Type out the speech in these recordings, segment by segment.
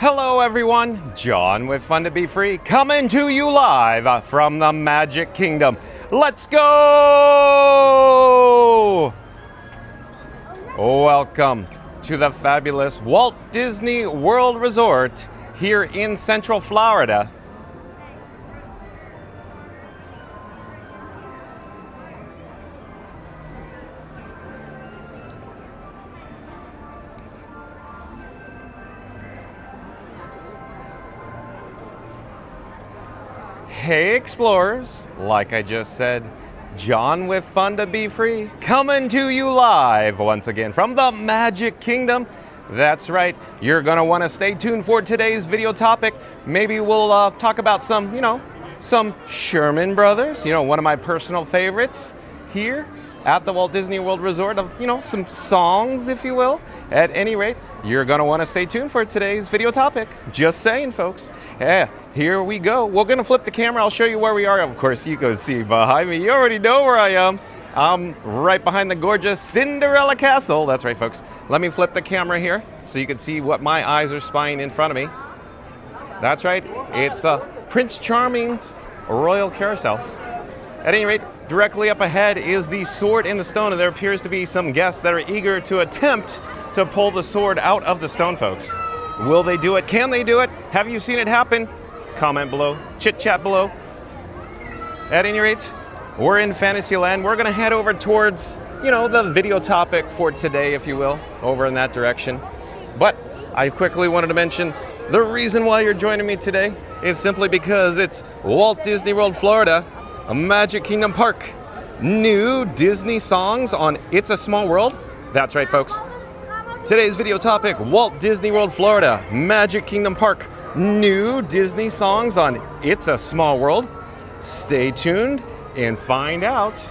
Hello everyone, John with Fun to Be Free, coming to you live from the Magic Kingdom. Let's go! Welcome to the fabulous Walt Disney World Resort here in Central Florida. Hey explorers, like I just said, John with Fun to Be Free, coming to you live once again from the Magic Kingdom. That's right, you're gonna wanna stay tuned for today's video topic. Maybe we'll talk about some Sherman Brothers, one of my personal favorites here at the Walt Disney World Resort of, some songs, if you will. At any rate, you're gonna wanna stay tuned for today's video topic. Just saying, folks. Yeah, here we go. We're gonna flip the camera. I'll show you where we are. Of course, you can see behind me. You already know where I am. I'm right behind the gorgeous Cinderella Castle. That's right, folks. Let me flip the camera here so you can see what my eyes are spying in front of me. That's right. It's Prince Charming's Royal Carousel. At any rate, directly up ahead is the sword in the stone, and there appears to be some guests that are eager to attempt to pull the sword out of the stone, folks. Will they do it? Can they do it? Have you seen it happen? Comment below, chit chat below. At any rate, we're in Fantasyland. We're gonna head over towards, the video topic for today, if you will, over in that direction. But I quickly wanted to mention the reason why you're joining me today is simply because it's Walt Disney World, Florida, a Magic Kingdom Park. New Disney songs on It's a Small World. That's right, folks. Today's video topic, Walt Disney World, Florida, Magic Kingdom Park. New Disney songs on It's a Small World. Stay tuned and find out.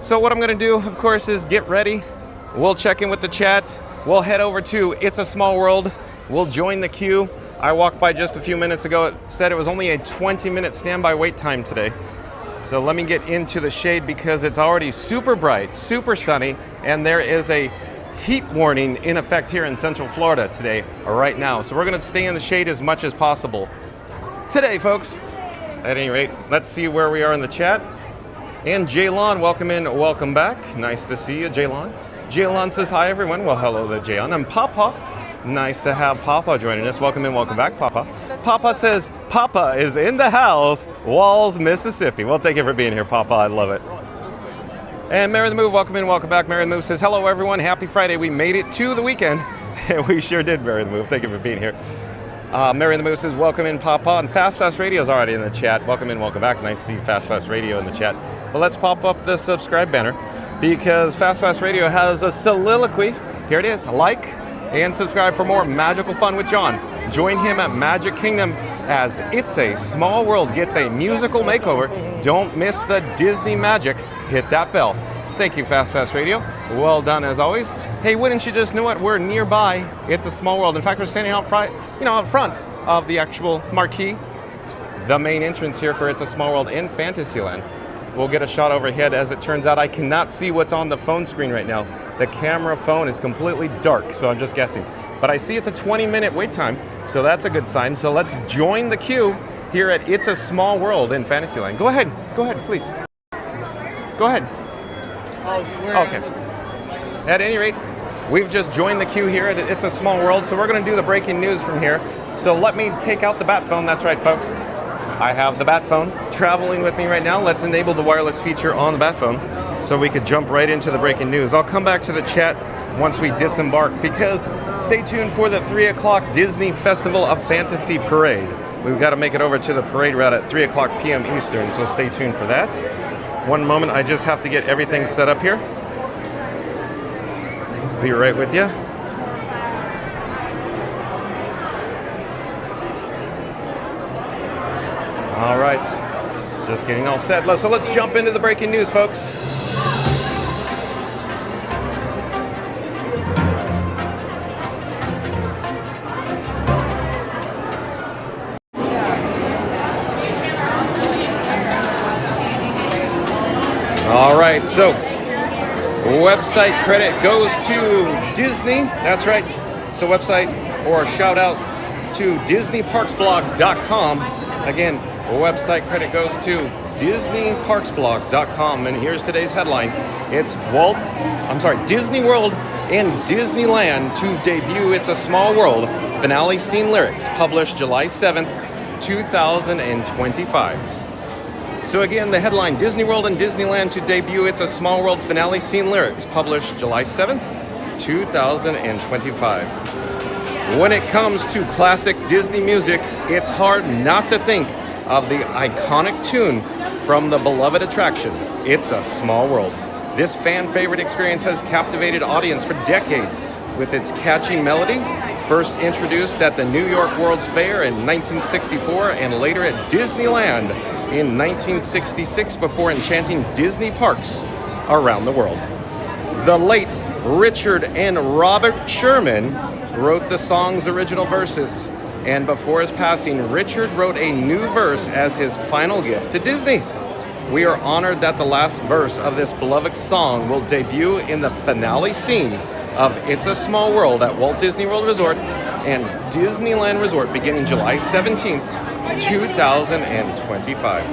So what I'm gonna do, of course, is get ready. We'll check in with the chat. We'll head over to It's a Small World. We'll join the queue. I walked by just a few minutes ago. It said it was only a 20-minute standby wait time today. So let me get into the shade because it's already super bright, super sunny, and there is a heat warning in effect here in Central Florida today, right now. So we're gonna stay in the shade as much as possible today, folks. At any rate, let's see where we are in the chat. And Jaylon, welcome in, welcome back. Nice to see you, Jaylon. Jaylon says hi, everyone. Well, hello there, Jaylon. And Papa. Nice to have Papa joining us. Welcome in, welcome back, Papa. Papa says, Papa is in the house, Walls, Mississippi. Well, thank you for being here, Papa. I love it. And Mary the Move, welcome in, welcome back. Mary the Move says, hello, everyone. Happy Friday. We made it to the weekend. We sure did, Mary the Move. Thank you for being here. Mary the Move says, welcome in, Papa. And Fast Radio is already in the chat. Welcome in, welcome back. Nice to see Fast Radio in the chat. But let's pop up the subscribe banner because Fast Radio has a soliloquy. Here it is. Like and subscribe for more magical fun with John. Join him at Magic Kingdom as It's a Small World gets a musical makeover. Don't miss the Disney magic. Hit that bell. Thank you, Fast Radio. Well done as always. Hey, wouldn't you just know it? We're nearby It's a Small World. In fact, we're standing out front, out front of the actual marquee, the main entrance here for It's a Small World in Fantasyland. We'll get a shot overhead. As it turns out, I cannot see what's on the phone screen right now. The camera phone is completely dark, so I'm just guessing. But I see it's a 20-minute wait time, so that's a good sign. So let's join the queue here at It's a Small World in Fantasyland. Go ahead, please. Go ahead. Okay. At any rate, we've just joined the queue here at It's a Small World, so we're gonna do the breaking news from here. So let me take out the bat phone. That's right, folks. I have the bat phone traveling with me right now. Let's enable the wireless feature on the bat phone so we could jump right into the breaking news. I'll come back to the chat once we disembark because stay tuned for the 3 o'clock Disney Festival of Fantasy Parade. We've got to make it over to the parade route at 3 o'clock p.m. Eastern, so stay tuned for that. One moment, I just have to get everything set up here. Be right with you. All right, just getting all set. So let's jump into the breaking news, folks. All right, so website credit goes to Disney. That's right. So website or shout out to DisneyParksBlog.com. Again, website credit goes to DisneyParksBlog.com. And here's today's headline. It's Disney World and Disneyland to debut It's a Small World finale scene lyrics, published July 7th, 2025. So again, the headline, Disney World and Disneyland to debut It's a Small World finale scene lyrics, published July 7th, 2025. When it comes to classic Disney music, it's hard not to think of the iconic tune from the beloved attraction, It's a Small World. This fan favorite experience has captivated audience for decades with its catchy melody, first introduced at the New York World's Fair in 1964 and later at Disneyland in 1966 before enchanting Disney parks around the world. The late Richard and Robert Sherman wrote the song's original verses, and before his passing, Richard wrote a new verse as his final gift to Disney. We are honored that the last verse of this beloved song will debut in the finale scene of It's a Small World at Walt Disney World Resort and Disneyland Resort beginning July 17th, 2025.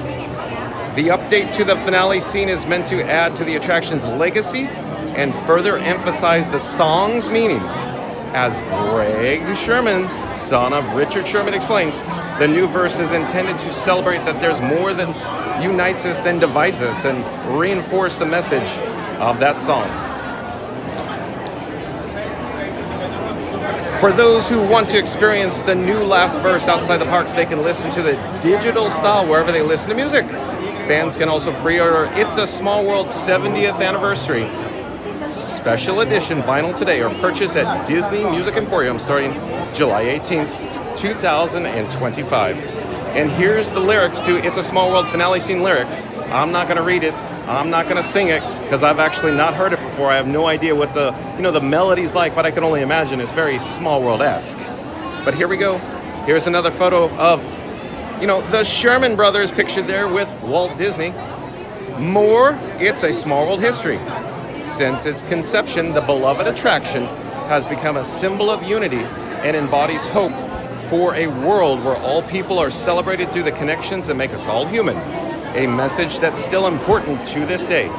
The update to the finale scene is meant to add to the attraction's legacy and further emphasize the song's meaning. As Greg Sherman, son of Richard Sherman, explains, the new verse is intended to celebrate that there's more than unites us than divides us and reinforce the message of that song. For those who want to experience the new last verse outside the parks, they can listen to the digital style wherever they listen to music. Fans can also pre-order It's a Small World 70th Anniversary Special Edition vinyl today or purchase at Disney Music Emporium starting July 18th, 2025. And here's the lyrics to It's a Small World finale scene lyrics. I'm not going to read it. I'm not going to sing it because I've actually not heard it before. I have no idea what the melody's like, but I can only imagine it's very Small World-esque. But here we go. Here's another photo of, the Sherman brothers pictured there with Walt Disney. More It's a Small World history. Since its conception, the beloved attraction has become a symbol of unity and embodies hope for a world where all people are celebrated through the connections that make us all human. A message that's still important to this day.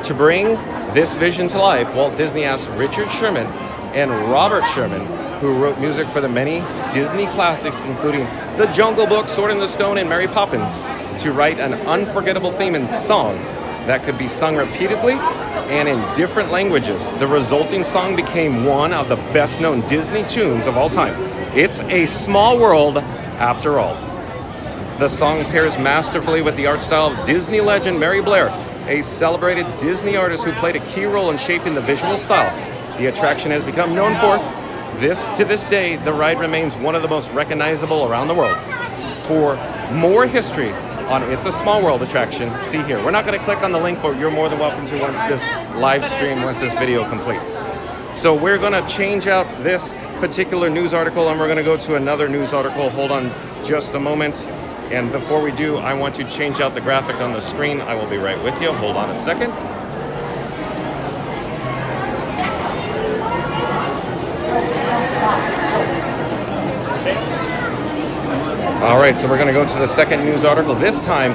To bring this vision to life, Walt Disney asked Richard Sherman and Robert Sherman, who wrote music for the many Disney classics, including The Jungle Book, Sword in the Stone, and Mary Poppins, to write an unforgettable theme and song that could be sung repeatedly and in different languages. The resulting song became one of the best-known Disney tunes of all time. It's a Small World after all. The song pairs masterfully with the art style of Disney legend Mary Blair, a celebrated Disney artist who played a key role in shaping the visual style the attraction has become known for. To this day, the ride remains one of the most recognizable around the world. For more history on It's a Small World attraction, see here. We're not going to click on the link, but you're more than welcome to once this video completes. So we're going to change out this particular news article and we're going to go to another news article. Hold on just a moment. And before we do, I want to change out the graphic on the screen. I will be right with you. Hold on a second. All right, so we're going to go to the second news article. This time,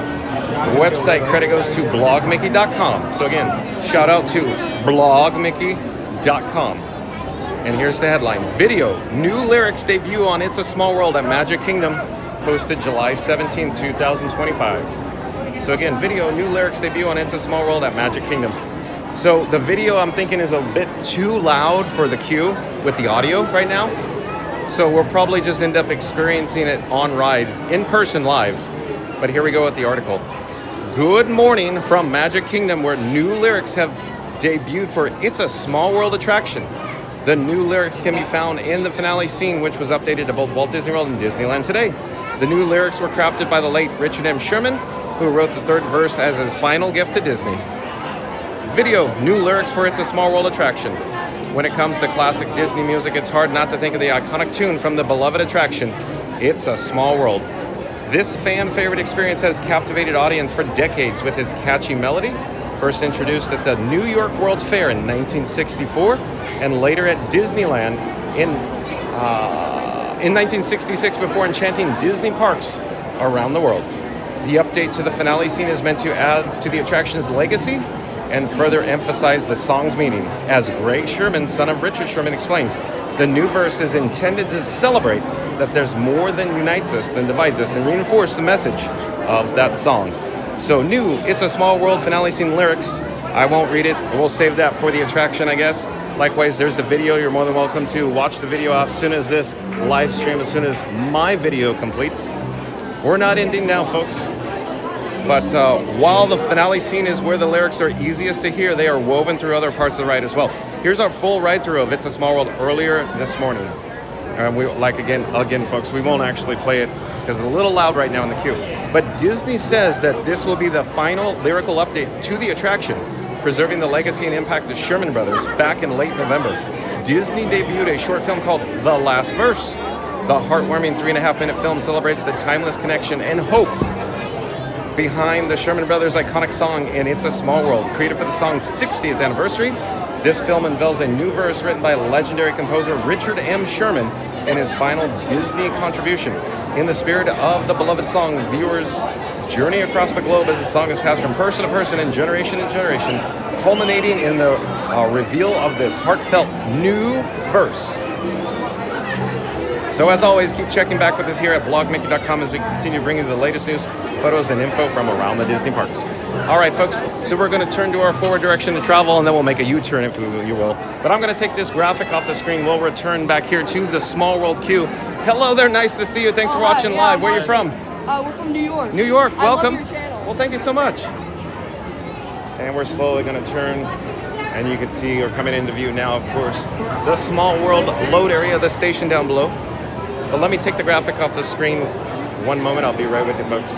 website credit goes to blogmickey.com. So again, shout out to blogmickey.com. And here's the headline. Video, new lyrics debut on It's a Small World at Magic Kingdom, posted July 17, 2025. So again, video, new lyrics debut on It's a Small World at Magic Kingdom. So the video, I'm thinking, is a bit too loud for the queue with the audio right now. So we'll probably just end up experiencing it on ride, in person, live. But here we go with the article. Good morning from Magic Kingdom, where new lyrics have debuted for It's a Small World attraction. The new lyrics can be found in the finale scene, which was updated to both Walt Disney World and Disneyland today. The new lyrics were crafted by the late Richard M. Sherman, who wrote the third verse as his final gift to Disney. Video, new lyrics for It's a Small World attraction. When it comes to classic Disney music, it's hard not to think of the iconic tune from the beloved attraction, It's a Small World. This fan favorite experience has captivated audience for decades with its catchy melody, first introduced at the New York World's Fair in 1964 and later at Disneyland in 1966 before enchanting Disney parks around the world. The update to the finale scene is meant to add to the attraction's legacy and further emphasize the song's meaning. As Greg Sherman, son of Richard Sherman, explains, the new verse is intended to celebrate that there's more than unites us than divides us and reinforce the message of that song. So new It's a Small World finale scene lyrics. I won't read it. We'll save that for the attraction, I guess. Likewise, there's the video. You're more than welcome to watch the video as soon as this live stream, as soon as my video completes. We're not ending now, folks. But while the finale scene is where the lyrics are easiest to hear, they are woven through other parts of the ride as well. Here's our full ride through of It's a Small World earlier this morning. And we again, folks, we won't actually play it because it's a little loud right now in the queue. But Disney says that this will be the final lyrical update to the attraction, preserving the legacy and impact of Sherman Brothers back in late November. Disney debuted a short film called The Last Verse. The heartwarming 3.5-minute film celebrates the timeless connection and hope behind the Sherman Brothers' iconic song in It's a Small World. Created for the song's 60th anniversary, this film unveils a new verse written by legendary composer Richard M. Sherman in his final Disney contribution. In the spirit of the beloved song, viewers journey across the globe as the song is passed from person to person and generation to generation, culminating in the reveal of this heartfelt new verse. So as always, keep checking back with us here at blogmickey.com as we continue bringing you the latest news, photos, and info from around the Disney parks. All right, folks, so we're going to turn to our forward direction to travel, and then we'll make a U-turn if you will. But I'm going to take this graphic off the screen. We'll return back here to the Small World queue. Hello there, nice to see you. Thanks for watching live. Where are you from? We're from New York. New York, welcome. I love your channel. Well, thank you so much. And we're slowly going to turn, and you can see we're coming into view now, of course, the Small World load area, the station down below. But let me take the graphic off the screen. One moment, I'll be right with you, folks.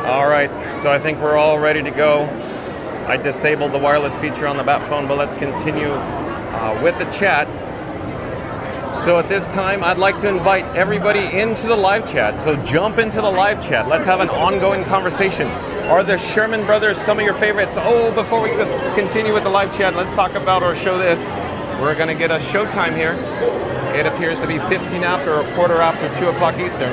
All right, so I think we're all ready to go. I disabled the wireless feature on the bat phone, but let's continue with the chat. So at this time, I'd like to invite everybody into the live chat. So jump into the live chat. Let's have an ongoing conversation. Are the Sherman Brothers some of your favorites? Oh, before we continue with the live chat, let's talk about or show this. We're gonna get a showtime here. It appears to be 15 after or quarter after 2 o'clock Eastern.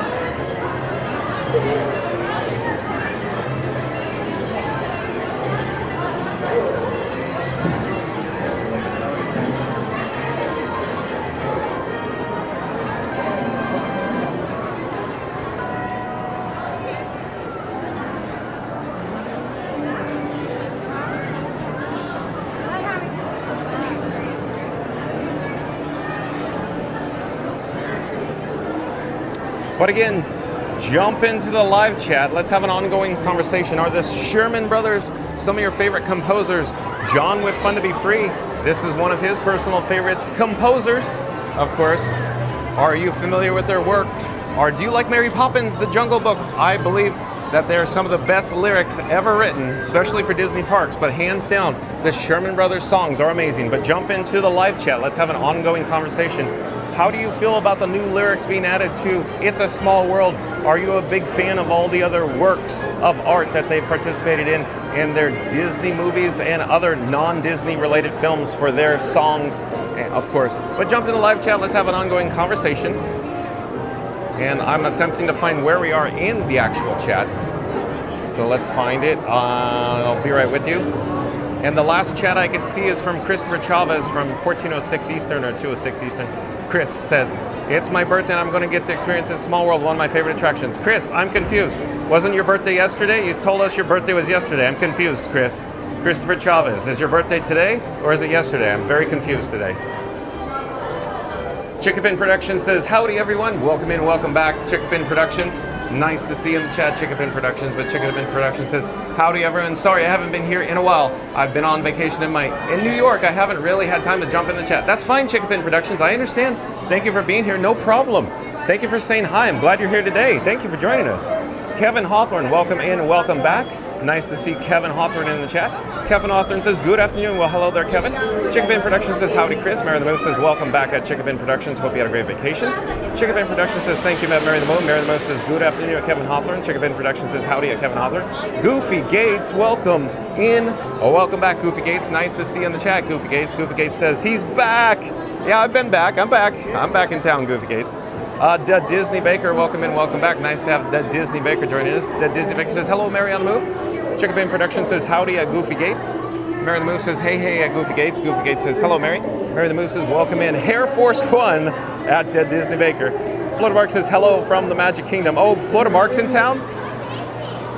But again, jump into the live chat. Let's have an ongoing conversation. Are the Sherman Brothers some of your favorite composers? John with Fun to Be Free. This is one of his personal favorites. Composers, of course. Are you familiar with their works? Or do you like Mary Poppins, The Jungle Book? I believe that they are some of the best lyrics ever written, especially for Disney parks. But hands down, the Sherman Brothers songs are amazing. But jump into the live chat. Let's have an ongoing conversation. How do you feel about the new lyrics being added to It's a Small World? Are you a big fan of all the other works of art that they've participated in their Disney movies and other non-Disney related films for their songs, of course? But jump in the live chat, let's have an ongoing conversation. And I'm attempting to find where we are in the actual chat. So let's find it. I'll be right with you. And the last chat I can see is from Christopher Chavez from 1406 Eastern or 206 Eastern. Chris says, it's my birthday and I'm going to get to experience It's a Small World, one of my favorite attractions. Chris, I'm confused. Wasn't your birthday yesterday? You told us your birthday was yesterday. I'm confused, Chris. Christopher Chavez, is your birthday today or is it yesterday? I'm very confused today. Chickapin Productions says, howdy everyone, welcome in, welcome back. Chickapin Productions, nice to see you in the chat, Chickapin Productions, but Chickapin Productions says, howdy everyone, sorry I haven't been here in a while. I've been on vacation in New York, I haven't really had time to jump in the chat. That's fine, Chickapin Productions, I understand. Thank you for being here, no problem. Thank you for saying hi, I'm glad you're here today. Thank you for joining us. Kevin Hawthorne, welcome in, welcome back. Nice to see Kevin Hawthorne in the chat. Kevin Hawthorne says, good afternoon. Well, hello there, Kevin. Chickapin Productions says, howdy, Chris. Mary the Moose says, welcome back at Chickapin Productions. Hope you had a great vacation. Chickapin Productions says, thank you, Mary the Moose. Mary the Moose says, good afternoon at Kevin Hawthorne. Chickapin Productions says, howdy at Kevin Hawthorne. Goofy Gates, welcome in. Oh, welcome back, Goofy Gates. Nice to see you in the chat, Goofy Gates. Goofy Gates says, he's back. Yeah, I've been back. I'm back. I'm back in town, Goofy Gates. Disney Baker, welcome in, welcome back. Nice to have Disney Baker joining us. Disney Baker says, hello, Mary on the Move. Chickapin Productions says, howdy at Goofy Gates. Mary the Moose says, hey, hey at Goofy Gates. Goofy Gates says, hello, Mary. Mary the Moose says, welcome in. Air Force One at Disney Baker. Florida Mark says, hello from the Magic Kingdom. Oh, Florida Mark's in town?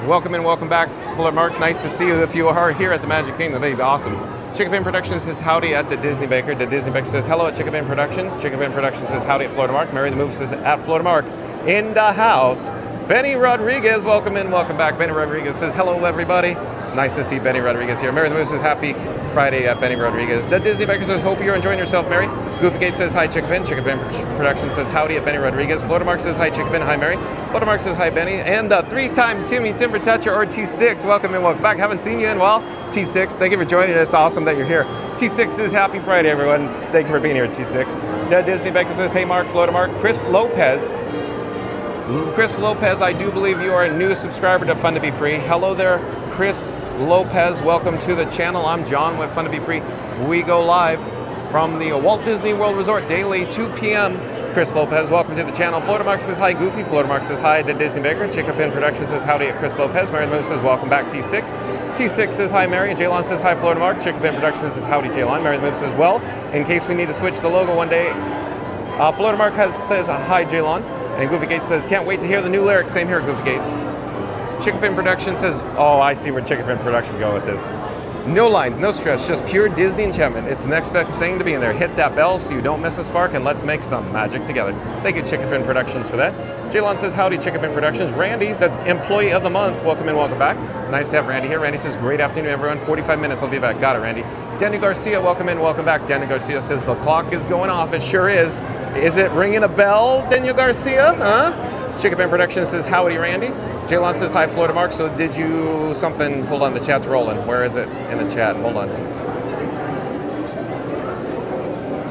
Welcome in, welcome back, Florida Mark. Nice to see you if you are here at the Magic Kingdom. That'd be awesome. Chickapin Productions says, howdy at the Disney Baker. The Disney Baker says, hello at Chickapin Productions. Chickapin Productions says, howdy at Florida Mark. Mary the Moose says, at Florida Mark. In the house. Benny Rodriguez, welcome in, welcome back. Benny Rodriguez says, hello, everybody. Nice to see Benny Rodriguez here. Mary the Moose says, happy Friday at Benny Rodriguez. The Disney Baker says, hope you're enjoying yourself, Mary. Goofy Gates says, hi, Chickapin. Chickapin Productions says, howdy at Benny Rodriguez. Florida Mark says, hi, Chickapin. Hi, Mary. Florida Mark says, hi, Benny. And the three-time Timmy Timber Toucher, or T6, welcome in, welcome back. Haven't seen you in a while. T6, thank you for joining us. Awesome that you're here. T6 is happy Friday, everyone. Thank you for being here, T6. The Disney Baker says, hey, Mark. Florida Mark. Chris Lopez, I do believe you are a new subscriber to Fun to Be Free. Hello there, Chris Lopez. Welcome to the channel. I'm John with Fun to Be Free. We go live from the Walt Disney World Resort daily, 2 p.m. Chris Lopez, welcome to the channel. Florida Mark says, hi, Goofy. Florida Mark says, hi, the Disney Baker. Chickapin Productions says, howdy at Chris Lopez. Mary the Moose says, welcome back, T6. T6 says, hi, Mary. Jaylon says, hi, Florida Mark. Chickapin Productions says, howdy, Jaylon. Mary the Moose says, well, in case we need to switch the logo one day, Florida Mark says, hi, Jaylon. And Goofy Gates says, can't wait to hear the new lyrics. Same here, Goofy Gates. Chickapin Productions says, oh, I see where Chickapin Productions go with this. No lines, no stress, just pure Disney enchantment. It's the next best thing to be in there. Hit that bell so you don't miss a spark, and let's make some magic together. Thank you, Chickapin Productions, for that. Jaylon says, howdy, Chickapin Productions. Randy, the employee of the month, welcome in, welcome back. Nice to have Randy here. Randy says, great afternoon, everyone. 45 minutes, I'll be back. Got it, Randy. Danny Garcia, welcome in, welcome back. Danny Garcia says, the clock is going off. It sure is. Is it ringing a bell, Daniel Garcia? Huh? Chickapin Productions says, howdy, Randy. Jaylon says, hi, Florida Mark. So did you something? Hold on, the chat's rolling. Where is it in the chat? Hold on.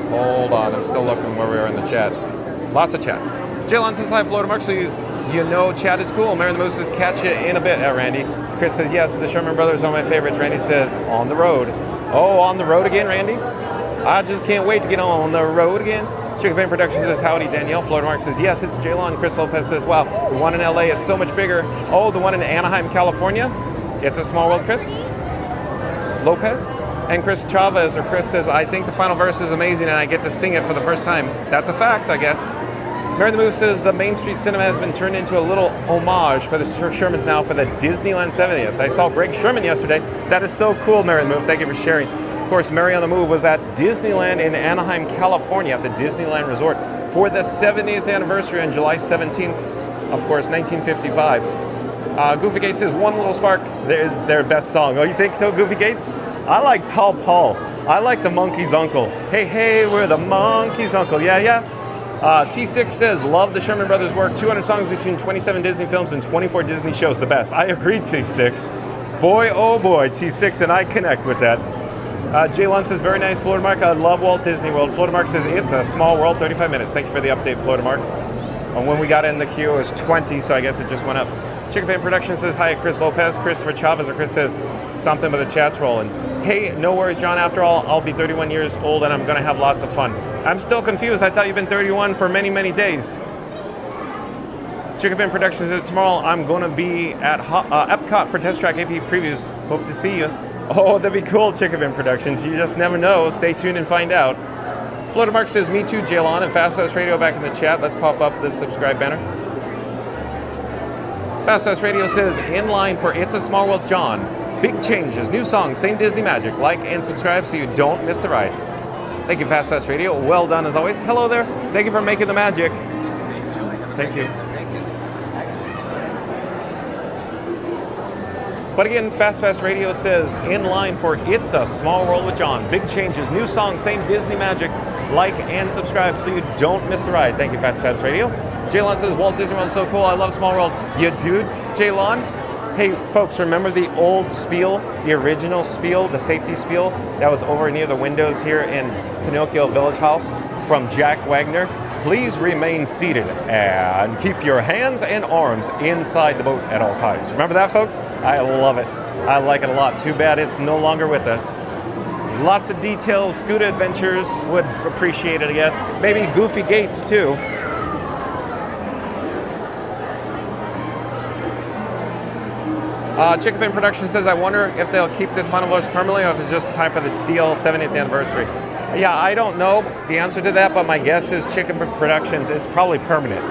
Hold on, I'm still looking where we are in the chat. Lots of chats. Jaylon says, hi, Florida Mark. So you know chat is cool. Mary the Moose says, catch you in a bit, Randy. Chris says, yes, the Sherman Brothers are my favorites. Randy says, on the road. Oh, on the road again, Randy? I just can't wait to get on the road again. Chickapin Productions says, howdy, Danielle. Florida Mark says, yes, it's Jaylon. Chris Lopez says, wow, the one in LA is so much bigger. Oh, the one in Anaheim, California? It's a small world, Chris? Lopez? And Chris Chavez, or Chris says, I think the final verse is amazing and I get to sing it for the first time. That's a fact, I guess. Mary the Moose says, the Main Street Cinema has been turned into a little homage for the Shermans now for the Disneyland 70th. I saw Greg Sherman yesterday. That is so cool, Mary the Moose. Thank you for sharing. Of course, Mary on the Move was at Disneyland in Anaheim, California, at the Disneyland Resort for the 70th anniversary on July 17th, of course, 1955. Goofy Gates says, one little spark, there's their best song. Oh, you think so, Goofy Gates? I like Tall Paul. I like the Monkey's Uncle. Hey, hey, we're the Monkey's Uncle. Yeah, yeah. T6 says, love the Sherman Brothers' work. 200 songs between 27 Disney films and 24 Disney shows, the best. I agree, T6. Boy, oh boy, T6, and I connect with that. Jaylon says, very nice, Florida Mark. I love Walt Disney World. Florida Mark says, it's a small world, 35 minutes. Thank you for the update, Florida Mark. And when we got in the queue, it was 20, so I guess it just went up. Chickapin Productions says, hi, Chris Lopez. Christopher Chavez, or Chris says, something, but the chat's rolling. Hey, no worries, John. After all, I'll be 31 years old, and I'm going to have lots of fun. I'm still confused. I thought you've been 31 for many, many days. Chickapin Productions says, tomorrow I'm going to be at Epcot for Test Track AP previews. Hope to see you. Oh, that'd be cool, Chickapin Productions. You just never know. Stay tuned and find out. Florida Mark says, me too, Jaylon. And Fast House Radio back in the chat. Let's pop up this subscribe banner. Fast House Radio says, in line for It's a Small World, John. Big changes, new songs, same Disney magic. Like and subscribe so you don't miss the ride. Thank you, Fast Pass Radio. Well done as always. Hello there. Thank you for making the magic. Thank you. But again, Fast Pass Radio says, in line for It's a Small World with John. Big changes, new song, same Disney magic. Like and subscribe so you don't miss the ride. Thank you, Fast Pass Radio. Jaylon says, Walt Disney World is so cool. I love Small World. You do, Jaylon? Hey, folks, remember the old spiel, the original spiel, the safety spiel that was over near the windows here in Pinocchio Village House from Jack Wagner? Please remain seated and keep your hands and arms inside the boat at all times. Remember that, folks? I love it. I like it a lot. Too bad it's no longer with us. Lots of details, Scuba Adventures would appreciate it, I guess. Maybe Goofy Gates, too. Chickapin Production says, I wonder if they'll keep this final verse permanently or if it's just time for the DL 70th anniversary. Yeah, I don't know the answer to that, but my guess is Chickapin Productions is probably permanent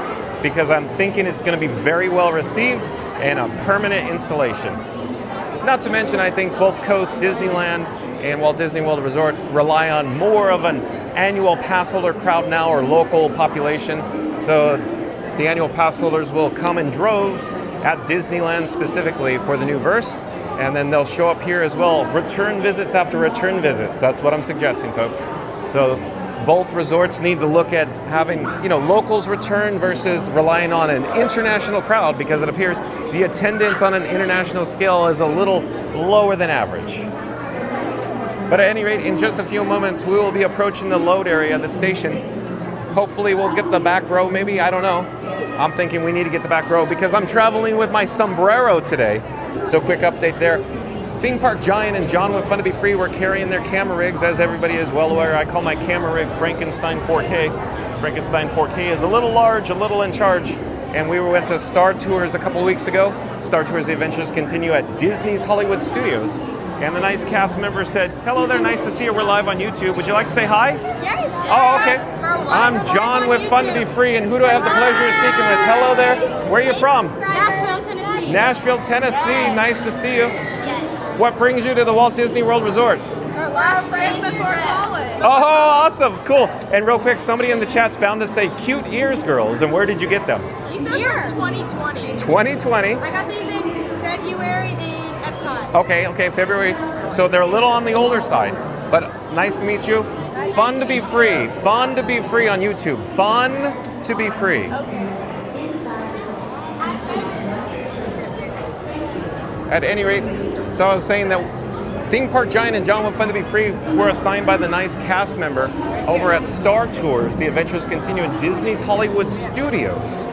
because I'm thinking it's going to be very well received and a permanent installation. Not to mention, I think both Coast Disneyland and Walt Disney World Resort rely on more of an annual pass holder crowd now or local population. So the annual pass holders will come in droves at Disneyland specifically for the new verse, and then they'll show up here as well. Return visits after return visits. That's what I'm suggesting, folks. So both resorts need to look at having, locals return versus relying on an international crowd because it appears the attendance on an international scale is a little lower than average. But at any rate, in just a few moments, we will be approaching the load area, the station. Hopefully we'll get the back row, maybe, I don't know. I'm thinking we need to get the back row because I'm traveling with my sombrero today. So quick update there. Theme Park Giant and John with Fun to Be Free were carrying their camera rigs, as everybody is well aware. I call my camera rig Frankenstein 4K. Frankenstein 4K is a little large, a little in charge. And we went to Star Tours a couple of weeks ago. Star Tours The Adventures continue at Disney's Hollywood Studios. And the nice cast member said, hello there, nice to see you. We're live on YouTube. Would you like to say hi? Yes. Oh, okay. I'm John with Fun to Be Free, and who do I have the pleasure of speaking with? Hello there. Where are you from? Nashville, Tennessee. Nashville, Tennessee. Nice to see you. Yes. What brings you to the Walt Disney World Resort? Our last day before college. Oh, awesome. Cool. And real quick, somebody in the chat's bound to say cute ears, girls. And where did you get them? These are from 2020. 2020. I got these in February in Epcot. Okay, February. So they're a little on the older side, but nice to meet you. Fun to be free. Fun to be free on YouTube. Fun to be free. At any rate, so I was saying that Theme Park Giant and John with Fun to Be Free were assigned by the nice cast member over at Star Tours. The Adventures continue in Disney's Hollywood Studios.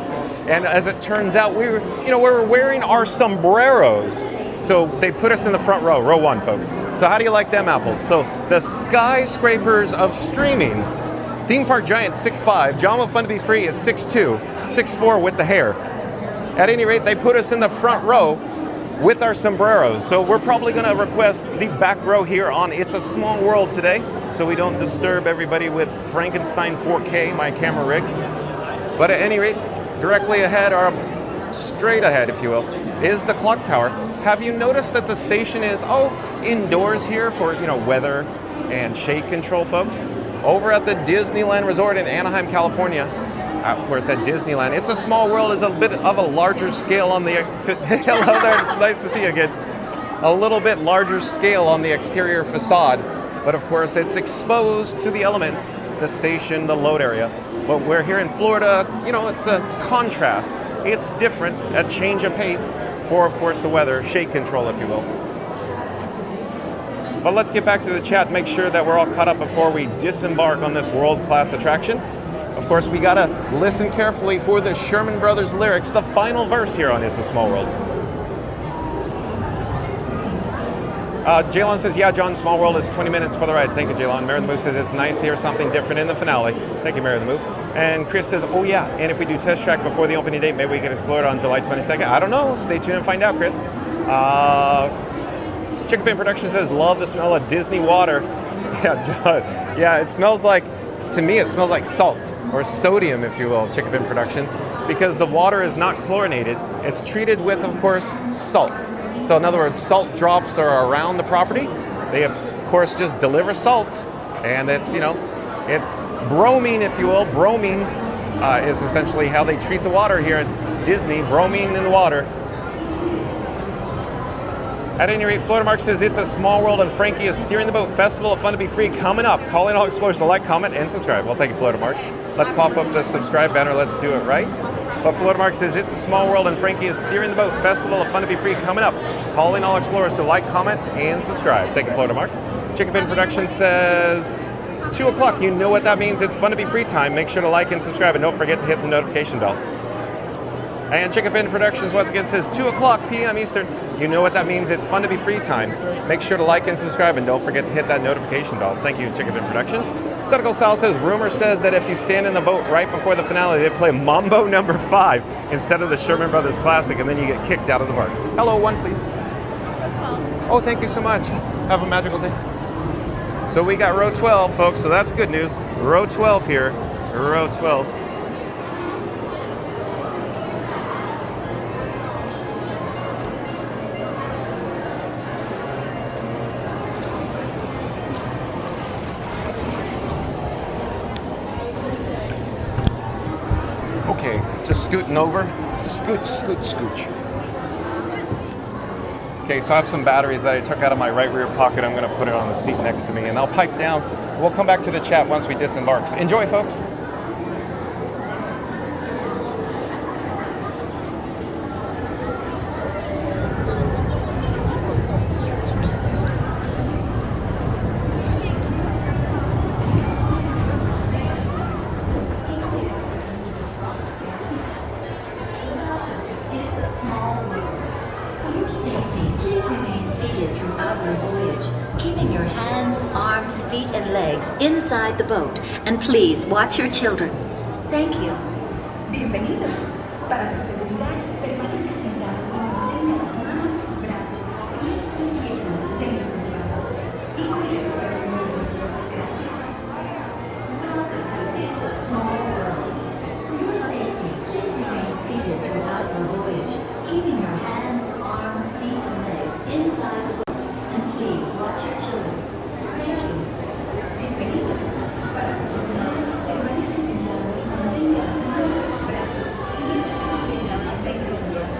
And as it turns out, we were wearing our sombreros. So they put us in the front row, row 1, folks. So how do you like them apples? So the skyscrapers of streaming, Theme Park Giant 6'5", John with Fun to Be Free is 6'2", 6'4" with the hair. At any rate, they put us in the front row with our sombreros. So we're probably gonna request the back row here on It's a Small World today, so we don't disturb everybody with Frankenstein 4K, my camera rig. But at any rate, directly ahead, or straight ahead, if you will, is the clock tower. Have you noticed that the station is, indoors here for, weather and shade control, folks? Over at the Disneyland Resort in Anaheim, California, of course at Disneyland, It's a Small World is a bit of a larger scale on the, hello there, it's nice to see you again. A little bit larger scale on the exterior facade, but of course it's exposed to the elements, the station, the load area. But we're here in Florida, it's a contrast. It's different, a change of pace for, of course, the weather, shade control, if you will. But let's get back to the chat, make sure that we're all caught up before we disembark on this world-class attraction. Of course, we gotta listen carefully for the Sherman Brothers lyrics, the final verse here on It's a Small World. Jaylon says, yeah, John, Small World is 20 minutes for the ride. Thank you, Jaylon. Mary the Move says, it's nice to hear something different in the finale. Thank you, Mary the Move. And Chris says, oh yeah, and if we do test track before the opening date, maybe we can explore it on July 22nd. I don't know. Stay tuned and find out, Chris. Chickapin Production says, love the smell of Disney water. Yeah, it smells like, to me, it smells like salt or sodium, if you will, Chickapin Productions, because the water is not chlorinated. It's treated with, of course, salt. So in other words, salt drops are around the property. They, of course, just deliver salt, and it's, Bromine, if you will. Bromine is essentially how they treat the water here at Disney. Bromine in the water. At any rate, Florida Mark says it's a small world and Frankie is steering the boat. Festival of Fun to be Free coming up. Calling all explorers to like, comment, and subscribe. Well, thank you, Florida Mark. Let's pop up the subscribe banner. Let's do it right. But Florida Mark says it's a small world and Frankie is steering the boat. Festival of Fun to be Free coming up. Calling all explorers to like, comment, and subscribe. Thank you, Florida Mark. Chicken Bin Production says 2 o'clock. You know what that means. It's Fun to be Free time. Make sure to like and subscribe and don't forget to hit the notification bell. And Chicken Bin Productions once again says 2 o'clock p.m. Eastern. You know what that means. It's Fun to be Free time. Make sure to like and subscribe and don't forget to hit that notification bell. Thank you, Chicken Bin Productions. Setical Sal says, rumor says that if you stand in the boat right before the finale, they play Mambo number 5 instead of the Sherman Brothers Classic, and then you get kicked out of the park. Hello, one please. Oh, thank you so much. Have a magical day. So we got row 12, folks, so that's good news. Row 12 here. Row 12. Okay, just scooting over. Scooch. Okay, so I have some batteries that I took out of my right rear pocket. I'm going to put it on the seat next to me, and I'll pipe down. We'll come back to the chat once we disembark. Enjoy, folks. Inside the boat, and please watch your children. Thank you. Bienvenidos. Para su seguridad, permanezca sentados y mantenga las manos, brazos, pies quietos dentro del agua. Y cuídense de los niños. Gracias. Welcome to It's a Small World. For your safety, please remain seated throughout the voyage, keeping your hands, arms, feet, and legs inside the boat. And please watch your children. Thank you. Bienvenidos. Para su seguridad, permanezcan sentados y mantengan las manos, brazos, pies quietos dentro del agua.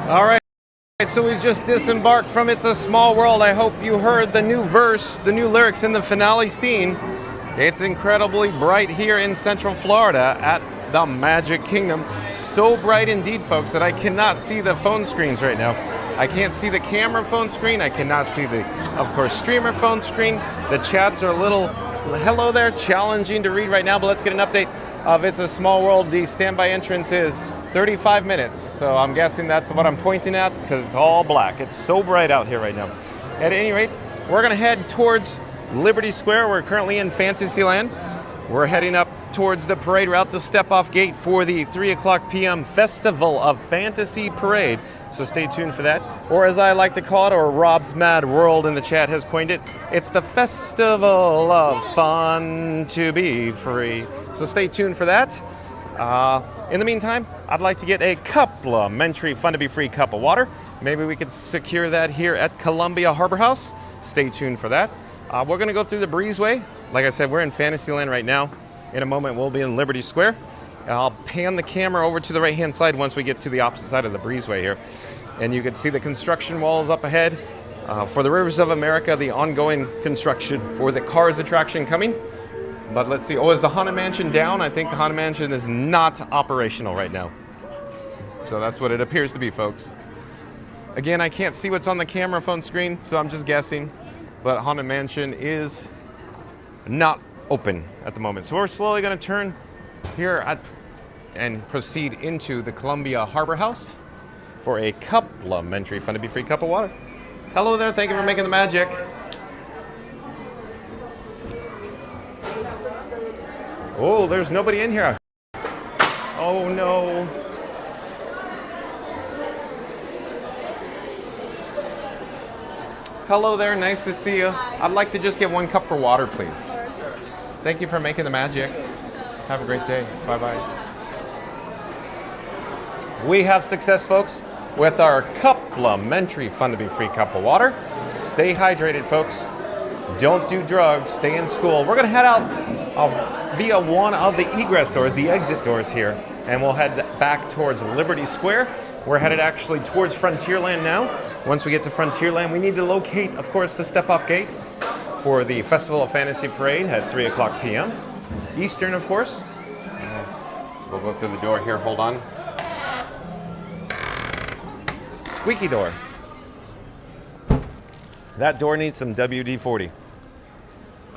All right, so we just disembarked from It's a Small World. I hope you heard the new verse, the new lyrics in the finale scene. It's incredibly bright here in Central Florida at the Magic Kingdom. So bright indeed, folks, that I cannot see the phone screens right now. I can't see the camera phone screen. I cannot see the, of course, streamer phone screen. The chats are a little, hello there, challenging to read right now, but let's get an update of It's a Small World. The standby entrance is 35 minutes. So I'm guessing that's what I'm pointing at because it's all black. It's so bright out here right now. At any rate, we're gonna head towards Liberty Square. We're currently in Fantasyland. We're heading up towards the parade route, the step-off gate for the 3 o'clock p.m. Festival of Fantasy Parade. So stay tuned for that. Or as I like to call it, or Rob's Mad World in the chat has coined it, it's the Festival of Fun to be Free. So stay tuned for that. In the meantime, I'd like to get a complimentary Fun to be Free cup of water. Maybe we could secure that here at Columbia Harbor House. Stay tuned for that. We're gonna go through the breezeway. Like I said, we're in Fantasyland right now. In a moment, we'll be in Liberty Square. I'll pan the camera over to the right-hand side once we get to the opposite side of the breezeway here. And you can see the construction walls up ahead. For the Rivers of America, the ongoing construction for the Cars attraction coming. But let's see, is the Haunted Mansion down? I think the Haunted Mansion is not operational right now. So that's what it appears to be, folks. Again, I can't see what's on the camera phone screen, so I'm just guessing. But Haunted Mansion is not open at the moment. So we're slowly gonna turn here and proceed into the Columbia Harbor House for a complimentary Fun to be Free cup of water. Hello there, thank you for making the magic. Oh, there's nobody in here. Oh no. Hello there, nice to see you. I'd like to just get one cup for water, please. Thank you for making the magic. Have a great day. Bye-bye. We have success, folks, with our complimentary Fun to be Free cup of water. Stay hydrated, folks. Don't do drugs. Stay in school. We're going to head out via one of the egress doors, the exit doors here, and we'll head back towards Liberty Square. We're headed actually towards Frontierland now. Once we get to Frontierland, we need to locate, of course, the step-off gate for the Festival of Fantasy Parade at 3 o'clock p.m. Eastern, of course. So we'll go through the door here. Hold on. Squeaky door. That door needs some WD-40.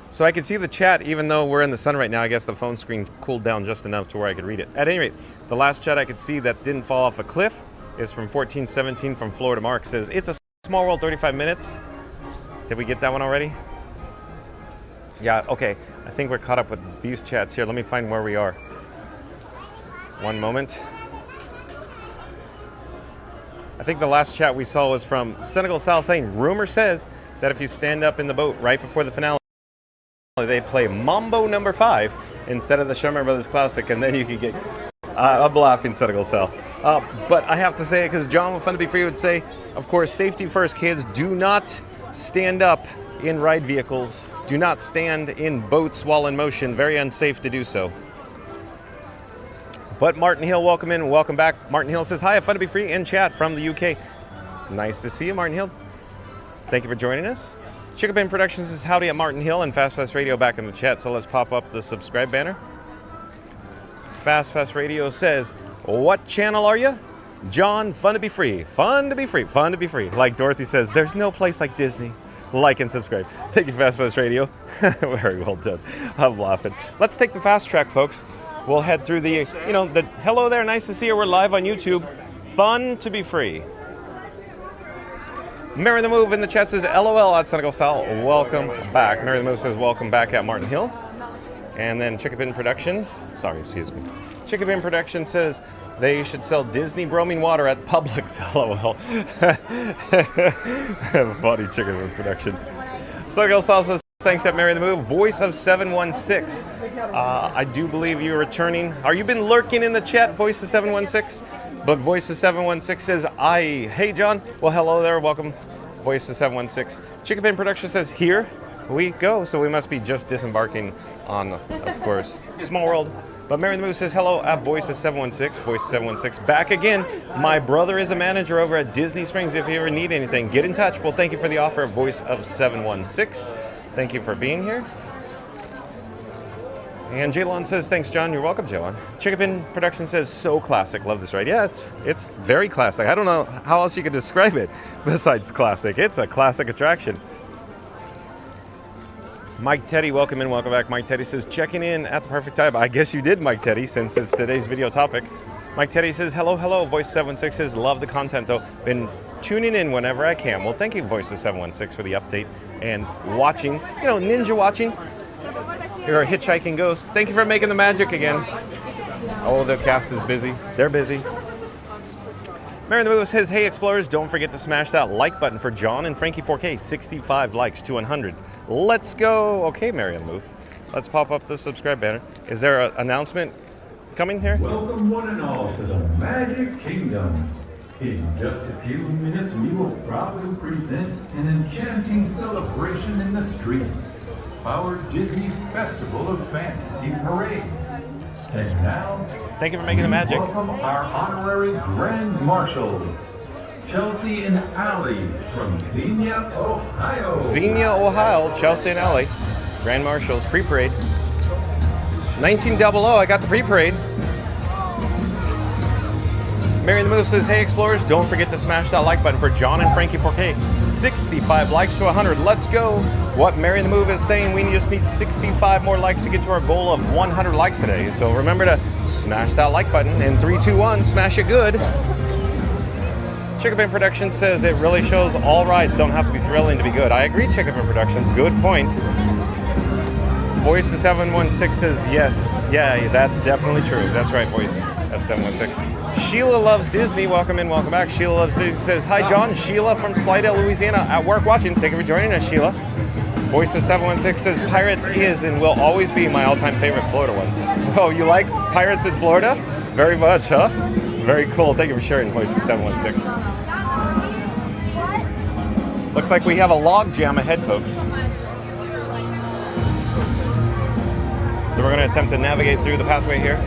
So I can see the chat, even though we're in the sun right now. I guess the phone screen cooled down just enough to where I could read it. At any rate, the last chat I could see that didn't fall off a cliff is from 1417 from Florida Mark. Says, it's a small world, 35 minutes. Did we get that one already? Yeah, okay. I think we're caught up with these chats here. Let me find where we are. One moment. I think the last chat we saw was from Senegal Sal saying, rumor says that if you stand up in the boat right before the finale, they play Mambo number 5 instead of the Sherman Brothers Classic, and then you can get... I'm laughing, Senegal Sal. But I have to say it because John with Fun to be Free would say, of course, safety first, kids. Do not stand up in ride vehicles. Do not stand in boats while in motion. Very unsafe to do so. But Martin Hill, welcome in, welcome back. Martin Hill says, hi, Fun to be Free in chat from the UK. Nice to see you, Martin Hill. Thank you for joining us. Chickabin Productions says, howdy at Martin Hill, and Fast Fast Radio back in the chat. So let's pop up the subscribe banner. Fast Fast Radio says, what channel are you? John, Fun to be Free. Fun to be free. Fun to be free. Like Dorothy says, there's no place like Disney. like and subscribe. Thank you, Fast Bus Radio. Very well done. I'm laughing. Let's take the fast track, folks. We'll head through the hello there, nice to see you. We're live on YouTube. Fun to be free. Mary the Move in the chat says, LOL at Senegal Sal. Welcome back. Mary the Move says, welcome back at Martin Hill. And then Chickapin Productions, excuse me. Chickapin Productions says, they should sell Disney broming water at Publix. LOL. Funny Chickapin Productions. Senegal Sal says, thanks at Mary the Move. Voice of 716. I do believe you're returning. Are you been lurking in the chat, Voice of 716? But Voice of 716 says, hey John. Well, hello there, welcome. Voice of 716. Chickapin Production says, here we go. So we must be just disembarking on, of course, Small World. But Mary the Moose says, hello at Voice of 716. Voice of 716 back again. My brother is a manager over at Disney Springs. If you ever need anything, get in touch. Well, thank you for the offer, Voice of 716. Thank you for being here. And Jaylon says, thanks, John. You're welcome, Jaylon. Chickapin Production says, so classic. Love this ride. Yeah, it's very classic. I don't know how else you could describe it besides classic. It's a classic attraction. Mike Teddy, welcome in, welcome back. Mike Teddy says, checking in at the perfect time. I guess you did, Mike Teddy, since it's today's video topic. Mike Teddy says, hello, Voice 716 says, love the content, though. Been tuning in whenever I can. Well, thank you, Voice of 716, for the update and watching. Ninja watching. You're a hitchhiking ghost. Thank you for making the magic again. Oh, the cast is busy. They're busy. Mary the Move says, hey, explorers, don't forget to smash that like button for John and Frankie 4K. 65 likes to 100. Let's go. Okay, Mary the Move. Let's pop up the subscribe banner. Is there an announcement coming here? Welcome one and all to the Magic Kingdom. In just a few minutes, we will proudly present an enchanting celebration in the streets. Our Disney Festival of Fantasy Parade. And now, thank you for making the magic. Welcome our honorary Grand Marshals, Chelsea and Allie from Xenia, Ohio. Xenia, Ohio, Chelsea and Allie. Grand Marshals, pre-parade. 1900, I got the pre-parade. Mary the Move says, hey explorers, don't forget to smash that like button for John and Frankie 4K. 65 likes to 100. Let's go. What Mary the Move is saying, we just need 65 more likes to get to our goal of 100 likes today. So remember to smash that like button. In 3, 2, 1, smash it good. Chickapin Productions says it really shows all rides don't have to be thrilling to be good. I agree, Chickapin Productions. Good point. Voice of 716 says yes. Yeah, that's definitely true. That's right, Voice of 716. Sheila loves Disney. Welcome in, welcome back. Sheila loves Disney says, hi John, Sheila from Slidell, Louisiana, at work watching. Thank you for joining us, Sheila. Voice of 716 says, Pirates is and will always be my all-time favorite Florida one. Oh, you like Pirates in Florida? Very much, huh? Very cool. Thank you for sharing, Voice of 716. Looks like we have a log jam ahead, folks. So we're going to attempt to navigate through the pathway here.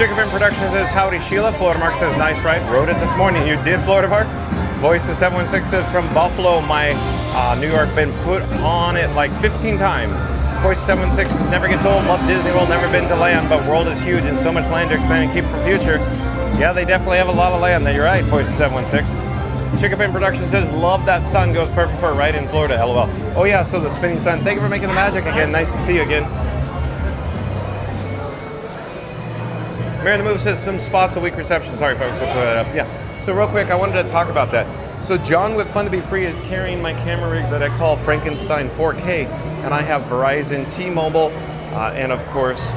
Chickapin Productions says, howdy Sheila. Florida Mark says, nice ride. Rode it this morning. You did, Florida Mark? Voice of 716 says, from Buffalo, my New York, been put on it like 15 times. Voice of 716, never gets old. Love Disney World, never been to land, but world is huge and so much land to expand and keep for future. Yeah, they definitely have a lot of land there. You're right, Voice of 716. Chickapin Production says, love that sun. Goes perfect for a ride in Florida, LOL. Oh yeah, so the spinning sun. Thank you for making the magic again. Nice to see you again. Mary the Move says some spots of weak reception. Sorry, folks, we'll put that up. Yeah. So real quick, I wanted to talk about that. So John with Fun to Be Free is carrying my camera rig that I call Frankenstein 4K, and I have Verizon, T-Mobile, and of course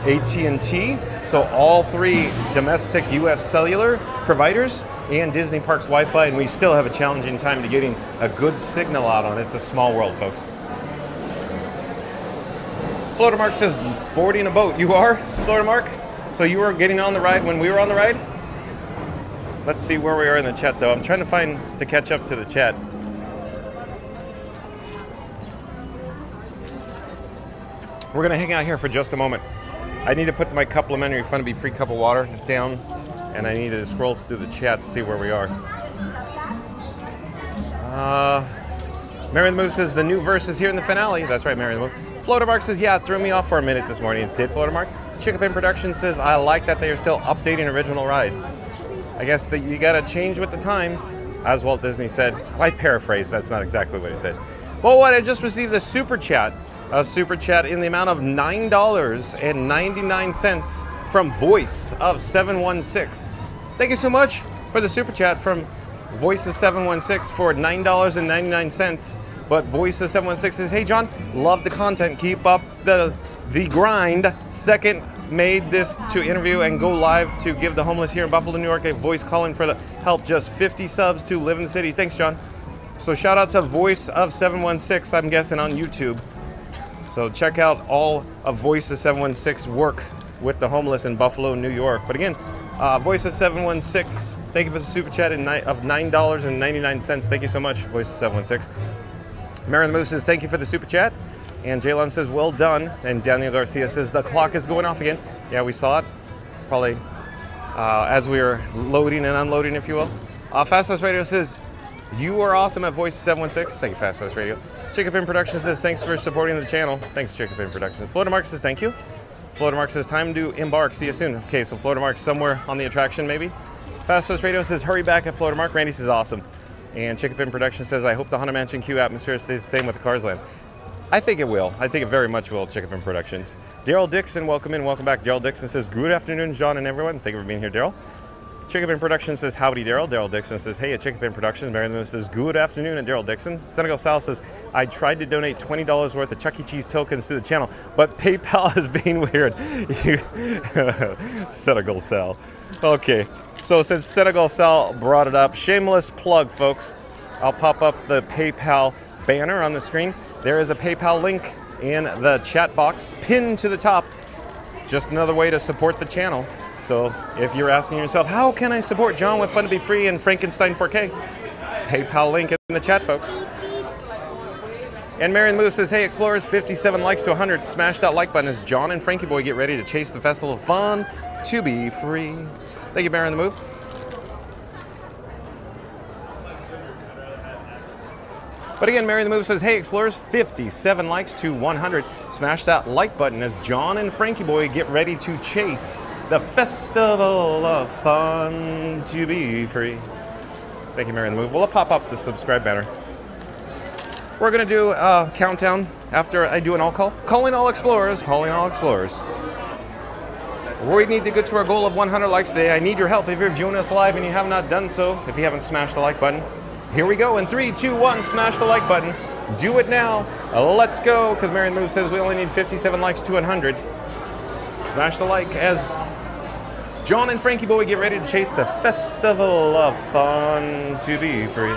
AT&T. So all three domestic U.S. cellular providers and Disney Parks Wi-Fi, and we still have a challenging time to getting a good signal out on it. It's a small world, folks. Florida Mark says boarding a boat. You are, Florida Mark? So you were getting on the ride when we were on the ride? Let's see where we are in the chat, though. I'm trying to catch up to the chat. We're gonna hang out here for just a moment. I need to put my complimentary Fun to Be Free cup of water down, and I need to scroll through the chat to see where we are. Mary the Move says the new verse is here in the finale. That's right, Mary the Move. Florida Mark says, yeah, it threw me off for a minute this morning. It did, Florida Mark. Chickapin Production says, I like that they are still updating original rides. I guess that you gotta change with the times, as Walt Disney said. I paraphrase, that's not exactly what he said. But what, I just received a super chat in the amount of $9.99 from Voice of 716. Thank you so much for the super chat from Voice of 716 for $9.99. But Voice of 716 says, hey John, love the content. Keep up the grind. Second, made this to interview and go live to give the homeless here in Buffalo, New York a voice calling for the help. Just 50 subs to live in the city. Thanks, John. So shout out to Voice of 716, I'm guessing on YouTube. So check out all of Voice of 716 work with the homeless in Buffalo, New York. But again, Voice of 716, thank you for the super chat of $9.99. Thank you so much, Voice of 716. Marion Moose says, thank you for the super chat. And Jaylon says, well done. And Daniel Garcia says, the clock is going off again. Yeah, we saw it. Probably as we were loading and unloading, if you will. Fastest Radio says, you are awesome at Voice 716. Thank you, Fastest Radio. Chickapin Productions says, thanks for supporting the channel. Thanks, Chickapin Productions. Florida Mark says, thank you. Florida Mark says, time to embark. See you soon. Okay, so Florida Mark's somewhere on the attraction, maybe. Fastest Radio says, hurry back at Florida Mark. Randy says, awesome. And Chickapin Productions says, I hope the Haunted Mansion queue atmosphere stays the same with the Cars Land. I think it will. I think it very much will, Chickapin Productions. Daryl Dixon, welcome in. Welcome back. Daryl Dixon says, good afternoon, John and everyone. Thank you for being here, Daryl. Chickapin Productions says, howdy, Daryl. Daryl Dixon says, hey, at Chickapin Productions. Mary Lou says, good afternoon, and Daryl Dixon. Senegal Sal says, I tried to donate $20 worth of Chuck E. Cheese tokens to the channel, but PayPal is being weird. Senegal Sal. Okay, so since Senegal Sal brought it up, shameless plug, folks. I'll pop up the PayPal banner on the screen. There is a PayPal link in the chat box pinned to the top. Just another way to support the channel. So if you're asking yourself, how can I support John with Fun to Be Free and Frankenstein 4K? PayPal link in the chat, folks. And Marion Moose says, hey, Explorers, 57 likes to 100. Smash that like button as John and Frankie Boy get ready to chase the Festival of Fun to Be Free. Thank you, Marion the Move. But again, Mary the Move says, hey, Explorers, 57 likes to 100. Smash that like button as John and Frankie Boy get ready to chase the Festival of Fun to Be Free. Thank you, Mary the Move. We'll pop up the subscribe banner. We're going to do a countdown after I do an all call. Calling all Explorers, calling all Explorers. We need to get to our goal of 100 likes today. I need your help if you're viewing us live and you have not done so, if you haven't smashed the like button. Here we go in 3, 2, 1, smash the like button. Do it now. Let's go, because Marion Move says we only need 57 likes to 100. Smash the like as John and Frankie Boy get ready to chase the Festival of Fun to Be Free.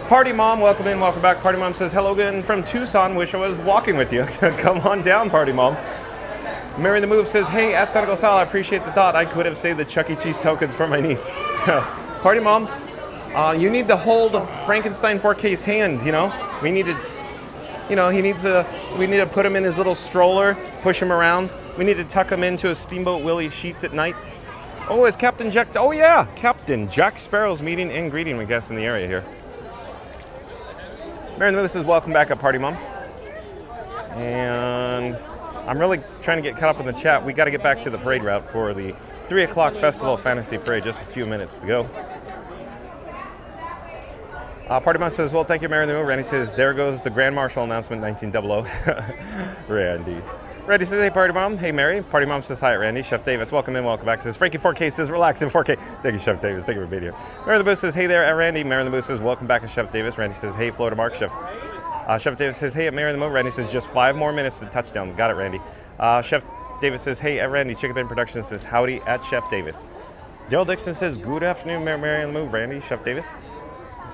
Party Mom, welcome in, welcome back. Party Mom says, hello again from Tucson. Wish I was walking with you. Come on down, Party Mom. Mary the Move says, hey, at Senegal Sal, I appreciate the thought. I could have saved the Chuck E. Cheese tokens for my niece. Party Mom, you need to hold Frankenstein 4K's hand, you know? We need to, you know, we need to put him in his little stroller, push him around. We need to tuck him into a Steamboat Willie sheets at night. Oh, is Captain Jack, oh yeah, Captain Jack Sparrow's meeting and greeting, we guess, in the area here. Mary Lewis says, welcome back at Party Mom. And I'm really trying to get caught up in the chat. We got to get back to the parade route for the 3 o'clock Festival of Fantasy Parade, just a few minutes to go. Party Mom says, well, thank you, Mary Lou. Randy says, there goes the Grand Marshal announcement, 1900. Randy. Randy says, hey, Party Mom. Hey, Mary. Party Mom says, hi, Randy. Chef Davis, welcome in, welcome back. Says, Frankie 4K says, relax in 4K. Thank you, Chef Davis. Thank you for being here. Mary the Boo says, hey there, Randy. Mary the Boo says, welcome back to Chef Davis. Randy says, hey, Florida Mark. Chef Davis says, hey, at Mary the Moon. Randy says, just 5 more minutes to touchdown. Got it, Randy. Chef Davis says, hey, at Randy. Chicken Productions says, howdy at Chef Davis. Daryl Dixon says, good afternoon, Mary on the Move. Randy, Chef Davis.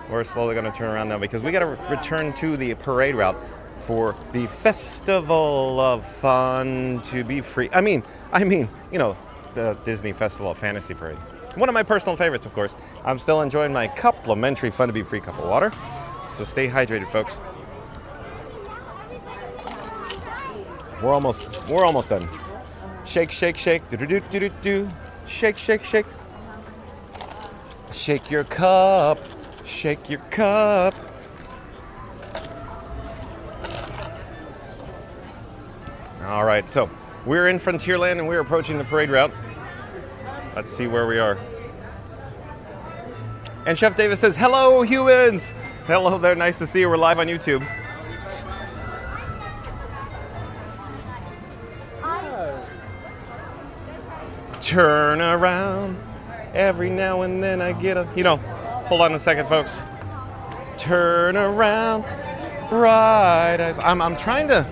We're slowly going to turn around now because we got to return to the parade route for the Festival of Fun to Be Free. I mean, you know, the Disney Festival of Fantasy Parade. One of my personal favorites, of course. I'm still enjoying my complimentary Fun to Be Free cup of water. So stay hydrated, folks. We're almost done. Shake, shake, shake. Do do do do do do. Shake, shake, shake. Shake your cup. Shake your cup. All right, so we're in Frontierland and we're approaching the parade route. Let's see where we are. And Chef Davis says, hello, humans. Hello there, nice to see you. We're live on YouTube. Turn around. Every now and then I get a, hold on a second, folks. Turn around, bright eyes. I'm trying to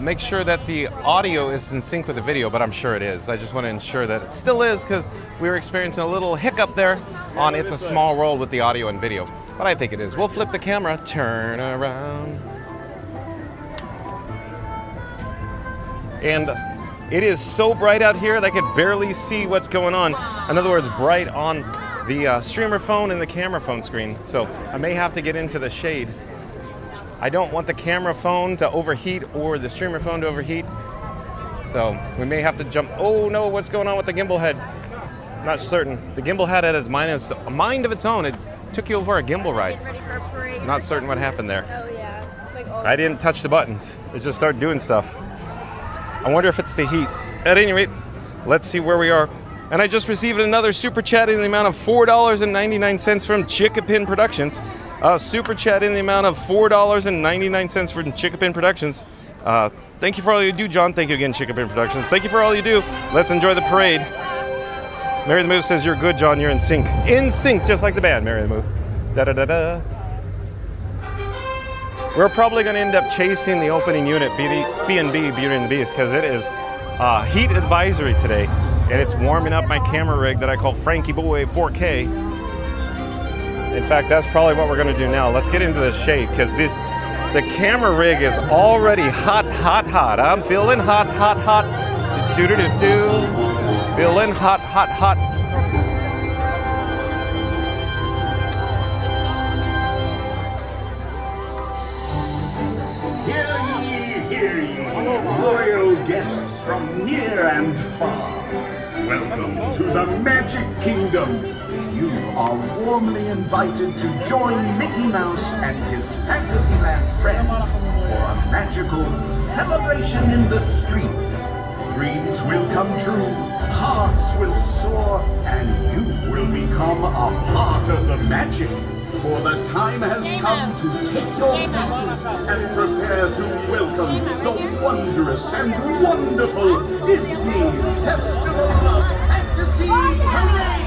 make sure that the audio is in sync with the video, but I'm sure it is. I just want to ensure that it still is because we were experiencing a little hiccup there on It's a Small World with the audio and video. But I think it is. We'll flip the camera. Turn around. And it is so bright out here that I could barely see what's going on. In other words, bright on the streamer phone and the camera phone screen. So I may have to get into the shade. I don't want the camera phone to overheat or the streamer phone to overheat. So we may have to jump. Oh no, what's going on with the gimbal head? Not certain. The gimbal head had a mind of its own. It took you over a gimbal ride. Ready for a parade. Not certain what happened there. Oh yeah. Like all I didn't touch the buttons. It just started doing stuff. I wonder if it's the heat. At any rate, let's see where we are. And I just received another super chat in the amount of $4.99 from Chickapin Productions. Super chat in the amount of $4.99 from Chickapin Productions. Thank you for all you do, John. Thank you again, Chickapin Productions. Thank you for all you do. Let's enjoy the parade. Mary the Move says, you're good, John. You're in sync. In sync, just like the band, Mary the Move. Da-da-da-da. We're probably going to end up chasing the opening unit, B&B, Beauty and the Beast, because it is heat advisory today. And it's warming up my camera rig that I call Frankie Boy 4K. In fact, that's probably what we're going to do now. Let's get into the shade, because the camera rig is already hot, hot, hot. I'm feeling hot, hot, hot. Do-do-do-do. Feeling hot, hot, hot. Hear ye, royal guests from near and far. Welcome to the Magic Kingdom. You are warmly invited to join Mickey Mouse and his Fantasyland friends for a magical celebration in the streets. Dreams will come true, hearts will soar, and you will become a part of the magic. For the time has come to take your places and prepare to welcome the wondrous and wonderful Disney Festival of Fantasy Parade!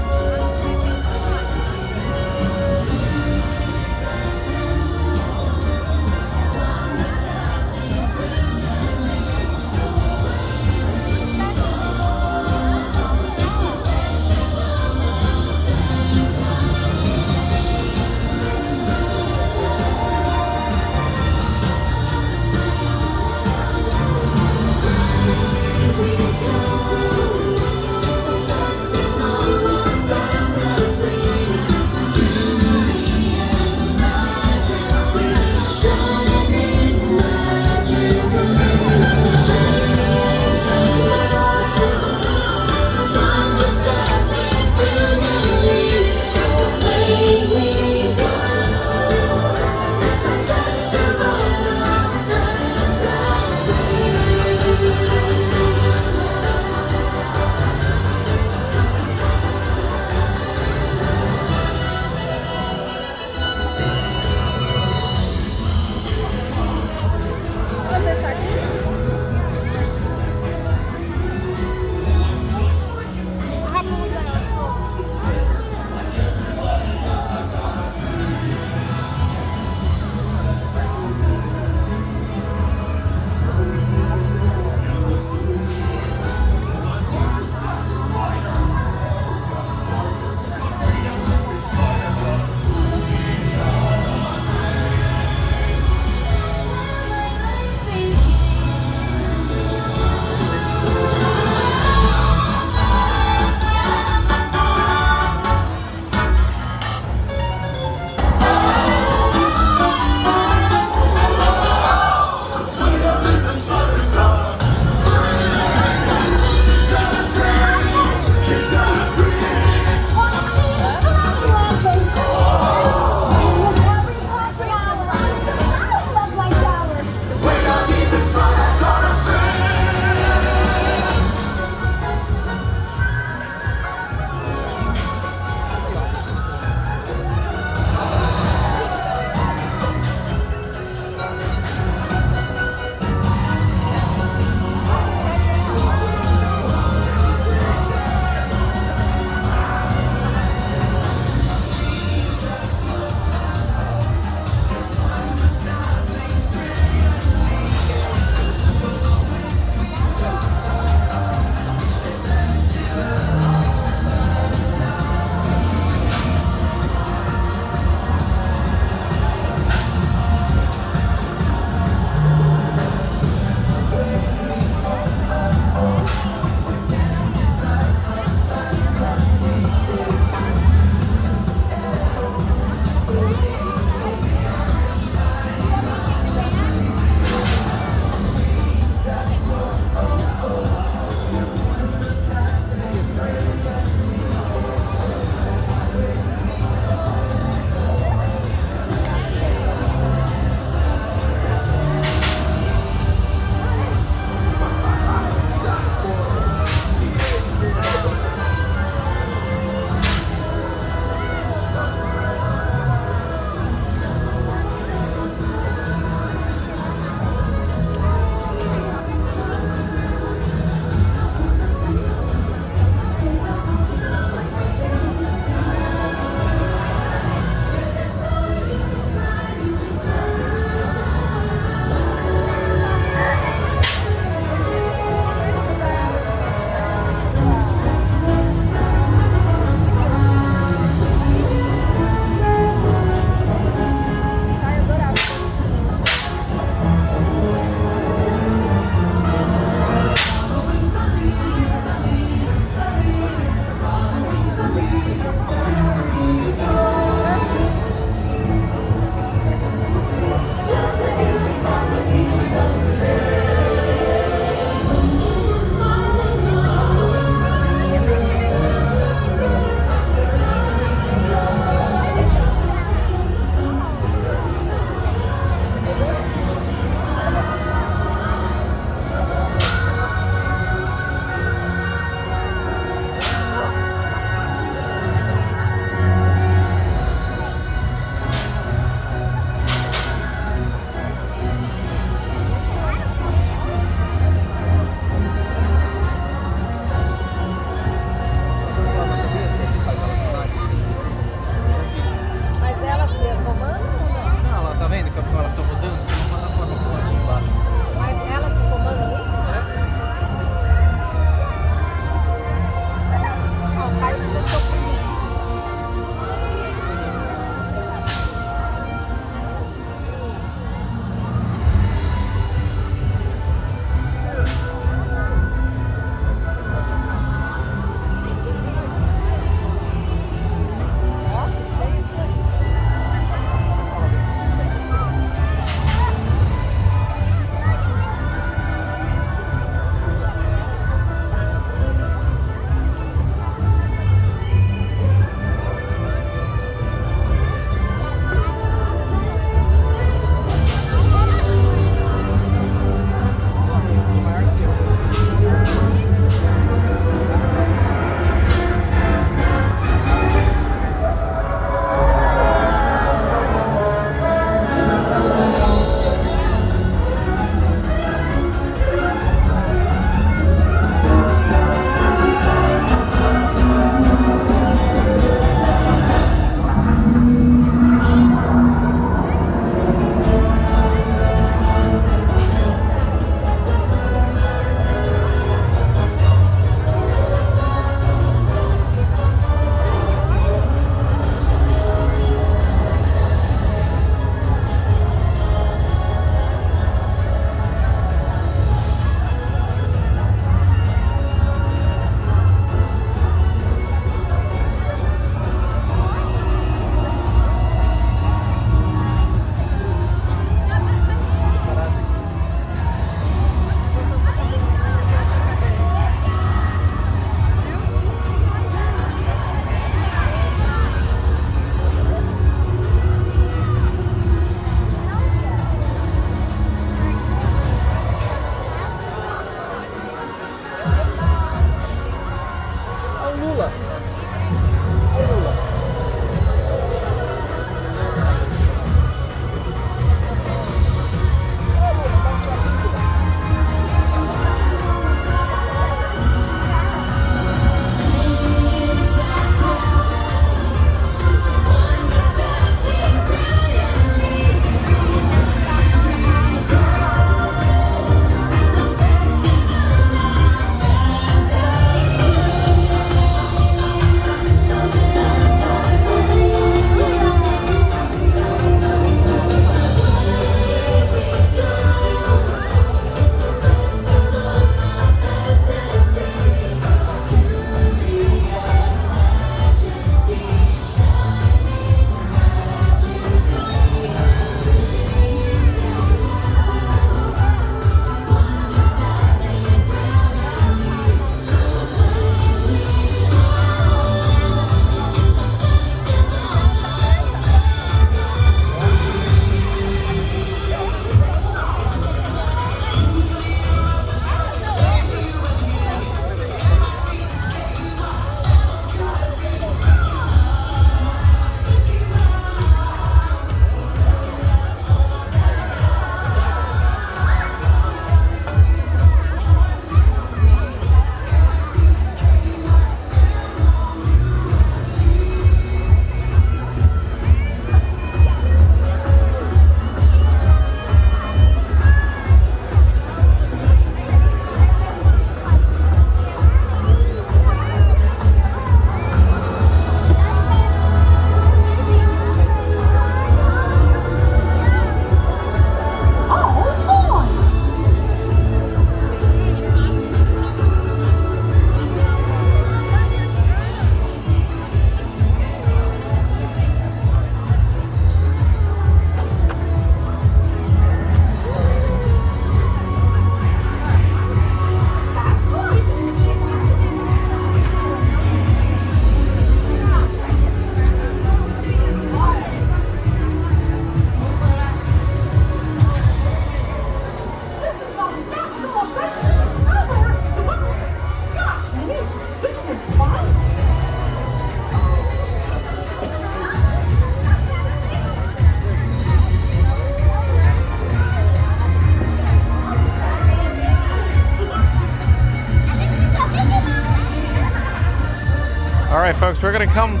folks. We're gonna come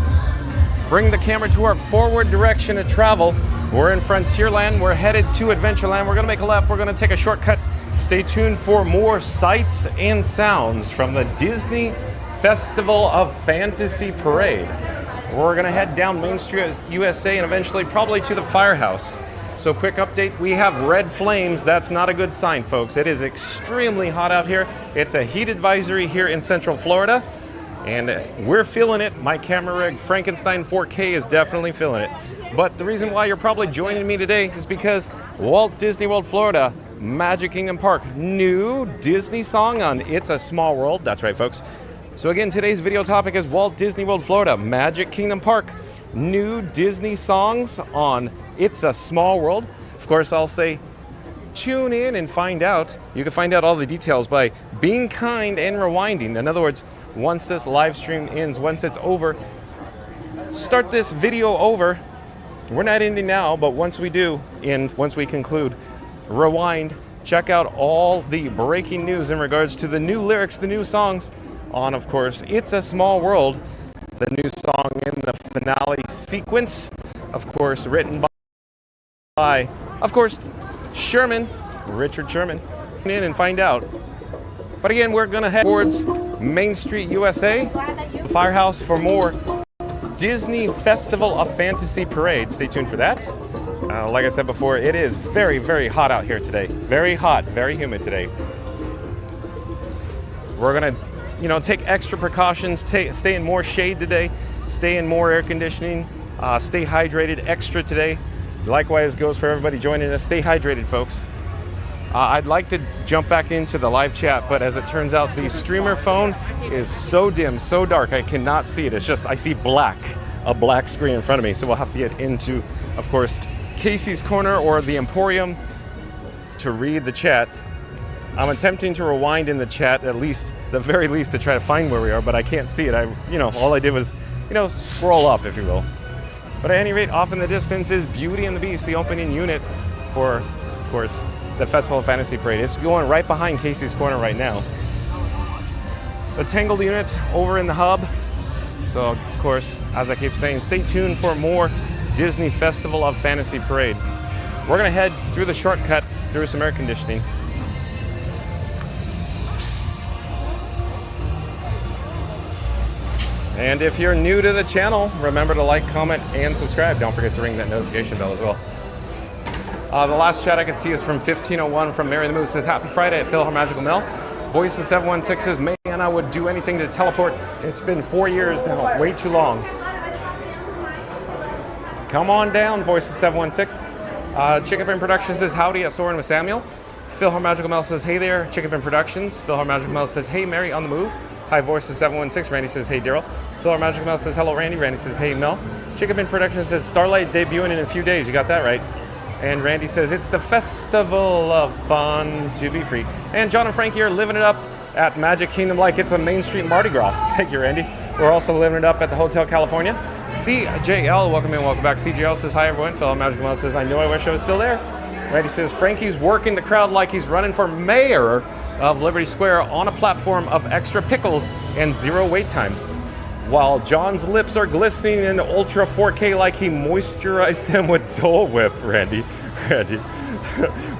bring the camera to our forward direction of travel. We're in Frontierland. We're headed to Adventureland. We're gonna make a left. We're gonna take a shortcut. Stay tuned for more sights and sounds from the Disney Festival of Fantasy Parade. We're gonna head down Main Street, USA, and eventually probably to the firehouse. So quick update, we have red flames. That's not a good sign, folks. It is extremely hot out here. It's a heat advisory here in Central Florida, and we're feeling it. My camera rig, Frankenstein 4K, is definitely feeling it. But the reason why you're probably joining me today is because Walt Disney World, Florida, Magic Kingdom Park, new Disney song on It's a Small World. That's right, folks. So again, today's video topic is Walt Disney World, Florida, Magic Kingdom Park, new Disney songs on It's a Small World. Of course, I'll say tune in and find out. You can find out all the details by being kind and rewinding. In other words, once this live stream ends, once it's over, start this video over. We're not ending now, but once we do, and once we conclude, rewind, check out all the breaking news in regards to the new lyrics, the new songs on, of course, It's a Small World, the new song in the finale sequence, of course, written by, of course, Richard Sherman. Tune in and find out. But again, we're gonna head towards Main Street, USA, the firehouse, for more Disney Festival of Fantasy Parade. Stay tuned for that. Like I said before, it is very, very hot out here today. Very hot, very humid today. We're gonna, take extra precautions, stay in more shade today, stay in more air conditioning, stay hydrated extra today. Likewise goes for everybody joining us. Stay hydrated, folks. I'd like to jump back into the live chat, but as it turns out, the streamer phone is so dim, so dark, I cannot see it. It's just, I see a black screen in front of me. So we'll have to get into, of course, Casey's Corner or the Emporium to read the chat. I'm attempting to rewind in the chat, at least, the very least, to try to find where we are, but I can't see it. All I did was, scroll up, if you will. But at any rate, off in the distance is Beauty and the Beast, the opening unit for, of course, the Festival of Fantasy Parade. It's going right behind Casey's Corner right now. The Tangled unit's over in the hub. So, of course, as I keep saying, stay tuned for more Disney Festival of Fantasy Parade. We're gonna head through the shortcut through some air conditioning. And if you're new to the channel, remember to like, comment, and subscribe. Don't forget to ring that notification bell as well. The last chat I can see is from 1501 from Mary the Moose. Says, happy Friday at Philhar Magical Mel. Voice of 716 says, man, I would do anything to teleport. It's been 4 years now, way too long. Come on down, Voice of 716. Chickapin Productions says, howdy at Soarin' with Samuel. Philhar Magical Mel says, hey there, Chickapin Productions. Philhar Magical Mel says, hey, Mary on the move. Hi, Voice of 716. Randy says, hey, Daryl. Philhar Magical Mel says, hello, Randy. Randy says, hey, Mel. Chickapin Productions says, Starlight debuting in a few days. You got that right. And Randy says, it's the Festival of Fun to be free. And John and Frankie are living it up at Magic Kingdom like it's a Main Street Mardi Gras. Thank you, Randy. We're also living it up at the Hotel California. CJL, welcome in, welcome back. CJL says, hi, everyone. Philhar Magical Mel says, I know, I wish I was still there. Randy says, Frankie's working the crowd like he's running for mayor of Liberty Square on a platform of extra pickles and 0 wait times. While John's lips are glistening in Ultra 4K like he moisturized them with Dole Whip, Randy.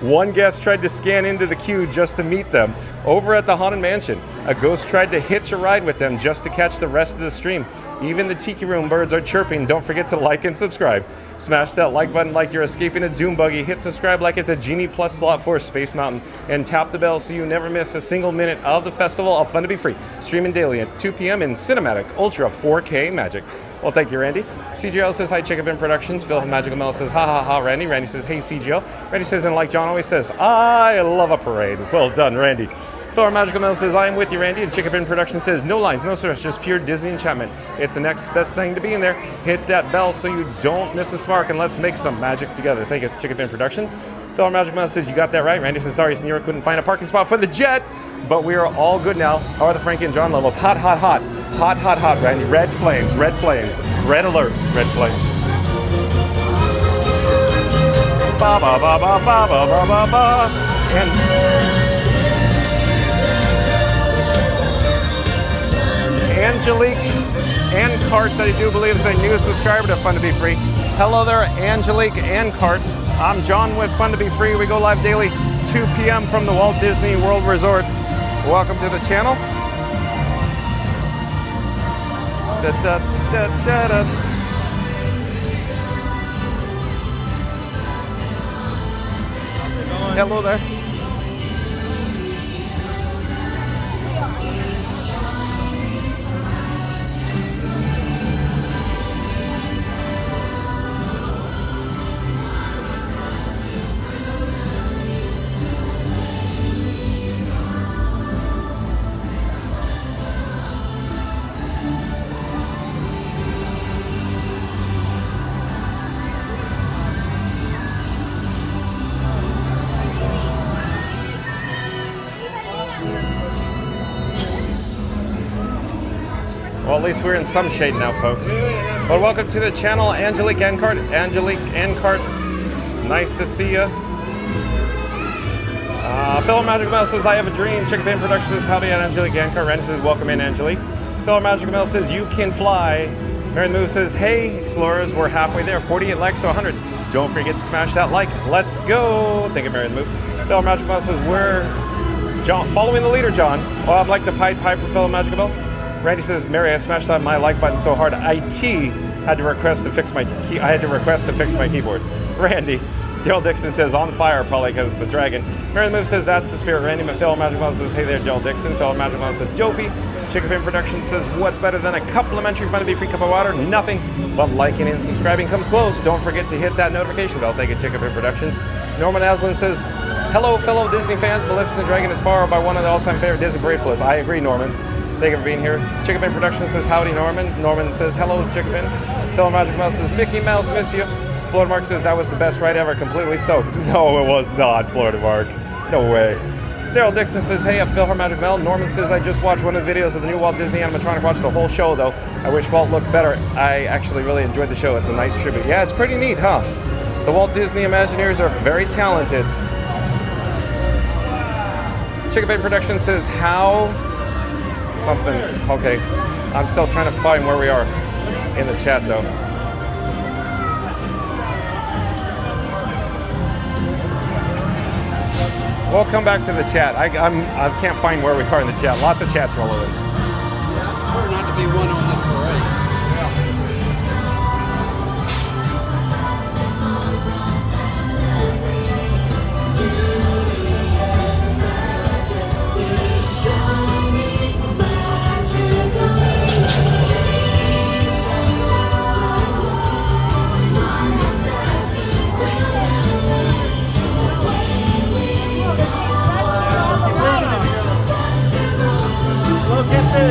One guest tried to scan into the queue just to meet them. Over at the Haunted Mansion, a ghost tried to hitch a ride with them just to catch the rest of the stream. Even the Tiki Room birds are chirping. Don't forget to like and subscribe. Smash that like button like you're escaping a doom buggy. Hit subscribe like it's a Genie Plus slot for Space Mountain. And tap the bell so you never miss a single minute of the Festival of Fun to be Free. Streaming daily at 2 p.m. in Cinematic Ultra 4K Magic. Well, thank you, Randy. CGL says, hi, Chickapin Productions. Phil Magical Mel says, ha, ha, ha, Randy. Randy says, hey, CGL. Randy says, and like John always says, I love a parade. Well done, Randy. Phil Magical Mel says, I am with you, Randy. And Chickapin Productions says, no lines, no stress, just pure Disney enchantment. It's the next best thing to be in there. Hit that bell so you don't miss a spark, and let's make some magic together. Thank you, Chickapin Productions. Phil Magical Mel says, you got that right. Randy says, sorry, Senora couldn't find a parking spot for the jet, but we are all good now. How are the Frankie and John levels? Hot, hot, hot. Hot, hot, hot, Randy. Red flames, red flames. Red alert, red flames. Ba ba ba ba ba ba ba ba ba. And Angelique Ancart, I do believe is a new subscriber to Fun to Be Free. Hello there, Angelique Ancart. I'm John with Fun to Be Free. We go live daily, 2 p.m. from the Walt Disney World Resort. Welcome to the channel. Da, da, da, da, da. Hello there. Well, at least we're in some shade now, folks. But welcome to the channel, Angelique Ancart. Angelique Ancart, nice to see you. Philip Magical Mail says, I have a dream. Chicken Pin Productions says, howdy, Angelique Ancart. Randy says, welcome in, Angelique. Philip Magical Mail says, you can fly. Mary Move says, hey, explorers, we're halfway there. 48 likes to 100. Don't forget to smash that like. Let's go. Thank you, Mary Move. Philip Magical Mail says, we're John, following the leader, John. Oh, I'd like the Pied Piper, Philip Magical Mail. Randy says, Mary, I smashed that my like button so hard, IT had to request to fix my keyboard. Randy. Daryl Dixon says, on fire, probably because the dragon. Mary Move says, that's the spirit. Randy Phil Magic Mouse says, hey there, Daryl Dixon. Phil Magic Mouse says, dopey. Chicken Pin Productions says, what's better than a complimentary Fun to Be Free cup of water? Nothing. But liking and subscribing comes close. Don't forget to hit that notification bell. Thank you, Chicken Pin Productions. Norman Aslan says, hello, fellow Disney fans. Maleficent Dragon is far by one of the all-time favorite Disney bracelets. I agree, Norman. Thank you for being here. Chicken Pin Productions says, howdy, Norman. Norman says, hello, Chicken Pin. Phil Magic Mouse says, Mickey Mouse, miss you. Florida Mark says, that was the best ride ever, completely soaked. No, it was not, Florida Mark. No way. Daryl Dixon says, hey, I'm Phil from Magic Mel. Norman says, I just watched one of the videos of the new Walt Disney animatronic. Watched the whole show, though. I wish Walt looked better. I actually really enjoyed the show. It's a nice tribute. Yeah, it's pretty neat, huh? The Walt Disney Imagineers are very talented. Chicken Pin Productions says, how... something. Okay. I'm still trying to find where we are in the chat, though. We'll come back to the chat. I can't find where we are in the chat. Lots of chats rolling in. Or not to be one on this parade. Look at this.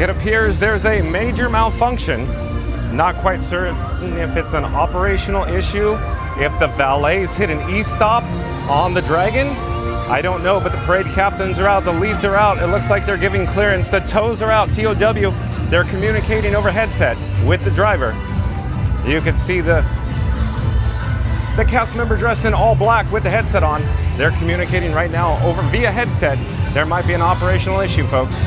It appears there's a major malfunction. Not quite certain if it's an operational issue, if the valets hit an E-stop on the Dragon. I don't know, but the parade captains are out, the leads are out. It looks like they're giving clearance. The tows are out, TOW. They're communicating over headset with the driver. You can see the cast member dressed in all black with the headset on. They're communicating right now over via headset. There might be an operational issue, folks.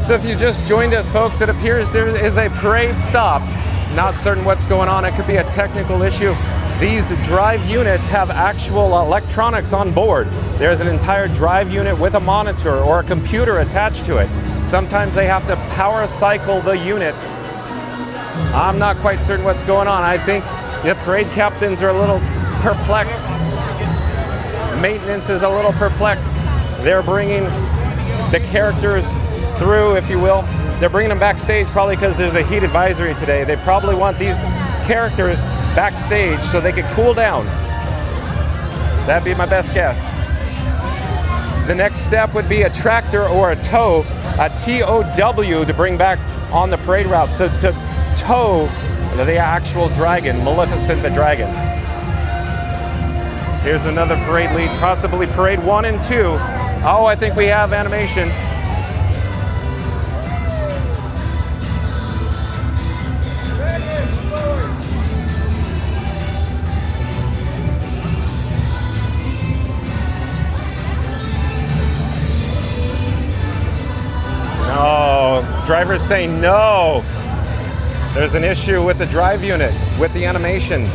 So if you just joined us, folks, it appears there is a parade stop. Not certain what's going on. It could be a technical issue. These drive units have actual electronics on board. There's an entire drive unit with a monitor or a computer attached to it. Sometimes they have to power cycle the unit. I'm not quite certain what's going on. I think the parade captains are a little perplexed. Maintenance is a little perplexed. They're bringing the characters through, if you will. They're bringing them backstage probably because there's a heat advisory today. They probably want these characters backstage so they could cool down. That'd be my best guess. The next step would be a tractor or a tow, a TOW, to bring back on the parade route. So to tow the actual dragon, Maleficent the Dragon. Here's another parade lead, possibly parade 1 and 2. Oh, I think we have animation. No, driver's saying no. There's an issue with the drive unit, with the animation.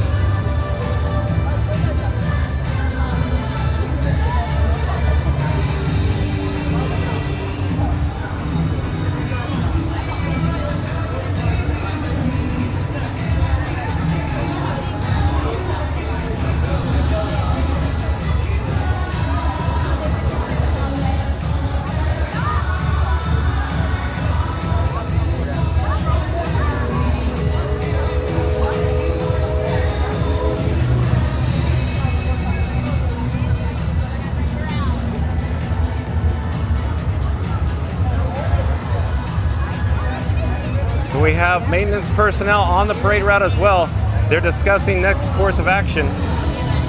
We have maintenance personnel on the parade route as well. They're discussing next course of action.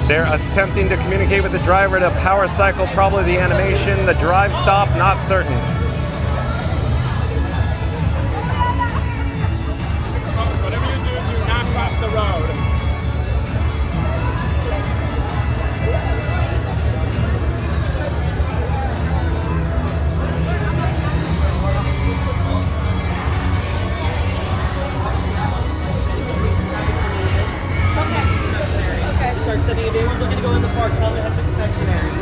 They're attempting to communicate with the driver to power cycle probably the animation, the drive stop, not certain. Whatever you do not cross the road. Everyone's looking to go in the park. Tell them that's the confectionery.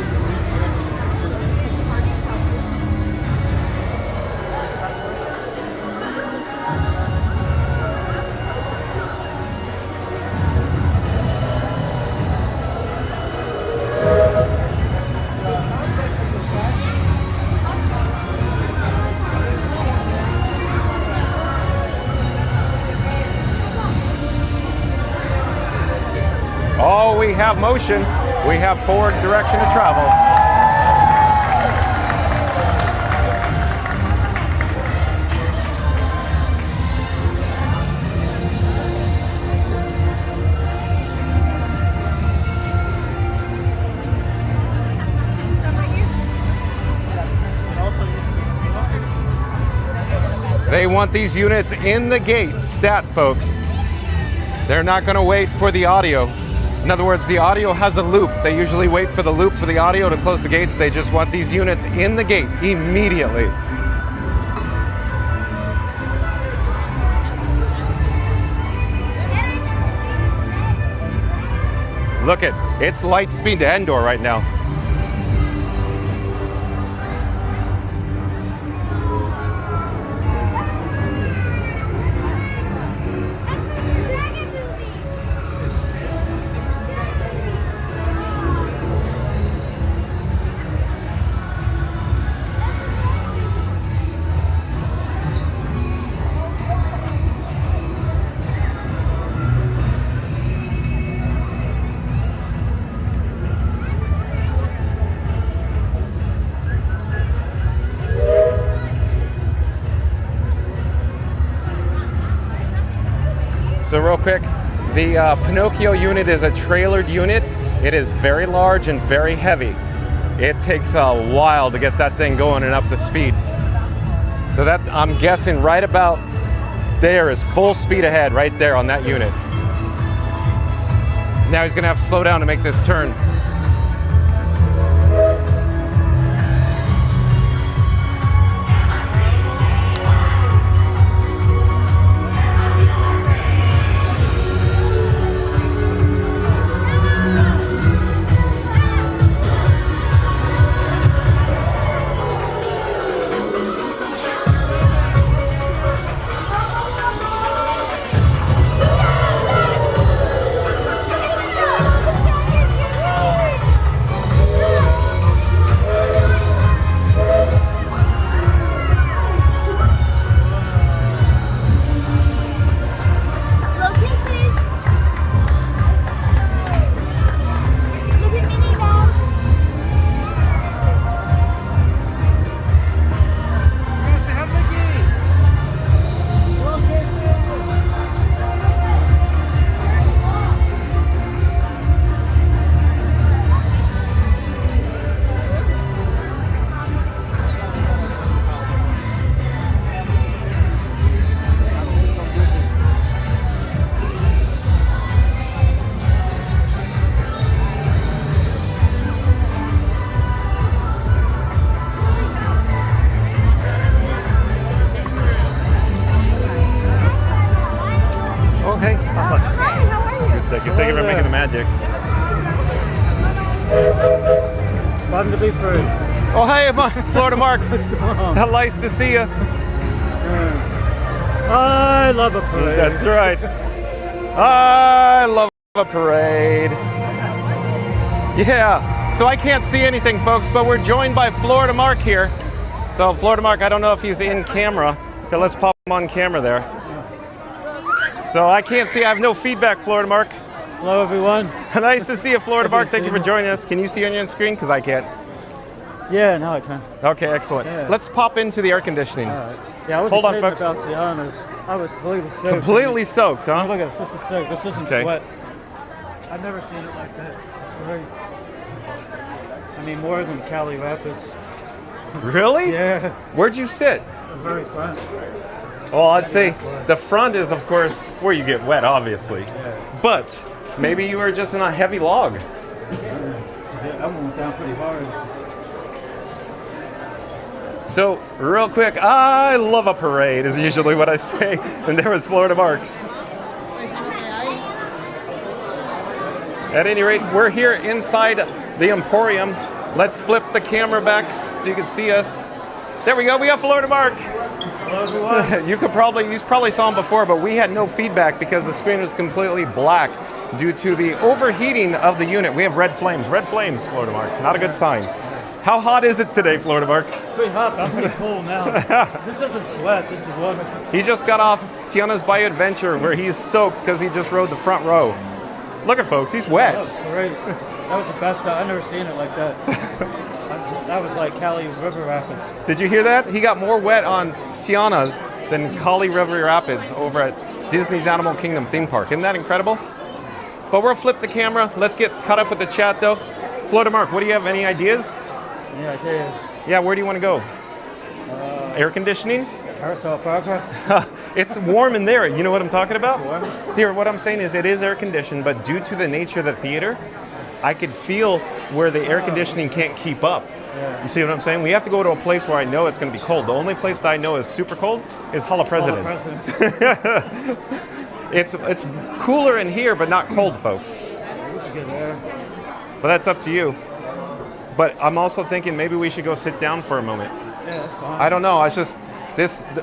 Oh, we have motion. We have forward direction of travel. They want these units in the gate, stat folks. They're not gonna wait for the audio. In other words, the audio has a loop. They usually wait for the loop for the audio to close the gates. They just want these units in the gate immediately. Look it, it's light speed to Endor right now. So real quick, the Pinocchio unit is a trailered unit. It is very large and very heavy. It takes a while to get that thing going and up to speed. So that, I'm guessing right about there is full speed ahead right there on that unit. Now he's gonna have to slow down to make this turn. Thank you for making the magic. It's fun to be free. Oh, hey, Florida Mark. Nice to see you. I love a parade. That's right. I love a parade. Yeah, so I can't see anything, folks, but we're joined by Florida Mark here. So Florida Mark, I don't know if he's in camera. Okay, let's pop him on camera there. So I can't see, I have no feedback, Florida Mark. Hello, everyone. Nice to see you, Florida Mark. Thank you for joining us. Can you see on your screen? Because I can't. Yeah, now I can. Okay, excellent. Yeah. Let's pop into the air conditioning. Yeah, I was Hold on, folks. about Tiana's. I was completely soaked. Completely soaked, huh? Look at this. This is soaked. This isn't Okay. sweat. I've never seen it like that. It's very. I mean, more than Cali Rapids. Really? Yeah. Where'd you sit? The very front. Well, I'd say the front is, of course, where you get wet, obviously. Yeah. But maybe you were just in a heavy log. Yeah, I went down pretty hard. So, real quick, I love a parade is usually what I say. And there was Florida Mark. At any rate, we're here inside the Emporium. Let's flip the camera back so you can see us. There we go, we got Florida Mark. Hello, everyone. You probably saw him before, but we had no feedback because the screen was completely black due to the overheating of the unit. We have red flames, Florida Mark. Not a good sign. How hot is it today, Florida Mark? Pretty hot, but I'm pretty cool now. This isn't sweat, this is water. He just got off Tiana's Bayou Adventure where he's soaked because he just rode the front row. Look at folks, he's wet. That was great. That was the best. I've never seen it like that. That was like Cali River Rapids. Did you hear that? He got more wet on Tiana's than Kali River Rapids over at Disney's Animal Kingdom theme park. Isn't that incredible? But we'll flip the camera. Let's get caught up with the chat though. Florida Mark, what do you have? Any ideas? Yeah, it is. Yeah, where do you want to go? Air conditioning? Carousel progress. It's warm in there. You know what I'm talking about? It's warm. Here, what I'm saying is it is air conditioned, but due to the nature of the theater, I could feel where the air conditioning can't keep up. Yeah. You see what I'm saying? We have to go to a place where I know it's going to be cold. The only place that I know is super cold is Hall of Presidents. It's cooler in here, but not cold, folks. Good air. But that's up to you. But I'm also thinking maybe we should go sit down for a moment. Yeah, that's fine. I don't know. I just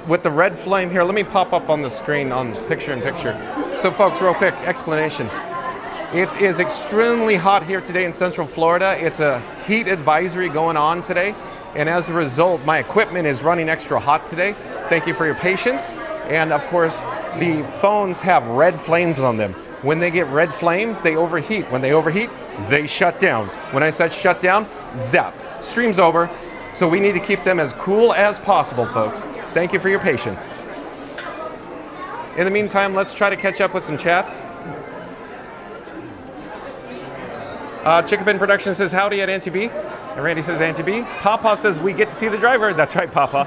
with the red flame here. Let me pop up on the screen on picture in picture. So, folks, real quick explanation. It is extremely hot here today in Central Florida. It's a heat advisory going on today, and as a result, my equipment is running extra hot today. Thank you for your patience. And of course, the phones have red flames on them. When they get red flames, they overheat. When they overheat, they shut down. When I said shut down, zap. Stream's over. So we need to keep them as cool as possible, folks. Thank you for your patience. In the meantime, let's try to catch up with some chats. Chickapin Production says howdy at Auntie B. And Randy says Auntie B. Papa says we get to see the driver. That's right, Papa.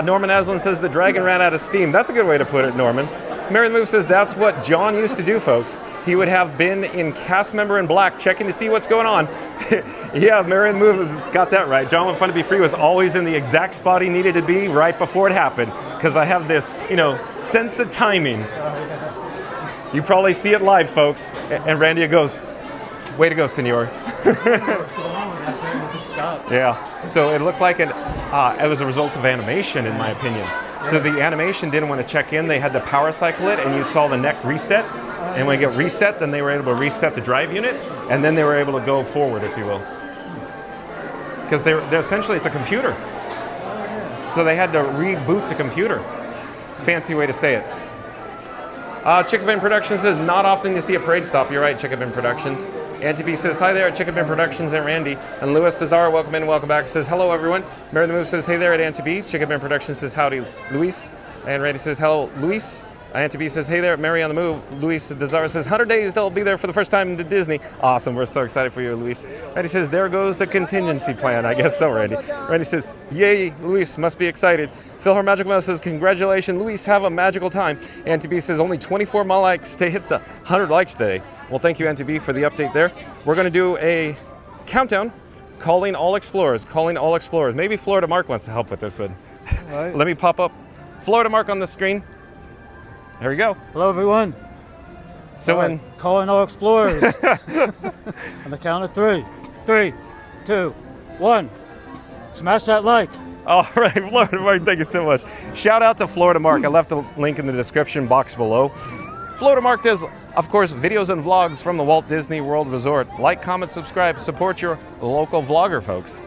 Norman Aslan says the dragon ran out of steam. That's a good way to put it, Norman. Mary the Move says that's what John used to do, folks. He would have been in cast member in black checking to see what's going on. Yeah, Mary the Move has got that right. John with Fun to Be Free was always in the exact spot he needed to be right before it happened. Because I have this, sense of timing. You probably see it live, folks. And Randy goes, way to go, senor. Yeah, so it looked like it was a result of animation, in my opinion. So the animation didn't want to check in. They had to power cycle it, and you saw the neck reset. And when it got reset, then they were able to reset the drive unit, and then they were able to go forward, if you will. Because they're essentially, it's a computer. So they had to reboot the computer. Fancy way to say it. Chickabin Productions says, not often you see a parade stop. You're right, Chickabin Productions. Auntie B says, hi there at Chickabin Productions and Randy. And Louis Dazar, welcome in, welcome back, says, hello, everyone. Mary the Move says, hey there at Auntie B. Chickabin Productions says, howdy, Luis. And Randy says, hello, Luis. Auntie B says, hey there at Mary on the Move. Luis Dazar says, 100 days, they'll be there for the first time to Disney. Awesome, we're so excited for you, Luis. Randy says, there goes the contingency plan. I guess so, Randy. Randy says, yay, Luis, must be excited. Phil Her Magical Mouse says, congratulations, Luis, have a magical time. Auntie B says, only 24 more likes to hit the 100 likes today. Well, thank you, Auntie B, for the update there. We're going to do a countdown, calling all explorers. Maybe Florida Mark wants to help with this one. Right. Let me pop up Florida Mark on the screen. There we go. Hello, everyone. So when calling all explorers. On the count of 3. 3, 2, 1. Smash that like. All right, Florida Mark, thank you so much. Shout out to Florida Mark. I left the link in the description box below. Florida Mark does, of course, videos and vlogs from the Walt Disney World Resort. Like, comment, subscribe, support your local vlogger, folks.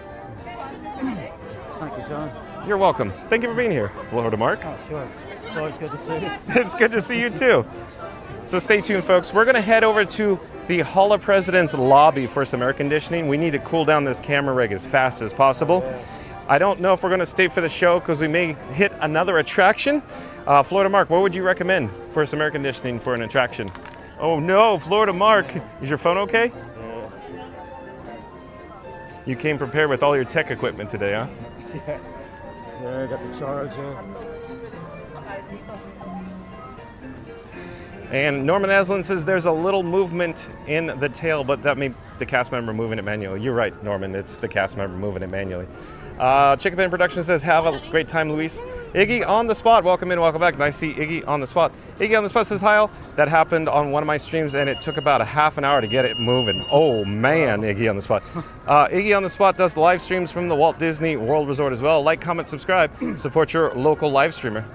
Thank you, John. You're welcome. Thank you for being here, Florida Mark. Oh, sure. It's always good to see you. It's good to see you too. So stay tuned, folks. We're going to head over to the Hall of Presidents lobby for some air conditioning. We need to cool down this camera rig as fast as possible. I don't know if we're going to stay for the show because we may hit another attraction. Florida Mark, what would you recommend for some air conditioning for an attraction? Oh no, Florida Mark. Is your phone okay? Yeah. You came prepared with all your tech equipment today, huh? Yeah, I got the charger. And Norman Aslan says there's a little movement in the tail, but that may be the cast member moving it manually. You're right, Norman. It's the cast member moving it manually. Chickapin Production says, have a great time, Luis. Iggy on the spot. Welcome in, welcome back. Nice to see Iggy on the spot. Iggy on the spot says, hi all. That happened on one of my streams, and it took about a half an hour to get it moving. Oh, man, Iggy on the spot. Iggy on the spot does live streams from the Walt Disney World Resort as well. Like, comment, subscribe. Support your local live streamer.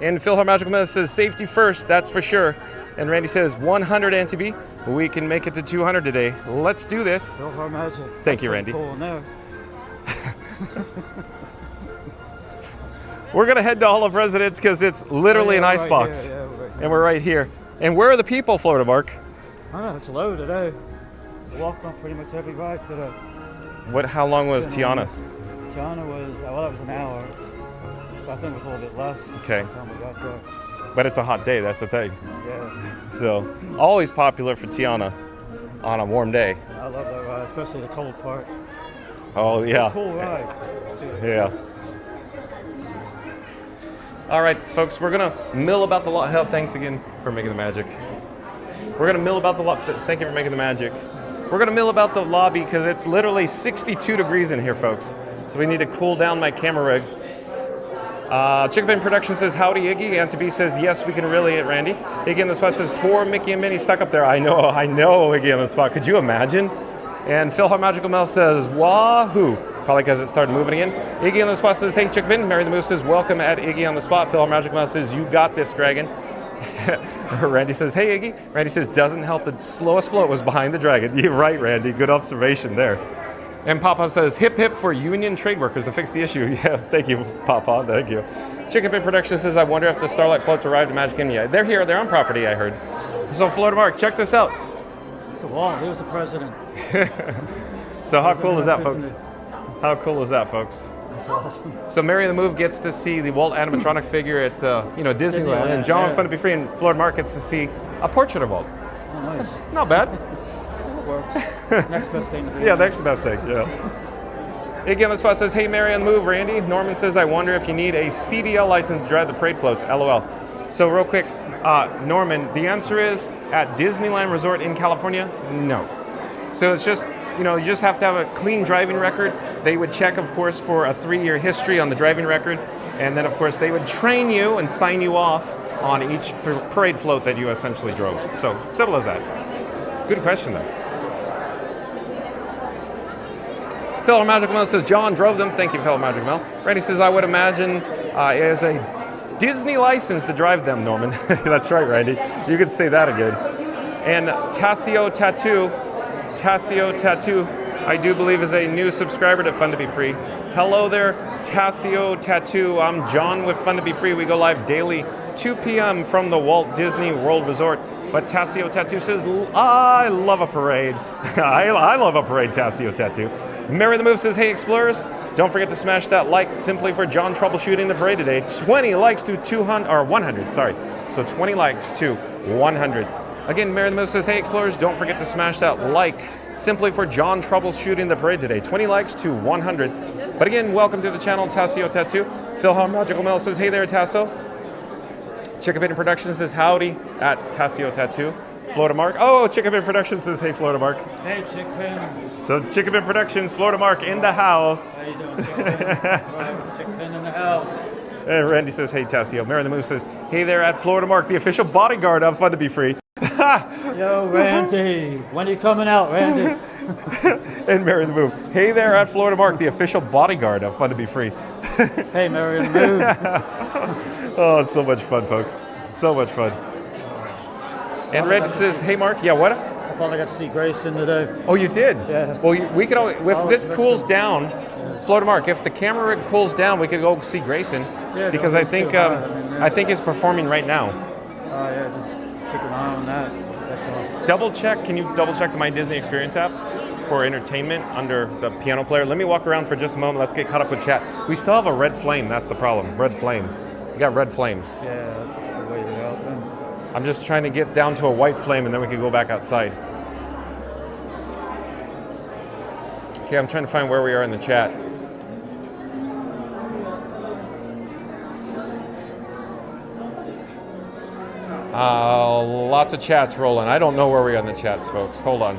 And Phil Her Magical Man says, safety first, that's for sure. And Randy says, 100 Auntie B. We can make it to 200 today. Let's do this. Phil Her Magic. Thank you, Randy. Cool in there. We're going to head to Hall of Presidents because it's literally an icebox. And we're right here. And where are the people, Florida Mark? I don't know, it's low today. I walked on pretty much every ride today. How long was Tiana? Tiana was, well, that was an hour. I think it was a little bit less. Okay. By the time we got there. But it's a hot day, that's the thing. Yeah. So, always popular for Tiana on a warm day. I love that ride, especially the cold part. Oh, yeah. Cool ride. Yeah. All right, folks, we're gonna mill about the lot. Hell, thanks again for making the magic. We're gonna mill about the lot. Thank you for making the magic. We're gonna mill about the lobby because it's literally 62 degrees in here, folks. So we need to cool down my camera rig. Chickabin Production says, howdy, Iggy. Auntie B says, yes, we can really it, Randy. Iggy on the spot says, poor Mickey and Minnie stuck up there. I know, Iggy on the spot. Could you imagine? And Phil Magical Mel says, wahoo. Probably because it started moving again. Iggy on the spot says, hey, Chickabin. Mary the Moose says, welcome at Iggy on the spot. Phil Magical Mel says, you got this, dragon. Randy says, hey, Iggy. Randy says, doesn't help the slowest float was behind the dragon. You're right, Randy. Good observation there. And Papa says, hip hip for union trade workers to fix the issue. Yeah, thank you, Papa. Thank you. Chicken Pin Production says, I wonder if the Starlight floats arrived at Magic Kingdom yet. They're here. They're on property, I heard. So, Florida Mark, check this out. So, wow, he was the president. So how cool is that, folks? How cool is that, folks? That's awesome. So Mary the Move gets to see the Walt animatronic figure at Disneyland, and John yeah. Fun to Be Free and Florida Mark gets to see a portrait of Walt. Oh, nice. It's not bad. It works. Next best thing to do. Yeah, next best thing, yeah. Iggy on the spot says, hey, Mary on the Move, Randy. Norman says, I wonder if you need a CDL license to drive the parade floats, LOL. So real quick, Norman, the answer is, at Disneyland Resort in California, no. So it's just, you just have to have a clean driving record. They would check, of course, for a 3-year history on the driving record. And then, of course, they would train you and sign you off on each parade float that you essentially drove. So simple as that. Good question, though. Fellow Magic Mel says, John drove them. Thank you, Fellow Magic Mel. Randy says, I would imagine it is a Disney license to drive them, Norman. That's right, Randy. You could say that again. And Tassio Tattoo, I do believe is a new subscriber to Fun to Be Free. Hello there, Tassio Tattoo. I'm John with Fun to Be Free. We go live daily, 2 p.m. from the Walt Disney World Resort. But Tassio Tattoo says, I love a parade. I love a parade, Tassio Tattoo. Mary the Move says, hey, Explorers, don't forget to smash that like simply for John troubleshooting the parade today. 20 likes to 200, or 100, sorry. So 20 likes to 100. Again, Mary the Move says, hey, Explorers, don't forget to smash that like simply for John troubleshooting the parade today. 20 likes to 100. But again, welcome to the channel, Tassio Tattoo. Phil Magical Mel says, hey there, Tasso. Chickabin Productions says, howdy at Tassio Tattoo. Florida Mark. Oh, Chickabin Productions says, hey, Florida Mark. Hey, Chickabin. So Chickabin Productions, Florida Mark in the house. How you doing, Chickabin in the house. And Randy says, hey, Tassio. Mary the Move says, hey there at Florida Mark, the official bodyguard of Fun to Be Free. Yo, Randy. When are you coming out, Randy? And Mary the Move. Hey there at Florida Mark, the official bodyguard of Fun to Be Free. Hey, Mary the Move. Oh, it's so much fun, folks. So much fun. And Randy says, hey, Mark. Yeah, what? I finally got to see Grayson today. Oh, you did? Yeah. Well, we could always, if this cools down, Florida Mark, if the camera rig cools down, we could go see Grayson. Yeah, because I think I think he's performing right now. Oh, yeah, just keep an eye on that. That's all. Can you double check the My Disney Experience app for entertainment under the piano player? Let me walk around for just a moment. Let's get caught up with chat. We still have a red flame. That's the problem. Red flame. We got red flames. Yeah, I'll wait it out then. I'm just trying to get down to a white flame and then we can go back outside. Okay, I'm trying to find where we are in the chat. Lots of chats rolling. I don't know where we are in the chats, folks. Hold on.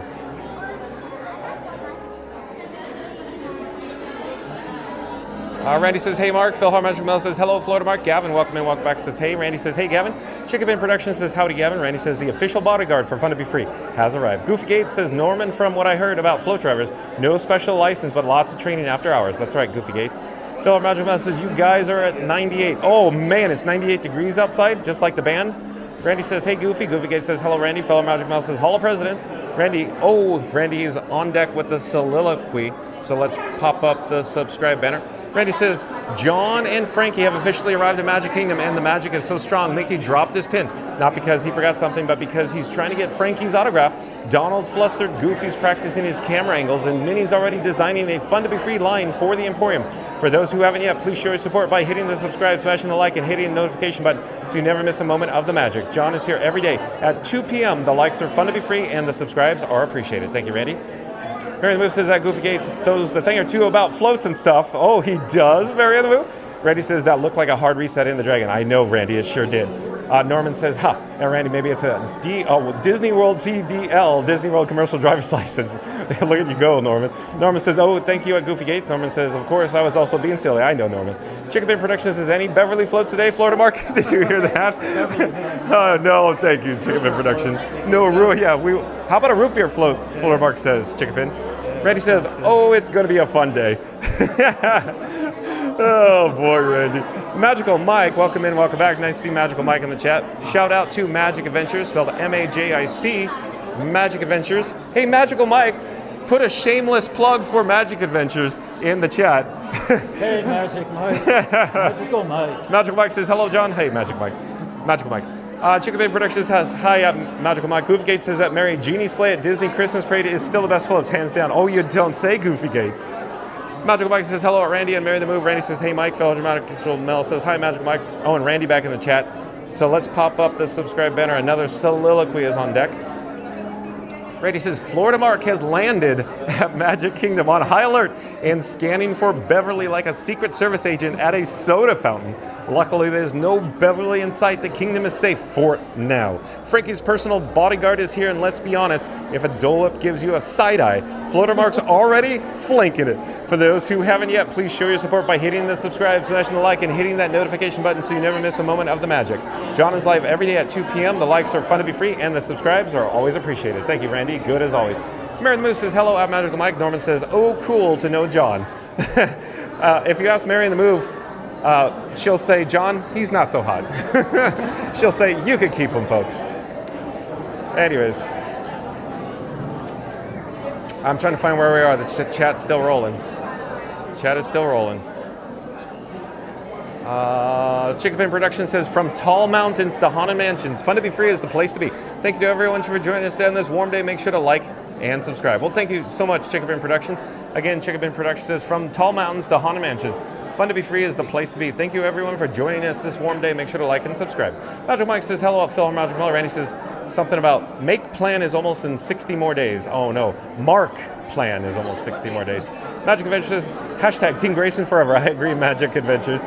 Randy says, hey, Mark. Phil Magic Mel says, hello, Florida Mark. Gavin, welcome in, welcome back, says, hey. Randy says, hey, Gavin. Chickabin Productions says, howdy, Gavin. Randy says, the official bodyguard for Fun to Be Free has arrived. Goofy Gates says, Norman, from what I heard about float drivers, no special license, but lots of training after hours. That's right, Goofy Gates. Phil Magic Mel says, you guys are at 98. Oh, man, it's 98 degrees outside, just like the band. Randy says, hey, Goofy. Goofy Gates says, hello, Randy. Fellow Magic Mouse says, Hall of Presidents. Randy is on deck with the soliloquy. So let's pop up the subscribe banner. Randy says, John and Frankie have officially arrived at Magic Kingdom, and the magic is so strong, Mickey dropped his pin. Not because he forgot something, but because he's trying to get Frankie's autograph. Donald's flustered, Goofy's practicing his camera angles, and Minnie's already designing a Fun to Be Free line for the Emporium. For those who haven't yet, please show your support by hitting the subscribe, smashing the like, and hitting the notification button so you never miss a moment of the magic. John is here every day at 2 p.m. The likes are Fun to Be Free, and the subscribes are appreciated. Thank you, Randy. Mary the Move says that Goofy Gates throws the thing or two about floats and stuff. Oh, he does, Mary the Move. Randy says that looked like a hard reset in the Dragon. I know, Randy, it sure did. Norman says, and Randy, maybe it's a Disney World CDL, Disney World commercial driver's license. Look at you go, Norman. Norman says, oh, thank you at Goofy Gates. Norman says, of course, I was also being silly. I know, Norman. Chicken Bin Productions says, any Beverly floats today, Florida Mark? Did you hear that? No, thank you, Chicken Bin Production. No, how about a root beer float, Florida Mark says, Chicken Bin. Randy says, oh, it's going to be a fun day. Oh, boy, Randy. Magical Mike, welcome in, welcome back. Nice to see Magical Mike in the chat. Shout out to Magic Adventures, spelled MAJIC, Magic Adventures. Hey, Magical Mike, put a shameless plug for Magic Adventures in the chat. Hey, Magic Mike. Magical Mike. Magical Mike says, hello, John. Hey, Magic Mike. Magical Mike. Chicken Bait Productions has, hi, Magical Mike. Goofy Gates says that Mary Genie Sleigh at Disney Christmas Parade is still the best floats, hands down. Oh, you don't say, Goofy Gates. Magical Mike says hello at Randy and Mary the Move. Randy says, hey Mike. Fellow Dramatic Control Mel says, hi Magical Mike. Oh, and Randy back in the chat. So let's pop up the subscribe banner. Another soliloquy is on deck. Randy says, Florida Mark has landed at Magic Kingdom on high alert and scanning for Beverly like a Secret Service agent at a soda fountain. Luckily, there's no Beverly in sight. The kingdom is safe for now. Frankie's personal bodyguard is here, and let's be honest, if a Dole Whip gives you a side eye, Florida Mark's already flanking it. For those who haven't yet, please show your support by hitting the subscribe, smashing the like, and hitting that notification button so you never miss a moment of the magic. John is live every day at 2 p.m. The likes are fun to be free, and the subscribes are always appreciated. Thank you, Randy. Good as always. Mary the Moose says, hello, I'm Magical Mike. Norman says, oh, cool to know John. If you ask Mary in the Move, she'll say, John, he's not so hot. She'll say, you could keep him, folks. Anyways. I'm trying to find where we are. The chat's still rolling. Chat is still rolling. Chicken Pin Production says, from tall mountains to haunted mansions, fun to be free is the place to be. Thank you to everyone for joining us on this warm day. Make sure to like and subscribe. Well, thank you so much, Chicken Pin Productions. Again, Chicken Pin Productions says, from tall mountains to haunted mansions, fun to be free is the place to be. Thank you, everyone, for joining us this warm day. Make sure to like and subscribe. Magic Mike says, hello, Phil and Magic Miller. Randy says something about make plan is almost in 60 more days. Oh, no. Mark plan is almost 60 more days. Magic Adventures says, hashtag Team Grayson forever. I agree, Magic Adventures.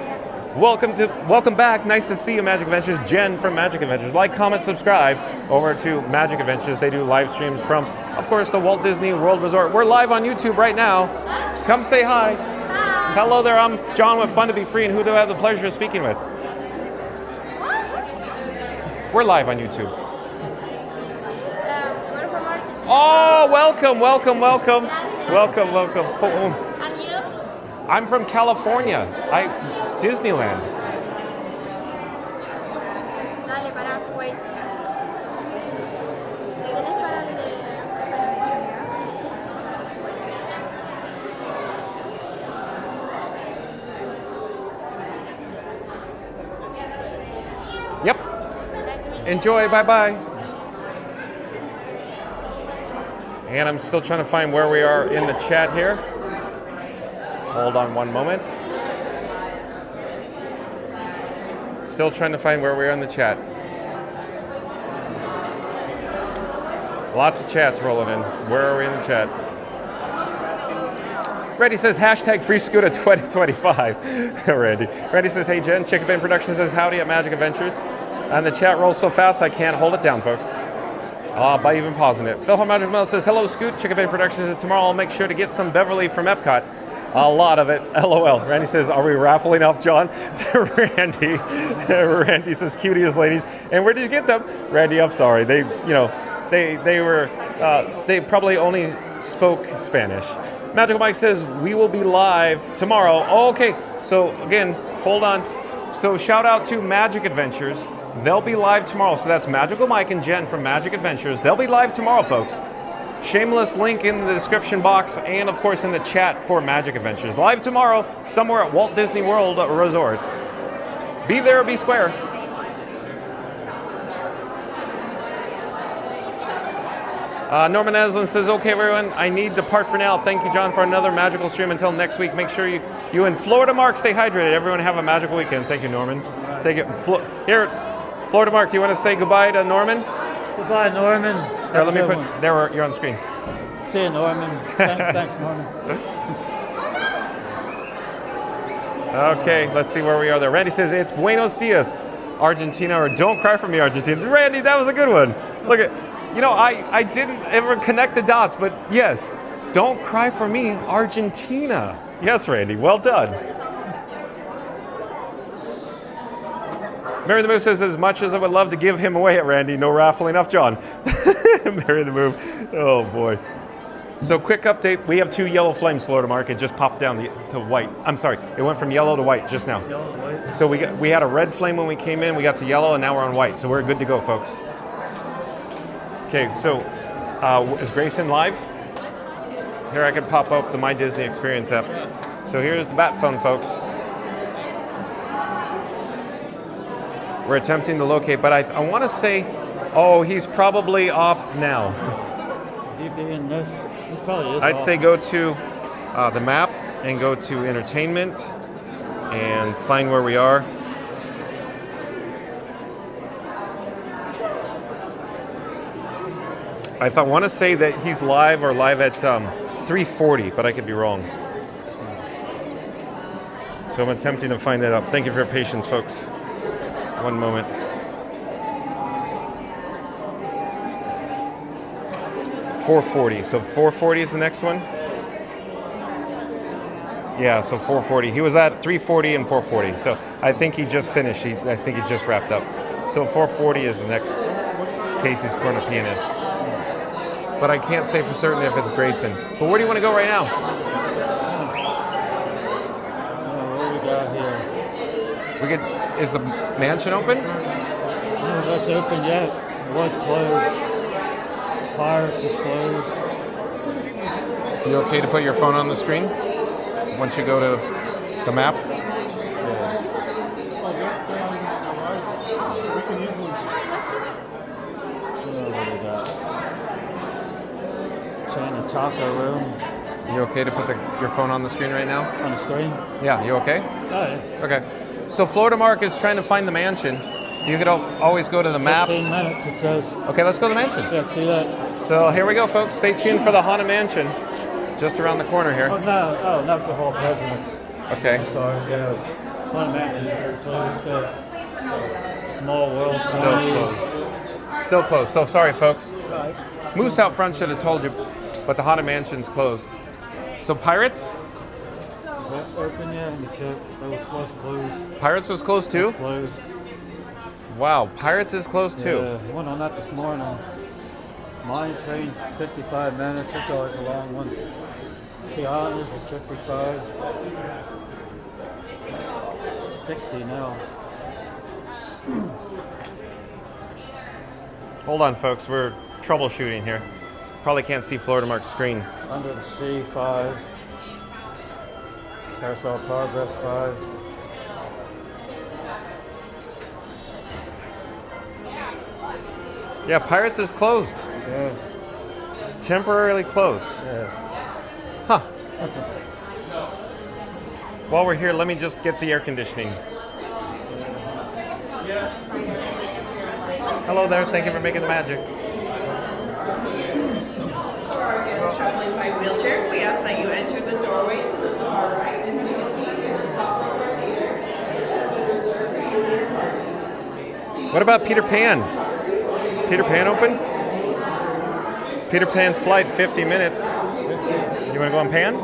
Welcome back. Nice to see you, Magic Adventures. Jen from Magic Adventures. Like, comment, subscribe over to Magic Adventures. They do live streams from, of course, the Walt Disney World Resort. We're live on YouTube right now. Come say hi. Hi. Hello there. I'm John with Fun to Be Free, and who do I have the pleasure of speaking with? We're live on YouTube. Oh, welcome. And you? I'm from California. Disneyland. Dale, para, wait. Yep. Enjoy. Bye-bye. And I'm still trying to find where we are in the chat here. Hold on one moment. Still trying to find where we are in the chat. Lots of chats rolling in. Where are we in the chat? Randy says, hashtag free scooter 2025. Randy says, hey Jen. Chicken Bane Productions says, howdy at Magic Adventures. And the chat rolls so fast I can't hold it down, folks. By even pausing it. Phil Magic Mel says, hello Scoot. Chicken Bane Productions says, tomorrow I'll make sure to get some Beverly from Epcot. A lot of it. LOL. Randy says, are we raffling off John? Randy says, cutie as ladies. And where did you get them? Randy, I'm sorry. They probably only spoke Spanish. Magical Mike says, we will be live tomorrow. Oh, okay. So again, hold on. So shout out to Magic Adventures. They'll be live tomorrow. So that's Magical Mike and Jen from Magic Adventures. They'll be live tomorrow, folks. Shameless link in the description box and, of course, in the chat for Magic Adventures. Live tomorrow, somewhere at Walt Disney World Resort. Be there or be square. Norman Eslin says, okay, everyone, I need to part for now. Thank you, John, for another magical stream. Until next week, make sure you and Florida Mark stay hydrated. Everyone have a magical weekend. Thank you, Norman. Thank you. Here, Florida Mark, do you want to say goodbye to Norman? Goodbye, Norman. There, let me put. There, you're on screen. See you, Norman. Thanks, Norman. Okay, let's see where we are there. Randy says it's Buenos Dias, Argentina, or don't cry for me, Argentina. Randy, that was a good one. Look at, I didn't ever connect the dots, but yes, don't cry for me, Argentina. Yes, Randy, well done. Mary the Move says, as much as I would love to give him away at Randy, no raffle enough, John. Mary the Move, oh boy. So quick update, we have 2 yellow flames, Florida Mark. It just popped down to white. I'm sorry, it went from yellow to white just now. Yellow to white. So we had a red flame when we came in, we got to yellow, and now we're on white. So we're good to go, folks. Okay, so is Grayson live? Here I can pop up the My Disney Experience app. So here's the bat phone, folks. We're attempting to locate, but I want to say, oh, he's probably off now. He be in this. He probably is. I'd say go to the map and go to entertainment and find where we are. I want to say that he's live or live at 3:40, but I could be wrong. So I'm attempting to find that up. Thank you for your patience, folks. One moment. $4.40. So 4:40 is the next one. Yeah, so 4:40. He was at 3:40 and 4:40. So I think he just finished. I think he just wrapped up. So 4:40 is the next Casey's Corner pianist. But I can't say for certain if it's Grayson. But where do you want to go right now? What we got here? Is the mansion open? No, that's open yet. It was closed. Pirates is closed. You okay to put your phone on the screen once you go to the map? China taco room. You okay to put your phone on the screen right now? On the screen? Yeah, you okay? Oh, yeah. Okay. So Florida Mark is trying to find the mansion. You could always go to the maps. 15 minutes, it says. Okay, let's go to the mansion. Yeah, let's do that. So here we go, folks. Stay tuned for the Haunted Mansion, just around the corner here. Oh, no. Oh, that's the whole president's. Okay. Sorry, yeah. Haunted Mansion is closed. Small World. Still closed. Still closed. So sorry, folks. Moose out front should have told you, but the Haunted Mansion's closed. So Pirates? Is that open yet? Let me check. That was closed. Pirates was closed too? It's closed. Wow, Pirates is closed too. Yeah, went on that this morning. Mine train's 55 minutes. It's always a long one. Tiana's is 55. 60 now. Hold on, folks. We're troubleshooting here. Probably can't see Florida Mark's screen. Under the Sea, 5. Carousel Progress, 5. Yeah, Pirates is closed. Yeah. Temporarily closed. Yeah. Huh. While we're here, let me just get the air conditioning. Hello there. Thank you for making the magic. For our guests traveling by wheelchair, we ask that you enter the doorway to the far right and take a seat in the top of our theater, which has been reserved for you and your parties. What about Peter Pan? Peter Pan open? Peter Pan's flight, 50 minutes. You want to go on Pan?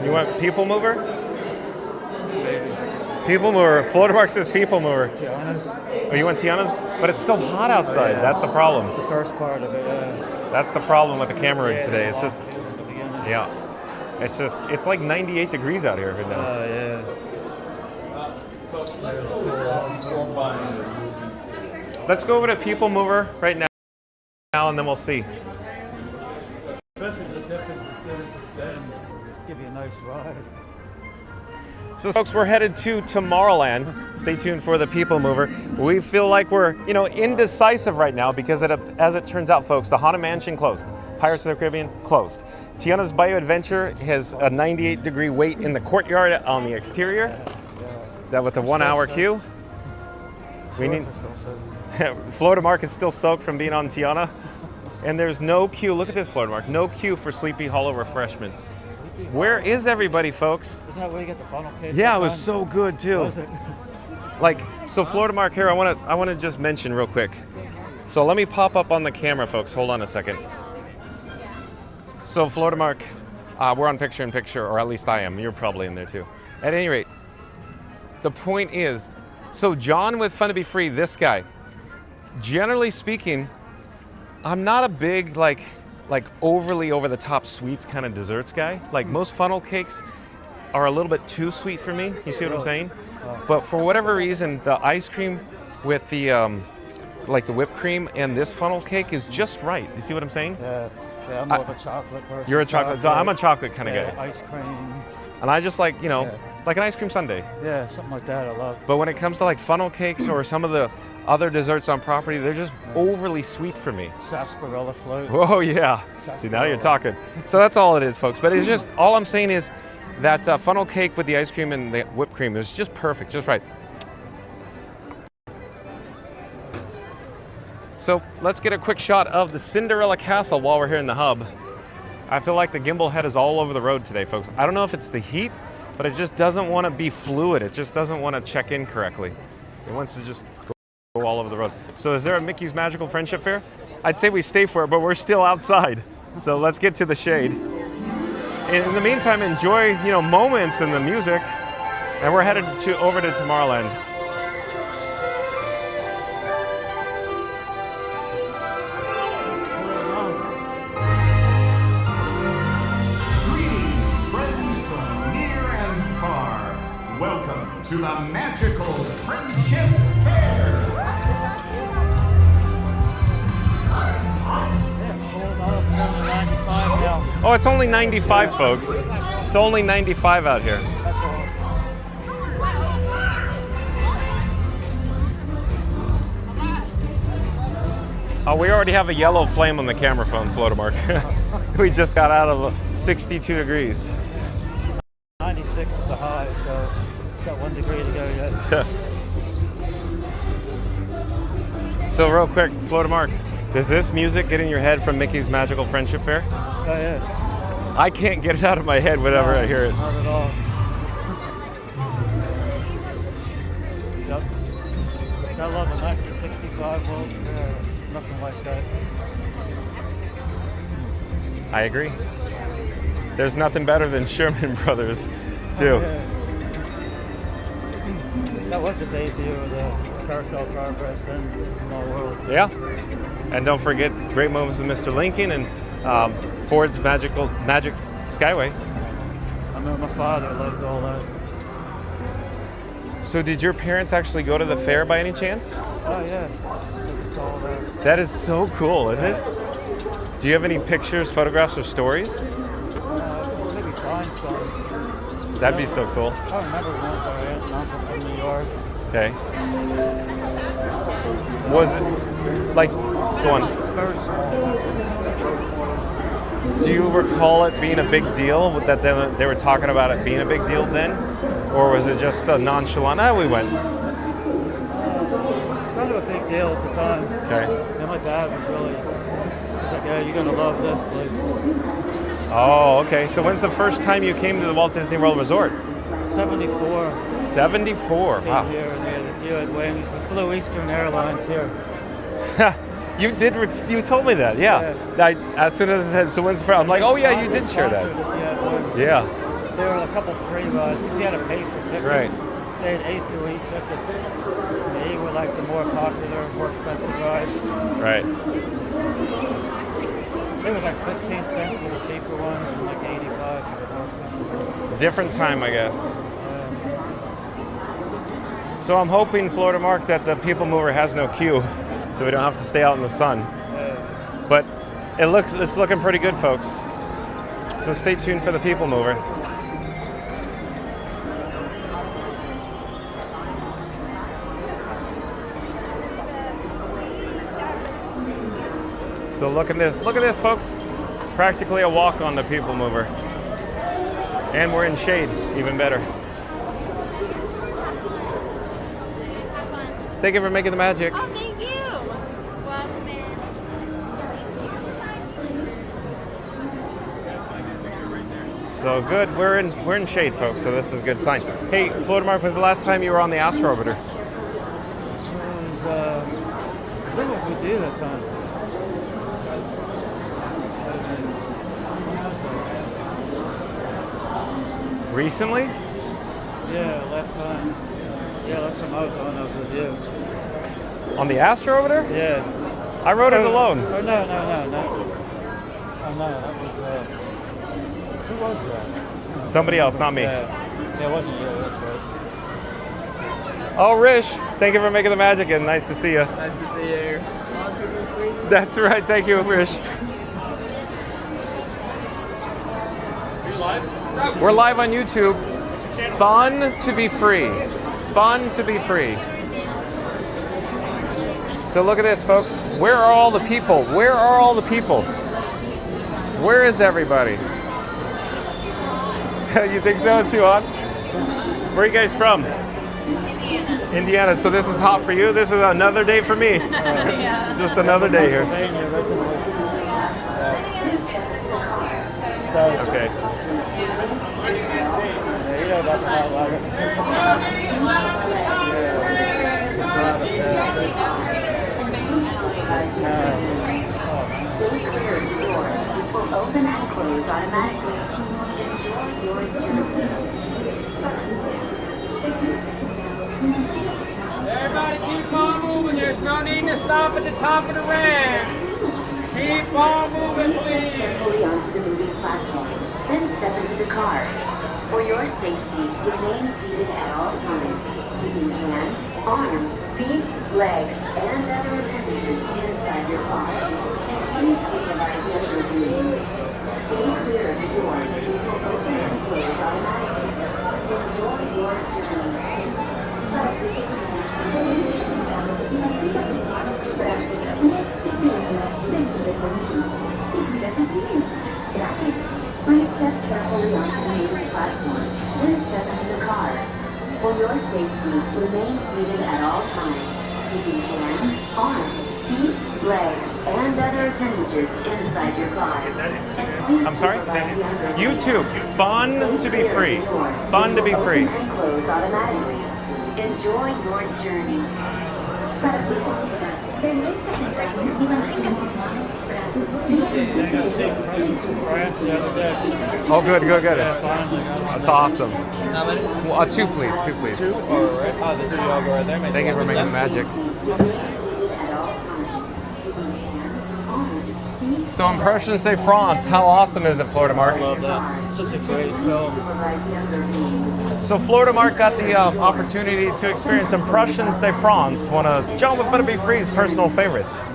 You want People Mover? People Mover. Florida Mark says People Mover. Tiana's. Oh, you want Tiana's? But it's so hot outside. Yeah. That's the problem. The first part of it, yeah. That's the problem with the camera rig today. It's just, At the beginning. yeah. It's like 98 degrees out here right now. Oh, yeah. Let's go over to People Mover right now, and then we'll see. Especially the difference is good at the bend. Give you a nice ride. So folks, we're headed to Tomorrowland. Stay tuned for the People Mover. We feel like we're, indecisive right now because as it turns out, folks, the Haunted Mansion closed. Pirates of the Caribbean closed. Tiana's Bayou Adventure has a 98-degree wait in the courtyard on the exterior. That with the 1 hour queue. We need. Florida Mark is still soaked from being on Tiana. And there's no queue. Look at this, Florida Mark. No queue for Sleepy Hollow refreshments. Where is everybody, folks? Isn't that where you get the funnel cake? Yeah, it was so good too. Was it? Like, so Florida Mark here, I want to just mention real quick. So let me pop up on the camera, folks. Hold on a second. So Florida Mark, we're on picture in picture, or at least I am. You're probably in there too. At any rate, the point is, so John with Fun to Be Free, this guy, generally speaking, I'm not a big like overly over the top sweets kind of desserts guy. Like most funnel cakes are a little bit too sweet for me. You see what I'm saying? But for whatever reason, the ice cream with the like the whipped cream and this funnel cake is just right. You see what I'm saying? Yeah, I'm more of a chocolate person. You're a chocolate, so I'm a chocolate kind of guy. Ice cream. And I just like, like an ice cream sundae. Yeah, something like that I love. But when it comes to like funnel cakes or some of the other desserts on property, they're just overly sweet for me. Sarsaparilla float. Oh yeah. See, now you're talking. So that's all it is, folks. But it's just, all I'm saying is that funnel cake with the ice cream and the whipped cream is just perfect, just right. So let's get a quick shot of the Cinderella Castle while we're here in the hub. I feel like the gimbal head is all over the road today, folks. I don't know if it's the heat, but it just doesn't want to be fluid. It just doesn't want to check in correctly. It wants to just go all over the road. So is there a Mickey's Magical Friendship Fair? I'd say we stay for it, but we're still outside. So let's get to the shade. In the meantime, enjoy, moments in the music. And we're headed over to Tomorrowland. To the Magical Friendship Fair. Oh, it's only 95, folks. It's only 95 out here. Oh, we already have a yellow flame on the camera phone, Florida Mark. We just got out of 62 degrees. 96 is the high, so got 1 degree to go yet. So real quick, Florida Mark, does this music get in your head from Mickey's Magical Friendship Fair? Oh yeah. I can't get it out of my head whenever I hear it. Not at all. Yep. I love a 1965 World Fair. Nothing like that. I agree. There's nothing better than Sherman Brothers, too. Oh, yeah. That was the debut of the Carousel Progress and It's a Small World. Yeah. And don't forget great moments with Mr. Lincoln and Ford's Magic Skyway. I remember my father loved all that. So did your parents actually go to the fair by any chance? Oh yeah. It's all that. That is so cool, isn't it? Do you have any pictures, photographs, or stories? Maybe find some. That'd be so cool. I remember one with our aunt and uncle from New York. Okay. Was it like, go on. Very small. Do you recall it being a big deal? That they were talking about it being a big deal then? Or was it just a nonchalant, we went? It was kind of a big deal at the time. Okay. And my dad was really, he's like, yeah, you're going to love this place. Oh, okay. So when's the first time you came to the Walt Disney World Resort? 74. 74, wow. Here and there, a few at wings. We flew Eastern Airlines here. You did. You told me that. Yeah. As soon as it said, so when's the first? I'm like, oh yeah, you did share that. Yeah. There were a couple free rides because you had to pay for tickets. Right. They had A through E tickets. They were like the more popular, more expensive rides. Right. It was like 15 cents for the cheaper ones and like 85 for the more expensive ones. Different time, I guess. So I'm hoping, Florida Mark, that the People Mover has no queue, so we don't have to stay out in the sun. But it's looking pretty good, folks. So stay tuned for the People Mover. So look at this, folks. Practically a walk on the People Mover. And we're in shade, even better. Thank you for making the magic. Oh, thank you. Welcome in. So good. We're in shade, folks. So this is a good sign. Hey, Flotamark, was the last time you were on the Astro Orbiter? I think it was with you that time. Recently? Yeah, last time. Yeah, last time I was on, with you. On the Astro Orbiter? Yeah. I rode it alone. Oh, no. Oh, no, that was, who was that? Somebody else, not me. Yeah, it wasn't you, that's right. Oh, Rish, thank you for making the magic, and nice to see you. Nice to see you. That's right, thank you, Rish. Are you live? We're live on YouTube. Fun to be free. Fun to be free. So look at this, folks. Where are all the people? Where are all the people? Where is everybody? You think so, Suan? Where are you guys from? Indiana. So this is hot for you? This is another day for me. Yeah. Just another day here. Okay. Stay clear of the doors, which will open and close automatically. Enjoy your journey. Everybody keep on moving. There's no need to stop at the top of the ramp. Keep on moving, Please step please. carefully onto the moving platform, then step into the car. For your safety, remain seated at all times, keeping hands, arms, feet, legs, and other appendages inside your car. And please supervise your views. Stay clear of the doors, which will open and close automatically. Enjoy your journey. Please step carefully onto the moving platform, then step into the car. For your safety, remain seated at all times, keeping hands, arms, feet, legs, and other appendages inside your car. And please I'm sorry? supervise the underneath. YouTube. Fun to be free. Fun to be free. Open and close automatically. Enjoy your journey. Para su seguridad, permanezca sentado y mantenga sus manos, brazos, pies y I got to see presents in France the other day. Oh, good. Yeah, finally got one. That's awesome. How many? Well, two, please. Two, please. Two? Oh, right. Oh, the two y'all go right there. Makes Thank you a for lot of making the sense. magic. remain seated at all times, keeping hands, arms, feet. So Impressions de France, how awesome is it, Florida Mark? I love that. Such a great film. Supervise younger beings. So Florida Mark got the opportunity to experience Impressions de France, one of John Fun to be Free's personal favorites.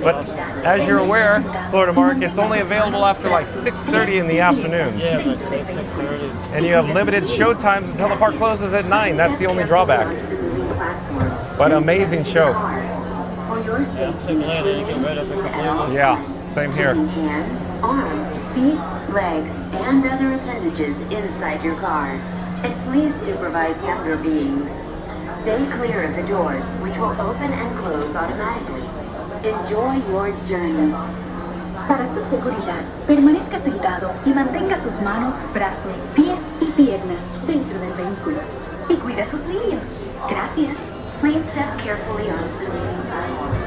But as you're aware, Florida Mark, it's only available after like 6:30 in the afternoon. Yeah, like 6:30. And you have limited show times until the park closes at 9. That's the only drawback. But amazing show. For your safety, I'm so glad they didn't get rid of it completely. Yeah, same here. keeping hands, arms, feet, legs, and other appendages inside your car. And please supervise younger beings. Stay clear of the doors, which will open and close automatically. Enjoy your journey. Para su seguridad, permanezca sentado y mantenga sus manos, brazos, pies y piernas dentro del vehículo. Y cuide a sus niños. Gracias. Please step carefully onto the moving platforms.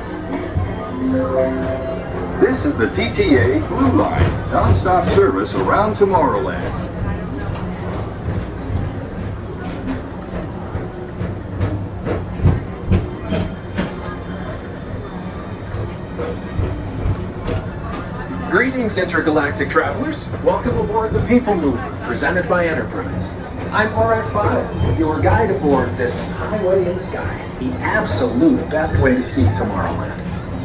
This is the TTA Blue Line, non-stop service around Tomorrowland. Greetings, intergalactic travelers. Welcome aboard the People Mover, presented by Enterprise. I'm Aurak-5, your guide aboard this highway in the sky, the absolute best way to see Tomorrowland.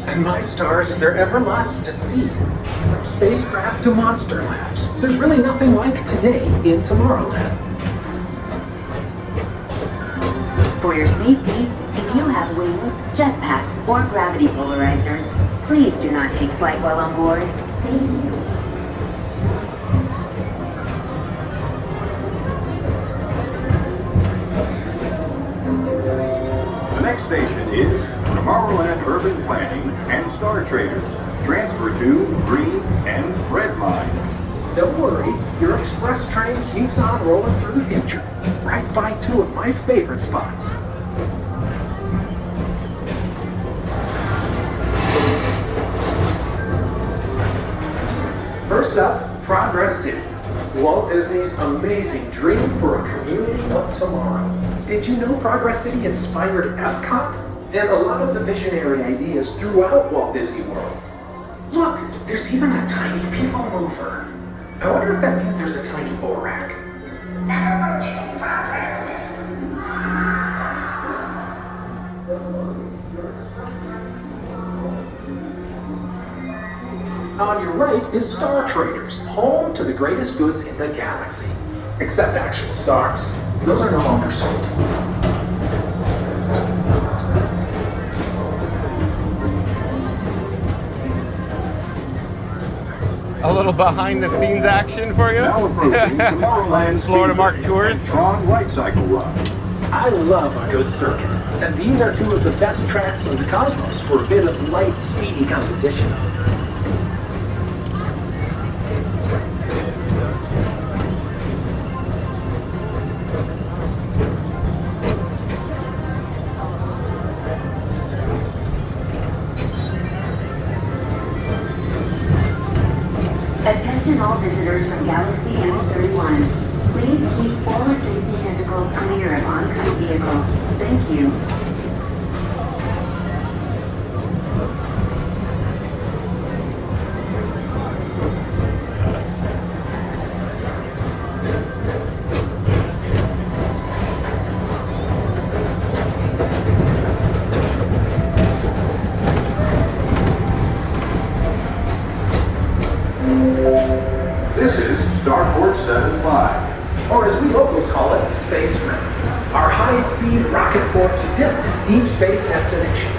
And my stars, is there ever lots to see? From spacecraft to monster laughs, there's really nothing like today in Tomorrowland. For your safety, if you have wings, jetpacks, or gravity polarizers, please do not take flight while on board. Thank you. The next station is Tomorrowland Urban Planning and Star Traders. Transfer to green and red lines. Don't worry, your express train keeps on rolling through the future, right by two of my favorite spots. First up, Progress City. Walt Disney's amazing dream for a community of tomorrow. Did you know Progress City inspired Epcot? And a lot of the visionary ideas throughout Walt Disney World. Look, there's even a tiny people mover. I wonder if that means there's a tiny Borak. Now approaching Progress City. On your right is Star Traders, home to the greatest goods in the galaxy. Except actual stars. Those are no longer sold. A little behind the scenes action for you. Now approaching Tomorrowland Florida Mark Speedway Tours. and Tron Light Cycle Run. I love a good circuit, and these are two of the best tracks in the cosmos for a bit of light, speedy competition. Attention all visitors from Galaxy M31. Please keep forward-facing tentacles clear of oncoming vehicles. Thank you. This is Starport 75. Or as we locals call it, Space Rim. Our high-speed rocket port to distant deep space destinations.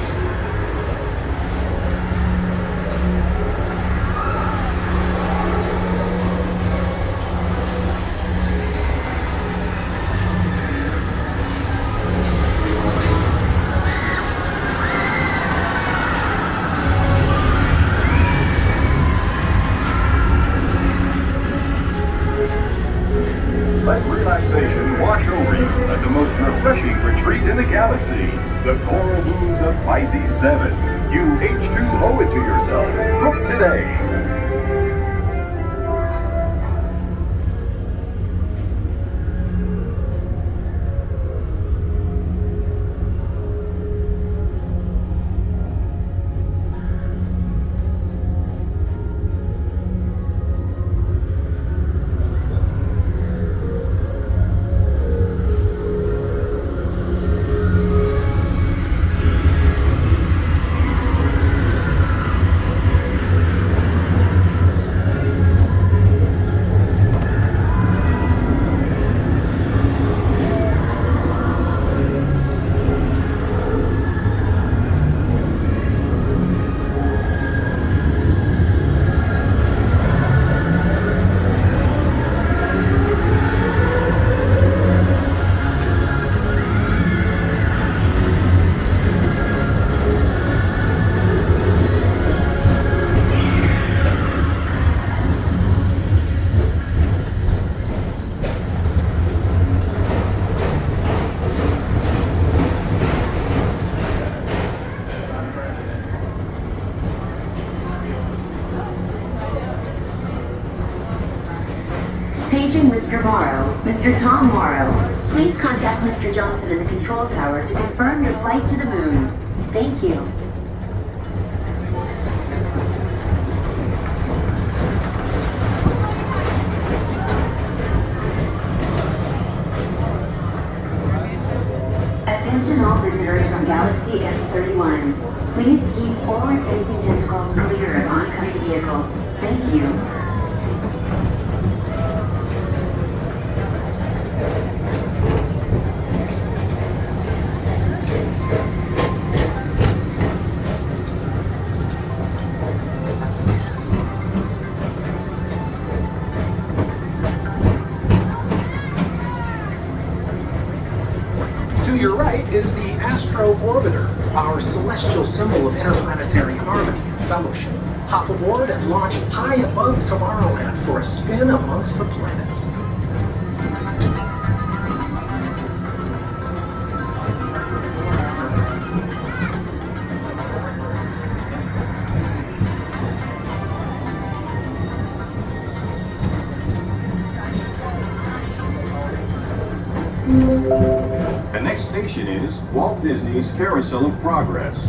Let relaxation wash over you at the most refreshing retreat in the galaxy, the coral dunes of Pisces 7. You H2 owe it to yourself. Book today. Paging Mr. Morrow, Mr. Tom Morrow. Please contact Mr. Johnson in the control tower to confirm your flight to the moon. Thank you. Attention all visitors from Galaxy M31. Please keep forward-facing tentacles clear of oncoming vehicles. Thank you. To your right is the Astro Orbiter, our celestial symbol of interplanetary harmony and fellowship. Hop aboard and launch high above Tomorrowland for a spin amongst the planets. The next station is Walt Disney's Carousel of Progress.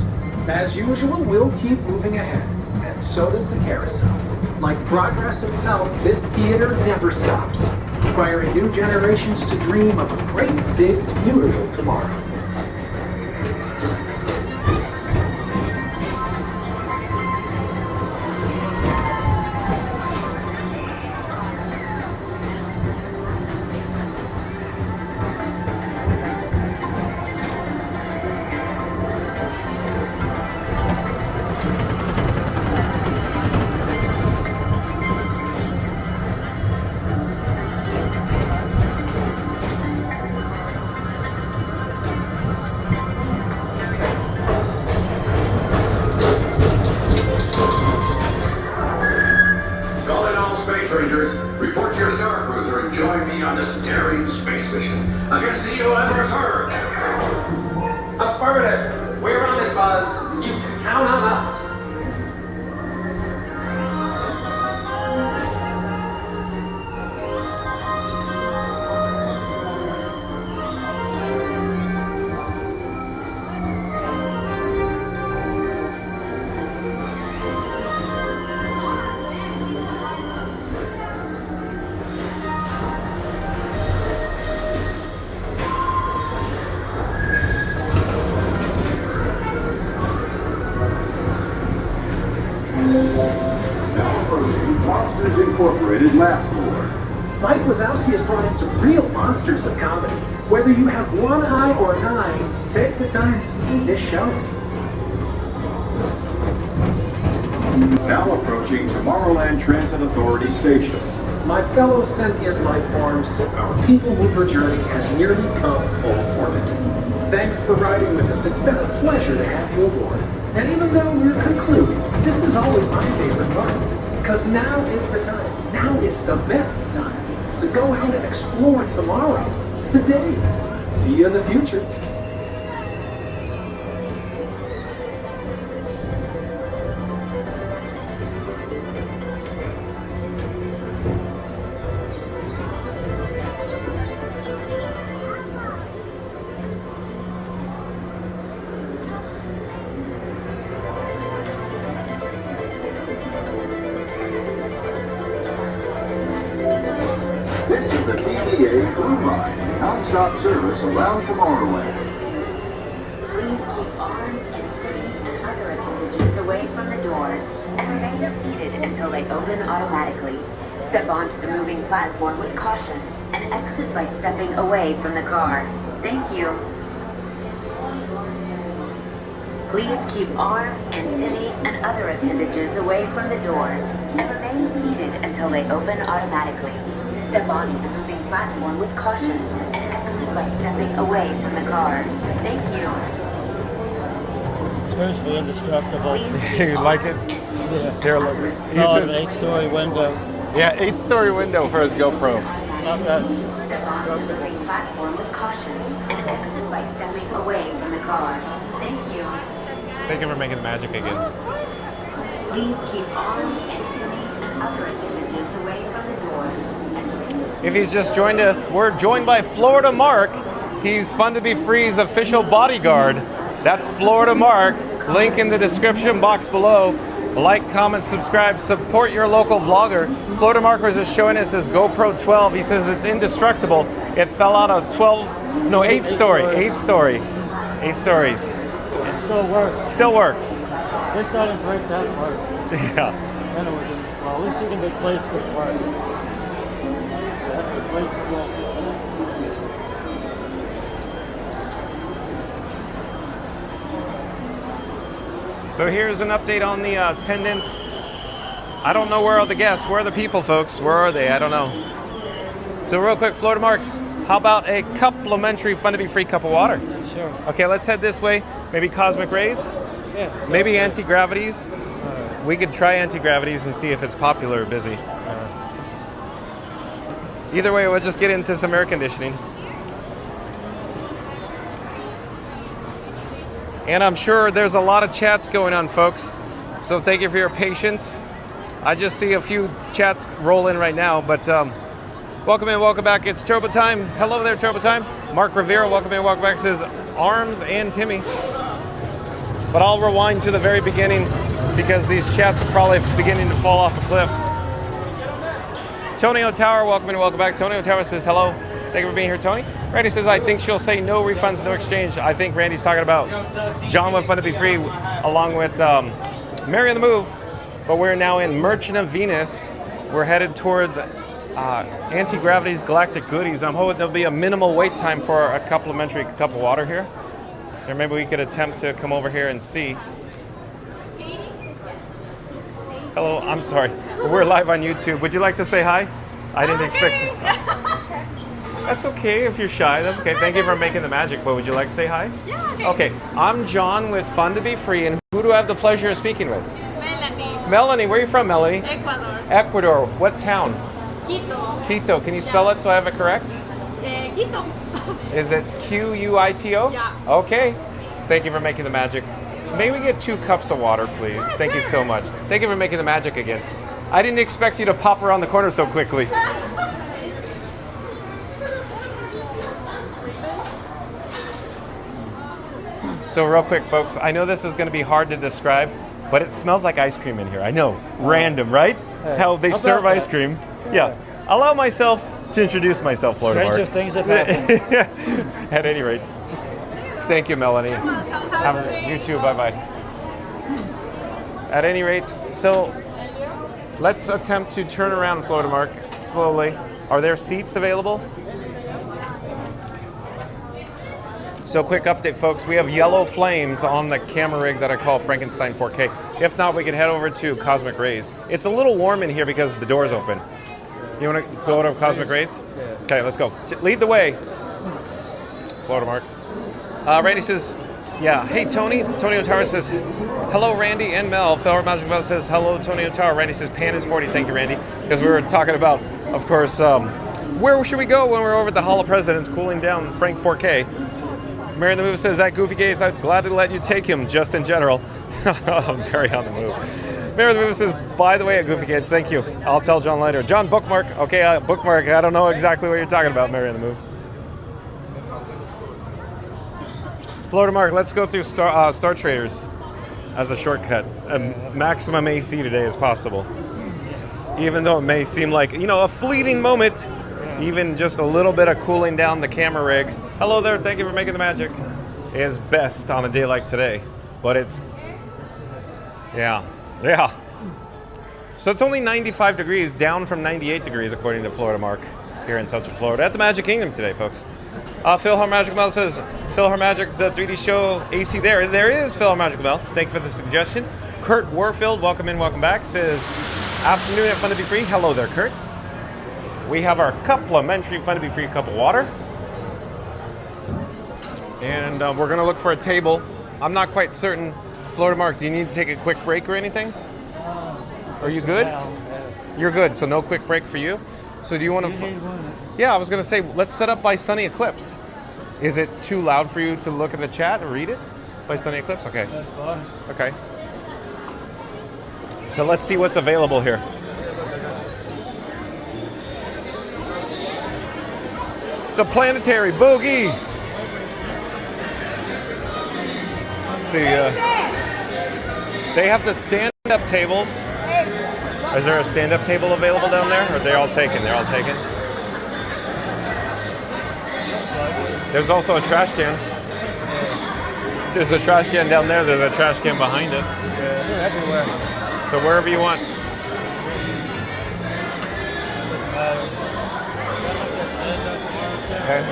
As usual, we'll keep moving ahead, and so does the carousel. Like progress itself, this theater never stops, inspiring new generations to dream of a great, big, beautiful tomorrow. Calling all space rangers, report to your star cruiser and join me on this daring space mission against the evil Emperor's herd. Affirmative. We're on it, Buzz. You can count on us. Now approaching Monsters Incorporated laugh floor. Mike Wazowski has brought in some real monsters of comedy. Whether you have one eye or 9, take the time to see this show. Now approaching Tomorrowland Transit Authority Station. My fellow sentient life forms, our people mover journey has nearly come full orbit. Thanks for riding with us. It's been a pleasure to have you aboard. And even though we're concluding, this is always my favorite part. Because now is the time, now is the best time to go out and explore tomorrow, today. See you in the future. This is the TTA Blue Line, non-stop service around Tomorrowland. Please keep arms and teeth and other appendages away from the doors and remain seated until they open automatically. Step onto the moving platform with caution and exit by stepping away from the car. Thank you. Please keep arms, antennae, and other appendages away from the doors and remain seated until they open automatically. Step onto the moving platform with caution and exit by stepping away from the car. Thank you. It's virtually indestructible. Please keep You like it? arms and teeth Yeah. Here, and look. other He Oh, says, an 8-story window. yeah, 8-story window for his GoPro. It's not bad. Step onto the moving platform with caution and exit by stepping away from the car. Thank you. Thank you for making the magic again. Please keep arms, antennae, and other appendages away from the doors. And If he's just joined us, we're joined by Florida Mark. He's Fun to Be Free's official bodyguard. That's Florida Mark. Link in the description box below. Like, comment, subscribe, support your local vlogger. Florida Mark was just showing us his GoPro 12. He says it's indestructible. It fell out of 8 story. 8 stories. It still works. Still works. This I didn't break that part. Yeah. Then it was, well, at least you can replace this part. That's replaceable. So here's an update on the attendance. I don't know where are the guests. Where are the people, folks? Where are they? I don't know. So real quick, Florida Mark, how about a complimentary Fun to Be Free cup of water? Sure. Okay, let's head this way. Maybe cosmic rays? Yeah. Maybe anti-gravities? We could try anti-gravities and see if it's popular or busy. Either way, we'll just get into some air conditioning. And I'm sure there's a lot of chats going on, folks. So thank you for your patience. I just see a few chats roll in right now, but welcome in, welcome back. It's Turbo Time. Hello there, Turbo Time. Mark Rivera, welcome in, welcome back. Says Arms and Timmy. But I'll rewind to the very beginning because these chats are probably beginning to fall off a cliff. Tony O'Tower, welcome in, welcome back. Tony O'Tower says hello. Thank you for being here, Tony. Randy says, I think she'll say no refunds, no exchange. I think Randy's talking about John with Fun to Be Free along with Mary on the Move. But we're now in Merchant of Venus. We're headed towards Anti-Gravity's Galactic Goodies. I'm hoping there'll be a minimal wait time for a complimentary cup of water here. Or maybe we could attempt to come over here and see. Hello, I'm sorry. We're live on YouTube. Would you like to say hi? I didn't expect. That's okay if you're shy. That's okay. Thank you for making the magic. But would you like to say hi? Yeah. Okay. I'm John with Fun to Be Free, and who do I have the pleasure of speaking with? Melanie. Melanie, where are you from, Melanie? Ecuador. Ecuador. What town? Quito. Quito. Can you spell it so I have it correct? Quito. Is it Quito? Yeah. Okay. Thank you for making the magic. May we get 2 cups of water, please? Thank you so much. Thank you for making the magic again. I didn't expect you to pop around the corner so quickly. So real quick, folks, I know this is going to be hard to describe, but it smells like ice cream in here. I know. Random, right? How they serve ice cream. Yeah. Allow myself to introduce myself, Florida Mark. Stranger things have happened. At any rate. Thank you, Melanie. You too. Bye-bye. At any rate, so let's attempt to turn around, Florida Mark, slowly. Are there seats available? So quick update, folks. We have yellow flames on the camera rig that I call Frankenstein 4K. If not, we can head over to Cosmic Rays. It's a little warm in here because the door's open. You want to go to Cosmic Rays? Yeah. Okay, let's go. Lead the way. Florida Mark. Randy says, yeah. Hey, Tony. Tony O'Tower says, hello, Randy and Mel. Fellow Magic Mel says, hello, Tony O'Tower. Randy says, Pan is 40. Thank you, Randy. Because we were talking about, of course, where should we go when we're over at the Hall of Presidents cooling down Frank 4K? Mary on the Move says, that Goofy Gates, I'm glad to let you take him, just in general. Mary on the Move. Mary on the Move says, by the way, at Goofy Gates, thank you. I'll tell John later. John, bookmark. Okay, bookmark. I don't know exactly what you're talking about, Mary on the Move. Florida Mark, let's go through Star Traders as a shortcut. Maximum AC today as possible. Even though it may seem like, a fleeting moment, even just a little bit of cooling down the camera rig. Hello there, thank you for making the magic. Is best on a day like today. But it's, yeah. So it's only 95 degrees, down from 98 degrees according to Florida Mark here in Central Florida at the Magic Kingdom today, folks. Phil Magic Mel says, Phil Magic, the 3D show AC there. There is Phil Magic Mel. Thank you for the suggestion. Kurt Warfield, welcome in, welcome back, says, afternoon at Fun to Be Free. Hello there, Kurt. We have our complimentary Fun to Be Free cup of water. And we're going to look for a table. I'm not quite certain. Florida Mark, do you need to take a quick break or anything? Are you good? You're good, so no quick break for you. So do you want to... Yeah, I was going to say, let's set up by Sunny Eclipse. Is it too loud for you to look at the chat or read it? By Sunny Eclipse? Okay. That's fine. Okay. So let's see what's available here. It's a planetary boogie. Let's see, they have the stand-up tables. Is there a stand-up table available down there? Or are they all taken? They're all taken? There's also a trash can. There's a trash can down there. There's a trash can behind us. Yeah, they're everywhere. So wherever you want. Okay.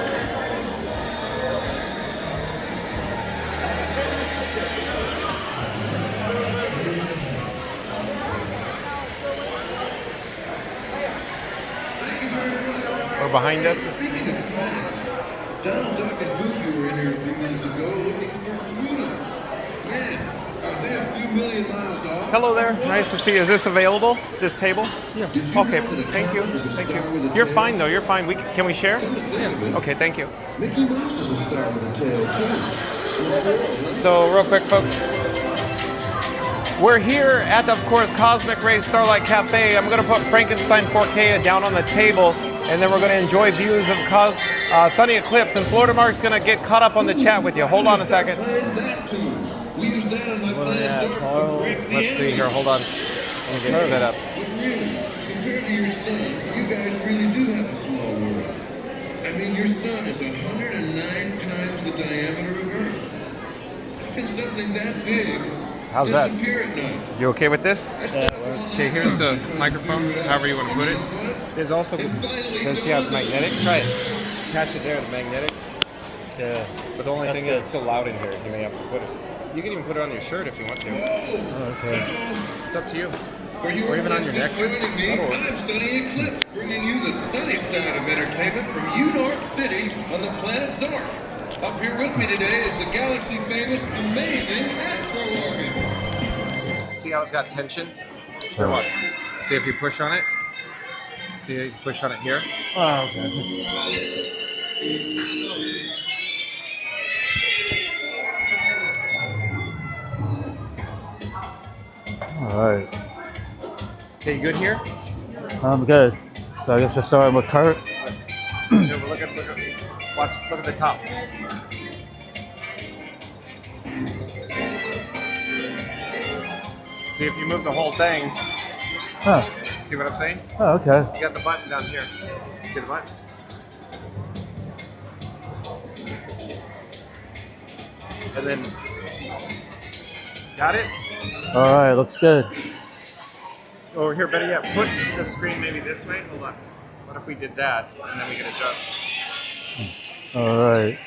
Or behind us. Donald Duck and Goofy were in here a few minutes ago looking for Luna. Man, are they a few Hello there. Nice to see you. Is this available? This table? Yeah. Okay. Thank you. Thank you. You're fine though. You're fine. Can we share? Yeah. Okay. Thank you. Mickey Mouse is a star with a tail too. Small world. So real quick, folks. We're here at, of course, Cosmic Ray Starlight Cafe. I'm going to put Frankenstein 4K down on the table, and then we're going to enjoy views of sunny eclipse. And Florida Mark's going to get caught up on the chat with you. Hold on a second. Let's see here. Hold on. Let me get set up. But really, compared to your sun, you guys really do have a small world. I mean, your sun is 109 times the diameter of Earth. How can something that big How's that? disappear at night? You okay with this? Yeah. Okay, here's the microphone, however you want to put it. There's also, since see how it's magnetic, try it. Catch it there, the magnetic. Yeah. But the only thing is it's so loud in here, you may have to put it. You can even put it on your shirt if you want to. Oh, okay. It's up to you. For your Or even on your friends necklace. joining me, I'm Sunny Eclipse, bringing you the sunny side of entertainment from York City on the planet Zork. Up here with me today is the galaxy-famous, amazing Astro Organ. See how it's got tension? Here, watch. See if you push on it. See if you push on it here. Oh, okay. All right. Okay, you good here? I'm good. So I guess we're starting with Kurt. Here, look at, watch, look at the top. See if you move the whole thing. Oh. See what I'm saying? Oh, okay. You got the button down here. See the button? And then, got it? All right, looks good. Over here, better yet, put the screen maybe this way. Hold on. What if we did that and then we could adjust? All right.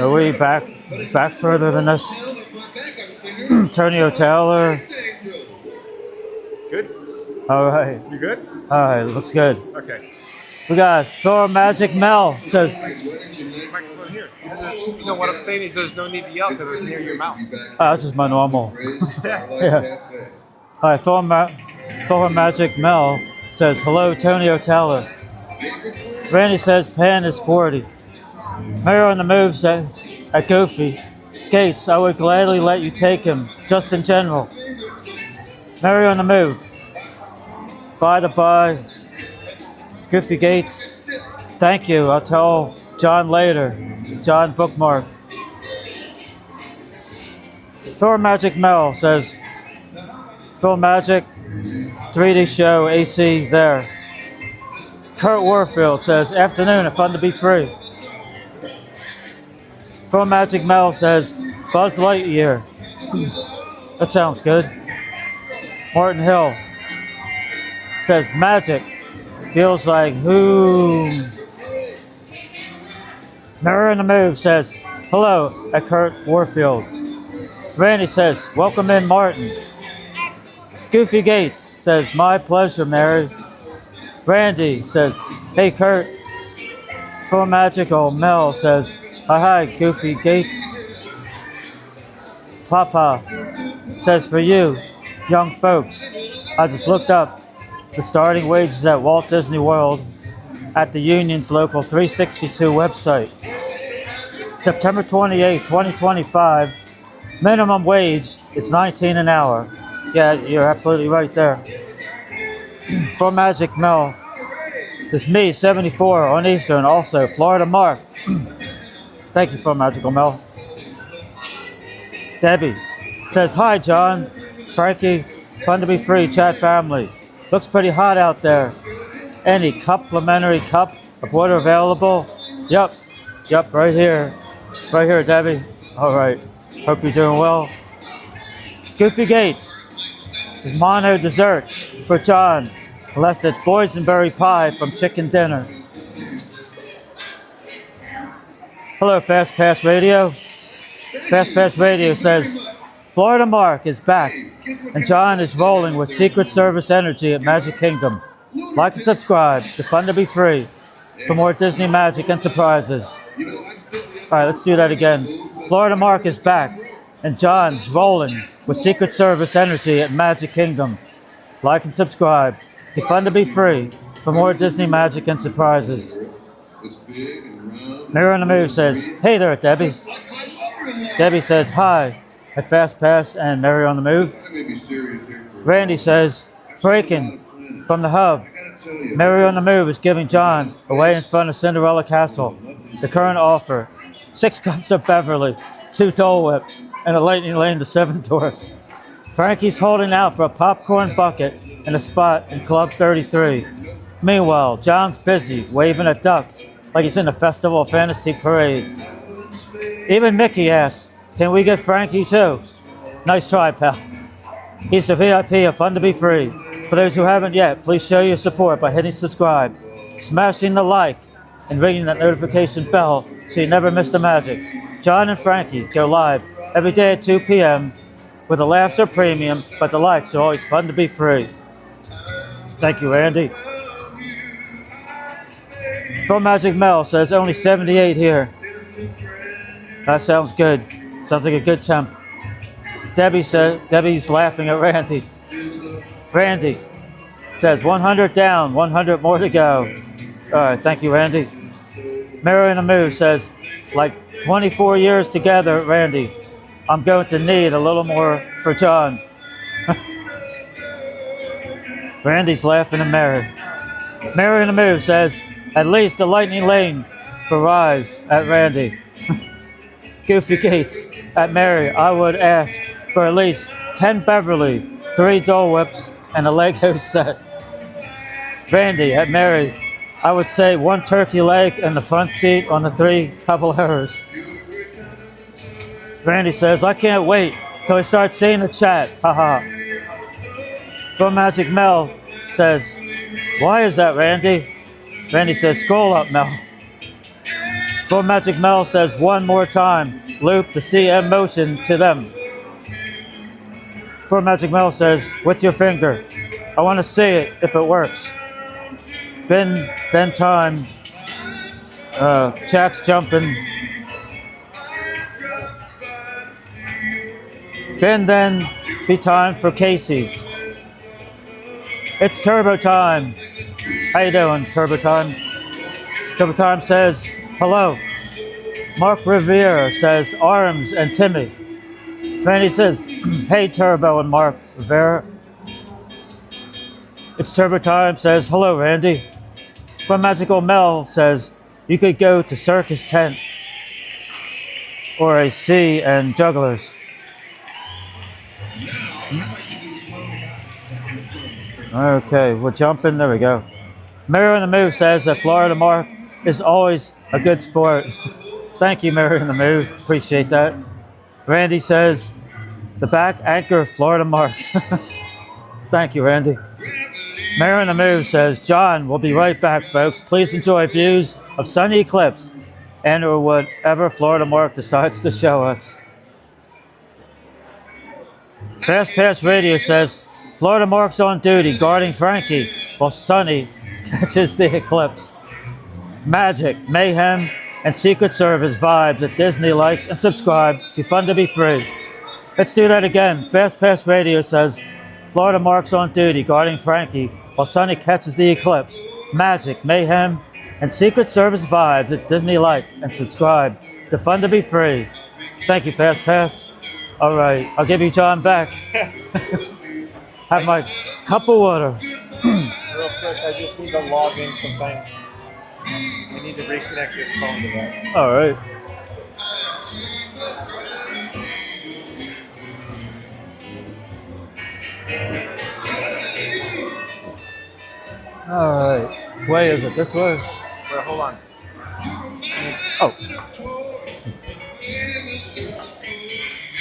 Are we back further than this? Antonio Taylor. Good? All right. You good? All right, looks good. Okay. We got Thor Magic Mel says. Microphone here. You know what I'm saying? He says there's no need to yell because it's near your mouth. Oh, that's just my normal. Yeah. All right, Thor Magic Mel says, hello, Antonio Taylor. Randy says, Pan is 40. Mayor on the move says, at Goofy. Gates, I would gladly let you take him, just in general. Mary on the move. By the by. Goofy Gates, thank you. I'll tell John later. John bookmark. Thor Magic Mel says, Thor Magic 3D show AC there. Kurt Warfield says, afternoon, fun to be free. Thor Magic Mel says, Buzz Lightyear. That sounds good. Martin Hill says, magic. Feels like who? Mirror in the Move says, hello, at Kurt Warfield. Randy says, welcome in, Martin. Goofy Gates says, my pleasure, Mary. Randy says, hey, Kurt. Full Magical Mel says, hi, Goofy Gates. Papa says, for you, young folks, I just looked up the starting wages at Walt Disney World at the Union's local 362 website. September 28, 2025, minimum wage is $19 an hour. Yeah, you're absolutely right there. For Magic Mel, it's me, 74 on Eastern, also Florida Mark. Thank you for Magical Mel. Debbie says, hi, John, Frankie, fun to be free, chat family. Looks pretty hot out there. Any complimentary cup of water available? Yep, right here. Right here, Debbie. All right, hope you're doing well. Goofy Gates is mono desserts for John, unless it's boysenberry pie from Chicken Dinner. Hello, Fast Pass Radio. Fast Pass Radio says, Florida Mark is back, and John is rolling with Secret Service energy at Magic Kingdom. Like and subscribe to Fun to be Free for more Disney magic and surprises. All right, let's do that again. Florida Mark is back, and John's rolling with Secret Service energy at Magic Kingdom. Like and subscribe. It's fun to be free for more Disney magic and surprises. Mirror on the Move says, hey there, Debbie. Debbie says, hi at Fast Pass and Mary on the Move. Randy says, breaking from the hub. Mary on the Move is giving John away in front of Cinderella Castle. The current offer, 6 cups of Beverly, 2 Dole Whips, and a Lightning Lane to 7 Dwarfs. Frankie's holding out for a popcorn bucket and a spot in Club 33. Meanwhile, John's busy waving at ducks like he's in the Festival Fantasy Parade. Even Mickey asks, can we get Frankie too? Nice try, pal. He's the VIP of Fun to be Free. For those who haven't yet, please show your support by hitting subscribe, smashing the like, and ringing that notification bell so you never miss the magic. John and Frankie go live every day at 2 p.m. where the laughs are premium, but the likes are always fun to be free. Thank you, Andy. From Magic Mel says only 78 here. That sounds good. Sounds like a good temp. Debbie says, Debbie's laughing at Randy. Randy says 100 down, 100 more to go. All right, thank you, Randy. Mary in the Move says, like 24 years together, Randy. I'm going to need a little more for John. Randy's laughing at Mary. Mary in the Move says, at least a Lightning Lane for Rise at Randy. Goofy Gates at Mary, I would ask for at least 10 Beverly, 3 Dole Whips, and a Lego set. Randy at Mary, I would say 1 turkey leg and the front seat on the 3 Caballeros. Randy says, I can't wait till I start seeing the chat. Haha. From Magic Mel says, why is that, Randy? Randy says, scroll up, Mel. From Magic Mel says, one more time, loop the CM motion to them. From Magic Mel says, with your finger. I want to see it if it works. Then time. Chat's jumping. Then be time for Casey's. It's Turbo Time. How you doing, Turbo Time? Turbo Time says, hello. Mark Revere says, Arms and Timmy. Randy says, hey, Turbo and Mark Rivera. It's Turbo Time says, hello, Randy. From Magical Mel says, you could go to Circus Tent or a Sea and Jugglers. Okay, we're jumping. There we go. Mary in the Move says that Florida Mark is always a good sport. Thank you, Mary in the Move. Appreciate that. Randy says, the back anchor Florida Mark. Thank you, Randy. Mary in the Move says, John, we'll be right back, folks. Please enjoy views of sunny eclipse and or whatever Florida Mark decides to show us. Fast Pass Radio says, Florida Mark's on duty guarding Frankie while Sunny catches the eclipse. Magic, mayhem, and Secret Service vibes at Disney. Like and subscribe. Be fun to be free. Let's do that again. Fast Pass Radio says, Florida Mark's on duty guarding Frankie while Sunny catches the eclipse. Magic, mayhem, and Secret Service vibes at Disney. Like and subscribe. To fun to be free. Thank you, Fast Pass. All right, I'll give you John back. Have my cup of water. Real quick, I just need to log in some things. I need to reconnect this phone to that. All right. All right. Which way is it? This way? Wait, hold on. Oh.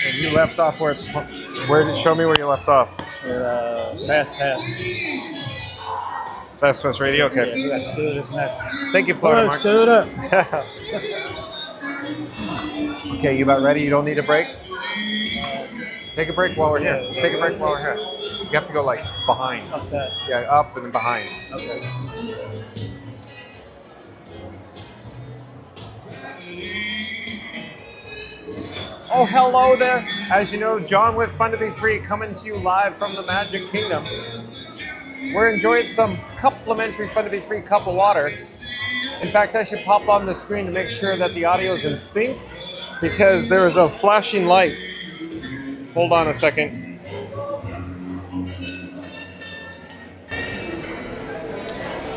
And you left off where it's. Show me where you left off. Fast Pass. Fast Pass Radio. Okay. Yeah, let's do this next. Thank you, Florida Let's Mark. do it. Okay, you about ready? You don't need a break? Take a break while we're here. Take a break while we're here. You have to go like behind. Okay. Yeah, up and then behind. Okay. Oh, hello there. As you know, John with Fun to Be Free coming to you live from the Magic Kingdom. We're enjoying some complimentary Fun to Be Free cup of water. In fact, I should pop on the screen to make sure that the audio is in sync because there is a flashing light. Hold on a second.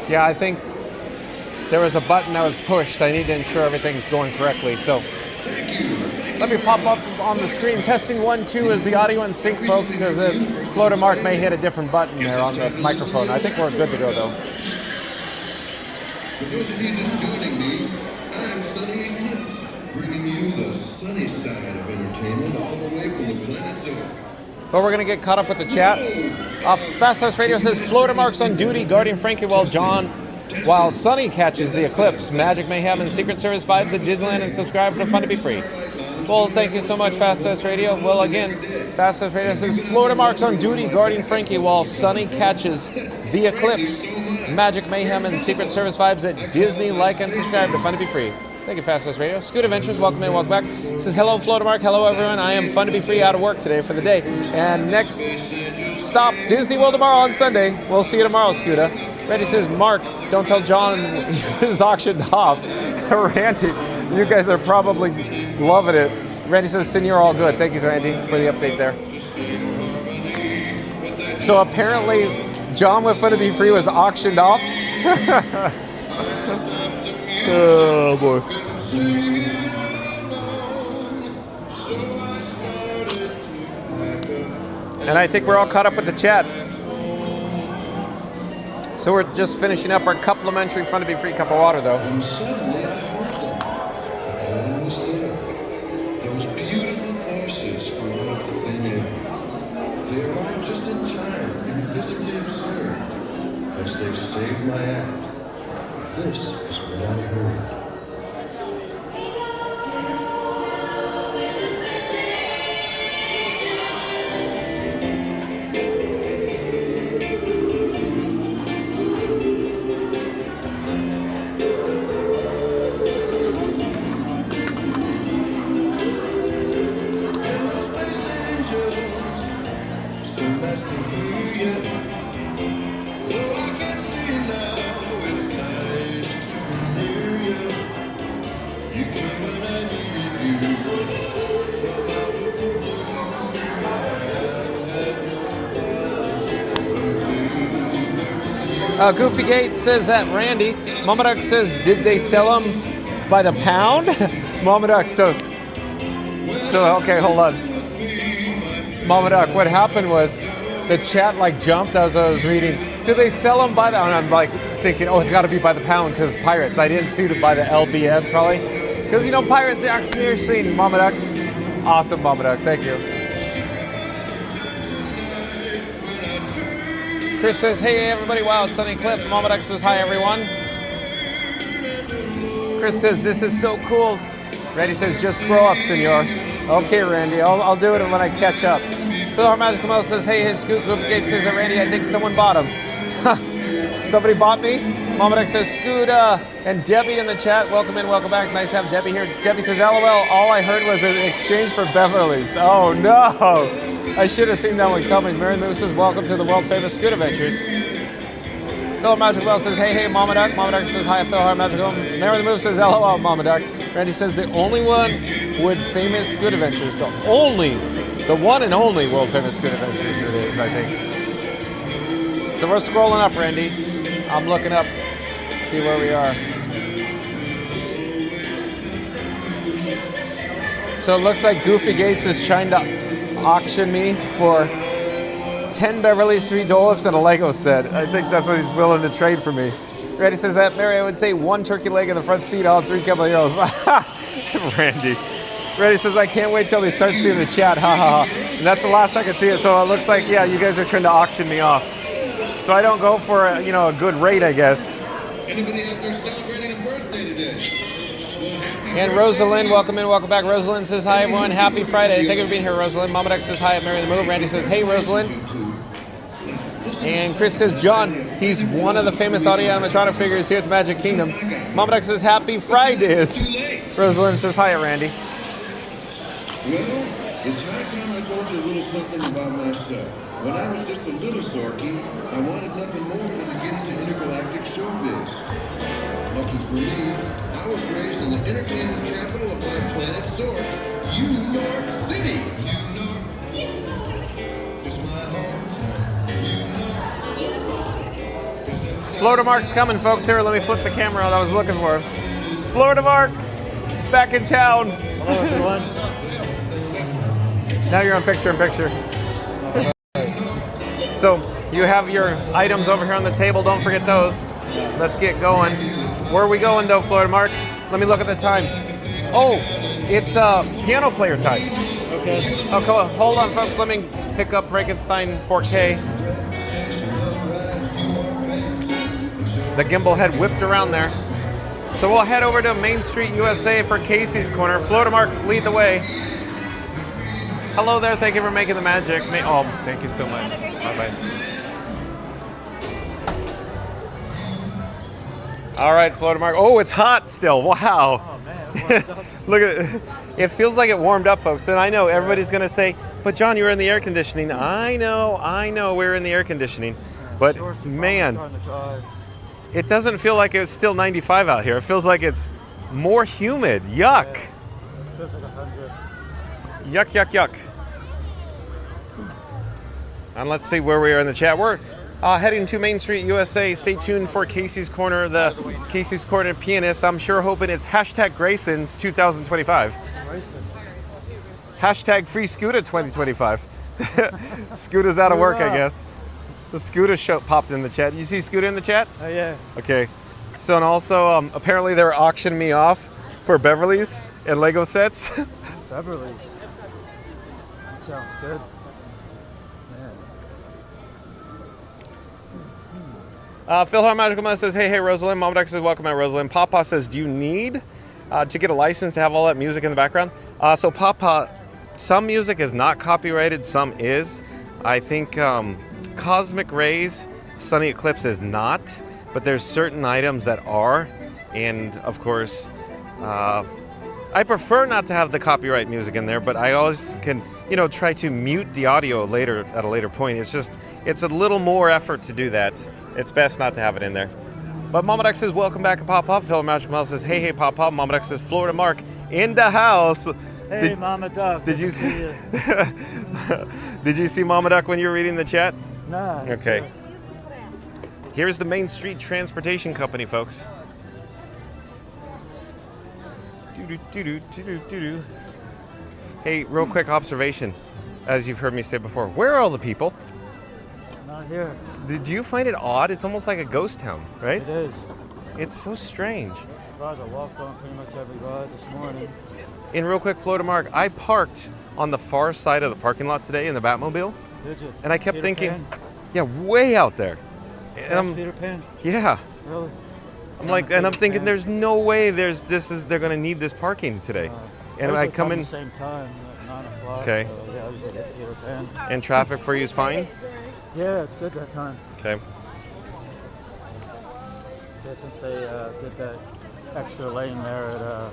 Yeah, I think there was a button that was pushed. I need to ensure everything's going correctly. So let me pop up on the screen. Testing 1, 2. Is the audio in sync, folks? Because the floater mark may hit a different button there on the microphone. I think we're good to go, though. For those of you just joining me, I'm Sunny Eclipse, bringing you the sunny side of entertainment all the way from the planet Zork. But we're going to get caught up with the chat. Fast House Radio says, floater marks on duty, guarding Frankie while Sunny catches the eclipse. Magic Mayhem and Secret Service vibes at Disneyland, and subscribe for Fun to Be Free. Well, thank you so much, Fast House Radio. Well, again, Fast House Radio says, floater marks on duty, guarding Frankie while Sunny catches the eclipse. Magic Mayhem and Secret Service vibes at Disney. Like and subscribe to Fun to Be Free. Thank you, Fast House Radio. Scoot Adventures, welcome in, welcome back. It says, hello, Floater Mark. Hello, everyone. I am Fun to Be Free out of work today for the day. And next stop, Disney World tomorrow on Sunday. We'll see you tomorrow, Scooter. Randy says, Mark, don't tell John is auctioned off. Randy, you guys are probably loving it. Randy says, Senior, all good. Thank you, Randy, for the update there. So apparently, John with Fun to Be Free was auctioned off. Oh boy. And I think we're all caught up with the chat. So we're just finishing up our complimentary Fun to Be Free cup of water, though. And suddenly I heard them. Almost there. Those beautiful voices from out of thin air. They arrived just in time and visibly absurd as they saved my act. This is what I heard. Goofy Gate says that Randy. Mama Duck says, did they sell them by the pound? Mama Duck, so okay, hold on. Mama Duck, what happened was the chat like jumped as I was reading. Do they sell them by the? And I'm like thinking, oh, it's got to be by the pound because pirates. I didn't see it by the LBS probably because you know pirates the auctioneer scene. Mama Duck, awesome, Mama Duck, thank you. Chris says, hey everybody, wow, it's Sunny Cliff. Mama Duck says, hi everyone. Chris says, this is so cool. Randy says, just scroll up, senor. Okay, Randy, I'll do it when I catch up. Phil Magic Camel says, hey, his Scoot Goofy Gate says, Randy, I think someone bought him. Somebody bought me? Mama Duck says, Scooter. And Debbie in the chat, welcome in, welcome back. Nice to have Debbie here. Debbie says, LOL, all I heard was an exchange for Beverly's. Oh no! I should have seen that one coming. Mary Moose says, welcome to the world famous Scoot Adventures. Phil Magic Well says, hey, Mama Duck. Mama Duck says, hi, Phil Magical. Mary the Move says, LOL, Mama Duck. Randy says, the only one with famous Scoot Adventures. The one and only world famous Scoot Adventures it is, I think. So we're scrolling up, Randy. I'm looking up, see where we are. So it looks like Goofy Gates is trying to auction me for 10 Beverly's, 3 Dole-Ups, and a Lego set. I think that's what he's willing to trade for me. Randy says that, Mary, I would say 1 turkey leg in the front seat, all 3 caballeros. Randy says, I can't wait till they start seeing the chat, ha ha ha. And that's the last I could see it, so it looks like, yeah, you guys are trying to auction me off. So I don't go for a good rate, I guess. Anybody out there celebrating a birthday today? And Rosalind, welcome in, welcome back. Rosalind says, hi everyone, happy Friday. Thank you for being here, Rosalind. Mama Duck says, hi, Mary the Move. Randy says, hey, Rosalind. And Chris says, John, he's one of the famous audio animatronic figures here at the Magic Kingdom. Mama Duck says, happy Fridays. Rosalind says, hi, Randy. Well, it's high time I told you a little something about myself. When I was just a little Sorky, I wanted nothing more than to get into intergalactic showbiz. Lucky for me, I was raised in the entertainment capital of my planet Zork, York City. It's my hometown. Florida Mark's coming, folks. Here, let me flip the camera out I was looking for. Florida Mark, back in town. Hello, everyone. Now you're on picture-in-picture. So you have your items over here on the table. Don't forget those. Let's get going. Where are we going, though, Florida Mark? Let me look at the time. Oh, it's piano player time. Okay. Oh, cool. Hold on, folks. Let me pick up Frankenstein 4K. The gimbal had whipped around there. So we'll head over to Main Street, USA for Casey's Corner. Florida Mark, lead the way. Hello there. Thank you for making the magic. Oh, thank you so much. Bye-bye. All right, Florida Mark. Oh, it's hot still. Wow. Oh, man. Look at it. It feels like it warmed up, folks. And I know everybody's going to say, but John, you were in the air conditioning. I know we're in the air conditioning. But, man, it doesn't feel like it's still 95 out here. It feels like it's more humid. Yuck. It feels like 100. Yuck, yuck, yuck. And let's see where we are in the chat. We're heading to Main Street, USA. Stay tuned for Casey's Corner, the Casey's Corner pianist. I'm sure hoping it's hashtag Grayson 2025. Hashtag free Scooter 2025. Scooter's out of work, I guess. The Scooter show popped in the chat. You see Scooter in the chat? Oh, yeah. Okay. So, and also, apparently they're auctioning me off for Beverly's and Lego sets. Beverly's. That sounds good. Phil Magical Man says, hey, Rosalind. Mom Duck says, welcome, Rosalind. Papa says, do you need to get a license to have all that music in the background? So Papa, some music is not copyrighted, some is. I think Cosmic Rays, Sunny Eclipse is not, but there's certain items that are. And of course, I prefer not to have the copyright music in there, but I always can, try to mute the audio later at a later point. It's a little more effort to do that. It's best not to have it in there. But Mama Duck says, welcome back to Pop Pop. Phil Magic Mel says, hey, Pop Pop. Mama Duck says, Florida Mark in the house. Hey, Mama Duck. Did you Did you see Mama Duck when you were reading the chat? Nah. Okay. Here's the Main Street Transportation Company, folks. Hey, real quick observation, as you've heard me say before. Where are all the people? Not here. Did you find it odd? It's almost like a ghost town, right? It is. It's so strange. I walked on pretty much every ride this morning. And real quick, Florida Mark, I parked on the far side of the parking lot today in the Batmobile. Did you? And I kept Peter thinking, Pan? yeah, way out there. And Peter Pan? Yeah. Really? I'm thinking, there's no way they're going to need this parking today. And I come in at the same time, at 9 o'clock. Okay. So, yeah, I usually get Peter Pan. And traffic for you is fine? Yeah, it's good that time. Okay. Yeah, since they did that extra lane there at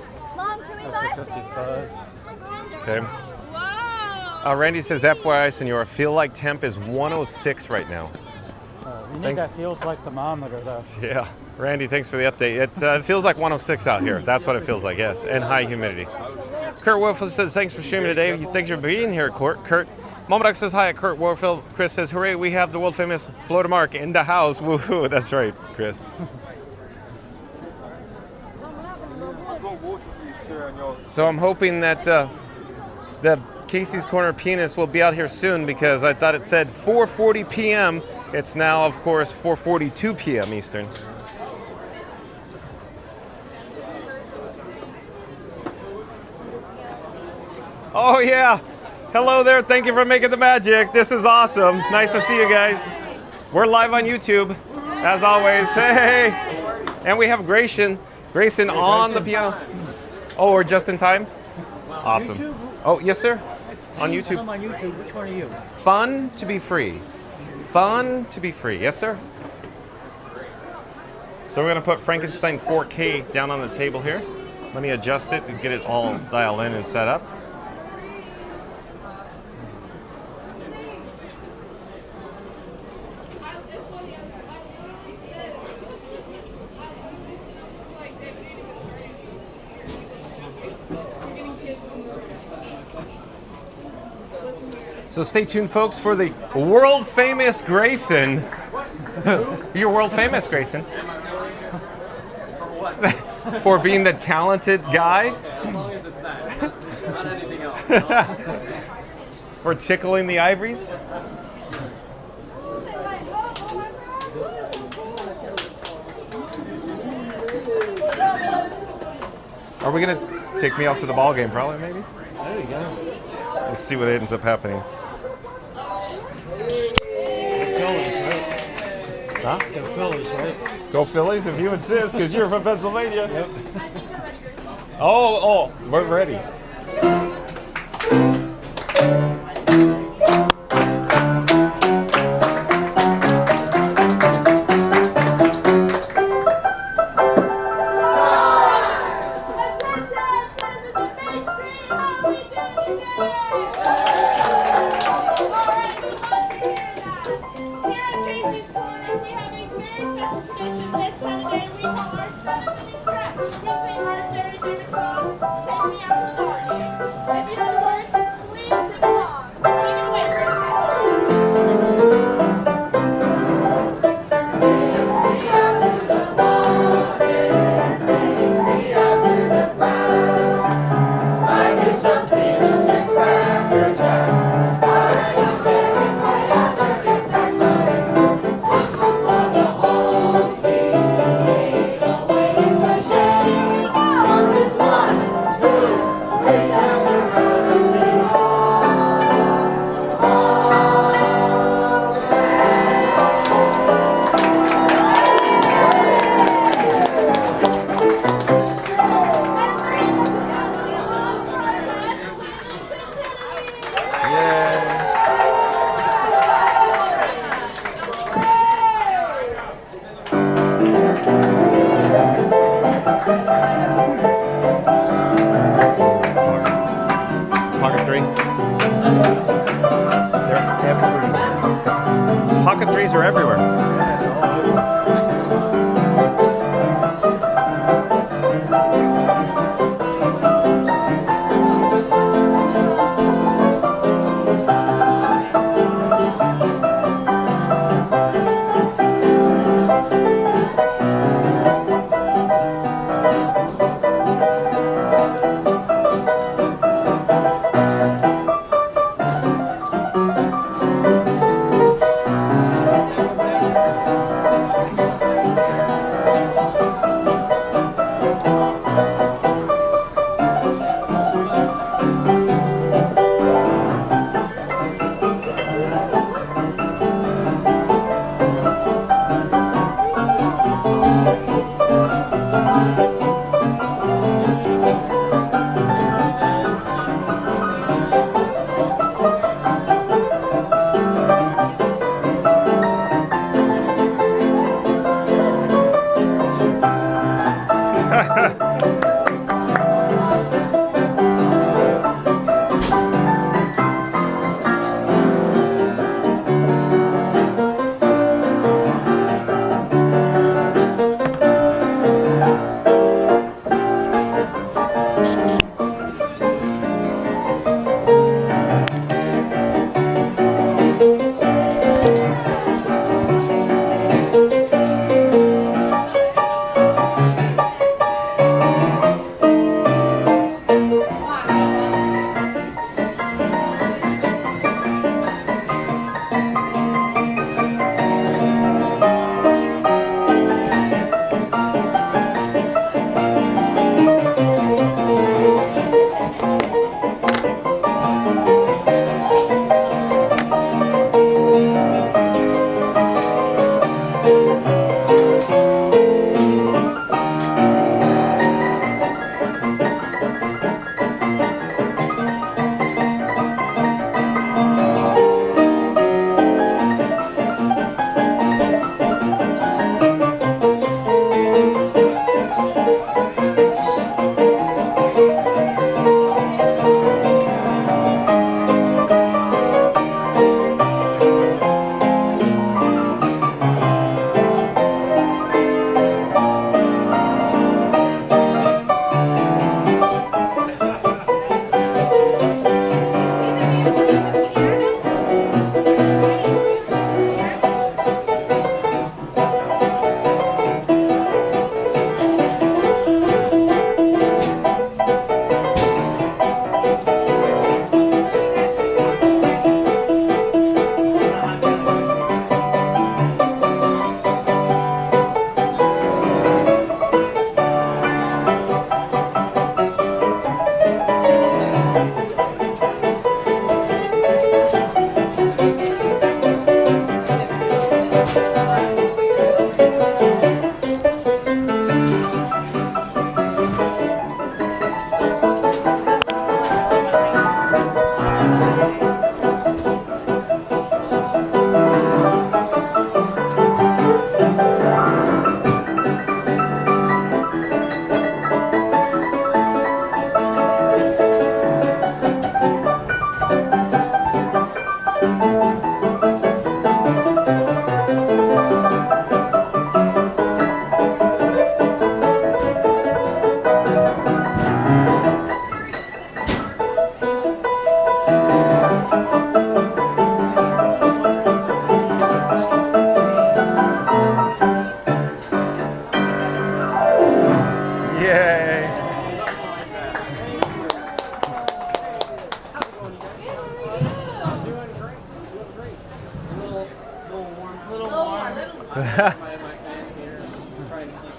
exit 55. Okay. Randy says, FYI, Senor, feel like temp is 106 right now. We need that feels like thermometer, though. Yeah. Randy, thanks for the update. It feels like 106 out here. That's what it feels like, yes. And high humidity. Kurt Warfield says, thanks for streaming today. Thanks for being here, Kurt. Mama Duck says hi at Kurt Warfield. Chris says, hooray, we have the world famous Florida Mark in the house. Woohoo, that's right, Chris. So I'm hoping that the Casey's Corner pianist will be out here soon, because I thought it said 4:40 p.m. It's now, of course, 4:42 p.m. Eastern. Oh, yeah. Hello there. Thank you for making the magic. This is awesome. Nice to see you guys. We're live on YouTube, as always. Hey. And we have Grayson on the piano. Oh, we're just in time? Awesome. YouTube? Oh, yes, sir. On YouTube. I'm on YouTube. Which one are you? Fun to be free. Fun to be free. Yes, sir. So we're going to put Frankenstein 4K down on the table here. Let me adjust it to get it all dialed in and set up. So stay tuned, folks, for the world famous Grayson. You're world famous, Grayson. For being the talented guy. As long as it's that, not anything else. For tickling the ivories. Are we gonna take me out to the ball game? Probably, maybe. There you go. Let's see what ends up happening. Phillies, right? Huh? Go Phillies, right? Go Phillies, if you insist, because you're from Pennsylvania. Yep. Oh, we're ready. Pocket three. They're everywhere. Pocket threes are everywhere.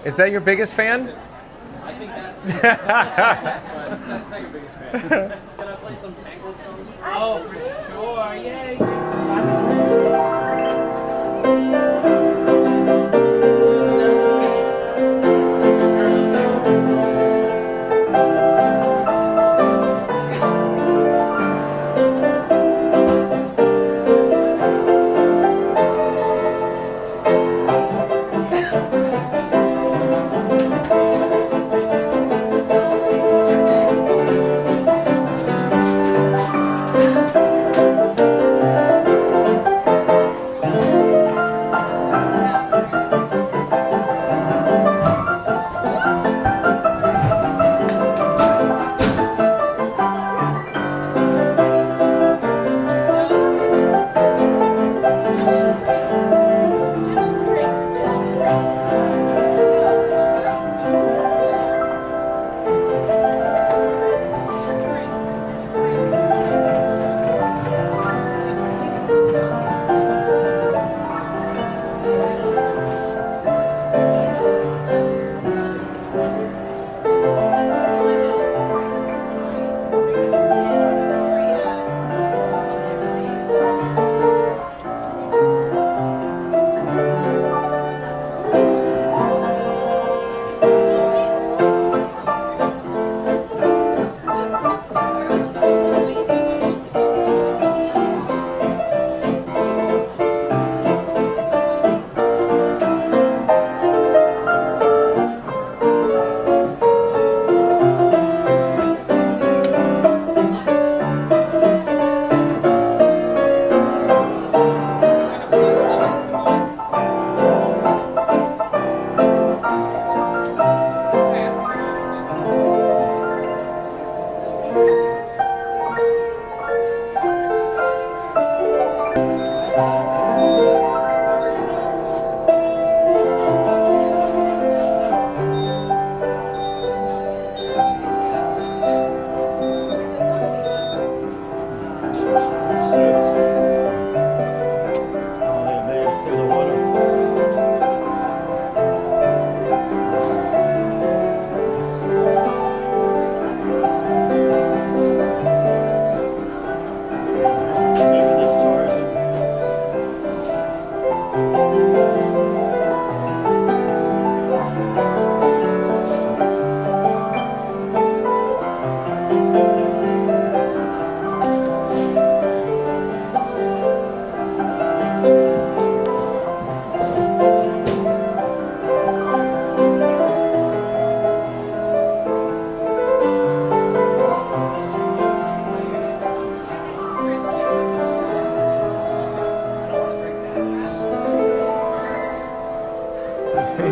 Is that your biggest fan? I think that's the second biggest fan. Can I play some Tango songs? Oh, for sure. Yay.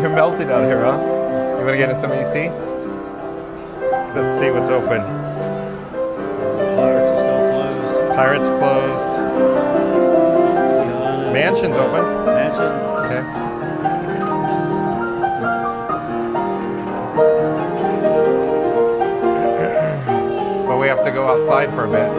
You're melted out here, huh? You want to get into some EC? Let's see what's open. Pirates are still closed. Pirates closed. Mansion's open. Mansion. Okay. But we have to go outside for a bit.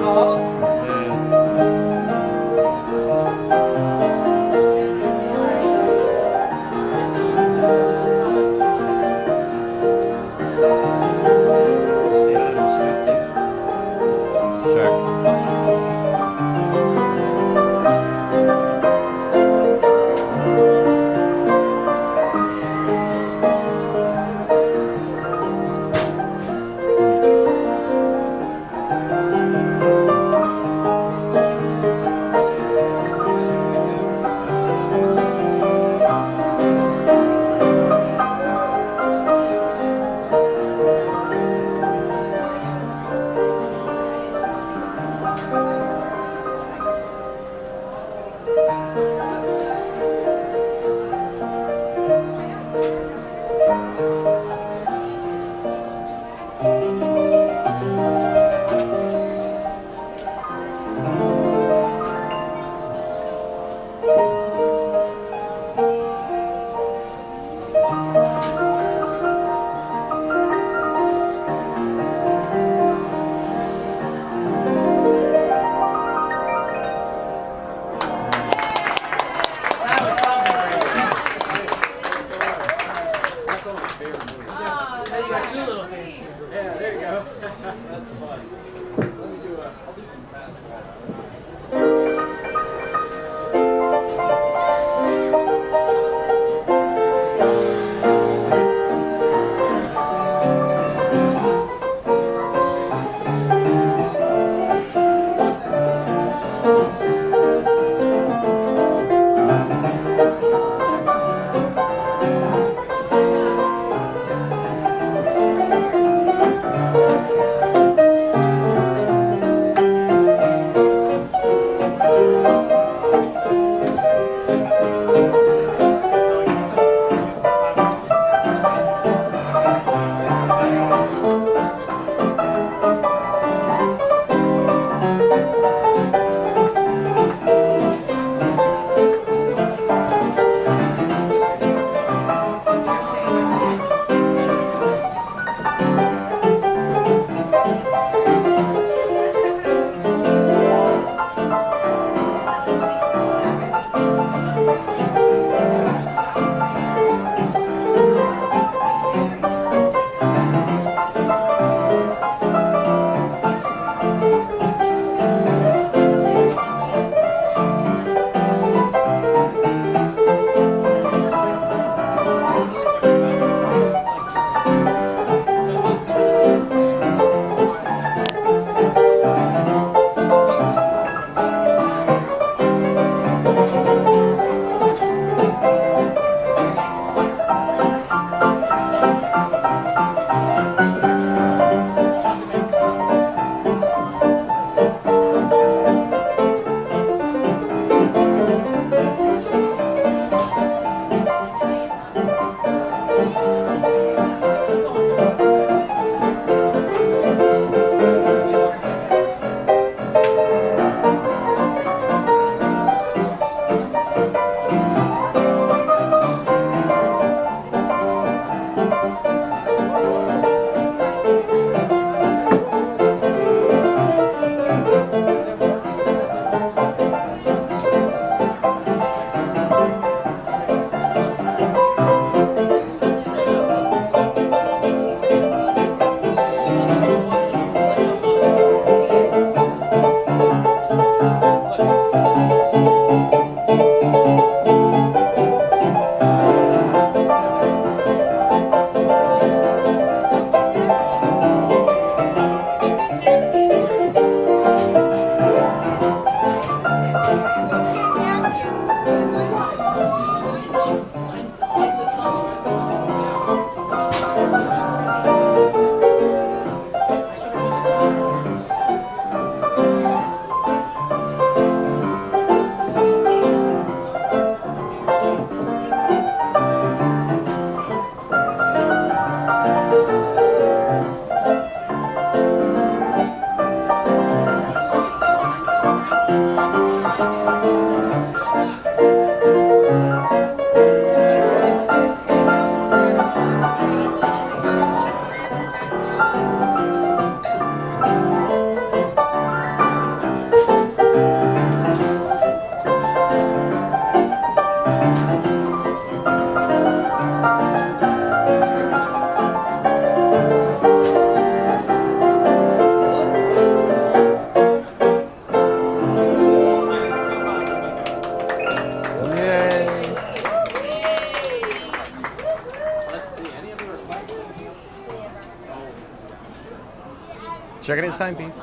Check it, his timepiece.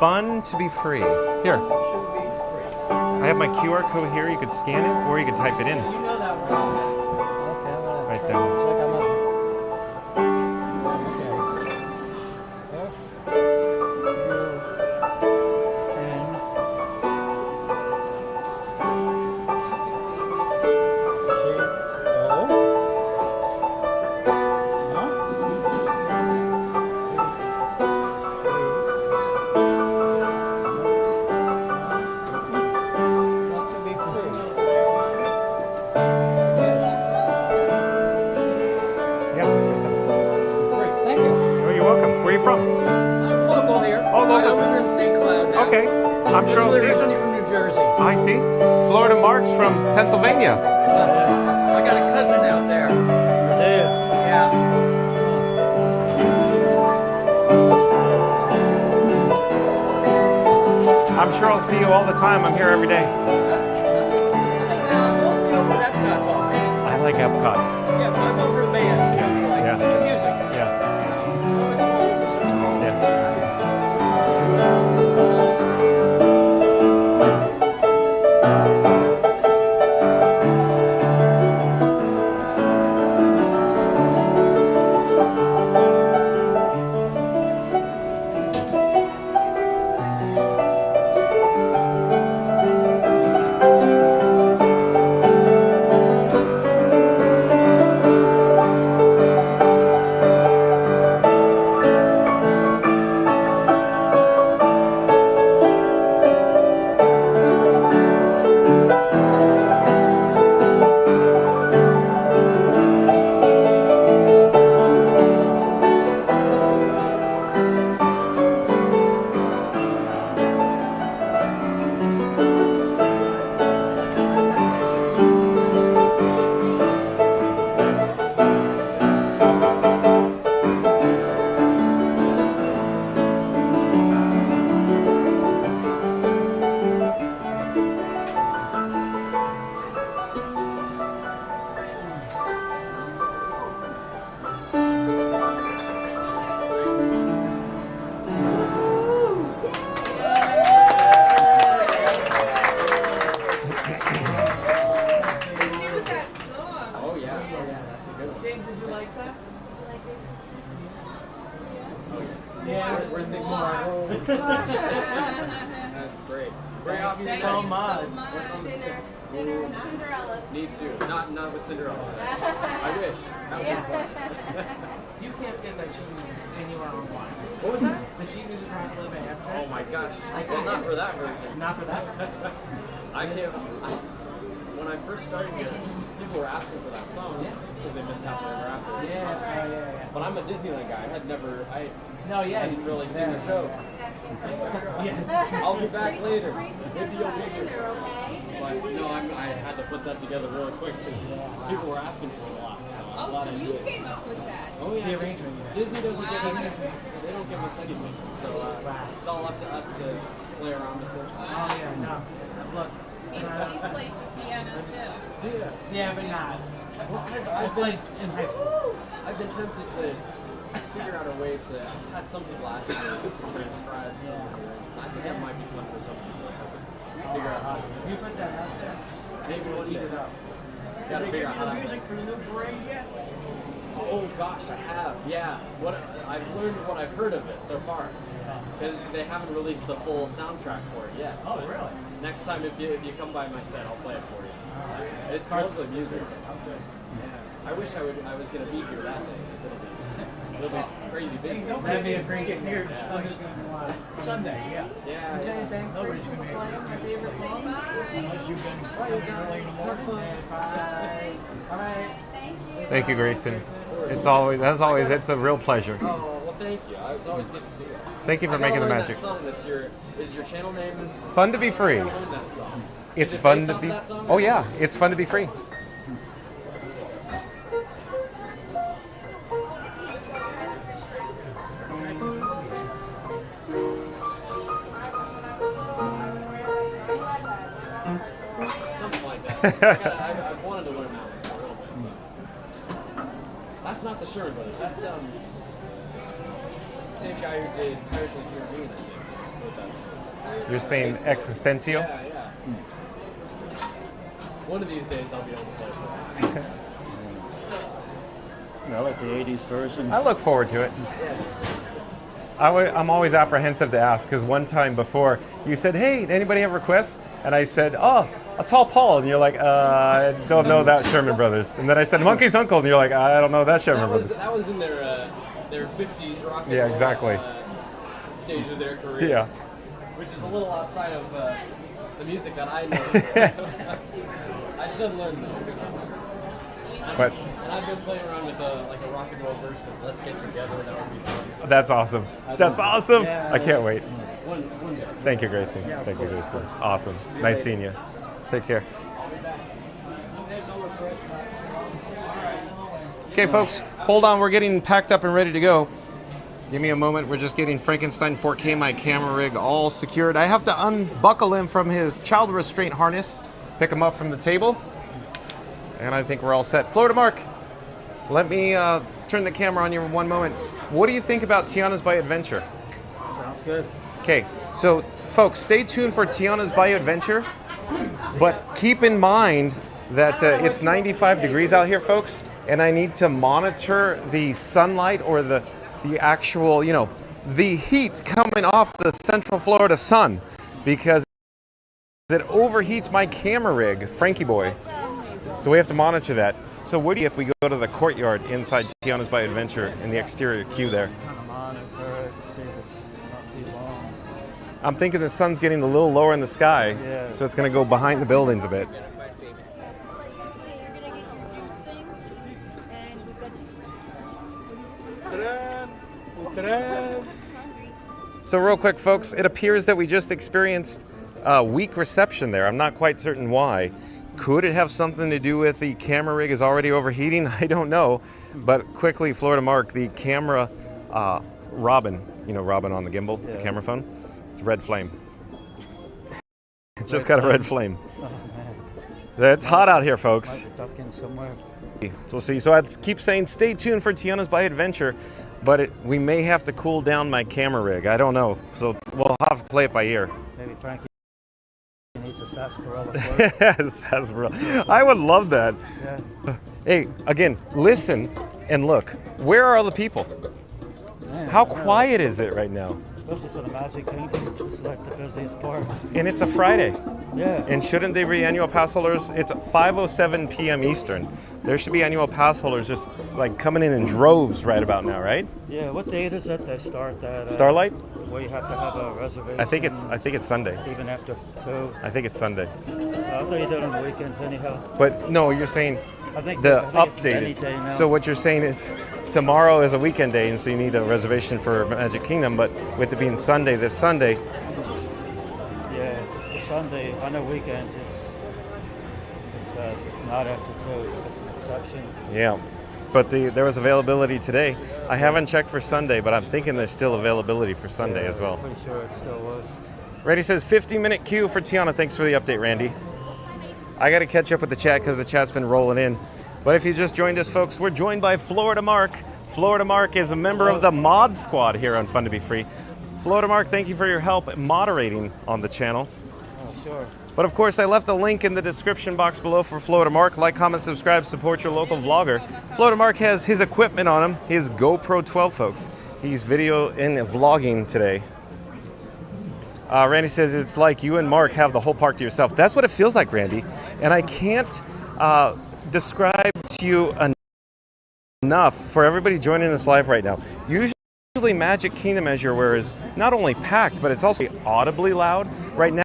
Fun to be free. Here. I have my QR code here. You could scan it or you could type it in. You know that one. Right there. It's like I'm I'm sure I'll see. Originally from New Jersey. I see. Florida Mark's from Pennsylvania. I got a cousin out there. Yeah. I'm sure I'll see you all the time. I'm here every day. I like Epcot. Yeah, but I'm over the bands. Yeah. The music. Yeah. That's great. Thank you so much. What's on the stick? Dinner with Cinderella. Need to. Not with Cinderella. I wish. That would be fun. You can't get that sheet music anywhere online. What was that? The sheet music on Live After. Oh my gosh. Well, not for that version. Not for that. When I first started here, people were asking for that song because they missed Happily Ever After. Yeah. But I'm a Disneyland guy. I didn't really see the show. Yes. I'll be back later. Maybe you'll be here. But no, I had to put that together really quick because people were asking for it a lot. So I'm glad I did it. Came up with that. Oh yeah. The arrangement. Disney doesn't give us. They don't give us anything. So it's all up to us to play around with it. Oh yeah, no. Look. He played the piano too. Yeah, but not. I played in high school. I've been tempted to figure out a way to. I've had some people ask me to transcribe some of it. I think that might be fun for some people. you put that out there? Maybe we'll eat it up. Gotta Did they figure give out you how the that music for the new parade yet? Oh gosh, I have. Yeah. What I've learned what I've heard of it so far. Because they haven't released the full soundtrack for it yet. Oh, really? Next time if you come by my set, I'll play it for you. It's mostly music. Yeah. I wish I was gonna be here that day. 'Cause it'll be crazy busy. That'd be a great get here Sunday, yeah. Yeah. Nobody's gonna be able to my favorite song. Unless you've been coming early in the morning. Bye. All right. Thank you, Grayson. It's always, as always, it's a real pleasure. Oh, well, thank you. It's always good to see you. Thank you for I gotta making the learn magic. That song that's is your channel name is Fun to be free. I gotta learn that song. It's Is it fun based to off be. that song? Oh yeah, it's fun to be free. Something like that. I've wanted to learn that one for a little bit. But that's not the Sherman Brothers. That's the same guy who did Pirates of the Caribbean, I think. Wrote that song. You're saying Existencio? Yeah, yeah. One of these days I'll be able to play for that. I like the 80s version. I look forward to it. I'm always apprehensive to ask because one time before you said, "Hey, anybody have requests?" And I said, "Oh, a Tall Paul," and you're like, "I don't know that Sherman Brothers." And then I said, "Monkey's Uncle," and you're like, "I don't know that Sherman Brothers." That was in their 50s rock and Yeah, roll, exactly. Stage of their career. Yeah. Which is a little outside of the music that I know. I should learn those. But and I've been playing around with like a rock and roll version of "Let's Get Together." That would be fun. that's awesome. That's awesome. Yeah, I can't wait. One day. Thank you, Gracie. Thank you, Gracie. Awesome. Nice seeing you. Take care. Okay, folks, hold on. We're getting packed up and ready to go. Give me a moment. We're just getting Frankenstein 4K, my camera rig, all secured. I have to unbuckle him from his child restraint harness, pick him up from the table, and I think we're all set. Florida Mark, let me turn the camera on you for one moment. What do you think about Tiana's Bayou Adventure? Sounds good. Okay, so folks, stay tuned for Tiana's Bayou Adventure, but keep in mind that it's 95 degrees out here, folks, and I need to monitor the sunlight or the actual, the heat coming off the Central Florida sun because it overheats my camera rig, Frankie Boy. So we have to monitor that. So what do you if we go to the courtyard inside Tiana's Bayou Adventure in the exterior queue there? I'm thinking the sun's getting a little lower in the sky, so it's going to go behind the buildings a bit. So real quick, folks, it appears that we just experienced a weak reception there. I'm not quite certain why. Could it have something to do with the camera rig is already overheating? I don't know. But quickly, Florida Mark, the camera, Robin, Robin on the gimbal, the camera phone, it's red flame. It's just got a red flame. Oh, man. It's hot out here, folks. Might be stuck in somewhere. We'll see. So I keep saying stay tuned for Tiana's Bayou Adventure, but we may have to cool down my camera rig. I don't know. So we'll have to play it by ear. Maybe Frankie needs a sarsaparilla. Sarsaparilla. I would love that. Yeah. Hey, again, listen and look. Where are all the people? Man, How quiet is it right now? Especially for the Magic Kingdom. This is like the busiest part. And it's a Friday. Yeah. And shouldn't they be annual pass holders? It's 5:07 p.m. Eastern. There should be annual pass holders just like coming in droves right about now, right? Yeah. What date is it they start that? Starlight? Where you have to have a reservation. I think it's Sunday. Even after 2. I think it's Sunday. I thought you did it on the weekends anyhow. But no, you're saying I think the it's any day updated. now. So what you're saying is tomorrow is a weekend day, and so you need a reservation for Magic Kingdom. But with it being Sunday, this Sunday. Yeah, the Sunday on the weekends it's not after 2. It's an exception. Yeah, but there was availability today. I haven't checked for Sunday, but I'm thinking there's still availability for Sunday as well. I'm pretty sure it still was. Randy says 50-minute queue for Tiana. Thanks for the update, Randy. I got to catch up with the chat because the chat's been rolling in. But if you just joined us, folks, we're joined by Florida Mark. Florida Mark is a member of the mod squad here on Fun to Be Free. Florida Mark, thank you for your help moderating on the channel. Oh, sure. But of course, I left a link in the description box below for Florida Mark. Like, comment, subscribe, support your local vlogger. Florida Mark has his equipment on him, his GoPro 12, folks. He's video and vlogging today. Randy says it's like you and Mark have the whole park to yourself. That's what it feels like, Randy. And I can't describe to you enough for everybody joining us live right now. Usually Magic Kingdom, as you're aware, is not only packed, but it's also audibly loud. Right now,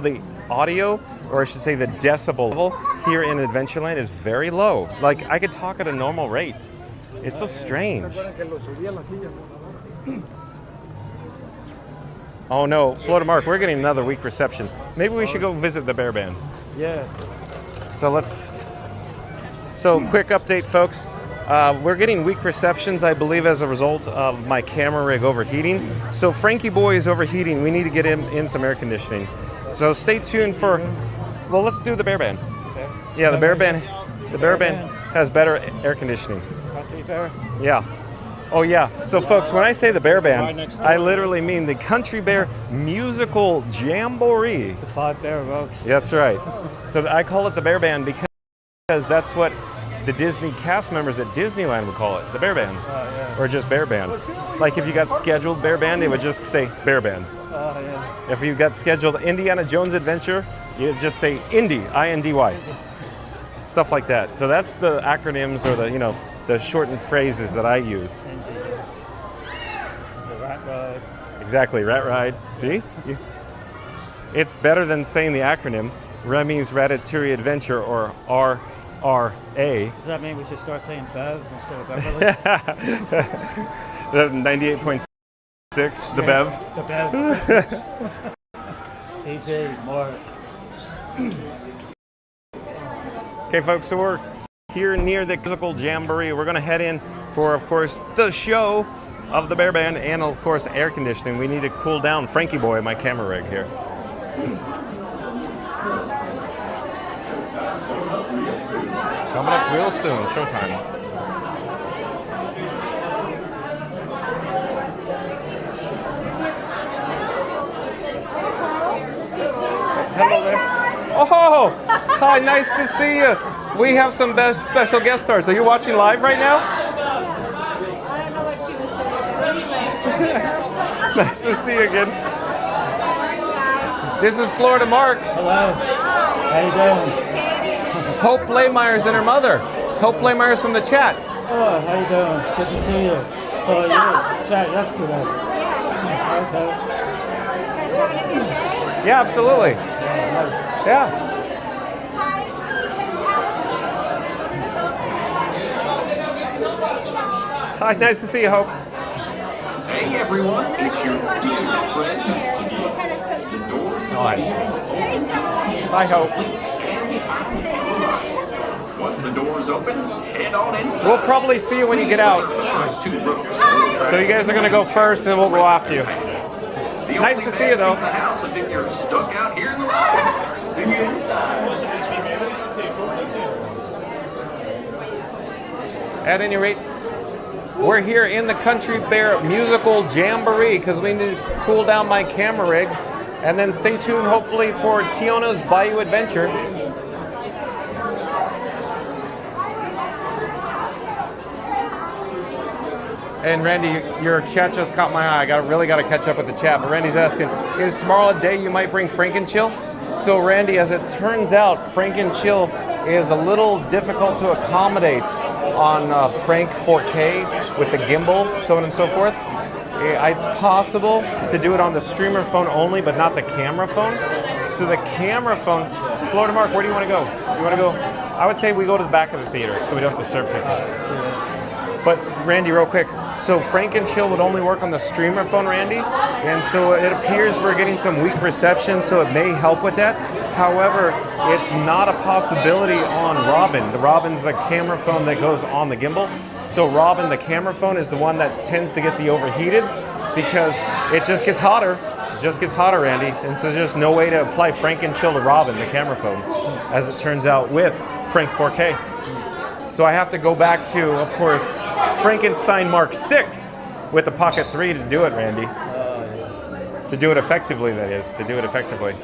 the audio, or I should say the decibel level here in Adventureland is very low. Like, I could talk at a normal rate. It's so strange. Oh no, Florida Mark, we're getting another weak reception. Maybe we should go visit the Bear Band. Yeah. So quick update, folks. We're getting weak receptions, I believe, as a result of my camera rig overheating. So Frankie Boy is overheating. We need to get him in some air conditioning. So stay tuned for, well, let's do the Bear Band. Okay. Yeah, the Bear Band has better air conditioning. Bear? Yeah. Oh yeah. So folks, when I say the Bear Band, I literally mean the Country Bear Musical Jamboree. The 5 Bear Oaks. That's right. So I call it the Bear Band because that's what the Disney cast members at Disneyland would call it, the Bear Band. Yeah. Or just Bear Band. Like if you got scheduled Bear Band, they would just say Bear Band. Yeah. If you got scheduled Indiana Jones Adventure, you'd just say Indy, I-N-D-Y. Stuff like that. So that's the acronyms or the shortened phrases that I use. The Rat Ride. Exactly, Rat Ride. See? It's better than saying the acronym, Remy's Ratatouille Adventure, or RRA. Does that mean we should start saying Bev instead of Beverly? The 98.6, the Bev. The Bev. DJ, Mark. Okay, folks, so we're here near the musical jamboree. We're going to head in for, of course, the show of the Bear Band and, of course, air conditioning. We need to cool down Frankie Boy, my camera rig here. Coming up real soon, showtime. Hello there. Oh, hi, nice to see you. We have some special guest stars. Are you watching live right now? I don't know what she was doing, but anyway. Nice to see you again. This is Florida Mark. Hello. How you doing? Hope Blaymeyer's and her mother. Hope Blaymeyer's from the chat. Oh, how you doing? Good to see you. So you were chat yesterday. Yes. Okay. You guys having a good day? Yeah, absolutely. Yeah. Hi, nice to see you, Hope. Hey everyone, it's your dear friend. Hi. Hi, Hope. Once the doors open, head on inside. We'll probably see you when you get out. So you guys are going to go first, and then we'll go after you. Nice to see you, though. The house is if you're stuck out here in the lobby. See you inside. At any rate, we're here in the Country Bear Musical Jamboree because we need to cool down my camera rig. And then stay tuned, hopefully, for Tiana's Bayou Adventure. And Randy, your chat just caught my eye. I really got to catch up with the chat. But Randy's asking, is tomorrow a day you might bring Frankenchill? So Randy, as it turns out, Frankenchill is a little difficult to accommodate on Frank 4K with the gimbal, so on and so forth. It's possible to do it on the streamer phone only, but not the camera phone. So the camera phone, Florida Mark, where do you want to go? You want to go? I would say we go to the back of the theater so we don't disturb people. But Randy, real quick, so Frankenchill would only work on the streamer phone, Randy, and so it appears we're getting some weak reception, so it may help with that. However, it's not a possibility on Robin. The Robin's the camera phone that goes on the gimbal. So Robin, the camera phone, is the one that tends to get the overheated because it just gets hotter. It just gets hotter, Randy. And so there's just no way to apply Frankenchill to Robin, the camera phone, as it turns out with Frank 4K. So I have to go back to, of course, Frankenstein Mark 6 with the Pocket 3 to do it, Randy. To do it effectively, that is. To do it effectively.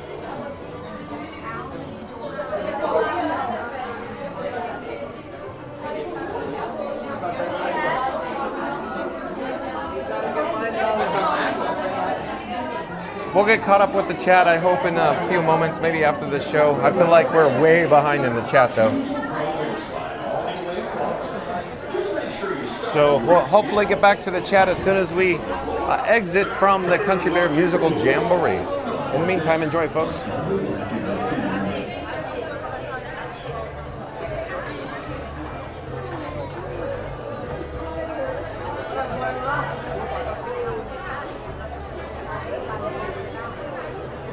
We'll get caught up with the chat, I hope, in a few moments, maybe after the show. I feel like we're way behind in the chat, though. So we'll hopefully get back to the chat as soon as we exit from the Country Bear Musical Jamboree. In the meantime, enjoy, folks.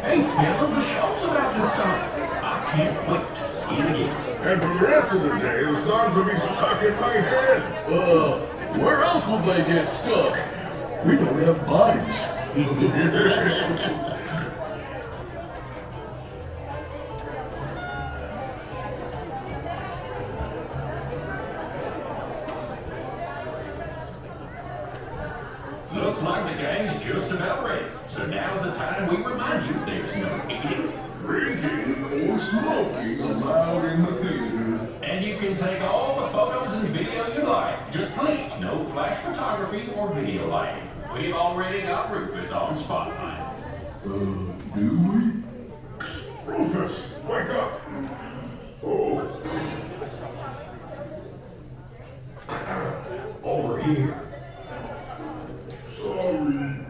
Hey fellas, the show's about to start. I can't wait to see it again. And for the rest of the day, the songs will be stuck in my head. Where else would they get stuck? We don't have bodies. Looks like the gang's just about ready. So now's the time we remind you there's no eating, drinking, or smoking allowed in the theater. And you can take all the photos and video you like. Just please, no flash photography or video lighting. We've already got Rufus on spotlight. Do we? Rufus, wake up! Oh. Over here. Sorry.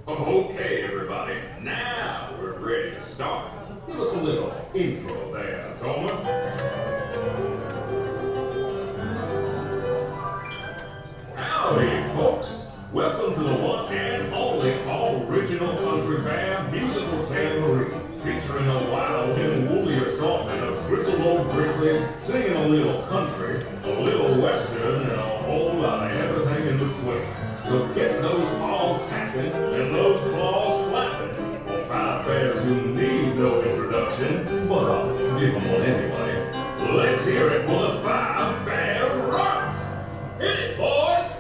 Okay, everybody. Now we're ready to start. Give us a little intro there, Coleman. Howdy, folks. Welcome to the one and only all-original Country Bear musical jamboree, featuring a wild and woolly assortment of grizzled old grizzlies singing a little country, a little western, and a whole lot of everything in between. So get those paws tapping and those claws clapping for five bears who need no introduction, but I'll give them one anyway. Let's hear it for the Five Bear Rocks! Hit it, boys!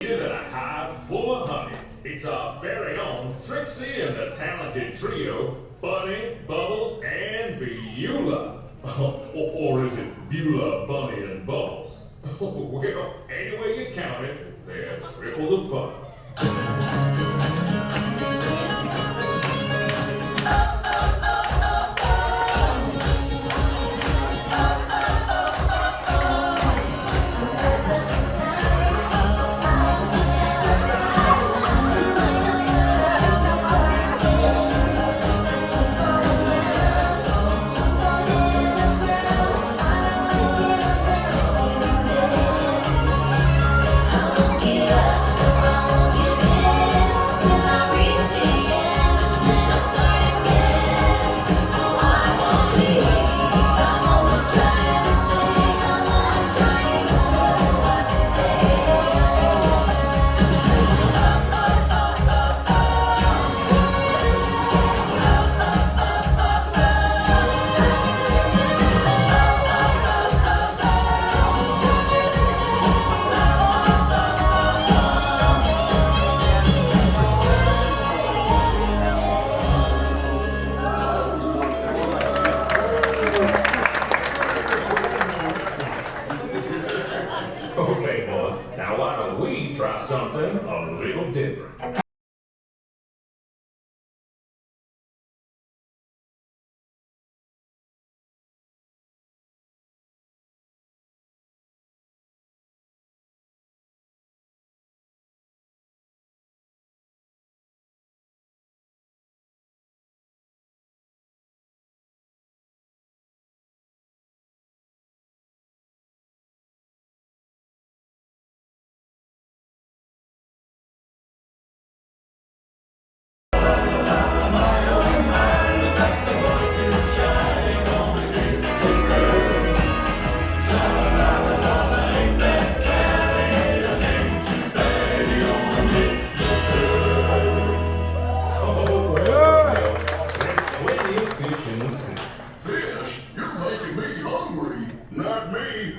Give it a hive full of honey. It's our very own Trixie and the talented trio, Bunny, Bubbles, and Beulah. Or is it Beulah, Bunny, and Bubbles? Well, any way you count it, they're triple the fun.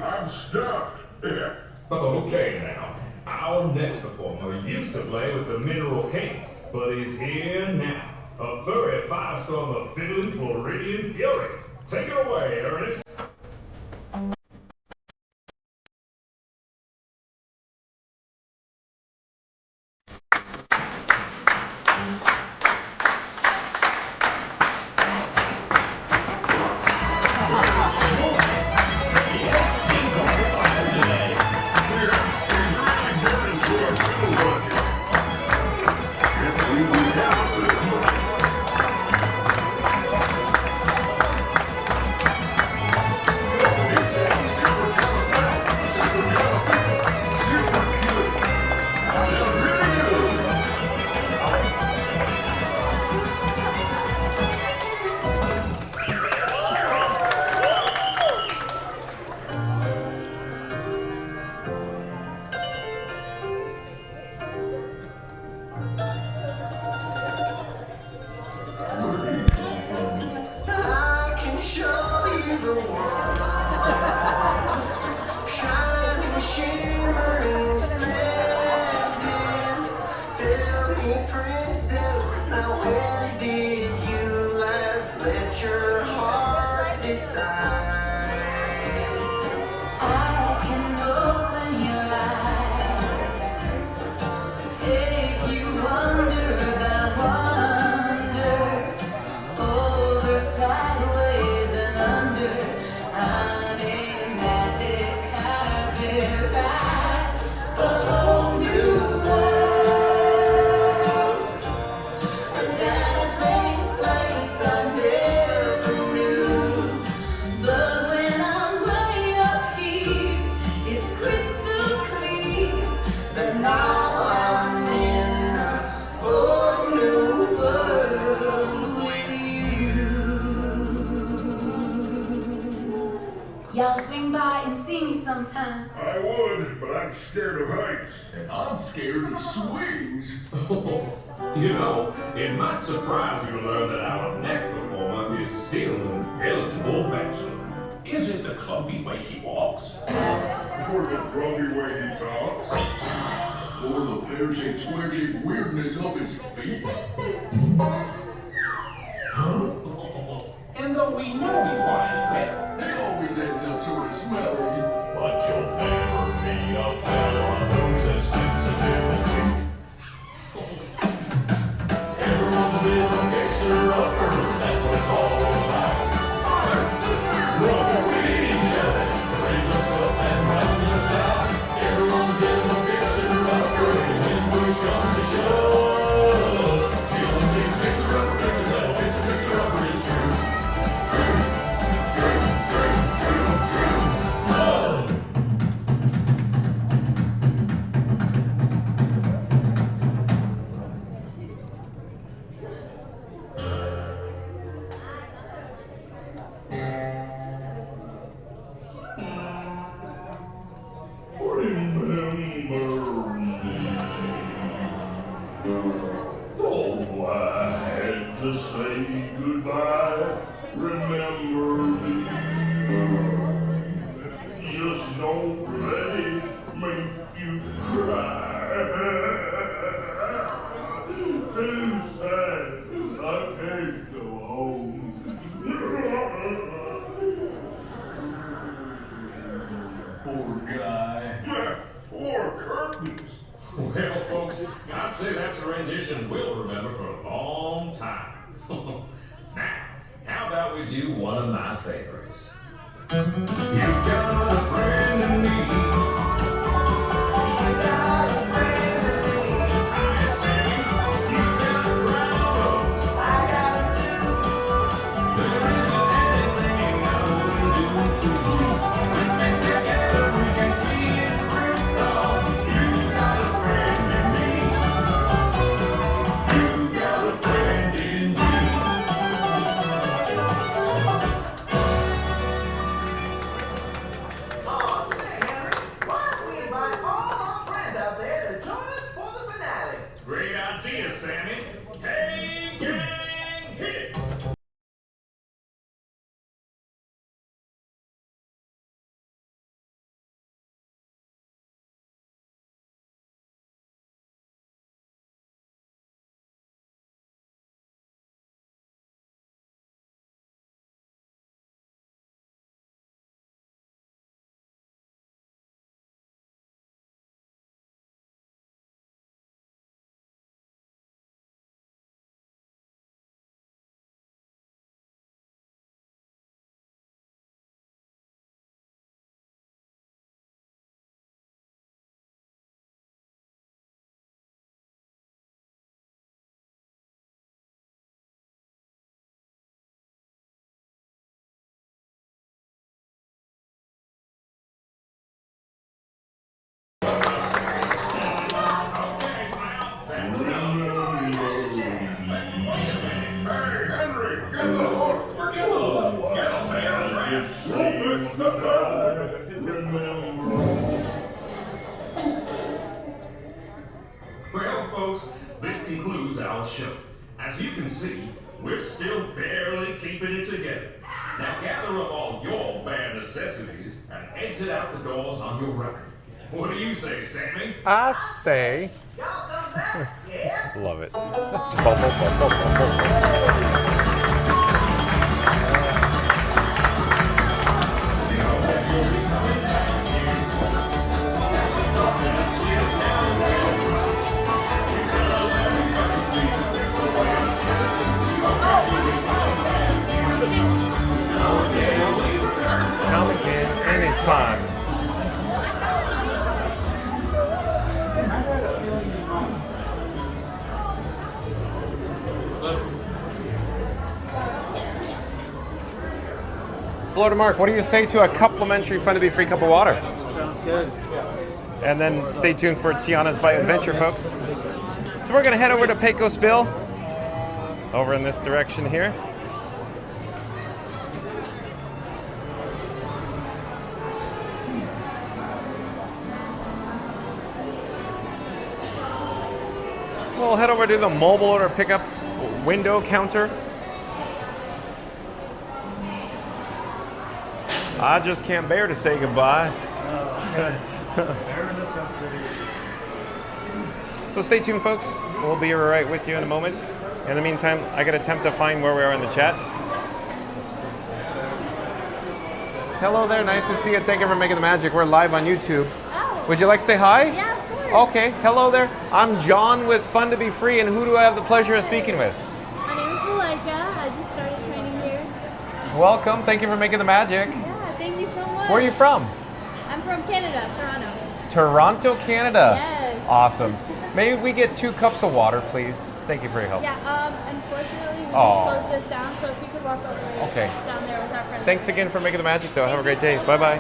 I'm stuffed. Okay now. Our next performer used to play with the Mineral Kings, but he's here now. A very five-star fiddling Floridian Fury. Take it away, Ernest. I can show you the world, shining, shimmering, splendid. Tell me, princess, now when did you last let your heart decide? I can open your eyes, take you wonder by wonder, over, sideways, and under. I'm a magic carpet ride, a whole new world, a dazzling place I never knew. But when I'm way up here, it's crystal clear that now I'm in a whole new world with you. Y'all swing by and see me sometime. I would, but I'm scared of heights. And I'm scared of swings. You know, it might surprise you to learn that our next performer is still an eligible bachelor. Is it the clumpy way he walks? Or the clumpy way he talks? Or the pear-shaped, square-shaped weirdness of his feet? And though we know he washes well, he always ends up sort of smelly. But you'll never meet a fella who's as sensitive as he. Everyone's a bit of a fixer-upper, that's what it's all about. Rub with each other, raise us up and round us out. Everyone's a bit of a fixer-upper, when push comes to shove. The only thing fixer-upper, that'll fix a fixer-upper is true. Love. Remember me. Oh, I had to say goodbye. Remember me. Just don't let it make you cry. Too sad. I can't go home. Poor guy. Poor curtains. Well, folks, I'd say that's a rendition we'll remember for a long time. Now, how about we do one of my favorites? You've got a friend in me. You've got a friend in me. I say, you've got a brown rose. I got it too. There isn't anything I wouldn't do for you. We stick together, we can see it through. 'Cause you've got a friend in me. You've got a friend in me. this concludes our show. As you can see, we're still barely keeping it together. Now gather up all your bare necessities and exit out the doors on your right. What do you say, Sammy? I say. Love it. Come again anytime. Florida Mark, what do you say to a complimentary Fun to Be Free cup of water? Sounds good. And then stay tuned for Tiana's Bite Adventure, folks. So we're going to head over to Pecos Bill, over in this direction here. We'll head over to the mobile order pickup window counter. I just can't bear to say goodbye. So stay tuned, folks. We'll be right with you in a moment. In the meantime, I gotta attempt to find where we are in the chat. Hello there, nice to see you. Thank you for making the magic. We're live on YouTube. Oh. Would you like to say hi? Yeah, of course. Okay, hello there. I'm John with Fun to Be Free, and who do I have the pleasure of speaking with? My name is Malika. I just started training here. Welcome, thank you for making the magic. Yeah, thank you so much. Where are you from? I'm from Canada, Toronto. Toronto, Canada. Yes. Awesome. May we get 2 cups of water, please? Thank you for your help. Yeah, unfortunately, we Oh. just closed this down, so if you could walk over Okay. down there with our friends. Thanks again for making the magic, though. Have a great day. Bye-bye.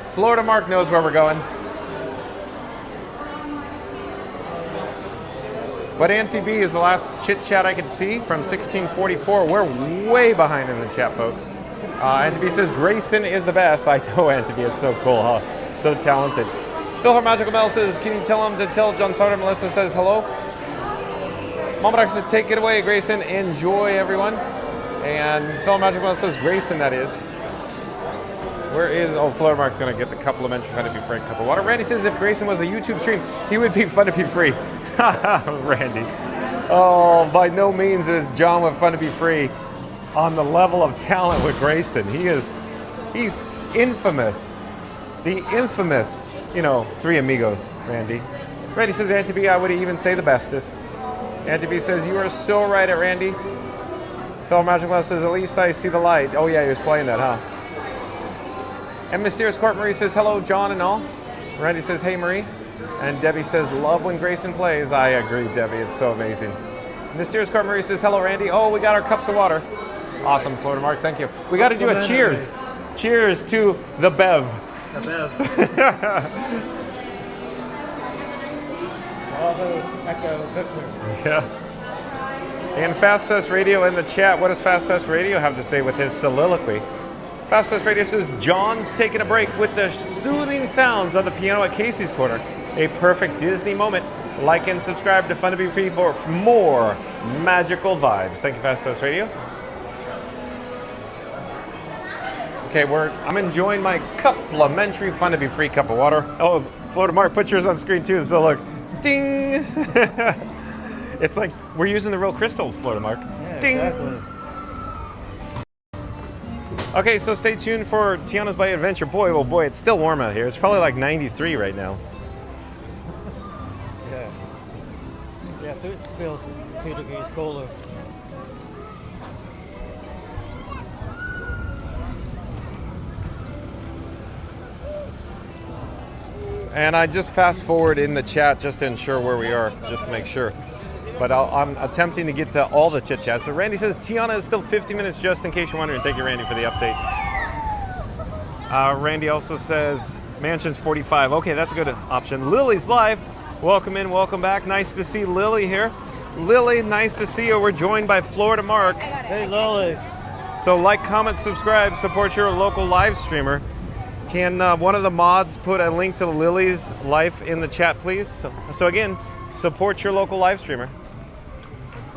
Florida Mark knows where we're going. But Auntie B is the last chit chat I could see from 1644. We're way behind in the chat, folks. Auntie B says Grayson is the best. I know, Auntie B. It's so cool, huh? So talented. Phil Her Magical Mel says, can you tell him to tell John Sarter? Melissa says hello. Mama Doc says, take it away, Grayson. Enjoy, everyone. And Phil Her Magical Mel says, Grayson, that is. Where is, Florida Mark's gonna get the complimentary Fun to Be Free cup of water. Randy says if Grayson was a YouTube stream, he would be Fun to Be Free. Randy. Oh, by no means is John with Fun to Be Free on the level of talent with Grayson. He's infamous. The infamous, Three Amigos, Randy. Randy says, Auntie B, I would even say the bestest. Auntie B says, you are so right at Randy. Phil Magical says, at least I see the light. Oh yeah, he was playing that, huh? And Mysterious Court Marie says, hello, John and all. Randy says, hey, Marie. And Debbie says, love when Grayson plays. I agree, Debbie. It's so amazing. Mysterious Court Marie says, hello, Randy. Oh, we got our cups of water. Awesome, Florida Mark. Thank you. We got to do a cheers. Cheers to the Bev. The Bev. Echo Victor. Yeah. And Fast Fest Radio in the chat. What does Fast Fest Radio have to say with his soliloquy? Fast Fest Radio says, John's taking a break with the soothing sounds of the piano at Casey's Corner. A perfect Disney moment. Like and subscribe to Fun to Be Free for more magical vibes. Thank you, Fast Fest Radio. Okay, I'm enjoying my complimentary Fun to Be Free cup of water. Oh, Florida Mark, put yours on screen too. So look, ding. It's like we're using the real crystal, Florida Mark. Yeah, ding. exactly. Okay, so stay tuned for Tiana's Bite Adventure. Boy, oh boy, it's still warm out here. It's probably like 93 right now. Yeah, it feels 2 degrees colder. And I just fast forward in the chat just to ensure where we are, just to make sure. But I'm attempting to get to all the chit chats. But Randy says Tiana is still 50 minutes, just in case you're wondering. Thank you, Randy, for the update. Randy also says Mansion's 45. Okay, that's a good option. Lily's live. Welcome in, welcome back. Nice to see Lily here. Lily, nice to see you. We're joined by Florida Mark. Hey, Lily. So like, comment, subscribe, support your local live streamer. Can one of the mods put a link to Lily's life in the chat, please? So again, support your local live streamer.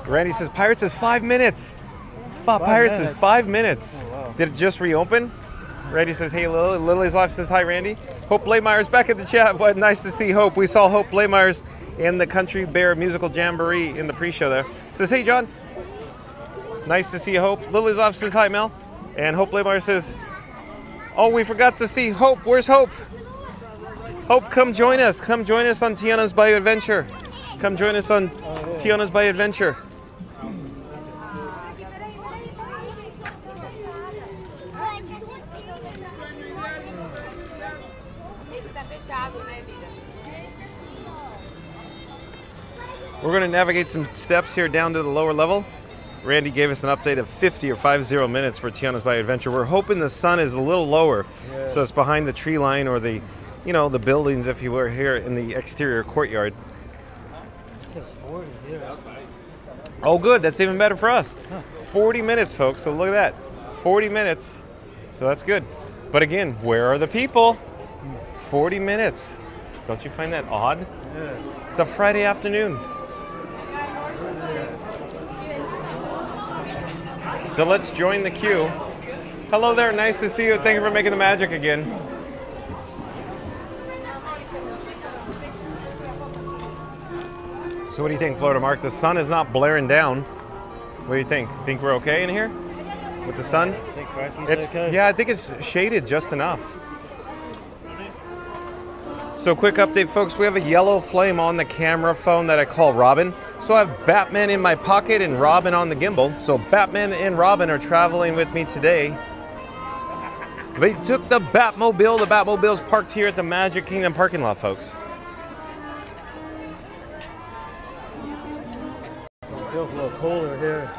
Randy says Pirates is 5 minutes. Pirates is 5 minutes. Oh, wow. Did it just reopen? Randy says, hey, Lily. Lily's life says, hi, Randy. Hope Blaymeyer's back in the chat. What nice to see Hope. We saw Hope Blaymeyer's in the Country Bear Musical Jamboree in the pre-show there. Says, hey, John. Nice to see Hope. Lily's life says, hi, Mel. And Hope Blaymeyer says, oh, we forgot to see Hope. Where's Hope? Hope, come join us. Come join us on Tiana's Bayou Adventure. Come join us on Tiana's Bayou Adventure. We're going to navigate some steps here down to the lower level. Randy gave us an update of 50 or 50 minutes for Tiana's Bayou Adventure. We're hoping the sun is a little lower, so it's behind the tree line or the, you know, the buildings, if you were here in the exterior courtyard. Oh, good. That's even better for us. 40 minutes, folks. So look at that. 40 minutes. So that's good. But again, where are the people? 40 minutes. Don't you find that odd? Yeah. It's a Friday afternoon. So let's join the queue. Hello there, nice to see you. Thank you for making the magic again. So what do you think, Florida Mark? The sun is not blaring down. What do you think? Think we're okay in here with the sun? I think Frankie's okay. Yeah, I think it's shaded just enough. So quick update, folks. We have a yellow flame on the camera phone that I call Robin. So I have Batman in my pocket and Robin on the gimbal. So Batman and Robin are traveling with me today. They took the Batmobile. The Batmobile's parked here at the Magic Kingdom parking lot, folks. It feels a little cooler here.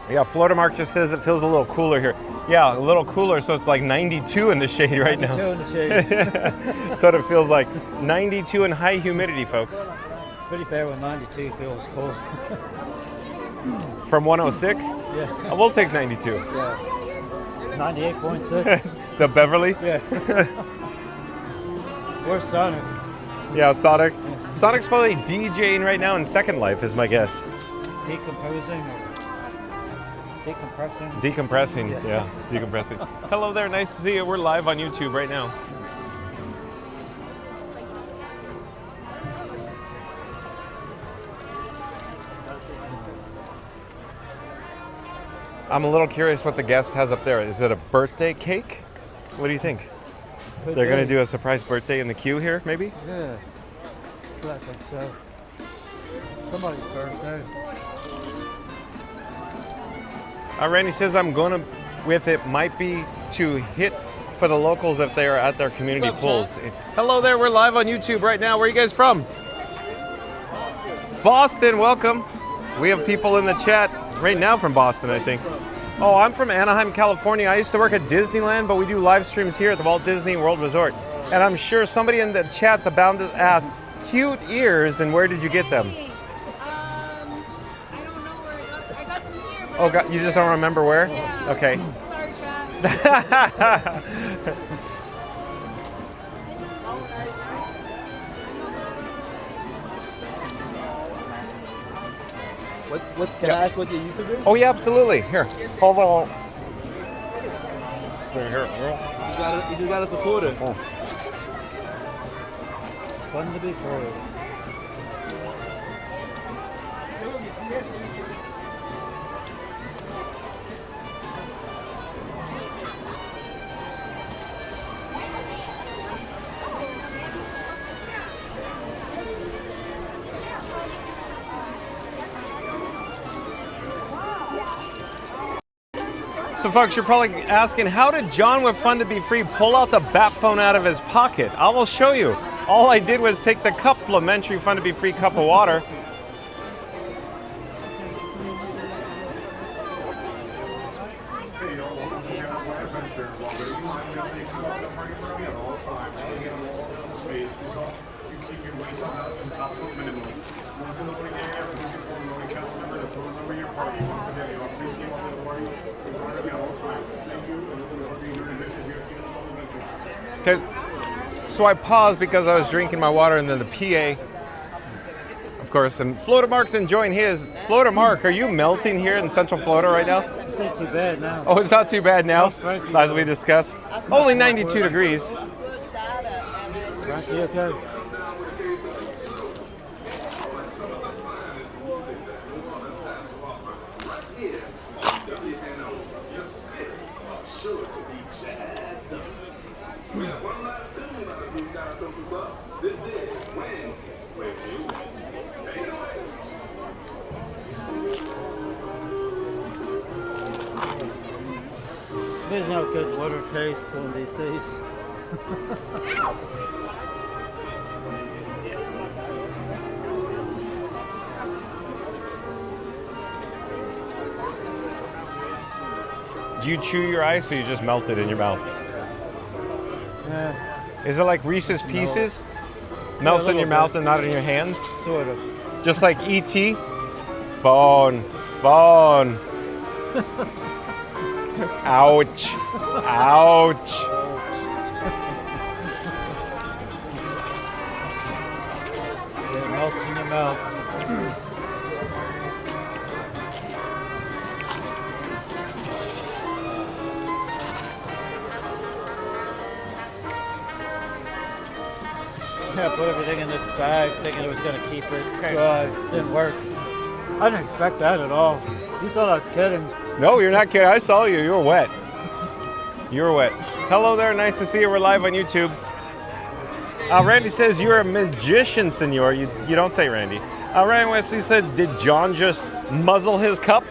Yeah, Florida Mark just says it feels a little cooler here. Yeah, a little cooler, so it's like 92 in the shade right now. 92 in the shade. That's what it feels like. 92 and high humidity, folks. It's pretty bad when 92 feels cold. From 106? Yeah. We'll take 92. Yeah. 98.6. The Beverly? Yeah. Where's Sonic? Yeah, Sonic. Sonic's probably DJing right now in Second Life, is my guess. Decomposing or decompressing? Decompressing, yeah, decompressing. Hello there, nice to see you. We're live on YouTube right now. I'm a little curious what the guest has up there. Is it a birthday cake? What do you think? They're going to do a surprise birthday in the queue here, maybe? Yeah, I think so. Somebody's birthday. Randy says I'm going to, with it, might be to hit for the locals if they are at their community pools. Hello there, we're live on YouTube right now. Where are you guys from? Boston, welcome. We have people in the chat right now from Boston, I think. Oh, I'm from Anaheim, California. I used to work at Disneyland, but we do live streams here at the Walt Disney World Resort. And I'm sure somebody in the chat's about to ask, cute ears, and where did you get them? Oh, God, you just don't remember where? Yeah. Okay. Sorry, chat. Can I ask what your YouTube is? Oh, yeah, absolutely. Here, hold on. Here. You just gotta support it. Oh. Fun to be free. So, folks, you're probably asking, how did John with Fun to Be Free pull out the bat phone out of his pocket? I will show you. All I did was take the complimentary Fun to Be Free cup of water. Okay. So I paused because I was drinking my water, and then the PA, of course, and Florida Mark's enjoying his. Florida Mark, are you melting here in Central Florida right now? It's not too bad now. Oh, it's not too bad now, as we discussed. Only 92 degrees. Frankie, okay? There's no good water taste on these days. Do you chew your ice or you just melt it in your mouth? Yeah. Is it like Reese's Pieces? Melts in your mouth and not in your hands? Sort of. Just like E.T.? Phone. Phone. Ouch. Ouch. It melts in your mouth. I put everything in this bag thinking it was going to keep it dry. Didn't work. I didn't expect that at all. You thought I was kidding. No, you're not kidding. I saw you. You were wet. You were wet. Hello there. Nice to see you. We're live on YouTube. Randy says you're a magician, senor. You don't say Randy. Ryan Wesley said, did John just muzzle his cup?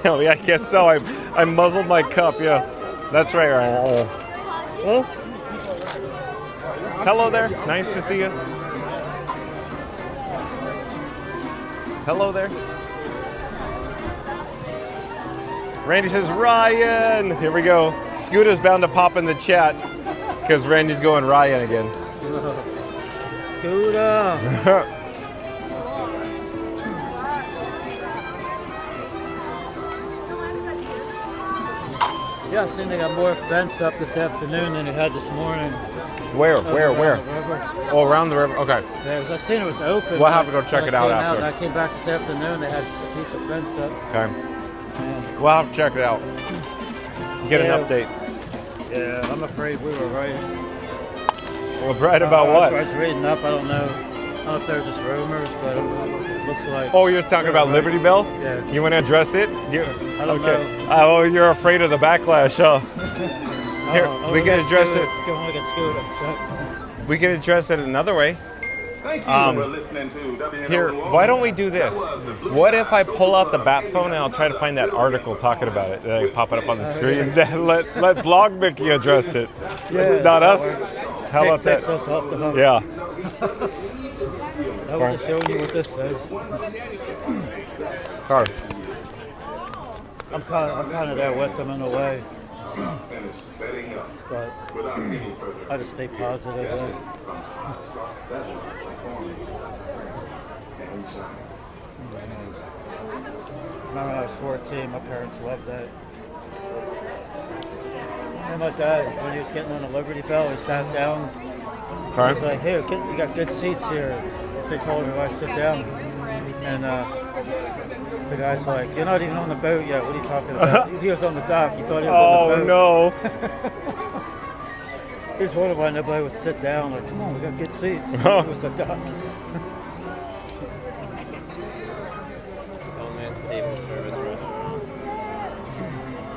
Oh, yeah, I guess so. I muzzled my cup. Yeah, that's right, Ryan. Oh. Hello there. Nice to see you. Hello there. Randy says, Ryan. Here we go. Scooter's bound to pop in the chat because Randy's going Ryan again. Scooter. Yeah, I seen they got more fence up this afternoon than they had this morning. Where? Where? Oh, around the river. Okay. Yeah, I seen it was open. We'll have to go check it out after. I came back this afternoon. They had a piece of fence up. Okay. We'll have to check it out. Get an update. Yeah, I'm afraid we were right. Well, right about what? I was reading up. I don't know if they're just rumors, but it looks like. Oh, you're talking about Liberty Bell? Yeah. You want to address it? I don't know. Oh, you're afraid of the backlash, huh? Here, we can address it. Don't want to get screwed upset. We can address it another way. Thank you for listening to WNO. Here, why don't we do this? What if I pull out the bat phone and I'll try to find that article talking about it? Then I pop it up on the screen. Let Blog Mickey address it. Yeah, not us. works. How about that? Takes us off the hook. Yeah. I will just show you what this says. Card. I'm kind of there with them in a way. But I just stay positive. Remember when I was 14, my parents loved that. And my dad, when he was getting on the Liberty Bell, he sat down. He was like, "Hey, you got good seats here." So he told me why I sit down. And the guy's like, "You're not even on the boat yet. What are you talking about?" He was on the dock. He thought he was on the boat. Oh, no. He was wondering why nobody would sit down. Like, come on, we got good seats. It was the dock.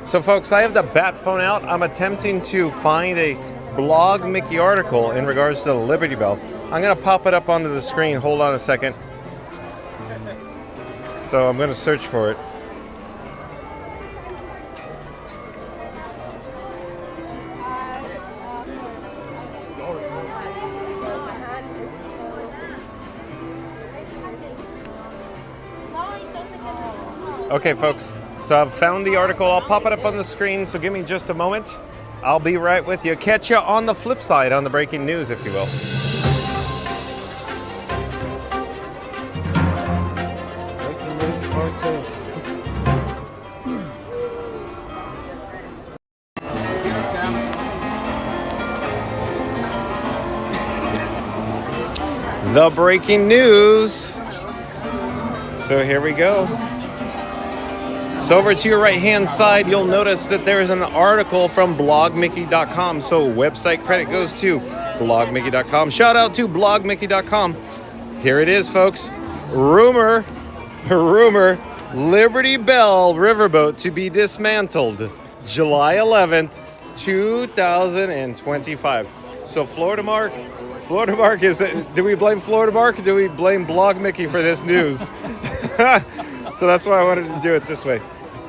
So, folks, I have the bat phone out. I'm attempting to find a Blog Mickey article in regards to the Liberty Bell. I'm going to pop it up onto the screen. Hold on a second. So I'm going to search for it. Okay, folks. So I've found the article. I'll pop it up on the screen. So give me just a moment. I'll be right with you. Catch you on the flip side on the breaking news, if you will. Breaking news part 2. the breaking news. So here we go. So over to your right-hand side, you'll notice that there is an article from blogmickey.com. So website credit goes to blogmickey.com. Shout out to blogmickey.com. Here it is, folks. Rumor, Liberty Bell Riverboat to be dismantled July 11th, 2025. So Florida Mark is, do we blame Florida Mark or do we blame Blog Mickey for this news? So that's why I wanted to do it this way.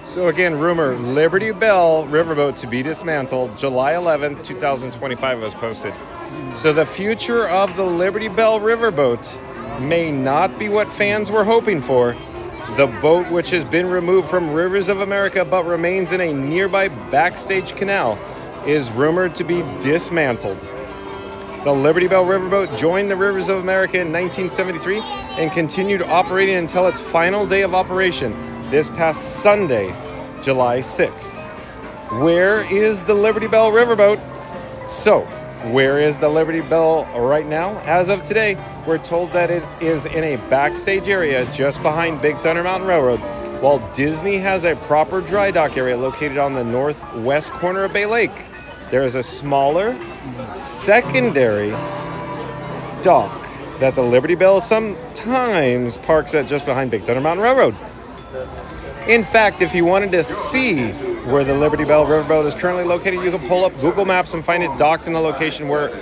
So again, rumor, Liberty Bell Riverboat to be dismantled July 11th, 2025 was posted. So the future of the Liberty Bell Riverboat may not be what fans were hoping for. The boat, which has been removed from rivers of America but remains in a nearby backstage canal, is rumored to be dismantled. The Liberty Bell Riverboat joined the Rivers of America in 1973 and continued operating until its final day of operation this past Sunday, July 6th. Where is the Liberty Bell Riverboat? So, where is the Liberty Bell right now? As of today, we're told that it is in a backstage area just behind Big Thunder Mountain Railroad, while Disney has a proper dry dock area located on the northwest corner of Bay Lake. There is a smaller, secondary dock that the Liberty Bell sometimes parks at just behind Big Thunder Mountain Railroad. In fact, if you wanted to see where the Liberty Bell Riverboat is currently located, you can pull up Google Maps and find it docked in the location where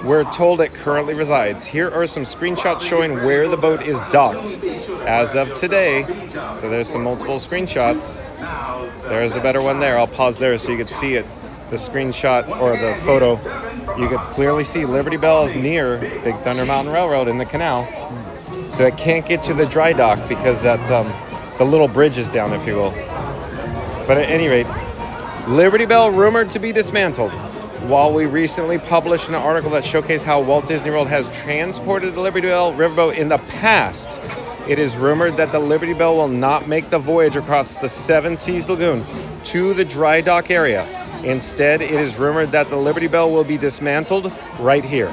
we're told it currently resides. Here are some screenshots showing where the boat is docked as of today. So there's some multiple screenshots. There's a better one there. I'll pause there so you can see it. The screenshot or the photo, you could clearly see Liberty Bell is near Big Thunder Mountain Railroad in the canal. So it can't get to the dry dock because that the little bridge is down, if you will. But at any rate, Liberty Bell rumored to be dismantled. While we recently published an article that showcased how Walt Disney World has transported the Liberty Bell Riverboat in the past, it is rumored that the Liberty Bell will not make the voyage across the Seven Seas Lagoon to the dry dock area. Instead, it is rumored that the Liberty Bell will be dismantled right here.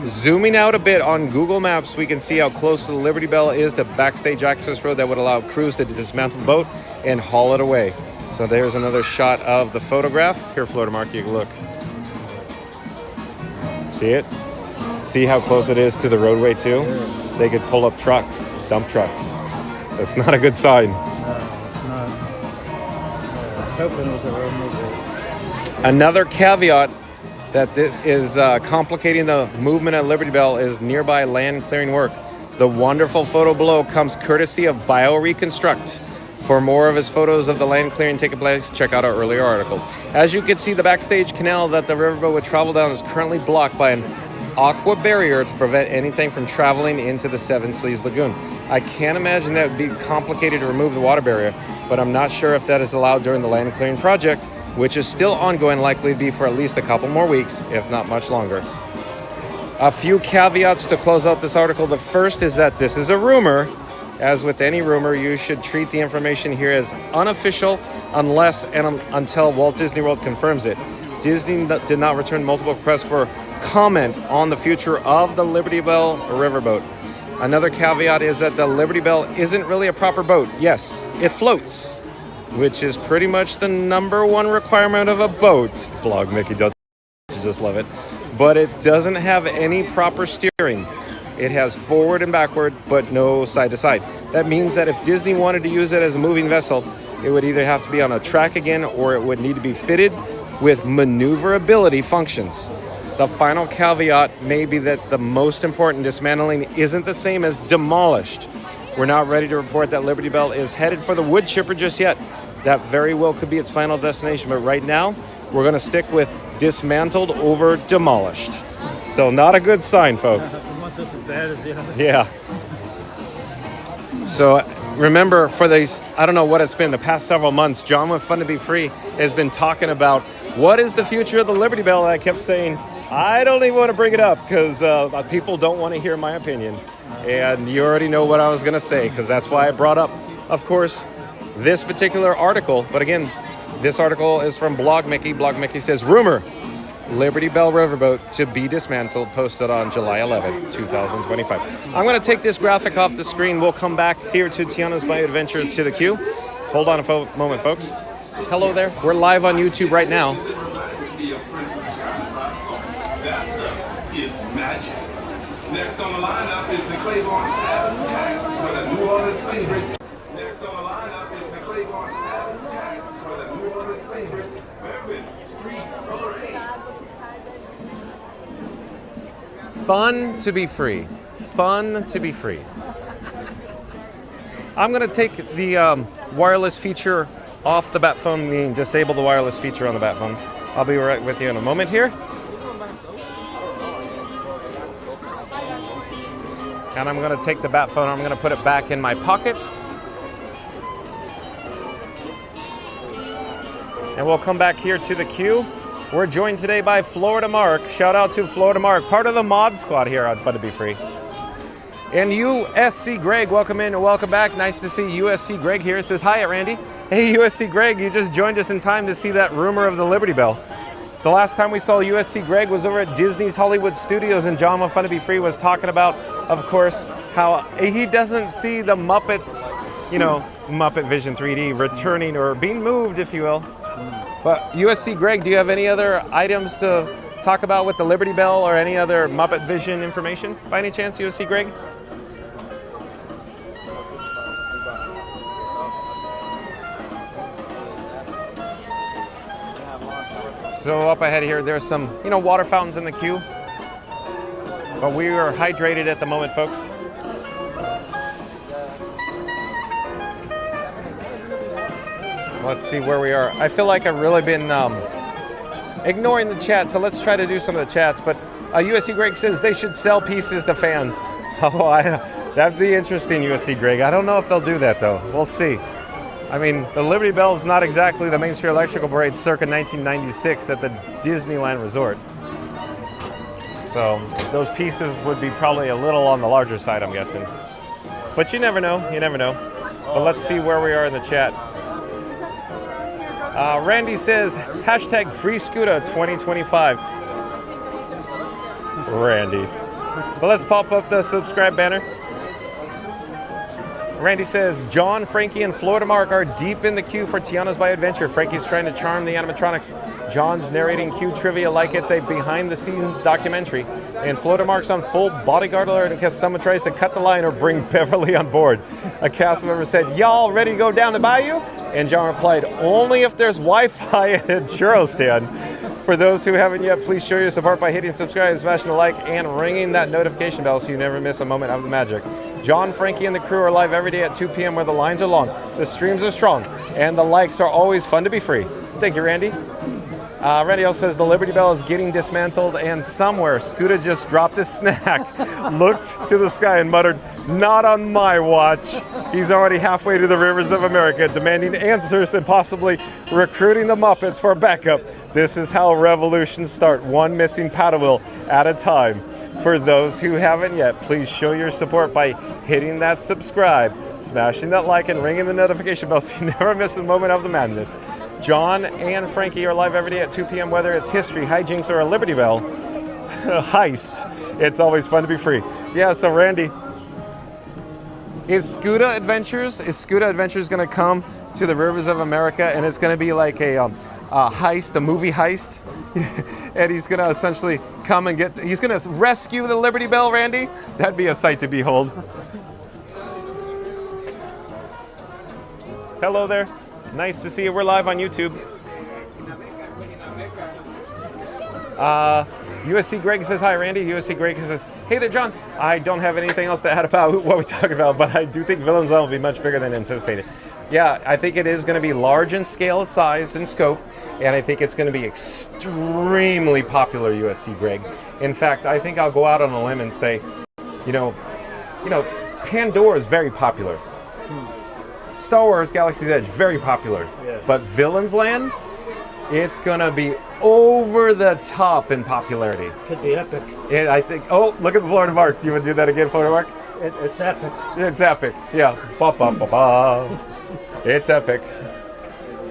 Zooming out a bit on Google Maps, we can see how close the Liberty Bell is to backstage access road that would allow crews to dismantle the boat and haul it away. So there's another shot of the photograph. Here, Florida Mark, you can look. See it? See how close it is to the roadway too? They could pull up trucks, dump trucks. That's not a good sign. No, it's not. I was hoping it was a road movie. Another caveat that this is complicating the movement at Liberty Bell is nearby land clearing work. The wonderful photo below comes courtesy of BioReconstruct. For more of his photos of the land clearing taking place, check out our earlier article. As you can see, the backstage canal that the riverboat would travel down is currently blocked by an aqua barrier to prevent anything from traveling into the Seven Seas Lagoon. I can't imagine that would be complicated to remove the water barrier, but I'm not sure if that is allowed during the land clearing project, which is still ongoing, likely to be for at least a couple more weeks, if not much longer. A few caveats to close out this article. The first is that this is a rumor. As with any rumor, you should treat the information here as unofficial unless and until Walt Disney World confirms it. Disney did not return multiple requests for comment on the future of the Liberty Bell Riverboat. Another caveat is that the Liberty Bell isn't really a proper boat. Yes, it floats, which is pretty much the number one requirement of a boat. Blog Mickey does just love it. But it doesn't have any proper steering. It has forward and backward, but no side to side. That means that if Disney wanted to use it as a moving vessel, it would either have to be on a track again or it would need to be fitted with maneuverability functions. The final caveat may be that the most important dismantling isn't the same as demolished. We're not ready to report that Liberty Bell is headed for the wood chipper just yet. That very well could be its final destination, but right now, we're going to stick with dismantled over demolished. So not a good sign, folks. Almost as bad as the other. Yeah. So remember, for these, I don't know what it's been, the past several months, John with Fun to Be Free has been talking about what is the future of the Liberty Bell. And I kept saying, I don't even want to bring it up because people don't want to hear my opinion. And you already know what I was going to say because that's why I brought up, of course, this particular article. But again, this article is from Blog Mickey. Blog Mickey says, rumor, Liberty Bell Riverboat to be dismantled, posted on July 11th, 2025. I'm going to take this graphic off the screen. We'll come back here to Tiana's Bayou Adventure to the queue. Hold on a moment, folks. Hello there. We're live on YouTube right now. That stuff is magic. Next on the lineup is the Claiborne Avenue Cats for the New Orleans favorite. Next on the lineup is the Claiborne Avenue Cats for the New Orleans favorite Bourbon Street Parade. Fun to be free. Fun to be free. I'm going to take the wireless feature off the bat phone, meaning disable the wireless feature on the bat phone. I'll be right with you in a moment here. And I'm going to take the bat phone, I'm going to put it back in my pocket. And we'll come back here to the queue. We're joined today by Florida Mark. Shout out to Florida Mark, part of the mod squad here on Fun to Be Free. And USC Greg, welcome in and welcome back. Nice to see USC Greg here. It says, hi, Randy. Hey, USC Greg, you just joined us in time to see that rumor of the Liberty Bell. The last time we saw USC Greg was over at Disney's Hollywood Studios, and John of Fun to Be Free was talking about, of course, how he doesn't see the Muppets, you know, Muppet Vision 3D returning or being moved, if you will. But USC Greg, do you have any other items to talk about with the Liberty Bell or any other Muppet Vision information by any chance, USC Greg? So up ahead here, there's some, water fountains in the queue. But we are hydrated at the moment, folks. Let's see where we are. I feel like I've really been ignoring the chat, so let's try to do some of the chats. But USC Greg says they should sell pieces to fans. That'd be interesting, USC Greg. I don't know if they'll do that, though. We'll see. I mean, the Liberty Bell is not exactly the Main Street Electrical Parade circa 1996 at the Disneyland Resort. So those pieces would be probably a little on the larger side, I'm guessing. But you never know, But let's see where we are in the chat. Randy says, hashtag Free Scooter 2025. Randy. But let's pop up the subscribe banner. Randy says, John, Frankie, and Florida Mark are deep in the queue for Tiana's Bayou Adventure. Frankie's trying to charm the animatronics. John's narrating queue trivia like it's a behind-the-scenes documentary. And Florida Mark's on full bodyguard alert in case someone tries to cut the line or bring Beverly on board. A cast member said, y'all ready to go down the bayou? And John replied, only if there's Wi-Fi at a churro stand. For those who haven't yet, please show your support by hitting subscribe, smashing the like, and ringing that notification bell so you never miss a moment of the magic. John, Frankie, and the crew are live every day at 2 p.m. where the lines are long, the streams are strong, and the likes are always fun to be free. Thank you, Randy. Randy also says the Liberty Bell is getting dismantled, and somewhere Scooter just dropped his snack, looked to the sky, and muttered, not on my watch. He's already halfway to the rivers of America, demanding answers and possibly recruiting the Muppets for backup. This is how revolutions start, one missing paddle wheel at a time. For those who haven't yet, please show your support by hitting that subscribe, smashing that like, and ringing the notification bell so you never miss a moment of the madness. John and Frankie are live every day at 2 p.m. whether it's history, hijinks, or a Liberty Bell heist. It's always fun to be free. Yeah, so Randy, is Scuda Adventures going to come to the rivers of America, and it's going to be like a heist, a movie heist? And he's going to essentially come and he's going to rescue the Liberty Bell, Randy? That'd be a sight to behold. Hello there. Nice to see you. We're live on YouTube. USC Greg says, hi, Randy. USC Greg says, hey there, John. I don't have anything else to add about what we talked about, but I do think Villains Land will be much bigger than anticipated. Yeah, I think it is going to be large in scale, size, and scope, and I think it's going to be extremely popular, USC Greg. In fact, I think I'll go out on a limb and say, Pandora is very popular. Star Wars Galaxy's Edge, very popular. Yeah. But Villains Land, it's going to be over the top in popularity. Could be epic. And I think, oh, look at the Florida Mark. Do you want to do that again, Florida Mark? It's epic. It's epic, yeah. Ba, ba, ba, ba. It's epic.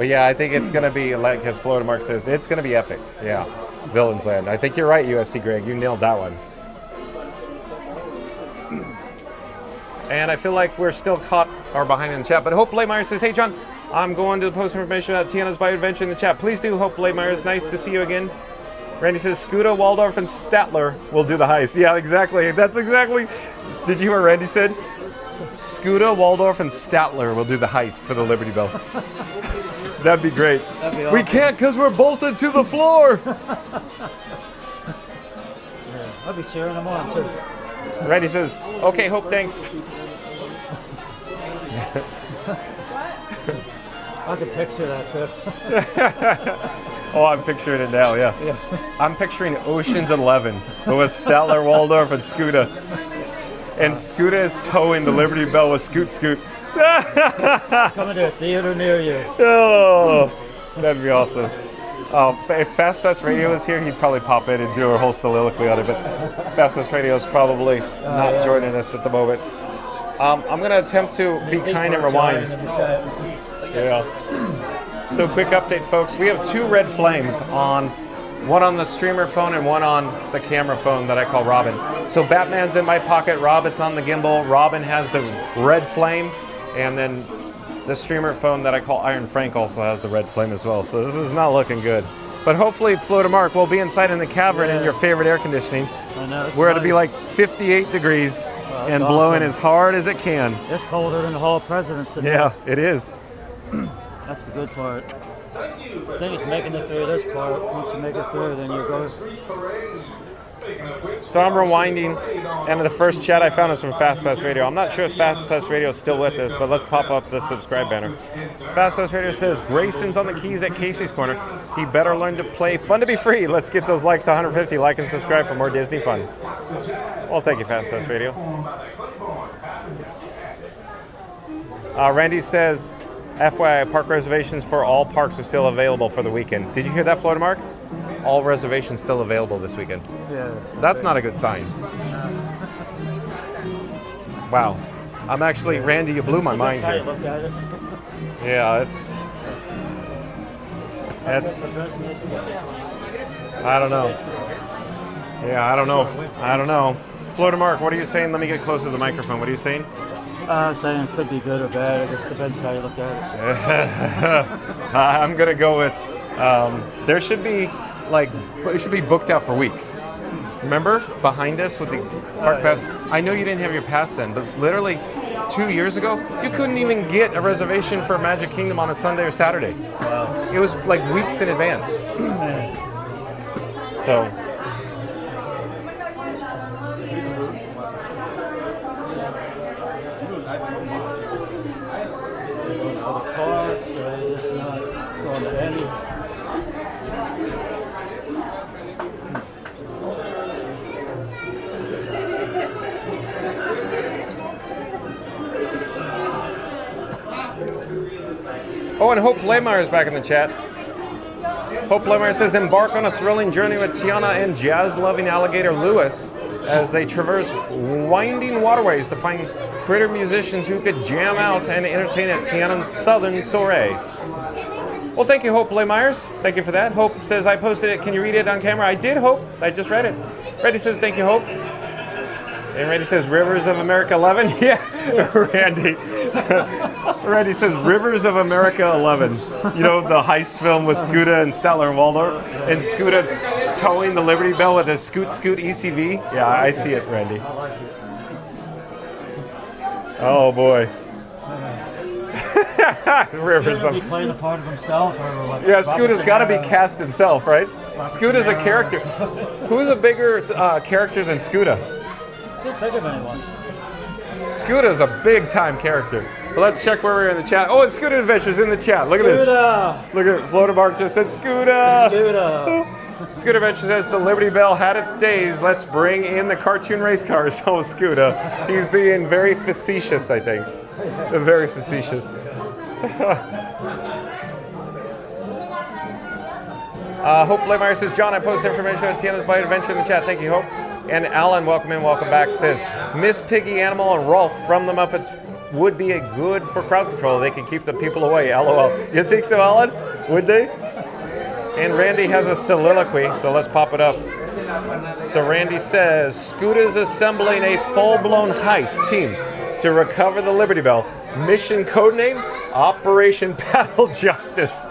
But yeah, I think it's going to be, like as Florida Mark says, it's going to be epic. Yeah, Villains Land. I think you're right, USC Greg. You nailed that one. And I feel like we're still caught or behind in the chat. But Hope Blameyer says, hey, John, I'm going to post information about Tiana's Bio Adventure in the chat. Please do, Hope Blameyer. It's nice to see you again. Randy says, Scuda, Waldorf, and Statler will do the heist. Yeah, exactly. That's exactly. Did you hear what Randy said? Scuda, Waldorf, and Statler will do the heist for the Liberty Bell. That'd be great. That'd be We awesome. can't because we're bolted to the floor. Yeah, I'll be cheering them on too. Randy says, okay, Hope, thanks. I can picture that too. Oh, I'm picturing it now, yeah. I'm picturing Ocean's 11, but with Statler, Waldorf, and Scuda. And Scuda is towing the Liberty Bell with Scoot Scoot. Coming to a theater near you. Oh, that'd be awesome. Oh, if Fast Fest Radio was here, he'd probably pop in and do a whole soliloquy on it, but Fast Fest Radio is probably not joining us at the moment. I'm going to attempt to be kind and rewind. Yeah. So quick update, folks. We have 2 red flames on, one on the streamer phone and one on the camera phone that I call Robin. So Batman's in my pocket, Robin's on the gimbal, Robin has the red flame, and then the streamer phone that I call Iron Frank also has the red flame as well. So this is not looking good. But hopefully, Florida Mark will be inside in the cavern in your favorite air conditioning, where it'll be like 58 degrees and blowing as hard as it can. It's colder than the Hall of Presidents. Yeah, it is. That's the good part. The thing is making it through this part. Once you make it through, then you're going. So I'm rewinding, and the first chat I found is from Fast Pass Radio. I'm not sure if Fast Pass Radio is still with us, but let's pop up the subscribe banner. Fast Pass Radio says, Grayson's on the keys at Casey's Corner. He better learn to play Fun to be Free. Let's get those likes to 150. Like and subscribe for more Disney fun. Well, thank you, Fast Pass Radio. Randy says, FYI, park reservations for all parks are still available for the weekend. Did you hear that, Florida Mark? All reservations still available this weekend. Yeah. That's not a good sign. Wow. I'm actually, Randy, you blew my mind here. Look at it. Yeah, it's I don't know. Yeah, I don't know. I don't know. Florida Mark, what are you saying? Let me get closer to the microphone. What are you saying? I'm saying it could be good or bad. It just depends how you look at it. I'm gonna go with there should be it should be booked out for weeks. Remember behind us with the park pass? I know you didn't have your pass then, but literally 2 years ago, you couldn't even get a reservation for Magic Kingdom on a Sunday or Saturday. Wow. It was like weeks in advance. So. Oh, and Hope Blameyer is back in the chat. Hope Blameyer says, embark on a thrilling journey with Tiana and jazz-loving alligator Lewis as they traverse winding waterways to find critter musicians who could jam out and entertain at Tiana's Southern Soiree. Well, thank you, Hope Blameyer. Thank you for that. Hope says, I posted it. Can you read it on camera? I did, Hope. I just read it. Randy says, thank you, Hope. And Randy says, Rivers of America 11? Yeah, Randy. Randy says, Rivers of America 11. You know, the heist film with Scuda and Statler and Waldorf? And Scuda towing the Liberty Bell with a Scoot Scoot ECV? Yeah, I see it, Randy. Oh, boy. Rivers of... Is he playing the part of himself? Or like Yeah, Scuda's got to be cast himself, right? Scuda's a character. Who's a bigger character than Scuda? Can't think of anyone. Scuda's a big-time character. But let's check where we're in the chat. Oh, and Scuda Adventures in the chat. Look at this. Look at it. Florida Mark just said Scuda. Scuda Adventures says the Liberty Bell had its days. Let's bring in the cartoon race cars. Oh, Scuda. He's being very facetious, I think. Very facetious. Hope Blameyer says, John, I post information on Tiana's Bio Adventure in the chat. Thank you, Hope. And Alan, welcome in, welcome back, says, Miss Piggy Animal and Rolf from the Muppets would be a good for crowd control. They can keep the people away. LOL. You think so, Alan? Would they? And Randy has a soliloquy, so let's pop it up. So Randy says, Scooter's assembling a full-blown heist team to recover the Liberty Bell. Mission codename, Operation Paddle Justice.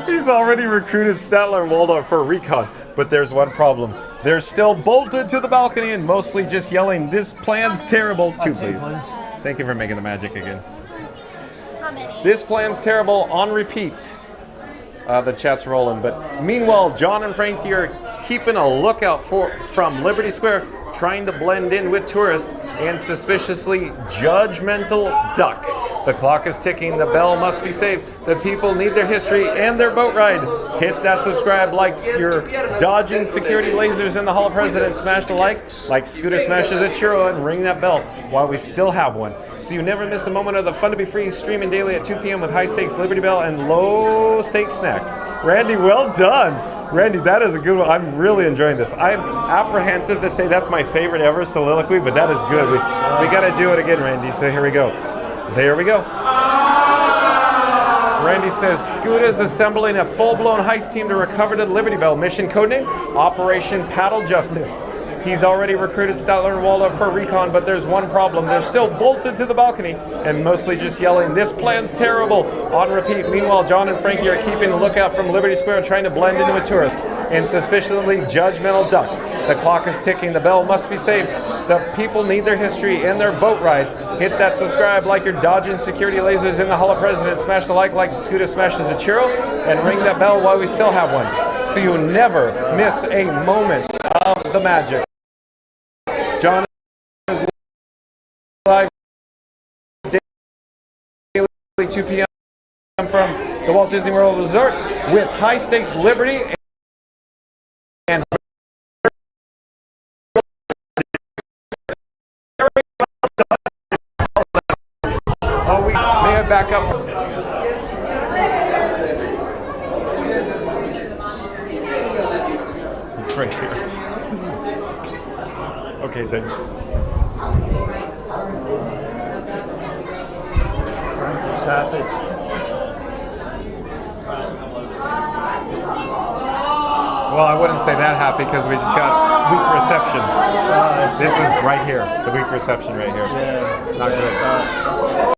He's already recruited Statler and Waldorf for recon, but there's one problem. They're still bolted to the balcony and mostly just yelling, this plan's terrible. Two, please. Thank you for making the magic again. This plan's terrible on repeat. The chat's rolling, but meanwhile, John and Frankie are keeping a lookout from Liberty Square, trying to blend in with tourists and suspiciously judgmental duck. The clock is ticking, the bell must be saved. The people need their history and their boat ride. Hit that subscribe like you're dodging security lasers in the Hall of Presidents. Smash the like Scooter smashes a churro, and ring that bell while we still have one. So you never miss a moment of the Fun to Be Free, streaming daily at 2 p.m. with high stakes Liberty Bell and low stakes snacks. Randy, well done. Randy, that is a good one. I'm really enjoying this. I'm apprehensive to say that's my favorite ever soliloquy, but that is good. We got to do it again, Randy. So here we go. There we go. Randy says, Scooter's assembling a full-blown heist team to recover the Liberty Bell. Mission codename, Operation Paddle Justice. He's already recruited Statler and Waldorf for recon, but there's one problem. They're still bolted to the balcony and mostly just yelling, this plan's terrible, on repeat. Meanwhile, John and Frankie are keeping a lookout from Liberty Square, trying to blend in with tourists and suspiciously judgmental duck. The clock is ticking. The bell must be saved. The people need their history and their boat ride. Hit that subscribe like you're dodging security lasers in the Hall of Presidents. Smash the like Scooter smashes a churro, and ring that bell while we still have one, so you never miss a moment of the magic. John is live daily 2 p.m. from the Walt Disney World Resort with high stakes Liberty and we may have back up. It's right here. Okay, thanks. Frankie's happy. Well, I wouldn't say that happy because we just got weak reception. This is right here, the weak reception right here. Yeah. Not good.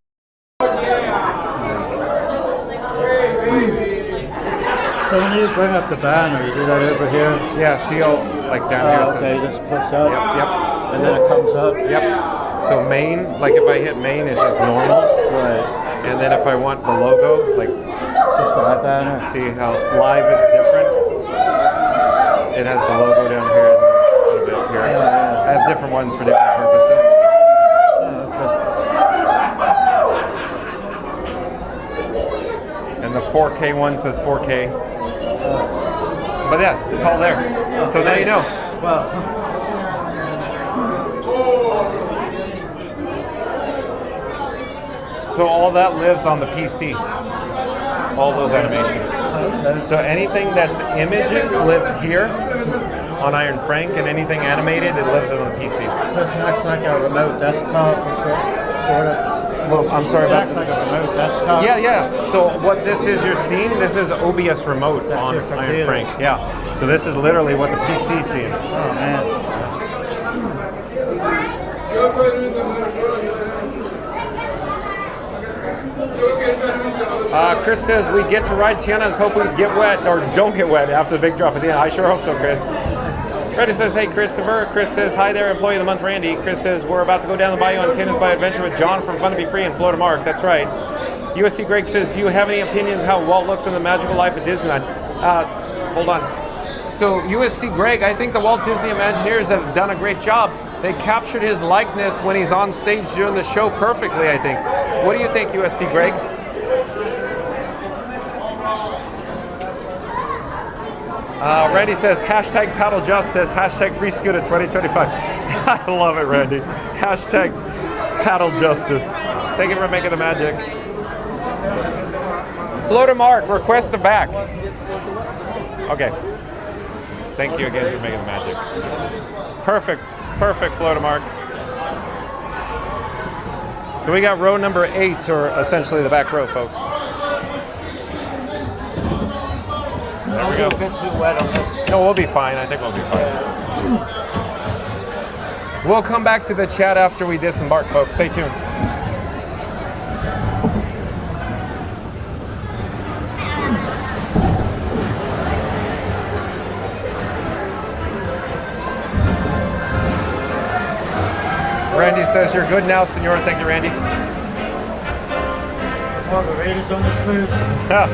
So when you bring up the banner, you do that over here? Yeah, see how, like down here. Okay, Says, just push up. Yep. And then it comes up. Yep. So main, like if I hit main, it's just normal. Right. And then if I want the logo, like subscribe banner. See how live is different? It has the logo down here and a little bit up here. Yeah. I have different ones for different purposes. And the 4K one says 4K. So, but yeah, it's all there. So now you know. Wow. So all that lives on the PC. All those animations. Okay. So anything that's images live here on Iron Frank, and anything animated, it lives on the PC. So it acts like a remote desktop or sort of? Well, I'm sorry it about acts like a remote desktop? Yeah. So what this is you're seeing, this is OBS remote on Iron Frank. Yeah. So this is literally what the PC's seeing. Oh, man. Chris says we get to ride Tiana's, hope we get wet or don't get wet after the big drop at the end. I sure hope so, Chris. Reddy says, hey, Christopher. Chris says, hi there, employee of the month, Randy. Chris says, we're about to go down the bayou on Tiana's by Adventure with John from Fun to Be Free and Florida Mark. That's right. USC Greg says, do you have any opinions how Walt looks in the magical life at Disneyland? Hold on. So USC Greg, I think the Walt Disney Imagineers have done a great job. They captured his likeness when he's on stage during the show perfectly, I think. What do you think, USC Greg? Randy says, hashtag paddle justice, hashtag free scooter 2025. I love it, Randy. Hashtag paddle justice. Thank you for making the magic. Floater Mark, request the back. Okay. Thank you again for making the magic. Perfect, Floater Mark. So So we got row number 8, or essentially the back row, folks. There we go. Don't get too wet on this. No, we'll be fine. I think we'll be fine. We'll come back to the chat after we disembark, folks. Stay tuned. Randy says you're good now, Senor. Thank you, Randy. Margaritas on this cruise. Yeah.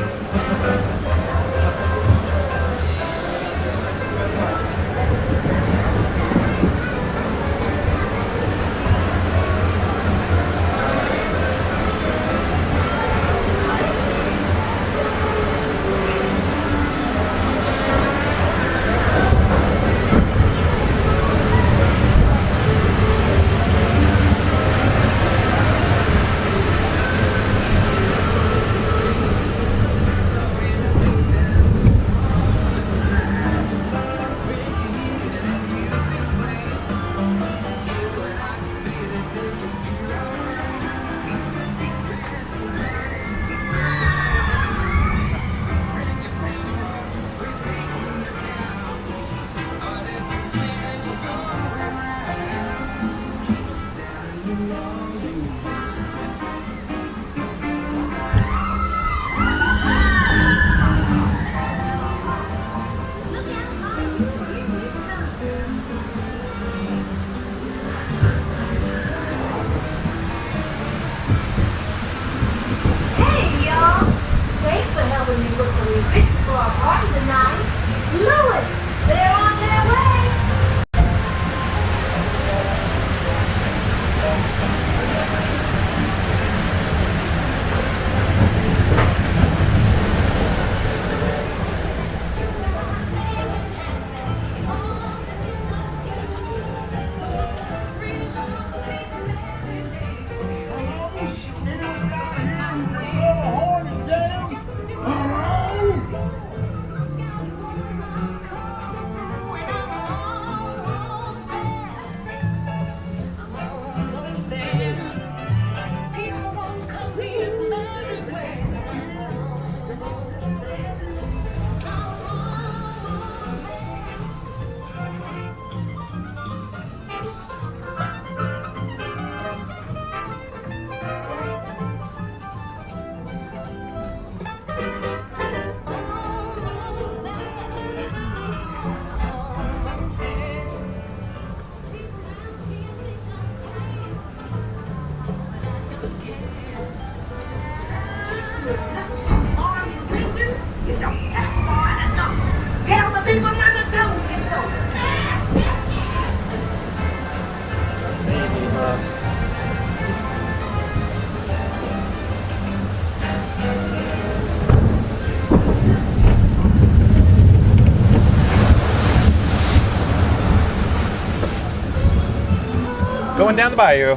Going down the bayou.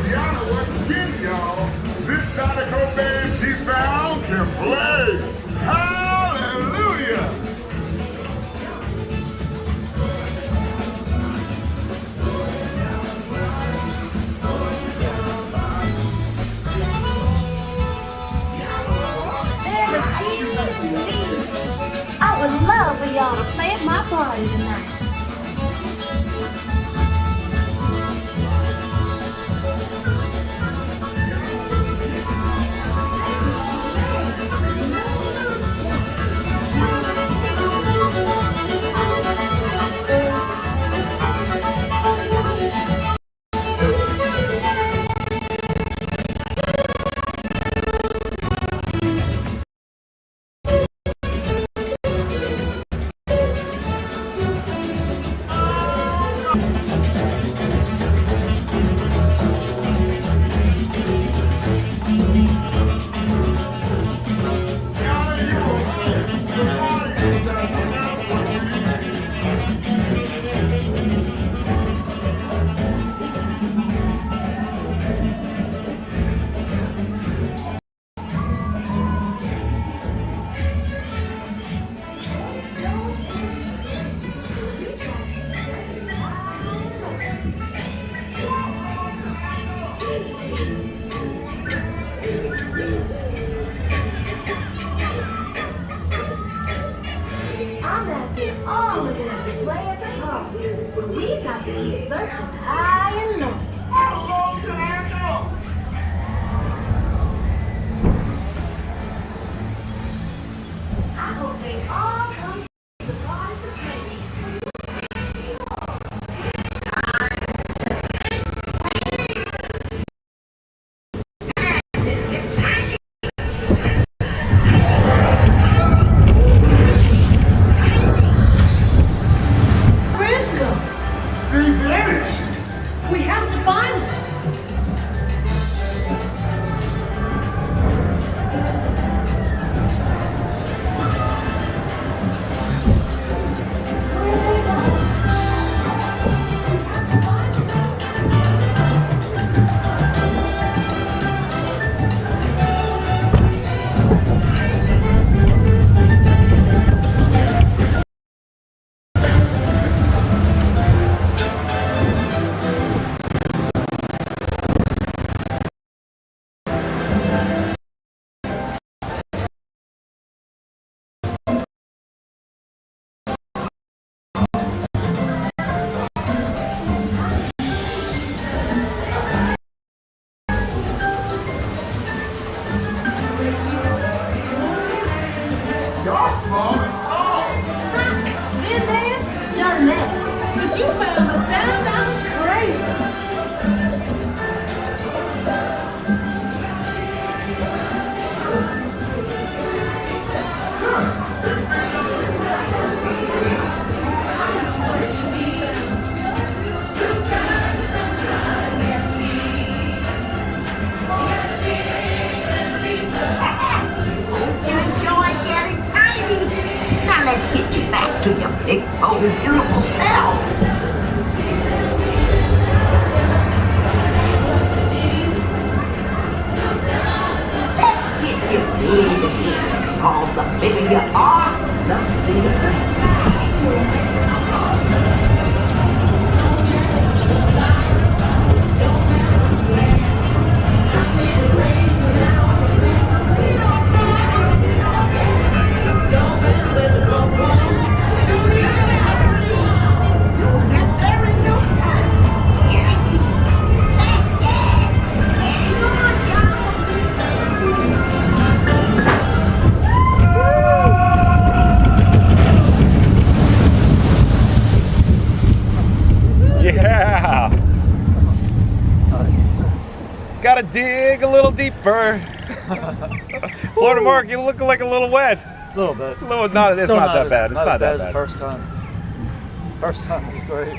Tiana wasn't kidding, y'all. This Zydeco band she found can play. Hallelujah! I would love for y'all to play at my party tonight. Been there, done that. But you found the sound out crazy. You enjoy getting tiny. Now let's get you back to your big, bold, beautiful self. Let's get you big again. Cause the bigger you are, the bigger you You'll get there in no time. Guaranteed. Hang on, Yeah. Gotta dig a little deeper. Florida Mark, you look like a little wet. A little bit. It's not that bad. It's not that as bad. the first time. First time was great.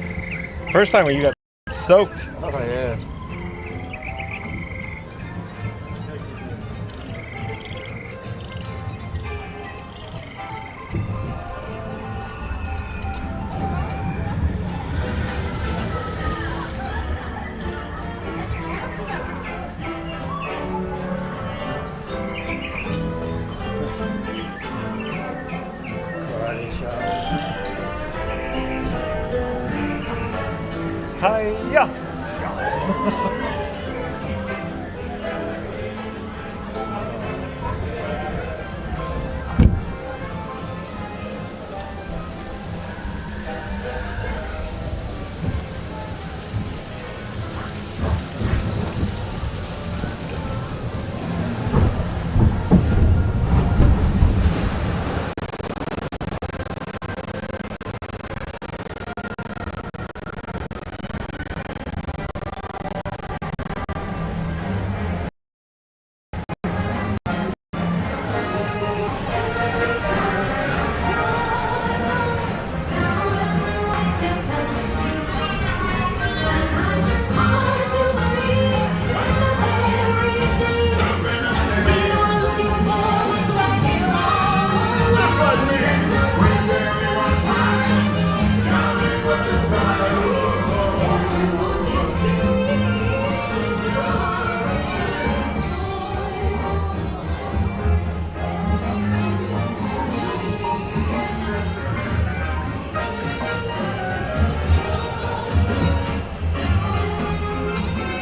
First time when you got soaked. Oh yeah. Karate chop. Hiya.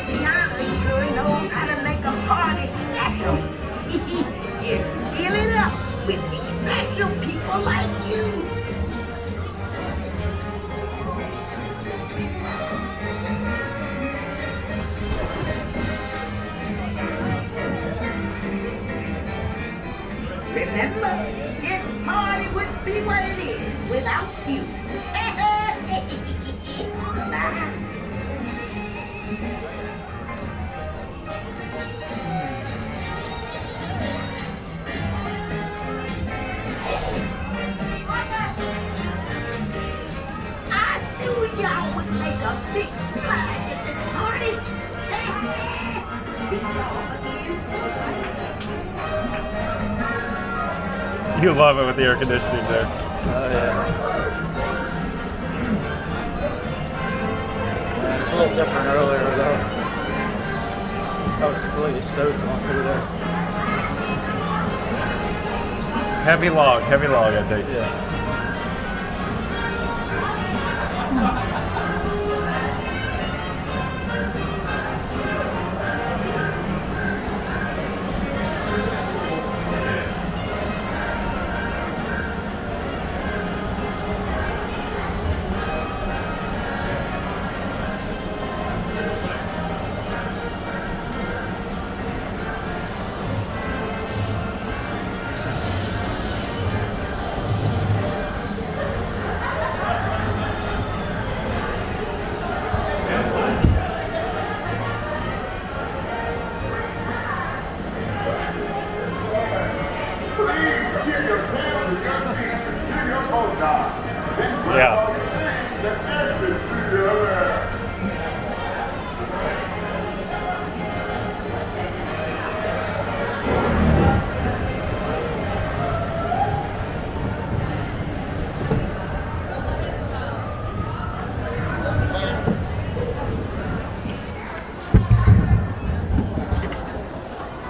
Yana sure knows how to make a party special. You fill it up with special people like you. Remember, this party wouldn't be what it is without you. Bye. I knew y'all would make a big splash at this party. See y'all again soon. You love it with the air conditioning there. Oh yeah. It's a little different earlier though. I was completely soaked going through there. Heavy log, I think. Yeah.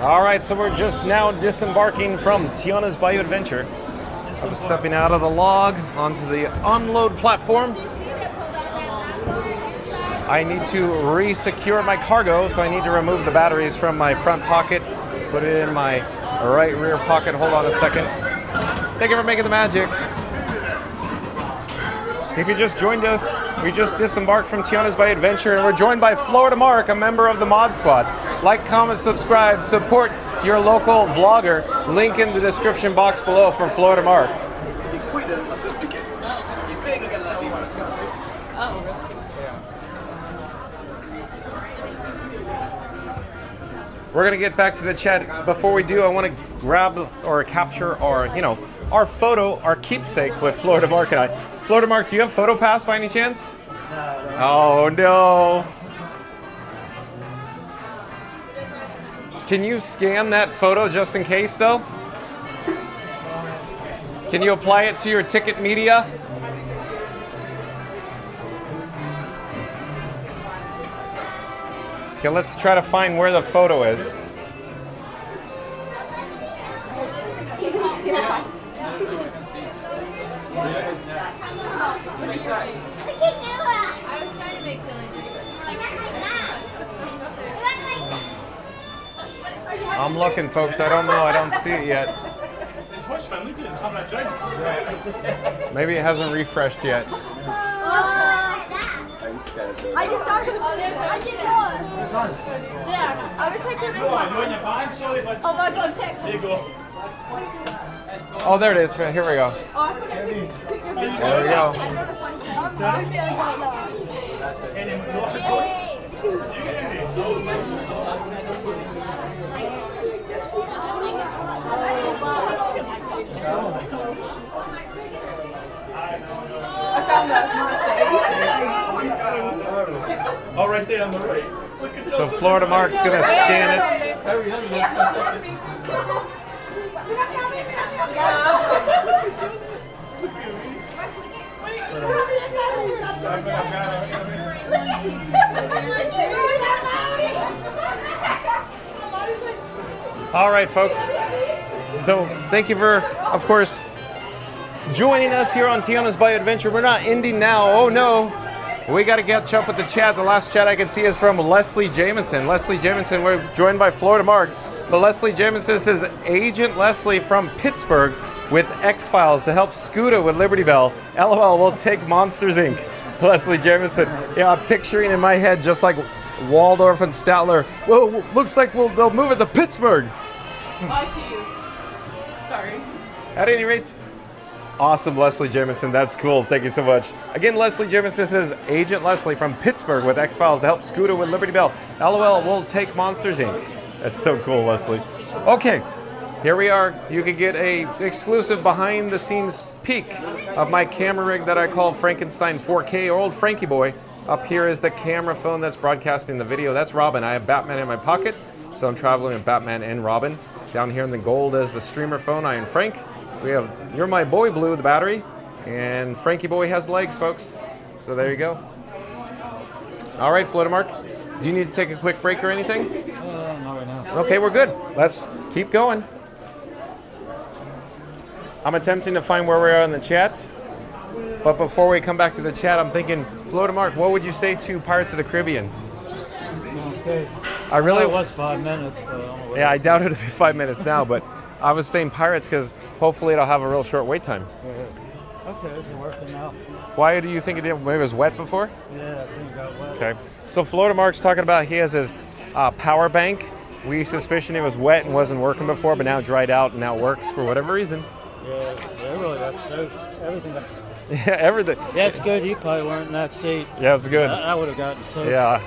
All right, so we're just now disembarking from Tiana's Bayou Adventure. I'm stepping out of the log onto the unload platform. I need to re-secure my cargo, so I need to remove the batteries from my front pocket, put it in my right rear pocket. Hold on a second. Thank you for making the magic. If you just joined us, we just disembarked from Tiana's Bayou Adventure, and we're joined by Florida Mark, a member of the Mod Squad. Like, comment, subscribe, support your local vlogger. Link in the description box below for Florida Mark. We're gonna get back to the chat. Before we do, I want to grab or capture our, our photo, our keepsake with Florida Mark and I. Florida Mark, do you have PhotoPass by any chance? No. Oh no. Can you scan that photo just in case though? Can you apply it to your ticket media? Okay, let's try to find where the photo is. I'm looking, folks. I don't know. I don't see it yet. Maybe it hasn't refreshed yet. I just saw him. I did one. Yeah, I was checking it. Oh my God, check. There you go. Oh, there it is. Here we go. Oh, I forgot to take your picture. There we go. I found that. Oh, right there on the right. So Florida Mark's gonna scan it. All right, folks. So thank you for, of course, joining us here on Tiana's Bayou Adventure. We're not ending now. Oh no. We got to catch up with the chat. The last chat I can see is from Leslie Jamison. Leslie Jamison, we're joined by Florida Mark. But Leslie Jamison says, Agent Leslie from Pittsburgh with X-Files to help Scooter with Liberty Bell. LOL, we'll take Monsters, Inc. Leslie Jamison. Yeah, I'm picturing in my head just like Waldorf and Statler. Well, looks like they'll move it to Pittsburgh. I see you. Sorry. At any rate, awesome, Leslie Jamison. That's cool. Thank you so much. Again, Leslie Jamison says, Agent Leslie from Pittsburgh with X-Files to help Scooter with Liberty Bell. LOL, we'll take Monsters, Inc. That's so cool, Leslie. Okay, here we are. You can get a exclusive behind-the-scenes peek of my camera rig that I call Frankenstein 4K, or old Frankie Boy. Up here is the camera phone that's broadcasting the video. That's Robin. I have Batman in my pocket, so I'm traveling with Batman and Robin. Down here in the gold is the streamer phone. I am Frank. We have You're My Boy Blue, the battery, and Frankie Boy has legs, folks. So there you go. All right, Florida Mark, do you need to take a quick break or anything? Not right now. Okay, we're good. Let's keep going. I'm attempting to find where we are in the chat, but before we come back to the chat, I'm thinking, Florida Mark, what would you say to Pirates of the Caribbean? Sounds good. I really it was 5 minutes, but I don't know. Yeah, I doubt it'll be 5 minutes now, but I was saying Pirates because hopefully it'll have a real short wait time. Okay, it's working now. Why do you think it did? Maybe it was wet before? Yeah, I think it got wet. Okay. So Florida Mark's talking about he has his power bank. We suspicion it was wet and wasn't working before, but now dried out and now works for whatever reason. Yeah, they really got soaked. Everything got soaked. Yeah, everything. Yeah, it's good. You probably weren't in that seat. Yeah, it's good. I would have gotten soaked. Yeah.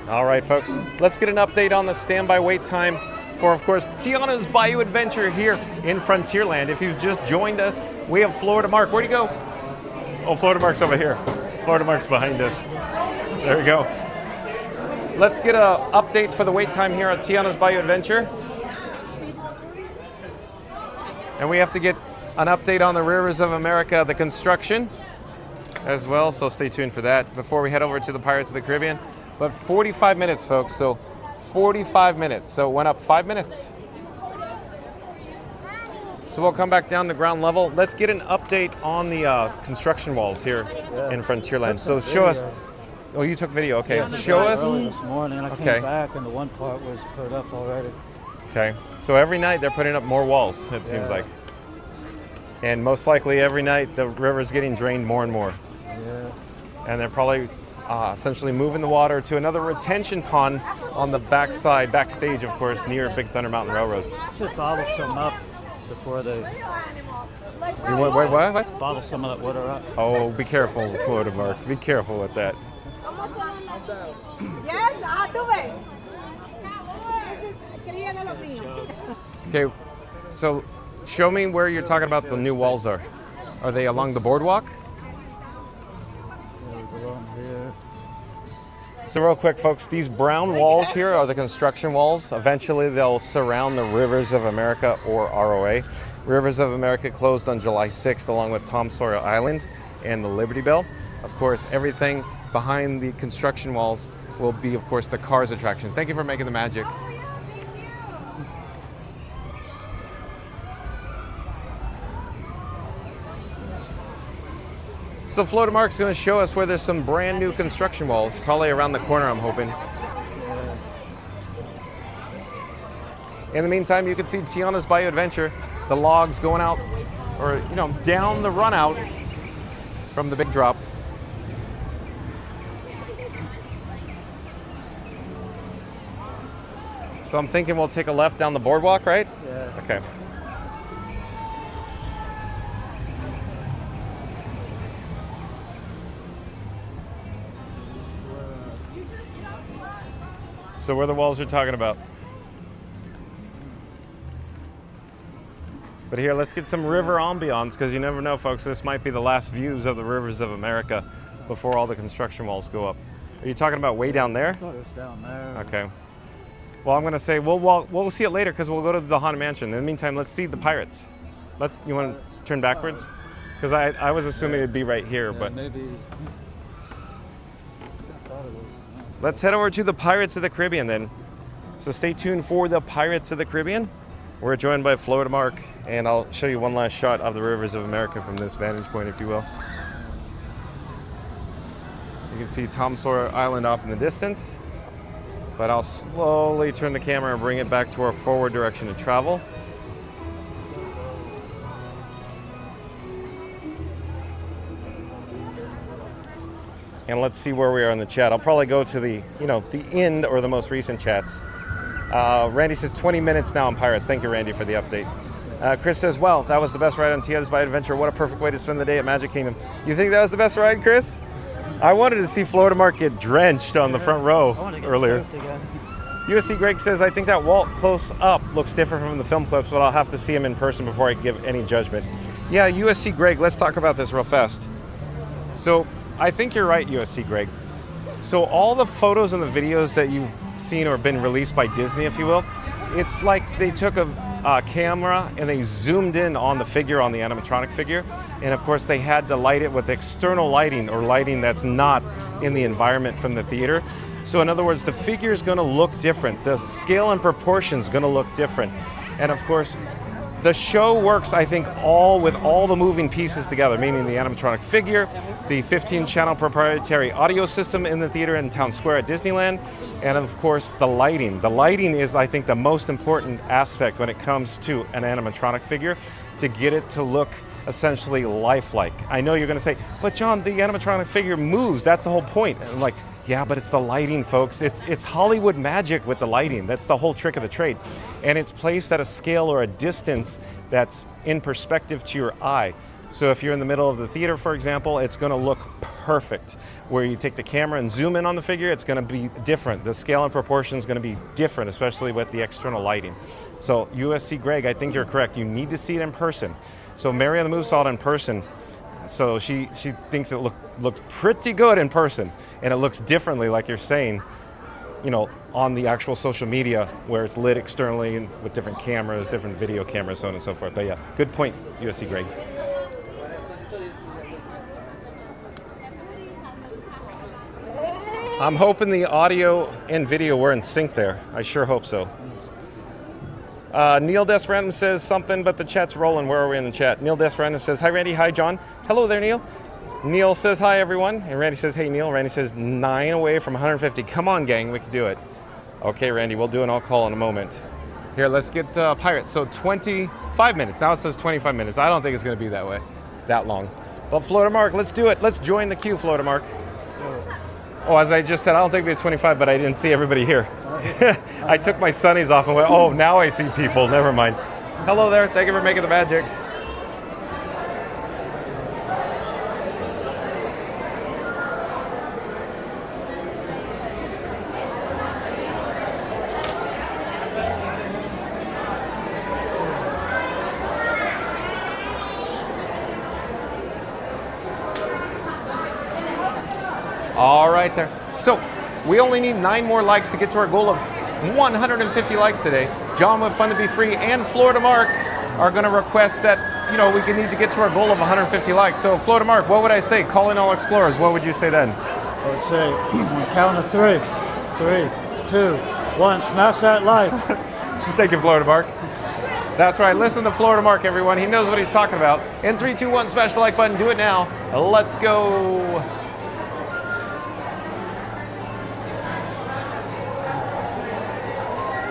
All right, folks. Let's get an update on the standby wait time for, of course, Tiana's Bayou Adventure here in Frontierland. If you've just joined us, we have Florida Mark. Where'd he go? Oh, Florida Mark's over here. Florida Mark's behind us. There we go. Let's get an update for the wait time here at Tiana's Bayou Adventure. And we have to get an update on the Rivers of America, the construction. as well, so stay tuned for that before we head over to the Pirates of the Caribbean. But 45 minutes, folks, so 45 minutes. So it went up 5 minutes. So we'll come back down to ground level. Let's get an update on the construction walls here in Frontierland. So show us. Oh, you took video. Okay, show us. Early this morning, I came back and the one part was put up already. Okay, so every night they're putting up more walls, it seems like. And most likely every night the river's getting drained more and more. Yeah. And they're probably essentially moving the water to another retention pond on the backstage, of course, near Big Thunder Mountain Railroad. Should bottle some up before they... What? Bottle some of that water up. Oh, be careful, Florida Mark. Be careful with that. Okay, so show me where you're talking about the new walls are. Are they along the boardwalk? So real quick, folks, these brown walls here are the construction walls. Eventually, they'll surround the Rivers of America, or ROA. Rivers of America closed on July 6th, along with Tom Sawyer Island and the Liberty Bell. Of course, everything behind the construction walls will be, of course, the Cars attraction. Thank you for making the magic. So Florida Mark's going to show us where there's some brand new construction walls, probably around the corner, I'm hoping. In the meantime, you can see Tiana's Bayou Adventure, the logs going out, or down the run out from the big drop. So I'm thinking we'll take a left down the boardwalk, right? Yeah. Okay. So where are the walls you're talking about? But here, let's get some river ambiance, because you never know, folks. This might be the last views of the Rivers of America before all the construction walls go up. Are you talking about way down there? I thought it was down there. Okay. Well, I'm gonna say we'll see it later, because we'll go to the Haunted Mansion. In the meantime, let's see the Pirates. You want to turn backwards? Because I was assuming it'd be right here, but maybe. let's head over to the Pirates of the Caribbean then. So stay tuned for the Pirates of the Caribbean. We're joined by Florida Mark, and I'll show you one last shot of the Rivers of America from this vantage point, if you will. You can see Tom Sawyer Island off in the distance, but I'll slowly turn the camera and bring it back to our forward direction of travel. And let's see where we are in the chat. I'll probably go to the end or the most recent chats. Randy says 20 minutes now on Pirates. Thank you, Randy, for the update. Chris says, wow, that was the best ride on Tiana's Bayou Adventure. What a perfect way to spend the day at Magic Kingdom. You think that was the best ride, Chris? I wanted to see Florida Mark get drenched on the front row earlier. USC Greg says, I think that Walt close up looks different from the film clips, but I'll have to see him in person before I give any judgment. Yeah, USC Greg, let's talk about this real fast. So I think you're right, USC Greg. So all the photos and the videos that you've seen or been released by Disney, if you will, it's like they took a camera and they zoomed in on the figure, on the animatronic figure, and of course they had to light it with external lighting, or lighting that's not in the environment from the theater. So in other words, the figure is going to look different. The scale and proportion is going to look different. And of course, the show works, I think, with all the moving pieces together, meaning the animatronic figure, the 15-channel proprietary audio system in the theater in Town Square at Disneyland, and of course, the lighting. The lighting is, I think, the most important aspect when it comes to an animatronic figure, to get it to look essentially lifelike. I know you're going to say, but John, the animatronic figure moves. That's the whole point. And I'm like, yeah, but it's the lighting, folks. It's Hollywood magic with the lighting. That's the whole trick of the trade. And it's placed at a scale or a distance that's in perspective to your eye. So if you're in the middle of the theater, for example, it's going to look perfect. Where you take the camera and zoom in on the figure, it's going to be different. The scale and proportion is going to be different, especially with the external lighting. So USC Greg, I think you're correct. You need to see it in person. So Mary on the Move saw it in person. So she thinks it looked pretty good in person. And it looks differently, like you're saying, on the actual social media, where it's lit externally and with different cameras, different video cameras, so on and so forth. But yeah, good point, USC Greg. I'm hoping the audio and video were in sync there. I sure hope so. Neil Desperandum says something, but the chat's rolling. Where are we in the chat? Neil Desperandum says, hi, Randy. Hi, John. Hello there, Neil. Neil says, hi, everyone. And Randy says, hey, Neil. Randy says, 9 away from 150. Come on, gang. We can do it. Okay, Randy, we'll do an all call in a moment. Here, let's get Pirates. So 25 minutes. Now it says 25 minutes. I don't think it's going to be that way, that long. But Florida Mark, let's do it. Let's join the queue, Florida Mark. Oh, as I just said, I don't think it'll be 25, but I didn't see everybody here. I took my sunnies off and went, oh, now I see people. Never mind. Hello there. Thank you for making the magic. All right there. So we only need 9 more likes to get to our goal of 150 likes today. John with Fun to Be Free and Florida Mark are going to request that, we need to get to our goal of 150 likes. So Florida Mark, what would I say? Calling all explorers. What would you say then? I would say, on the count of 3, 3, 2, 1, smash that like. Thank you, Florida Mark. That's right. Listen to Florida Mark, everyone. He knows what he's talking about. In 3, 2, 1, smash the like button. Do it now. Let's go.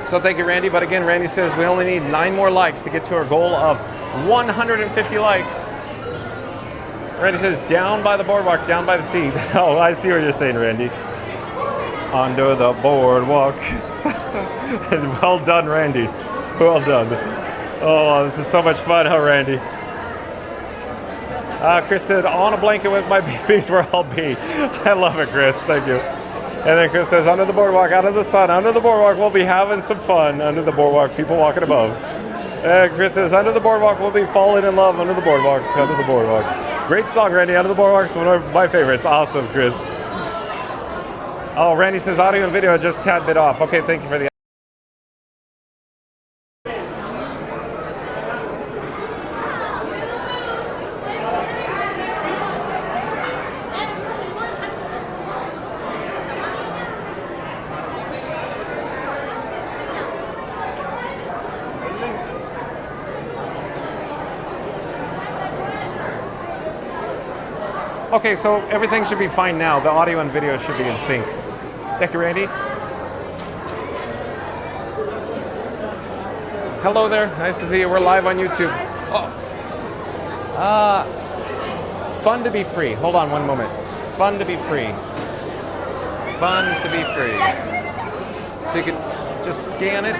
So thank you, Randy. But again, Randy says we only need 9 more likes to get to our goal of 150 likes. Randy says down by the boardwalk, down by the sea. Oh, I see what you're saying, Randy. Under the boardwalk. Well done, Randy. Well done. Oh, this is so much fun, huh, Randy? Chris said, on a blanket with my babies where I'll be. I love it, Chris. Thank you. And then Chris says, under the boardwalk, out of the sun, under the boardwalk, we'll be having some fun. Under the boardwalk, people walking above. And Chris says, under the boardwalk, we'll be falling in love. Under the boardwalk, under the boardwalk. Great song, Randy. Under the boardwalk is one of my favorites. Awesome, Chris. Oh, Randy says, audio and video are just a tad bit off. Okay, thank you for the... Okay, so everything should be fine now. The audio and video should be in sync. Thank you, Randy. Hello there. Nice to see you. We're live on YouTube. Fun to be free. Hold on one moment. Fun to be free. Fun to be free. So you can just scan it.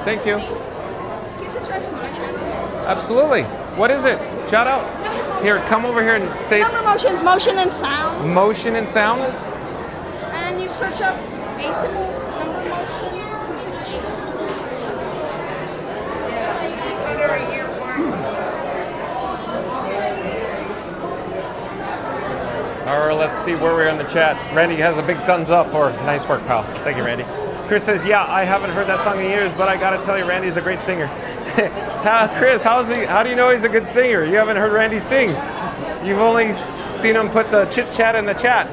Thank you. Can you subscribe to my channel? Absolutely. What is it? Shout out. Here, come over here and say Number motions, motion and sound. Motion and sound. And you search up a simple number motion 268. Under a year mark. Or let's see where we're in the chat. Randy has a big thumbs up, or nice work, pal. Thank you, Randy. Chris says, yeah, I haven't heard that song in years, but I gotta tell you, Randy's a great singer. Chris, how do you know he's a good singer? You haven't heard Randy sing. You've only seen him put the chit chat in the chat.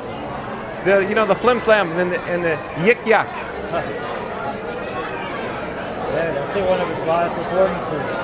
The flim flam and the yik yak. Yeah, I see one of his live performances.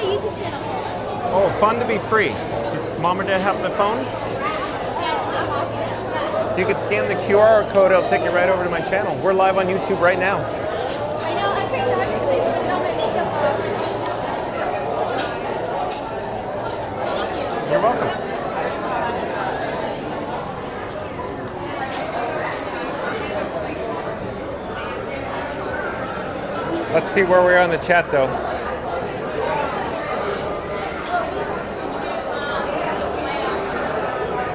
YouTube channel called? Oh, fun to be free. Did Mom or Dad have the phone? You could scan the QR code, it'll take you right over to my channel. We're live on YouTube right now. I know, I picked that because I spent all my makeup on. You're welcome. Let's see where we are in the chat though.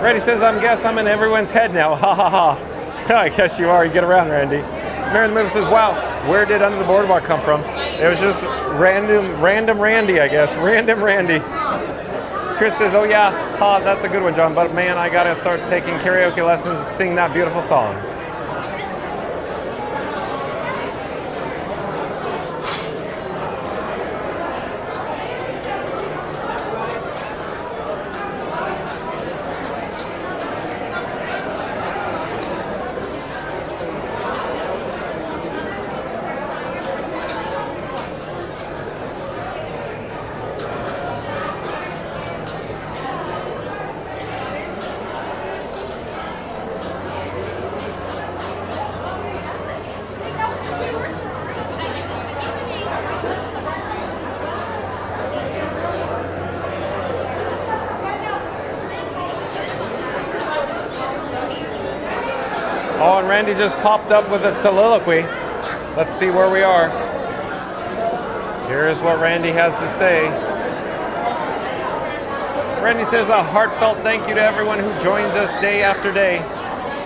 Randy says, I guess I'm in everyone's head now. Ha ha ha. I guess you are. You get around, Randy. Marion Liv says, wow, where did Under the Boardwalk come from? It was just random Randy, I guess. Random Randy. Chris says, oh yeah, that's a good one, John. But man, I gotta start taking karaoke lessons to sing that beautiful song. Oh, and Randy just popped up with a soliloquy. Let's see where we are. Here's what Randy has to say. Randy says, a heartfelt thank you to everyone who joins us day after day.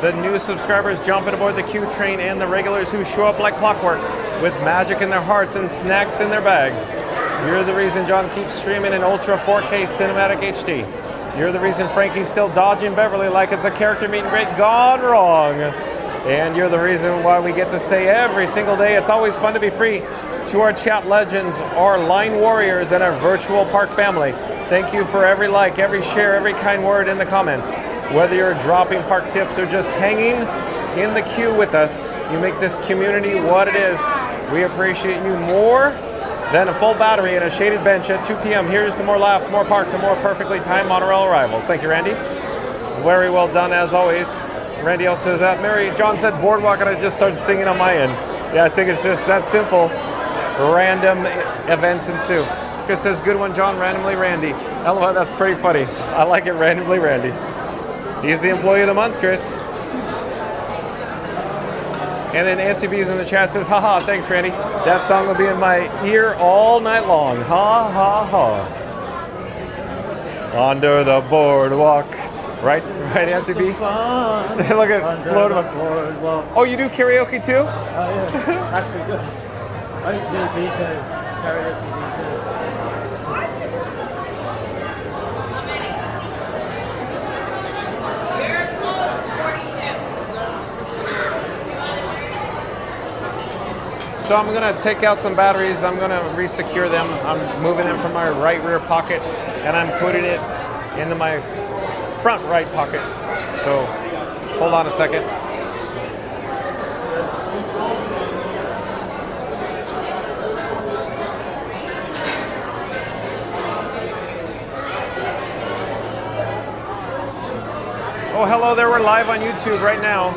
The new subscribers jumping aboard the Q train and the regulars who show up like clockwork with magic in their hearts and snacks in their bags. You're the reason John keeps streaming in Ultra 4K Cinematic HD. You're the reason Frankie's still dodging Beverly like it's a character meet and greet gone wrong. And you're the reason why we get to say every single day it's always fun to be free to our chat legends, our line warriors, and our virtual park family. Thank you for every like, every share, every kind word in the comments. Whether you're dropping park tips or just hanging in the queue with us, you make this community what it is. We appreciate you more than a full battery and a shaded bench at 2 p.m. Here's to more laughs, more parks, and more perfectly timed monorail arrivals. Thank you, Randy. Very well done, as always. Randy also says that. Mary John said Boardwalk, and I just started singing on my end. Yeah, I think it's just that simple. Random events ensue. Chris says, good one, John, randomly Randy. LOL, that's pretty funny. I like it, randomly Randy. He's the employee of the month, Chris. And then Auntie B's in the chat says, haha, thanks, Randy. That song will be in my ear all night long. Ha, ha, ha. Under the boardwalk. Right, Auntie B? Look at Float. Oh, you do karaoke too? Oh, yeah. Actually, good. I used to do DJs, karaoke DJs. So I'm gonna take out some batteries, I'm gonna resecure them. I'm moving them from my right rear pocket and I'm putting it into my front right pocket. So hold on a second. Oh, hello there, we're live on YouTube right now.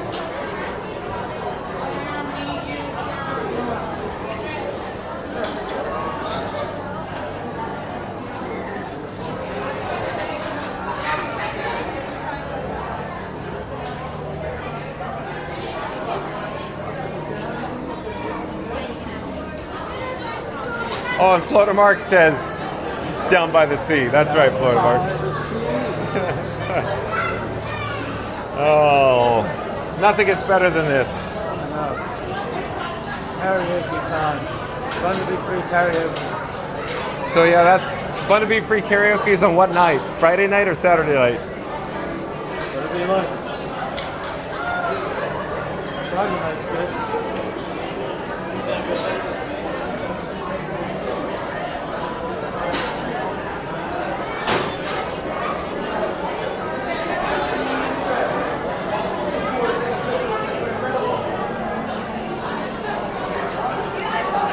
Oh, and Floater Mark says, down by the sea. That's right, Floater Mark. Oh, nothing gets better than this. Karaoke time. Fun to be free karaoke. So yeah, that's fun to be free karaoke's on what night? Friday night or Saturday night? Whatever you like. Friday night's good.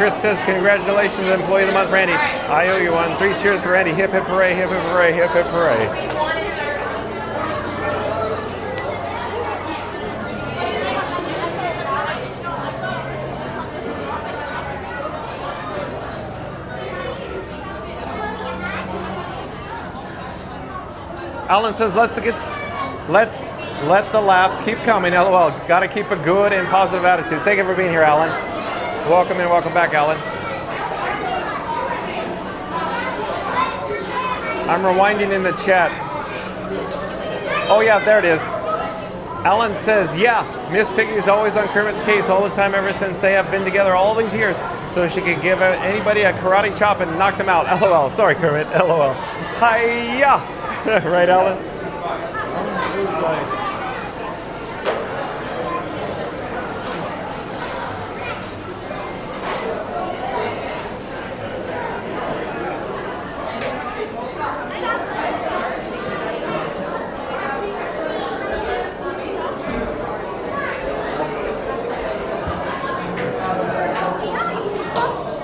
Chris says, congratulations, Employee of the Month, Randy. I owe you one. 3 cheers for Randy. Hip, hip, hooray, hip, hip, hooray, hip, hip, hooray. Alan says, let's let the laughs keep coming. LOL. Got to keep a good and positive attitude. Thank you for being here, Alan. Welcome and welcome back, Alan. I'm rewinding in the chat. Oh yeah, there it is. Alan says, yeah, Miss Piggy's always on Kermit's case all the time ever since they have been together all these years, so she could give anybody a karate chop and knock them out. LOL. Sorry, Kermit. LOL. Hiya. Right, Alan?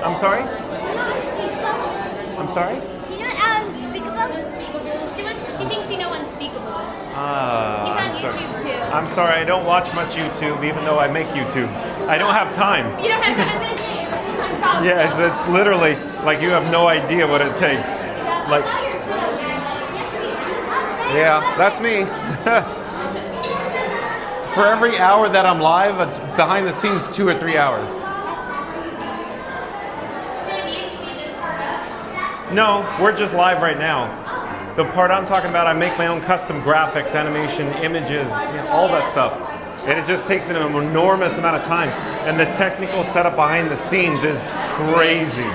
I'm sorry? I'm sorry? Do you know unspeakable? She thinks you know unspeakable. He's on YouTube too. I'm sorry, I don't watch much YouTube, even though I make YouTube. I don't have time. You don't have to. I was gonna say it's a full-time job. Yeah, it's literally like you have no idea what it takes. Like, yeah, that's me. For every hour that I'm live, it's behind the scenes 2 or 3 hours. No, we're just live right now. The part I'm talking about, I make my own custom graphics, animation, images, all that stuff. And it just takes an enormous amount of time. And the technical setup behind the scenes is crazy.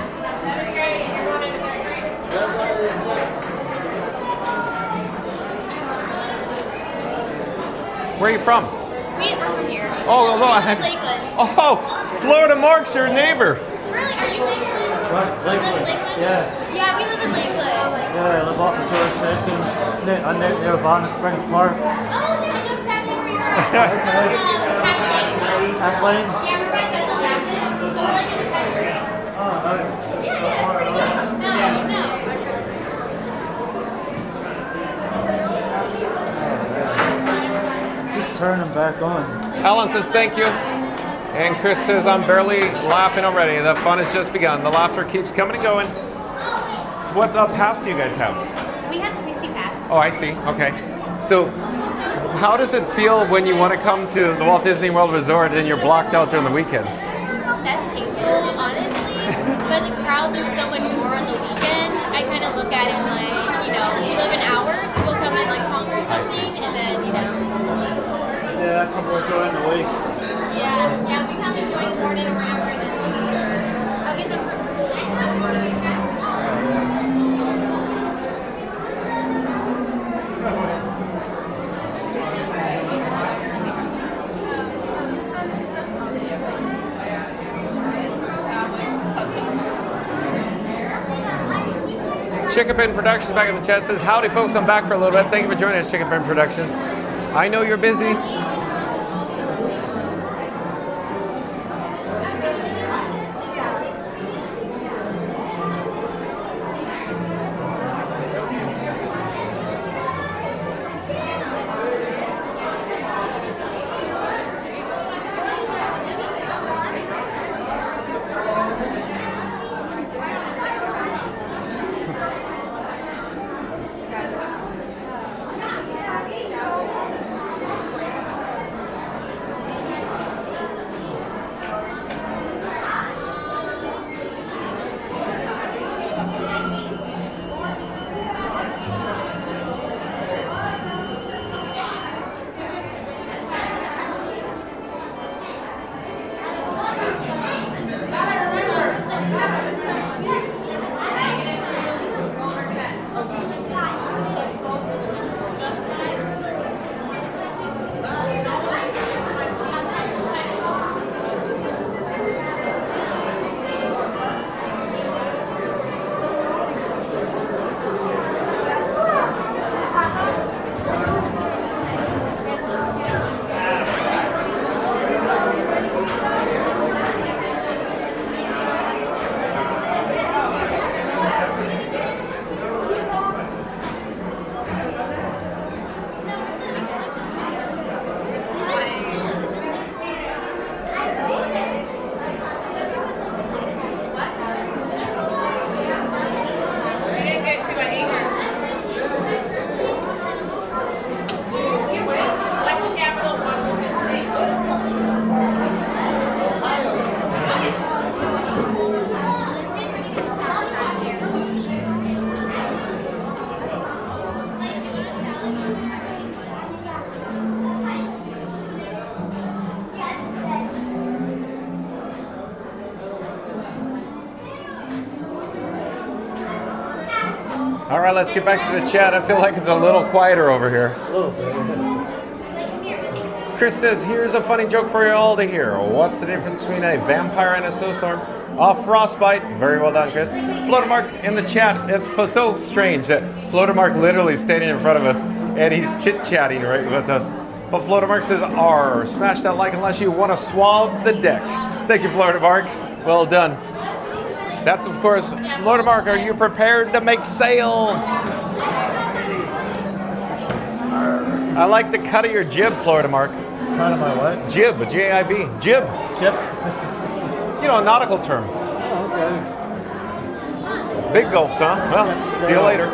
Where are you from? We're from here. Oh, we live in Lakeland. Oh, Florida Mark's your neighbor. Really? Are you Lakeland? What? You live in Lakeland? Yeah. Yeah, we live in Lakeland. Yeah, I live off of George Station, near Bonnet Springs Park. Oh, I know exactly where you are. Kathleen? Yeah, we're right by the office. So we're like in the country. Oh, nice. Yeah, it's pretty good. No. Just turn them back on. Alan says thank you. And Chris says, I'm barely laughing already. The fun has just begun. The laughter keeps coming and going. So what pass do you guys have? We have the Pixie Pass. Oh, I see. Okay. So how does it feel when you want to come to the Walt Disney World Resort and you're blocked out during the weekends? That's painful, honestly. But the crowds are so much more on the weekend. I kind of look at it like, we live in hours. We'll come in like Hong or something, and then, Yeah, I come during the week. Yeah, we come and join the morning or whatever, and then I'll get them from school. Chicken Pin Productions back in the chat says, howdy folks, I'm back for a little bit. Thank you for joining us, Chicken Pin Productions. I know you're busy. All right, let's get back to the chat. I feel like it's a little quieter over here. A little bit. Chris says, here's a funny joke for you all to hear. What's the difference between a vampire and a snowstorm? A frostbite. Very well done, Chris. Floatermark in the chat. It's so strange that Floatermark literally standing in front of us and he's chit-chatting right with us. But Floatermark says, R. Smash that like unless you want to swab the deck. Thank you, Floatermark. Well done. That's, of course, Floatermark. Are you prepared to make sail? I like the cut of your jib, Floatermark. Cut of my what? Jib, J-I-B. Jib. Jib? You know, a nautical term. Oh, okay. Big gulps, huh? Well, see you later.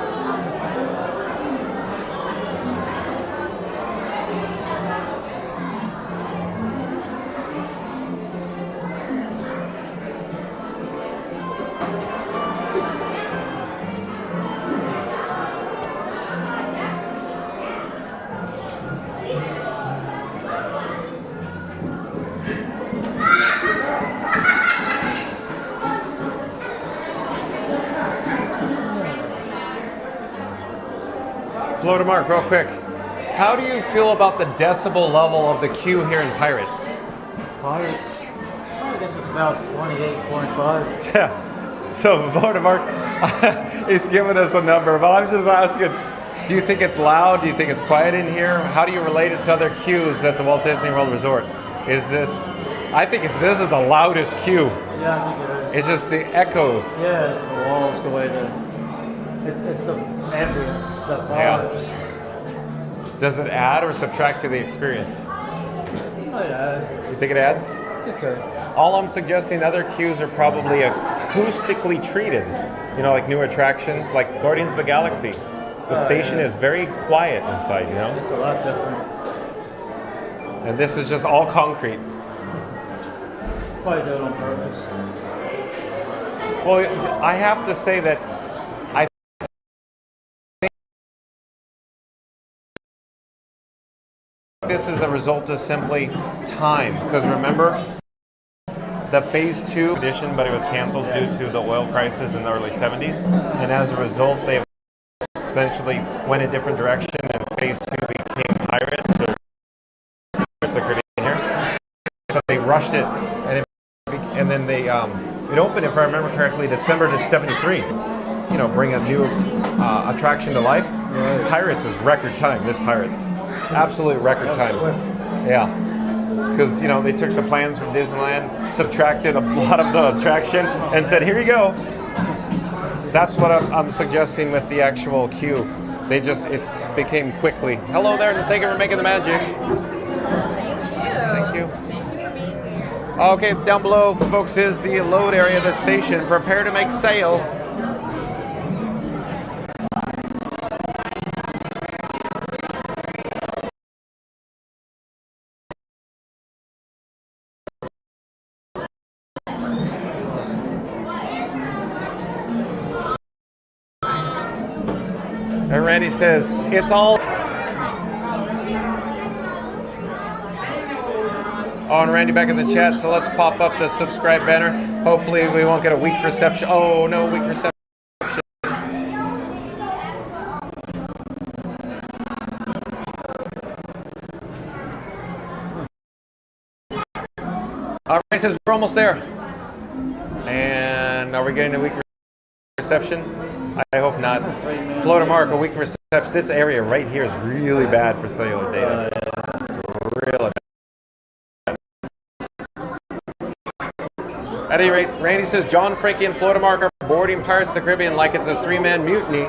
Floatermark, real quick. How do you feel about the decibel level of the queue here in Pirates? Pirates? I guess it's about 28.5. Yeah. So Floatermark, he's giving us a number, but I'm just asking, do you think it's loud? Do you think it's quiet in here? How do you relate it to other queues at the Walt Disney World Resort? I think this is the loudest queue. Yeah, I think it is. It's just the echoes. Yeah, the walls, the way it's the ambience, the vibes. Yeah. Does it add or subtract to the experience? You think it adds? Okay. All I'm suggesting, other queues are probably acoustically treated. You know, like new attractions, like Guardians of the Galaxy. The station is very quiet inside, you know? It's a lot different. And this is just all concrete. Probably do it on purpose. Well, I have to say that I think this is a result of simply time. Because remember, the Phase 2 edition, but it was canceled due to the oil crisis in the early 70s. And as a result, they essentially went a different direction, and Phase 2 became Pirates, or the Caribbean here. So they rushed it, and then they it opened, if I remember correctly, December to '73. You know, bring a new attraction to life. Right. Pirates is record time. This Pirates, absolute record time. Yeah, because you know they took the plans from Disneyland, subtracted a lot of the attraction, and said, "Here you go." That's what I'm suggesting with the actual queue. It became quickly. Hello there, and thank you for making the magic. Thank you. Okay, down below, folks, is the load area of the station. Prepare to make sail. And Randy says, it's all... Oh, and Randy back in the chat, so let's pop up the subscribe banner. Hopefully we won't get a weak reception. Oh, no, weak reception. All right, says we're almost there. And are we getting a weak reception? I hope not. Floatermark, a weak reception. This area right here is really bad for cellular data. Really bad. At any rate, Randy says John, Frankie, and Floatermark are boarding Pirates of the Caribbean like it's a three-man mutiny.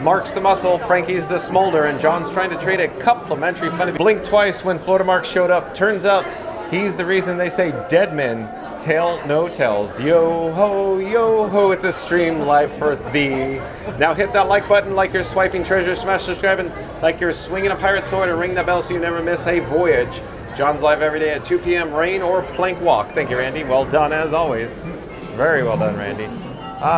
Mark's the muscle, Frankie's the smolder, and John's trying to trade a complimentary funny. Blinked twice when Floatermark showed up. Turns out he's the reason they say dead men tell no tells. Yo ho, it's a stream live for thee. Now hit that like button like you're swiping treasure, smash subscribing like you're swinging a pirate sword, and ring that bell so you never miss a voyage. John's live every day at 2 p.m. rain or plank walk. Thank you, Randy. Well done as always. Very well done, Randy.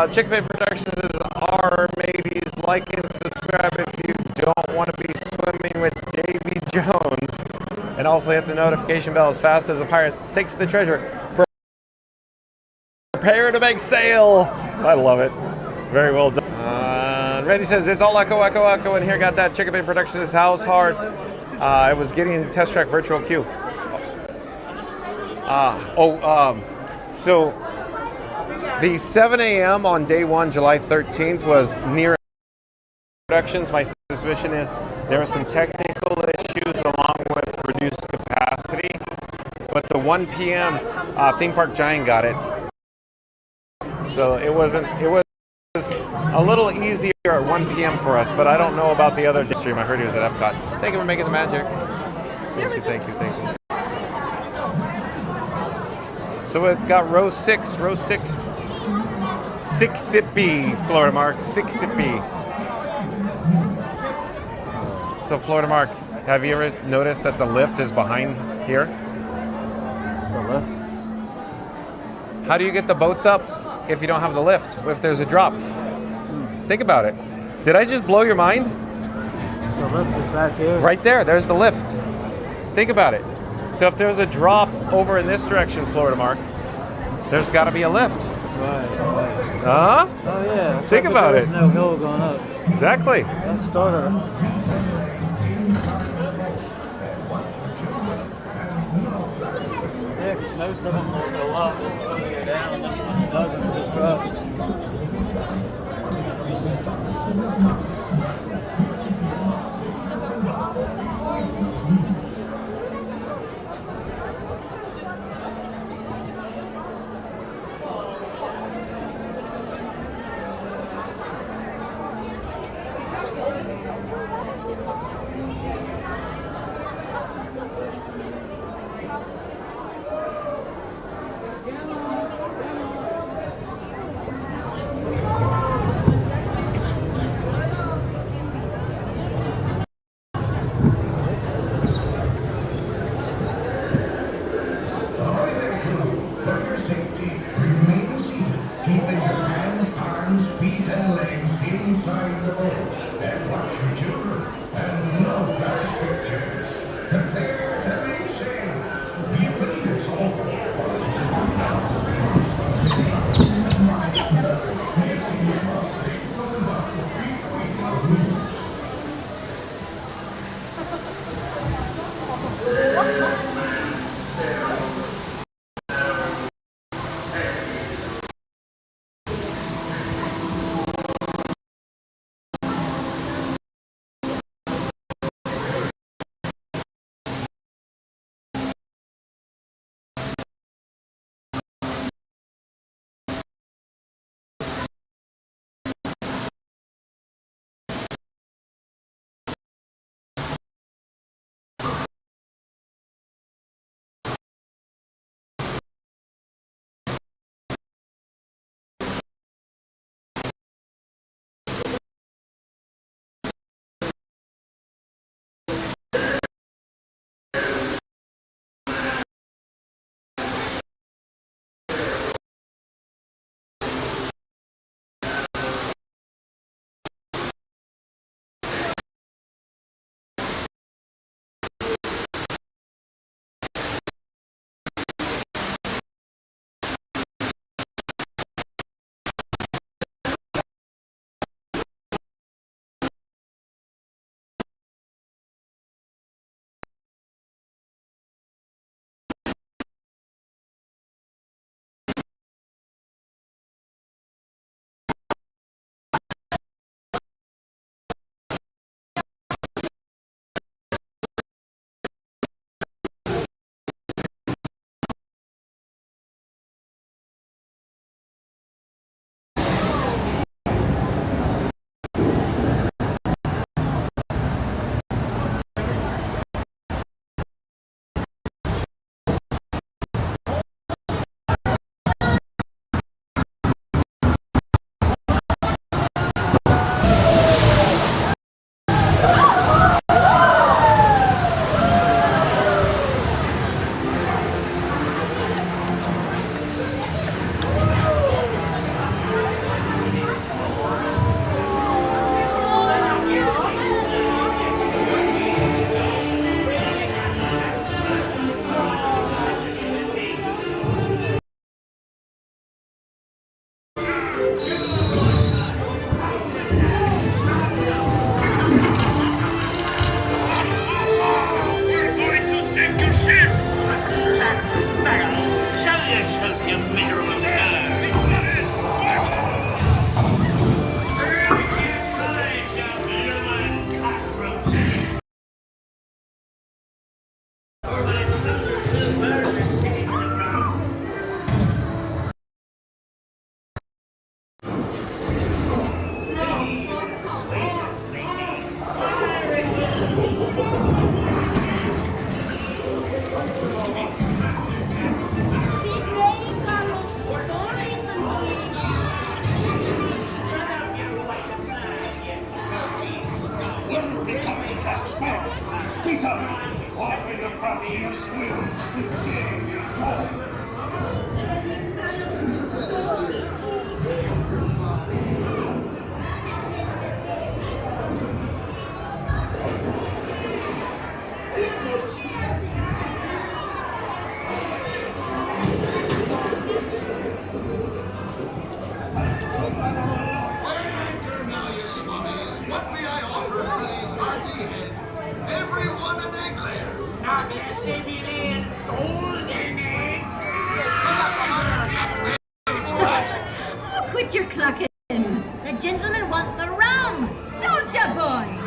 Chickpin Productions is our mateys. Like and subscribe if you don't want to be swimming with Davy Jones. And also hit the notification bell as fast as the pirate takes the treasure. Prepare to make sail. I love it. Very well done. Reddy says it's all echo, echo, echo, and here got that Chicken Bay Productions house hard. I was getting Test Track Virtual Queue. So the 7 a.m. on day one, July 13th, was near Productions. My suspicion is there were some technical issues along with reduced capacity, but the 1 p.m. Theme Park Giant got it. So it was a little easier at 1 p.m. for us, but I don't know about the other stream. I heard he was at Epcot. Thank you for making the magic. Thank you. So it got row 6, Sixsippi, Florida Mark, Sixsippi. So Florida Mark, have you ever noticed that the lift is behind here? The lift? How do you get the boats up if you don't have the lift, if there's a drop? Think about it. Did I just blow your mind? The lift is back here. Right there, there's the lift. Think about it. So if there's a drop over in this direction, Florida Mark, there's got to be a lift. Right. Huh? Oh yeah. Think about it. There's no hill going up. Exactly. Let's start her. Yeah, because most of them will go up and go down. This one doesn't. It just drops. inside the boat and watch your children and no flash pictures. Prepare to be safe. Do you believe it's all? Or is it becoming taxpayer. Speak up. What in the body you swim with game and joy? What may I offer for these hearty heads? Everyone an egg layer. Not less they be laying golden eggs. Oh, quit your clucking. The gentlemen want the rum, don't ya, boys?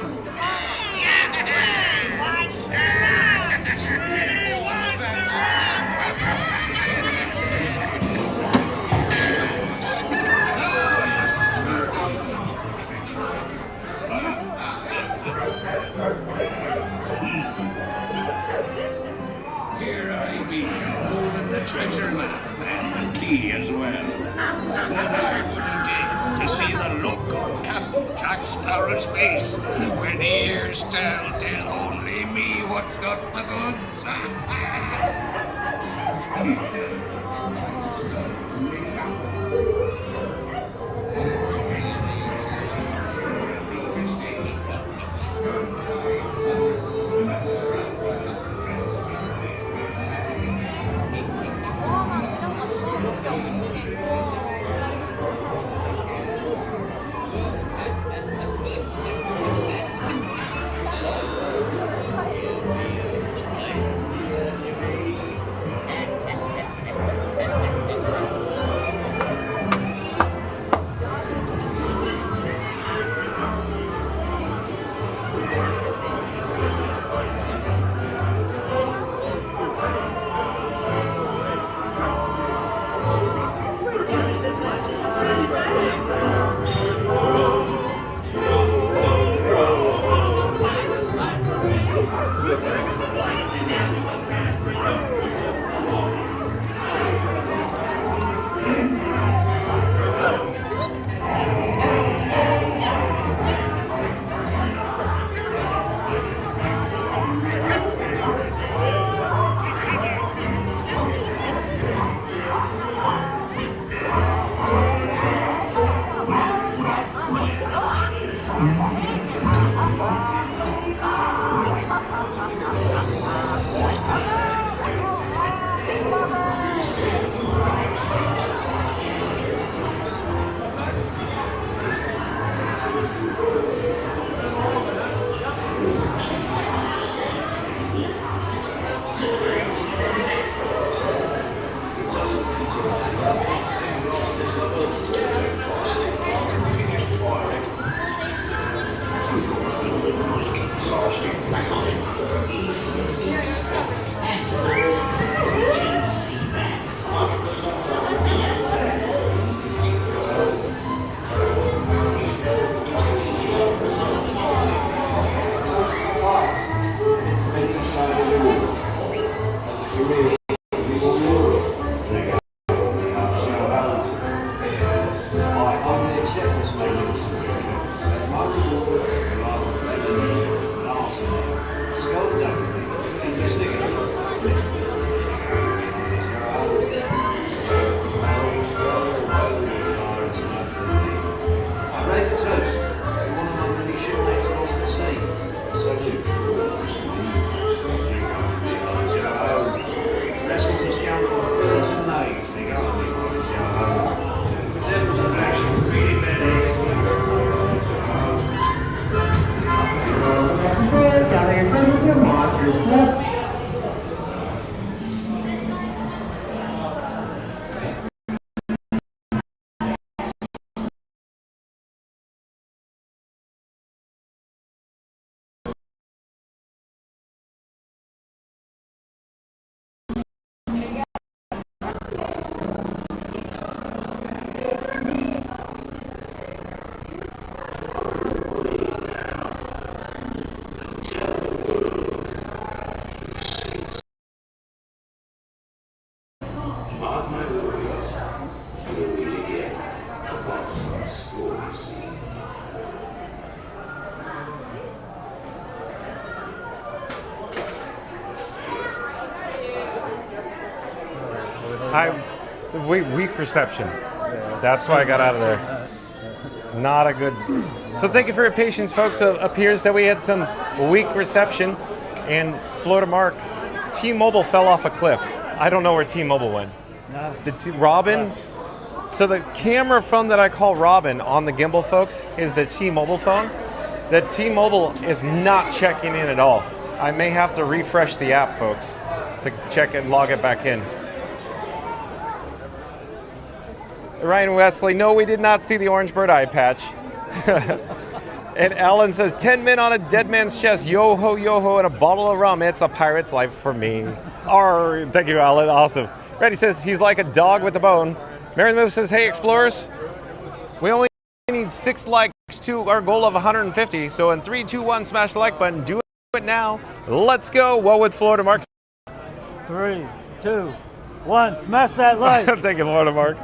Here I be, holding the treasure map and the key as well. But I wouldn't give to see the look on Captain Jack Sparrow's face when he hears tell only me what's got the goods. Weak reception. That's why I got out of there. Not a good. So thank you for your patience, folks. It appears that we had some weak reception, and Florida Mark, T-Mobile fell off a cliff. I don't know where T-Mobile went. No. Robin. So the camera phone that I call Robin on the gimbal, folks, is the T-Mobile phone. The T-Mobile is not checking in at all. I may have to refresh the app, folks, to check and log it back in. Ryan Wesley, no, we did not see the orange bird eye patch. And Alan says, 10 men on a dead man's chest, yo-ho, yo-ho, and a bottle of rum. It's a pirate's life for me. Arr, thank you, Alan, awesome. Randy says, he's like a dog with a bone. Mary Move says, hey, explorers, we only need 6 likes to our goal of 150. So in 3, 2, 1, smash the like button. Do it now. Let's go. Well, with Florida Mark. 3, 2, 1, smash that like. Thank you, Florida Mark.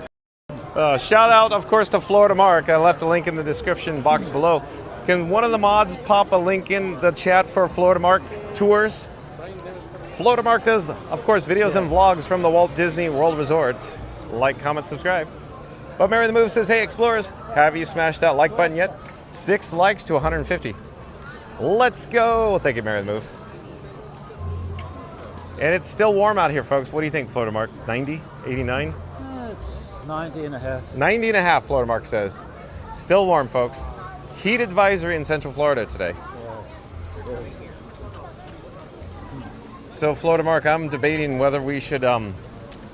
Shout out, of course, to Florida Mark. I left a link in the description box below. Can one of the mods pop a link in the chat for Florida Mark tours? Florida Mark does, of course, videos and vlogs from the Walt Disney World Resort. Like, comment, subscribe. But Mary the Move says, hey, explorers, have you smashed that like button yet? 6 likes to 150. Let's go. Thank you, Mary the Move. And it's still warm out here, folks. What do you think, Florida Mark? 90? 89? 90 and a half. 90 and a half, Florida Mark says. Still warm, folks. Heat advisory in Central Florida today. Yeah, it is. So, Florida Mark, I'm debating whether we should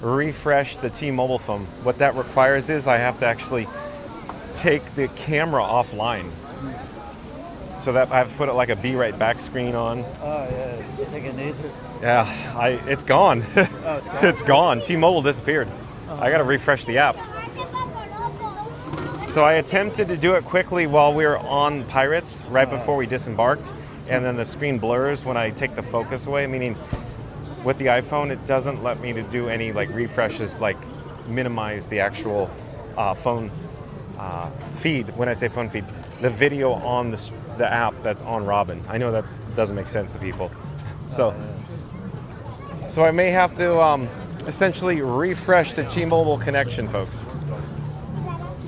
refresh the T-Mobile phone. What that requires is I have to actually take the camera offline. So that I've put it like a be right back screen on. Oh, yeah. You think it needs it? Yeah, it's gone. Oh, it's gone? It's gone. T-Mobile disappeared. I got to refresh the app. So I attempted to do it quickly while we were on Pirates, right before we disembarked, and then the screen blurs when I take the focus away, meaning with the iPhone, it doesn't let me to do any like refreshes, like minimize the actual phone feed. When I say phone feed, the video on the app that's on Robin. I know that doesn't make sense to people. So I may have to essentially refresh the T-Mobile connection, folks.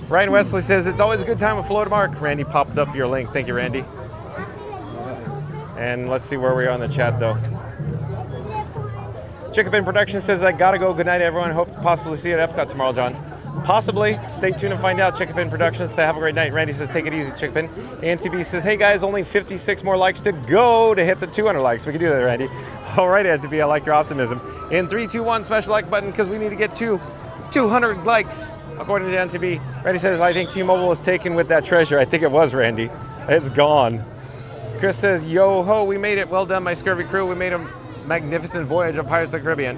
Ryan Wesley says, it's always a good time with Florida Mark. Randy popped up your link. Thank you, Randy. And let's see where we are on the chat, though. Chickapin Production says, I gotta go. Good night, everyone. Hope to possibly see you at Epcot tomorrow, John. Possibly. Stay tuned and find out. Chickapin Productions say, have a great night. Randy says, take it easy, Chickapin. ANTB says, hey, guys, only 56 more likes to go to hit the 200 likes. We can do that, Randy. All right, ANTB, I like your optimism. In 3, 2, 1, smash the like button because we need to get to 200 likes. According to ANTB, Randy says, I think T-Mobile was taken with that treasure. I think it was, Randy. It's gone. Chris says, yo ho, we made it. Well done, my scurvy crew. We made a magnificent voyage of Pirates of the Caribbean.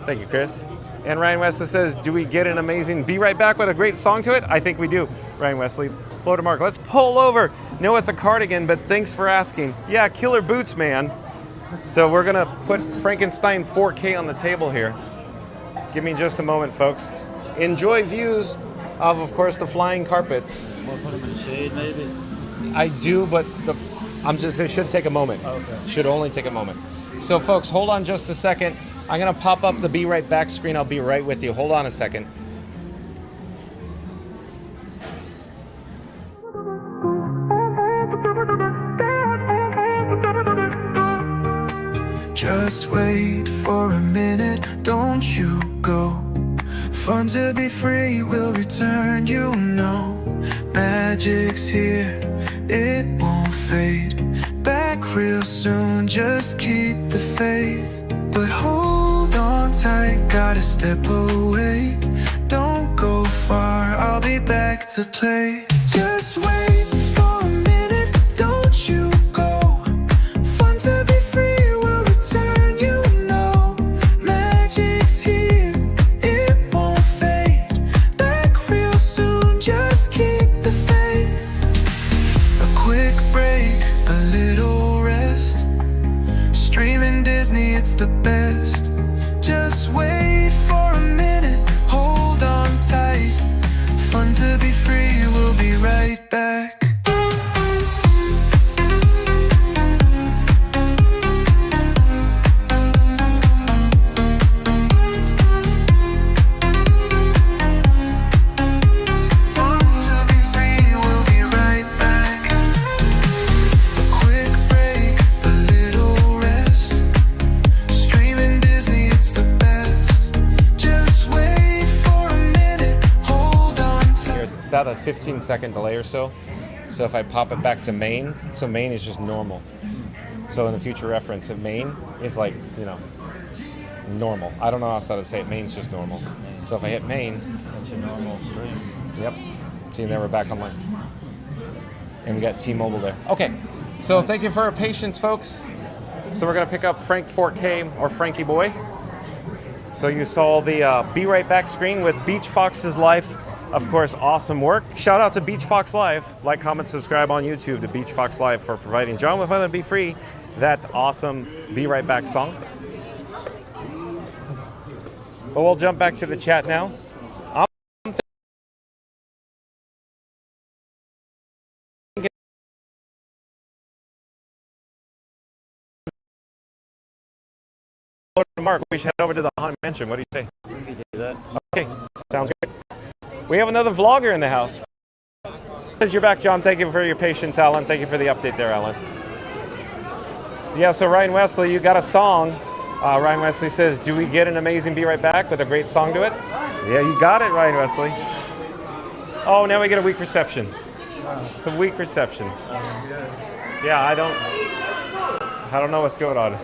Thank you, Chris. And Ryan Wesley says, do we get an amazing Be Right Back with a great song to it? I think we do, Ryan Wesley. Florida Mark, let's pull over. No, it's a cardigan, but thanks for asking. Yeah, killer boots, man. So we're gonna put Frankenstein 4K on the table here. Give me just a moment, folks. Enjoy views of course, the flying carpets. We'll put them in the shade, maybe? I do, but it should take a moment. Okay. Should only take a moment. So folks, hold on just a second. I'm gonna pop up the Be Right Back screen. I'll be right with you. Hold on a second. Just wait for a minute, don't you go. Fun to be free will return, you know. Magic's here, it won't fade. Back real soon, just keep the faith. But hold on tight, gotta step away. Don't go far, I'll be back to play. Just wait for a minute, don't you go. Fun to be free will return, you know. Magic's here, it won't fade. Back real soon, just keep the faith. A quick break, a little rest. Streaming Disney, it's the best. Just wait for a minute, hold on tight. Fun to be free, we'll be right back. at a 15-second delay or so. So if I pop it back to main, so main is just normal. So in the future reference, if main is like, you know, normal. I don't know how else to say it. Main's just normal. So if I hit main, that's your normal stream. Yep. See, there we're back online. And we got T-Mobile there. Okay. So thank you for your patience, folks. So we're going to pick up Frank 4K or Frankie Boy. So you saw the Be Right Back screen with Beach Fox's Life. Of course, awesome work. Shout out to Beach Fox Live. Like, comment, subscribe on YouTube to Beach Fox Live for providing John with Fun and Be Free that awesome Be Right Back song. But we'll jump back to the chat now. Mark, we should head over to the Haunted Mansion. What do you say? We can do that. Okay, sounds good. We have another vlogger in the house. As you're back, John, thank you for your patience, Alan. Thank you for the update there, Alan. Yeah, so Ryan Wesley, you got a song. Ryan Wesley says, do we get an amazing Be Right Back with a great song to it? Yeah, you got it, Ryan Wesley. Oh, now we get a weak reception. A weak reception. Yeah, I don't know what's going on.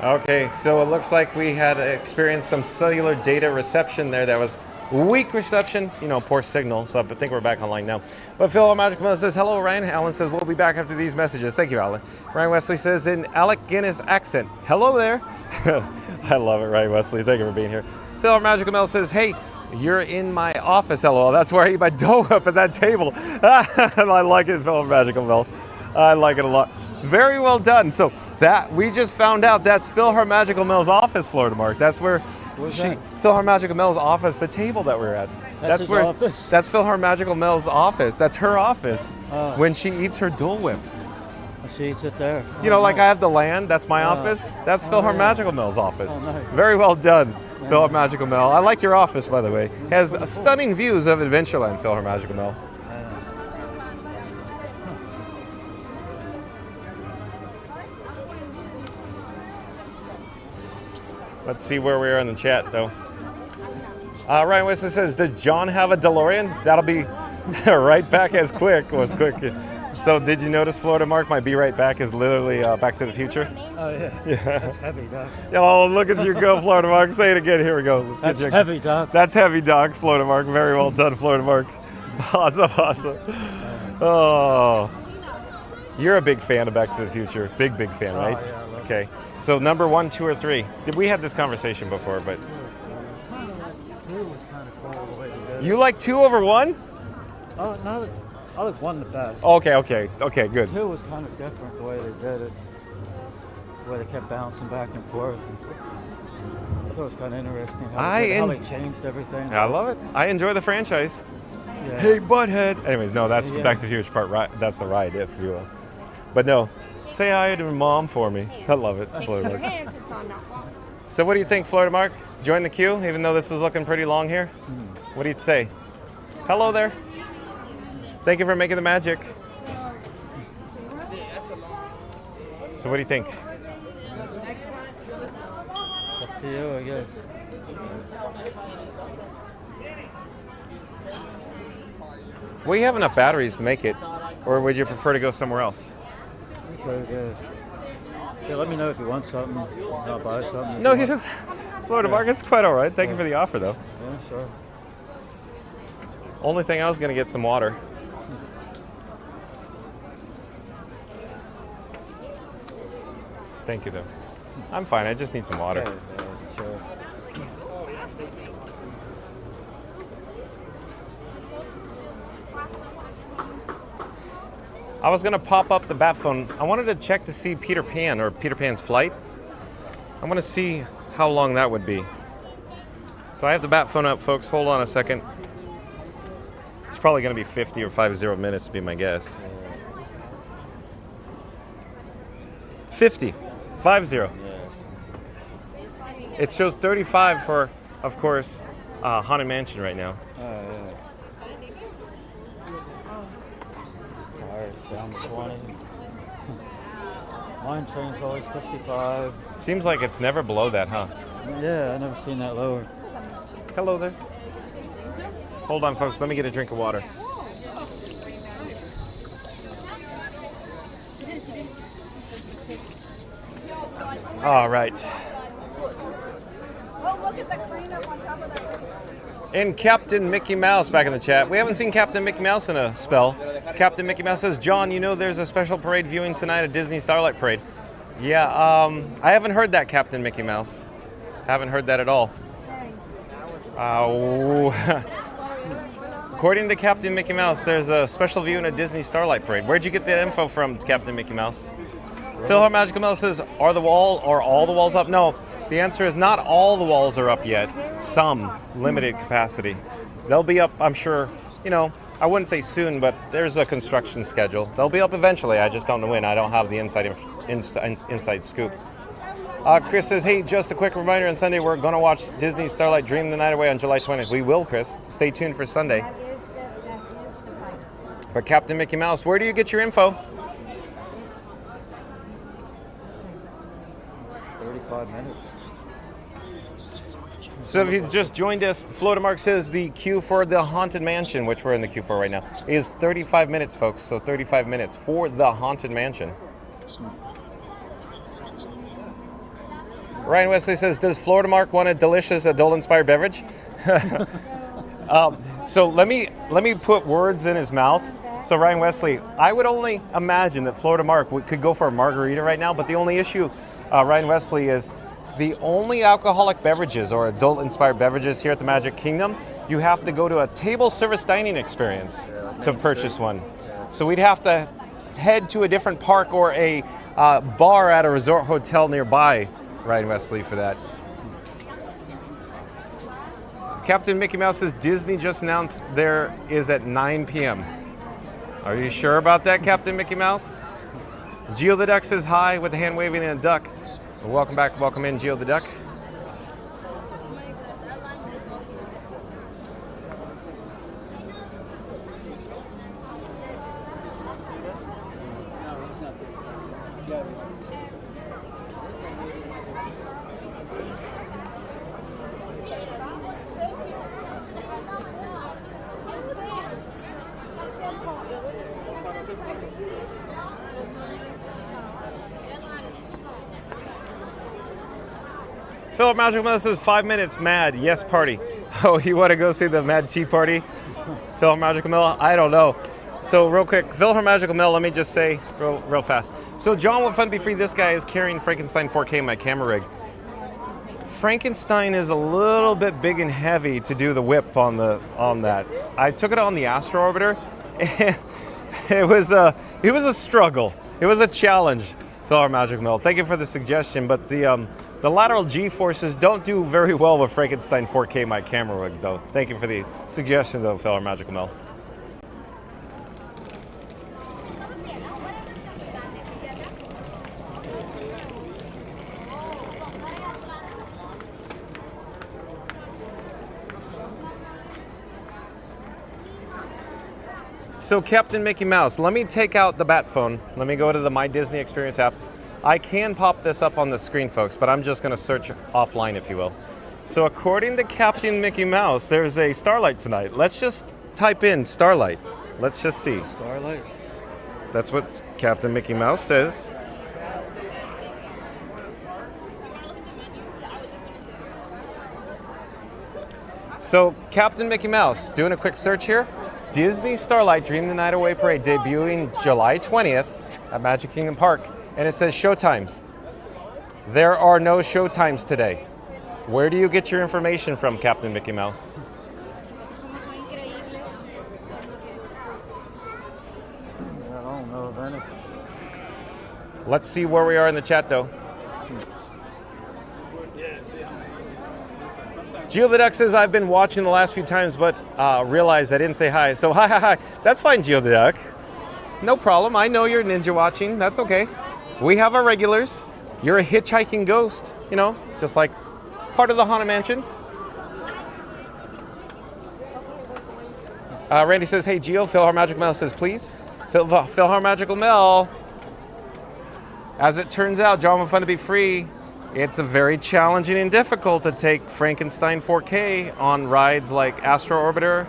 Okay, so it looks like we had experienced some cellular data reception there. That was weak reception, you know, poor signal. So I think we're back online now. But Phil Magical Miller says, hello, Ryan. Alan says, we'll be back after these messages. Thank you, Alan. Ryan Wesley says, in Alec Guinness accent, hello there. I love it, Ryan Wesley. Thank you for being here. Phil Magical Miller says, hey, you're in my office, LOL. That's where I eat my dough up at that table. I like it, Phil Magical Miller. I like it a lot. Very well done. So that we just found out that's Phil Her Magical Mill's office, Florida Mark. That's where Phil Her Magical Mill's office, the table that we're at. That's his office? That's Phil Her Magical Mill's office. That's her office when she eats her Dole Whip. She eats it there. You know, like I have the land, that's my office. That's Phil Her Magical Mill's office. Oh, nice. Very well done, Phil Her Magical Mill. I like your office, by the way. It has stunning views of Adventureland, Phil Her Magical Mill. Let's see where we are in the chat, though. Ryan Wesley says, does John have a DeLorean? That'll be right back as quick. Was quick. So did you notice, Florida Mark, my Be Right Back is literally Back to the Future? Oh, yeah. That's heavy, Doc. Oh, look at you go, Florida Mark. Say it again. Here we go. That's heavy, Doc. That's heavy, Doc, Florida Mark. Very well done, Florida Mark. Awesome, awesome. Oh. You're a big fan of Back to the Future. Big fan, right? Oh, yeah, I love Okay. So number 1, 2, or 3? Did we have this conversation before? But 2 was kind of cool the way they did it. you like 2 over 1? Oh, no, I like 1 the best. Okay, good. 2 was kind of different the way they did it. The way they kept bouncing back and forth and stuff. I thought it was kind of interesting how they changed everything. I love it. I enjoy the franchise. Yeah. Hey, butthead. Anyways, no, that's Back to the Future part. Right, that's the ride, if you will. But no, say hi to Mom for me. I love it. Florida Mark. So what do you think, Florida Mark? Join the queue, even though this is looking pretty long here? What do you say? Hello there. Thank you for making the magic. So what do you think? It's up to you, I guess. Well, you have enough batteries to make it, or would you prefer to go somewhere else? Okay, yeah, let me know if you want something. I'll buy something. No, you don't. Florida Mark, it's quite all right. Thank you for the offer, though. Yeah, sure. Only thing I was going to get some water. Thank you, though. I'm fine. I just need some water. Yeah, sure. I was going to pop up the bat phone. I wanted to check to see Peter Pan or Peter Pan's flight. I want to see how long that would be. So I have the bat phone up, folks. Hold on a second. It's probably going to be 50 or 50 minutes to be my guess. 50. 50. It shows 35 for, of course, Haunted Mansion right now. Oh, yeah. It's down to 20. Mine train's always 55. Seems like it's never below that, huh? Yeah, I've never seen that lower. Hello there. Hold on, folks. Let me get a drink of water. All right. Oh, look at the crane up on top of that. And Captain Mickey Mouse back in the chat. We haven't seen Captain Mickey Mouse in a spell. Captain Mickey Mouse says, John, you know there's a special parade viewing tonight at Disney Starlight Parade. Yeah, I haven't heard that, Captain Mickey Mouse. Haven't heard that at all. According to Captain Mickey Mouse, there's a special viewing at Disney Starlight Parade. Where'd you get that info from, Captain Mickey Mouse? Phil Magical Mel says, are all the walls up? No, the answer is not all the walls are up yet. Some limited capacity. They'll be up, I'm sure, I wouldn't say soon, but there's a construction schedule. They'll be up eventually. I just don't know when. I don't have the inside scoop. Chris says, hey, just a quick reminder, on Sunday we're going to watch Disney Starlight Dream the Night Away on July 20th. We will, Chris. Stay tuned for Sunday. But Captain Mickey Mouse, where do you get your info? 35 minutes. So if you just joined us, Florida Mark says the queue for the Haunted Mansion, which we're in the queue for right now, is 35 minutes, folks. So 35 minutes for the Haunted Mansion. Ryan Wesley says, does Florida Mark want a delicious adult-inspired beverage? So let me put words in his mouth. So Ryan Wesley, I would only imagine that Florida Mark could go for a margarita right now, but the only issue, Ryan Wesley, is the only alcoholic beverages or adult-inspired beverages here at the Magic Kingdom, you have to go to a table service dining experience to purchase one. So we'd have to head to a different park or a bar at a resort hotel nearby, Ryan Wesley, for that. Captain Mickey Mouse says Disney just announced there is at 9 p.m. Are you sure about that, Captain Mickey Mouse? Geo the Duck says hi with the hand waving and a duck. Welcome back, welcome in, Geo the Duck. Philip Magical Mel says 5 minutes, mad, yes party. Oh, you want to go see the Mad Tea Party? Philip Magical Mel, I don't know. So real quick, Philip Magical Mel, let me just say real fast. So John, what fun be free, this guy is carrying Frankenstein 4K, my camera rig. Frankenstein is a little bit big and heavy to do the whip on that. I took it on the Astro Orbiter, and it was a struggle. It was a challenge, Philip Magical Mel. Thank you for the suggestion, but the lateral G-forces don't do very well with Frankenstein 4K, my camera rig, though. Thank you for the suggestion, though, Philip Magical Mel. So Captain Mickey Mouse, let me take out the bat phone. Let me go to the My Disney Experience app. I can pop this up on the screen, folks, but I'm just going to search offline, if you will. So according to Captain Mickey Mouse, there's a Starlight tonight. Let's just type in Starlight. Let's just see. Starlight? That's what Captain Mickey Mouse says. So Captain Mickey Mouse, doing a quick search here. Disney Starlight Dream the Night Away Parade debuting July 20th at Magic Kingdom Park. And it says showtimes. There are no showtimes today. Where do you get your information from, Captain Mickey Mouse? I don't know of any. Let's see where we are in the chat, though. Geo the Duck says, I've been watching the last few times, but realized I didn't say hi. So hi. That's fine, Geo the Duck. No problem. I know you're ninja watching. That's okay. We have our regulars. You're a hitchhiking ghost, just like part of the Haunted Mansion. Randy says, hey, Geo, Phil Magical Mel says, please. Phil Magical Mel. As it turns out, Drama Fun to be free, it's a very challenging and difficult to take Frankenstein 4K on rides like Astro Orbiter,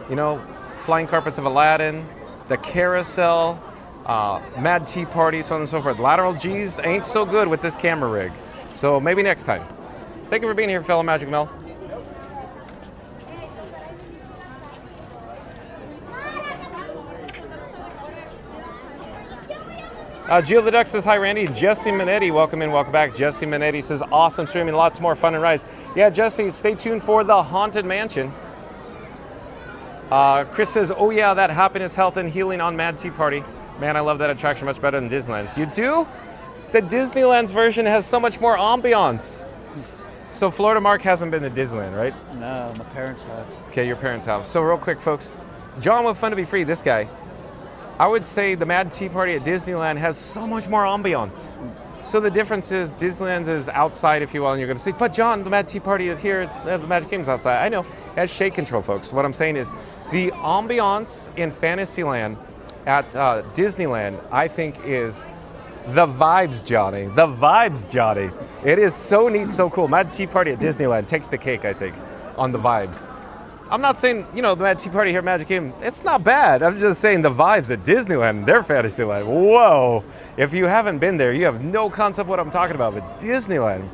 you know, Flying Carpets of Aladdin, the Carousel, Mad Tea Party, so on and so forth. Lateral G's ain't so good with this camera rig. So maybe next time. Thank you for being here, fellow Magic Mel. Gio the Duck says, hi, Randy. Jesse Minetti, welcome in, welcome back. Jesse Minetti says, awesome streaming, lots more fun and rides. Yeah, Jesse, stay tuned for the Haunted Mansion. Chris says, oh yeah, that happiness, health, and healing on Mad Tea Party. Man, I love that attraction much better than Disneyland's. You do? The Disneyland's version has so much more ambiance. So Florida Mark hasn't been to Disneyland, right? No, my parents have. Okay, your parents have. So real quick, folks. John with Fun to be Free, this guy. I would say the Mad Tea Party at Disneyland has so much more ambiance. So the difference is Disneyland's is outside, if you will, and you're going to see, but John, the Mad Tea Party is here, the Magic Kingdom's outside. I know, it has shade control, folks. What I'm saying is the ambiance in Fantasyland at Disneyland, I think, is the vibes, Johnny. The vibes, Johnny. It is so neat, so cool. Mad Tea Party at Disneyland takes the cake, I think, on the vibes. I'm not saying, you know, the Mad Tea Party here at Magic Kingdom, it's not bad. I'm just saying the vibes at Disneyland, their Fantasyland, whoa. If you haven't been there, you have no concept what I'm talking about. But Disneyland,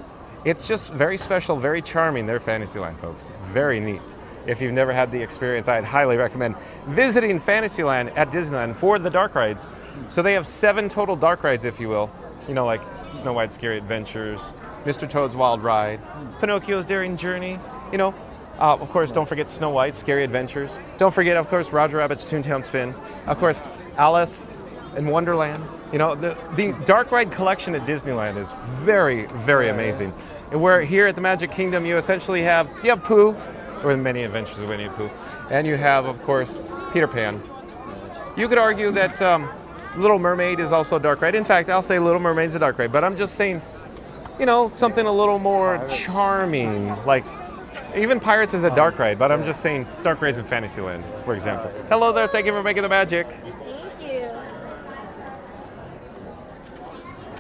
it's just very special, very charming, their Fantasyland, folks. Very neat. If you've never had the experience, I'd highly recommend visiting Fantasyland at Disneyland for the dark rides. So they have 7 total dark rides, if you will. You know, like Snow White's Scary Adventures, Mr. Toad's Wild Ride, Pinocchio's Daring Journey, you know. Of course, don't forget Snow White's Scary Adventures. Don't forget, of course, Roger Rabbit's Toontown Spin. Of course, Alice in Wonderland. You know, the dark ride collection at Disneyland is very, very amazing. And where here at the Magic Kingdom, you essentially have, you have Pooh, or Many Adventures of Winnie the Pooh, and you have, of course, Peter Pan. You could argue that Little Mermaid is also a dark ride. In fact, I'll say Little Mermaid's a dark ride, but I'm just saying, you know, something a little more charming, like even Pirates is a dark ride, but I'm just saying dark rides in Fantasyland, for example. Hello there, thank you for making the magic. Thank you.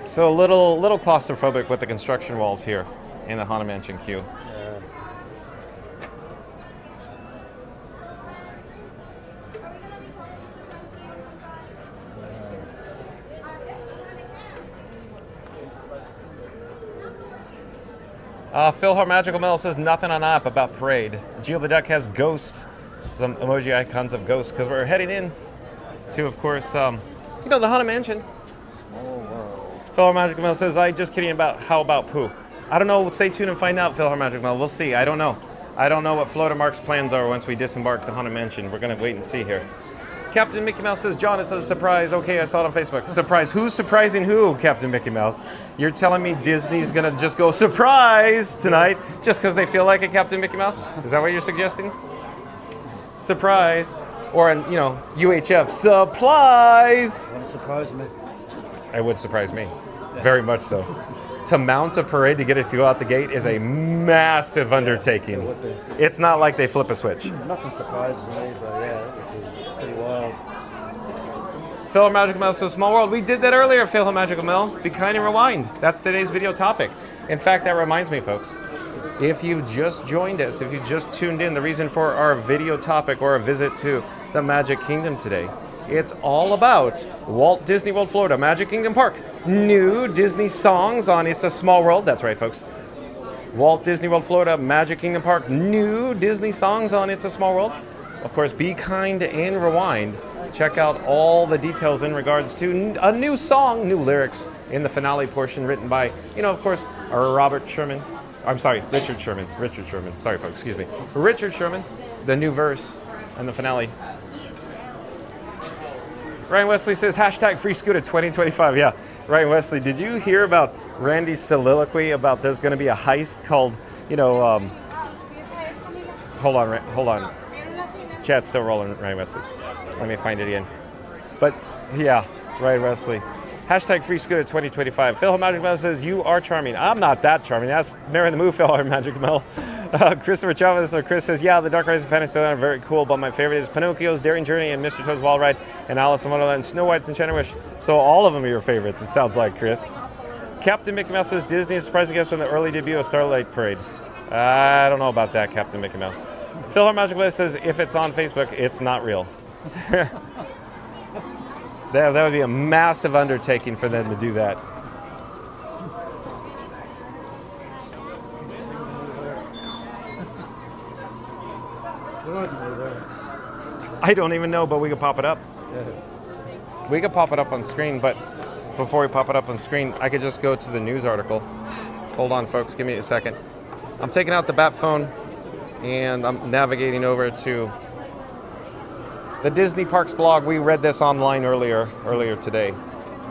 So a little claustrophobic with the construction walls here in the Haunted Mansion queue. Phil Hart Magical Mel says nothing on app about parade. Geo the Duck has ghosts, some emoji icons of ghosts, because we're heading in to, of course, you know, the Haunted Mansion. Phil Hart Magical Mel says, I just kidding about how about Pooh. I don't know, stay tuned and find out, Phil Hart Magical Mel. We'll see, I don't know. I don't know what Florida Mark's plans are once we disembark the Haunted Mansion. We're going to wait and see here. Captain Mickey Mouse says, John, it's a surprise. Okay, I saw it on Facebook. Surprise. Who's surprising who, Captain Mickey Mouse? You're telling me Disney's going to just go surprise tonight just because they feel like it, Captain Mickey Mouse? Is that what you're suggesting? Surprise. Or, you know, UHF, supplies. Wouldn't surprise me. It would surprise me. Very much so. To mount a parade to get it to go out the gate is a massive undertaking. It's not like they flip a switch. Nothing surprises me, but yeah, it was pretty wild. Phil Magical Mel says, Small World. We did that earlier, Phil Magical Mel. Be kind and rewind. That's today's video topic. In fact, that reminds me, folks. If you've just joined us, if you just tuned in, the reason for our video topic or a visit to the Magic Kingdom today, it's all about Walt Disney World, Florida, Magic Kingdom Park. New Disney songs on It's a Small World. That's right, folks. Walt Disney World, Florida, Magic Kingdom Park. New Disney songs on It's a Small World. Of course, be kind and rewind. Check out all the details in regards to a new song, new lyrics in the finale portion written by, you know, of course, Richard Sherman. Sorry, folks, excuse me. Richard Sherman, the new verse and the finale. Ryan Wesley says, hashtag free scooter 2025. Yeah, Ryan Wesley, did you hear about Randy's soliloquy about there's going to be a heist called, you know, hold on. Chat's still rolling, Ryan Wesley. Let me find it again. But yeah, Ryan Wesley. Hashtag free scooter 2025. Phil Magic Mel says, you are charming. I'm not that charming. That's Mary the Move, Phil Magic Mel. Christopher Chavez, or Chris says, yeah, the Dark Rides of Fantasyland are very cool, but my favorite is Pinocchio's Daring Journey and Mr. Toad's Wild Ride and Alice in Wonderland, Snow White's Enchanted Wish. So all of them are your favorites, it sounds like, Chris. Captain Mickey Mouse says Disney is surprising guest with the early debut of Starlight Parade. I don't know about that, Captain Mickey Mouse. Phil Magic List says if it's on Facebook, it's not real. That would be a massive undertaking for them to do that. I don't even know, but we could pop it up. We could pop it up on screen, but before we pop it up on screen, I could just go to the news article. Hold on, folks. Give me a second. I'm taking out the bat phone, and I'm navigating over to the Disney Parks blog. We read this online earlier today.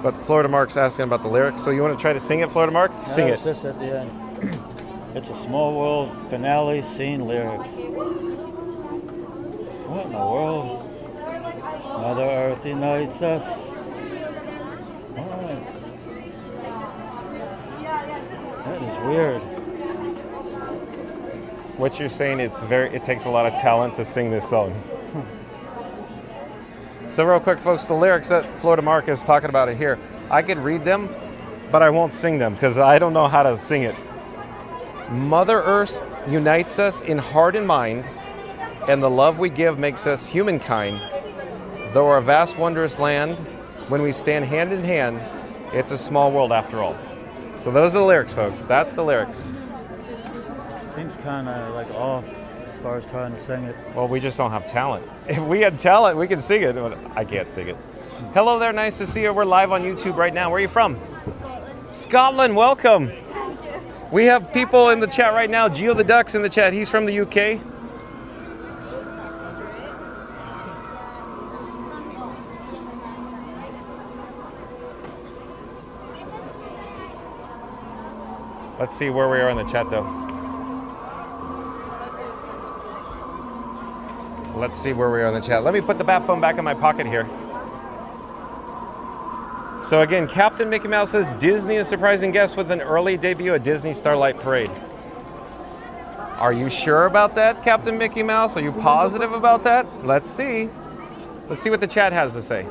But Florida Mark's asking about the lyrics. So you want to try to sing it, Florida Mark? Sing it's it. just at the end. It's a Small World finale scene lyrics. What in the world? Mother Earth unites us. Alright. That is weird. What you're saying is it takes a lot of talent to sing this song. So real quick, folks, the lyrics that Florida Mark is talking about it here, I could read them, but I won't sing them because I don't know how to sing it. Mother Earth unites us in heart and mind, and the love we give makes us humankind. Though our vast, wondrous land, when we stand hand in hand, it's a small world after all. So those are the lyrics, folks. That's the lyrics. Seems kind of like off as far as trying to sing it. Well, we just don't have talent. If we had talent, we could sing it, but I can't sing it. Hello there, nice to see you. We're live on YouTube right now. Where are you from? Scotland, welcome. We have people in the chat right now. Geo the Duck's in the chat. He's from the UK. Let's see where we are in the chat, though. Let's see where we are in the chat. Let me put the bat phone back in my pocket here. So again, Captain Mickey Mouse says Disney is surprising guest with an early debut at Disney Starlight Parade. Are you sure about that, Captain Mickey Mouse? Are you positive about that? Let's see. Let's see what the chat has to say.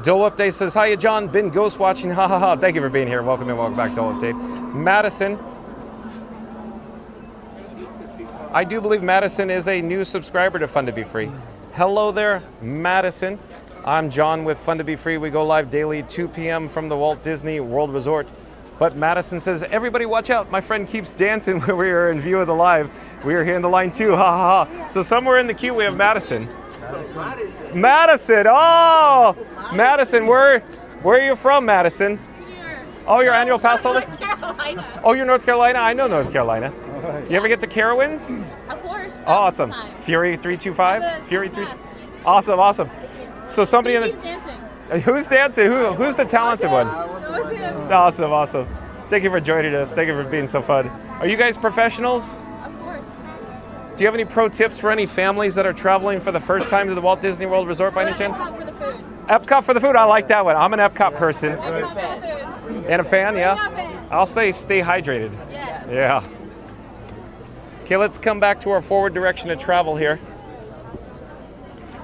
Dole Update says, hiya, John. Been ghost watching. Ha ha ha. Thank you for being here. Welcome and welcome back, Dole Update. Madison. I do believe Madison is a new subscriber to Fun to Be Free. Hello there, Madison. I'm John with Fun to Be Free. We go live daily, 2 p.m. from the Walt Disney World Resort. But Madison says, everybody watch out. My friend keeps dancing when we are in view of the live. We are here in the line too. Ha ha ha. So somewhere in the queue we have Madison. Madison. Oh, Madison. Where are you from, Madison? Here. Oh, your annual pass holder? North Carolina. Oh, you're North Carolina? I know North Carolina. You ever get to Carowinds? Of course. Oh, awesome. Fury 325? Fury 3. Awesome, awesome. So somebody in the... dancing. Who's dancing? Who's the talented one? Awesome, awesome. Thank you for joining us. Thank you for being so fun. Are you guys professionals? Of course. Do you have any pro tips for any families that are traveling for the first time to the Walt Disney World Resort by any chance? Epcot for the food. Epcot for the food. I like that one. I'm an Epcot person. Epcot for the food. And a fan, yeah? Epcot fan. I'll say stay hydrated. Yes. Yeah. Okay, let's come back to our forward direction of travel here.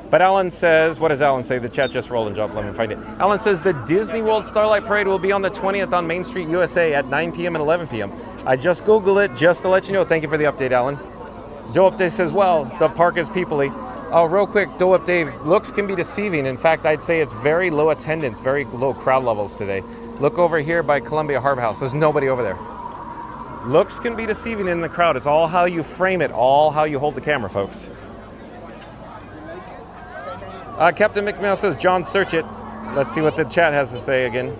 But Alan says, what does Alan say? The chat just rolled and jumped. Let me find it. Alan says the Disney World Starlight Parade will be on the 20th on Main Street, USA at 9 p.m. and 11 p.m. I just Googled it just to let you know. Thank you for the update, Alan. Joe Update says, well, the park is peoply. Oh, real quick, Joe Update, looks can be deceiving. In fact, I'd say it's very low attendance, very low crowd levels today. Look over here by Columbia Harbor House. There's nobody over there. Looks can be deceiving in the crowd. It's all how you frame it, all how you hold the camera, folks. Captain Mickey Mouse says, John, search it. Let's see what the chat has to say again.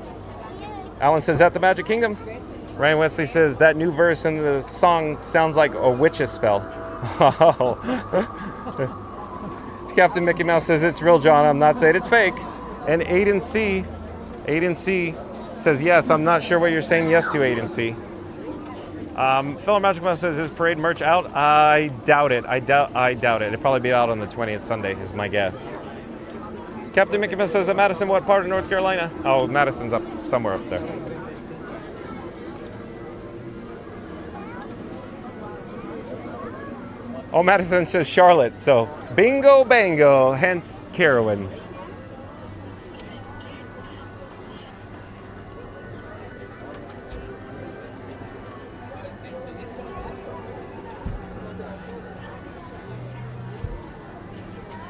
Alan says, at the Magic Kingdom? Ryan Wesley says, that new verse in the song sounds like a witch's spell. Oh. Captain Mickey Mouse says, it's real, John. I'm not saying it's fake. And Aiden C says, yes, I'm not sure what you're saying yes to, Aiden C. Philip Magic Mouse says, is parade merch out? I doubt it. I doubt it. It'll probably be out on the 20th Sunday, is my guess. Captain Mickey Mouse says, at Madison, what part of North Carolina? Oh, Madison's up somewhere up there. Oh, Madison says Charlotte. So, bingo, bango, hence Carowinds.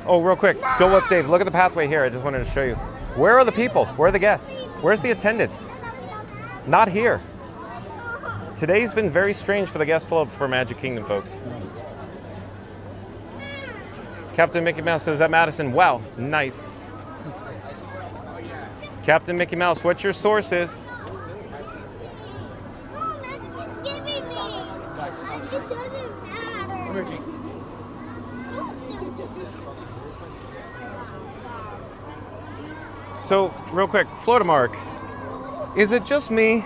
Oh, real quick, Dole Whip Dave, look at the pathway here. I just wanted to show you. Where are the people? Where are the guests? Where's the attendance? Not here. Today's been very strange for the guest flow for Magic Kingdom, folks. Captain Mickey Mouse says at Madison, wow, nice. Captain Mickey Mouse, what's your sources? So, real quick, Florida Mark, is it just me,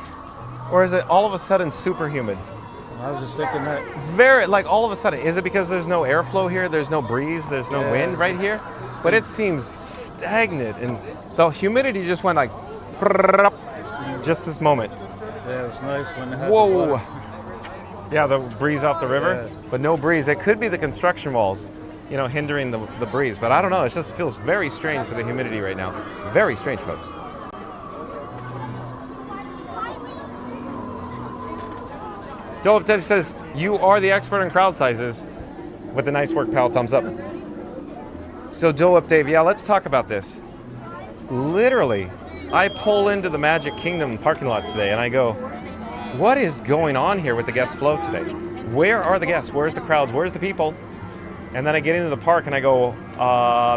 or is it all of a sudden super humid? I was just thinking that. Very, like all of a sudden, is it because there's no airflow here, there's no breeze, there's no wind right here? But it seems stagnant, and the humidity just went like, just this moment. Yeah, it was nice when it had the Whoa. water. Yeah, the breeze off the river, but no breeze. It could be the construction walls, you know, hindering the breeze. But I don't know, it just feels very strange for the humidity right now. Very strange, folks. Dolep Dev says, you are the expert in crowd sizes. With the nice work, pal, thumbs up. So Dolep Dave, yeah, let's talk about this. Literally, I pull into the Magic Kingdom parking lot today and I go, what is going on here with the guest flow today? Where are the guests? Where's the crowds? Where's the people? And then I get into the park and I go,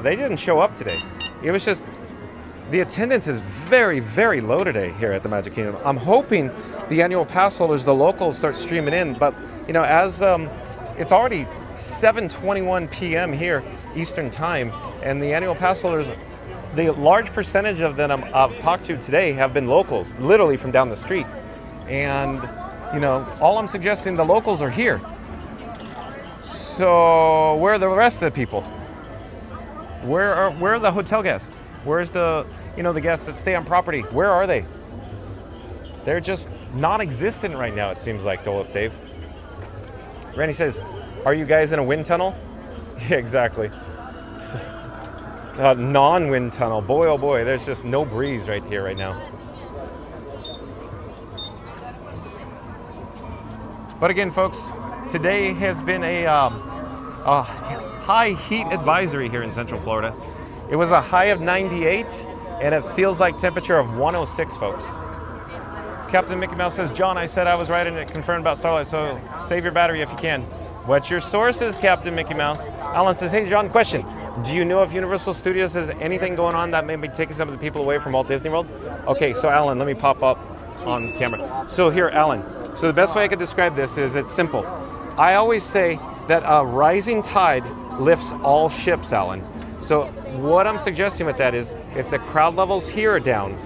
they didn't show up today. It was just, the attendance is very, very low today here at the Magic Kingdom. I'm hoping the annual pass holders, the locals, start streaming in. But, you know, as it's already 7:21 p.m. here, Eastern Time, and the annual pass holders, the large percentage of them I've talked to today have been locals, literally from down the street. And, you know, all I'm suggesting, the locals are here. So where are the rest of the people? Where are the hotel guests? Where's the, you know, the guests that stay on property? Where are they? They're just non-existent right now, it seems like, Dolep Dave. Randy says, are you guys in a wind tunnel? Yeah, exactly. Non-wind tunnel. Boy, oh boy, there's just no breeze right here right now. But again, folks, today has been a high heat advisory here in Central Florida. It was a high of 98, and it feels like temperature of 106, folks. Captain Mickey Mouse says, John, I said I was right and it confirmed about Starlight, so save your battery if you can. What's your sources, Captain Mickey Mouse? Alan says, hey, John, question. Do you know if Universal Studios has anything going on that may be taking some of the people away from Walt Disney World? Okay, so Alan, let me pop up on camera. So here, Alan. So the best way I could describe this is it's simple. I always say that a rising tide lifts all ships, Alan. So what I'm suggesting with that is if the crowd levels here are down,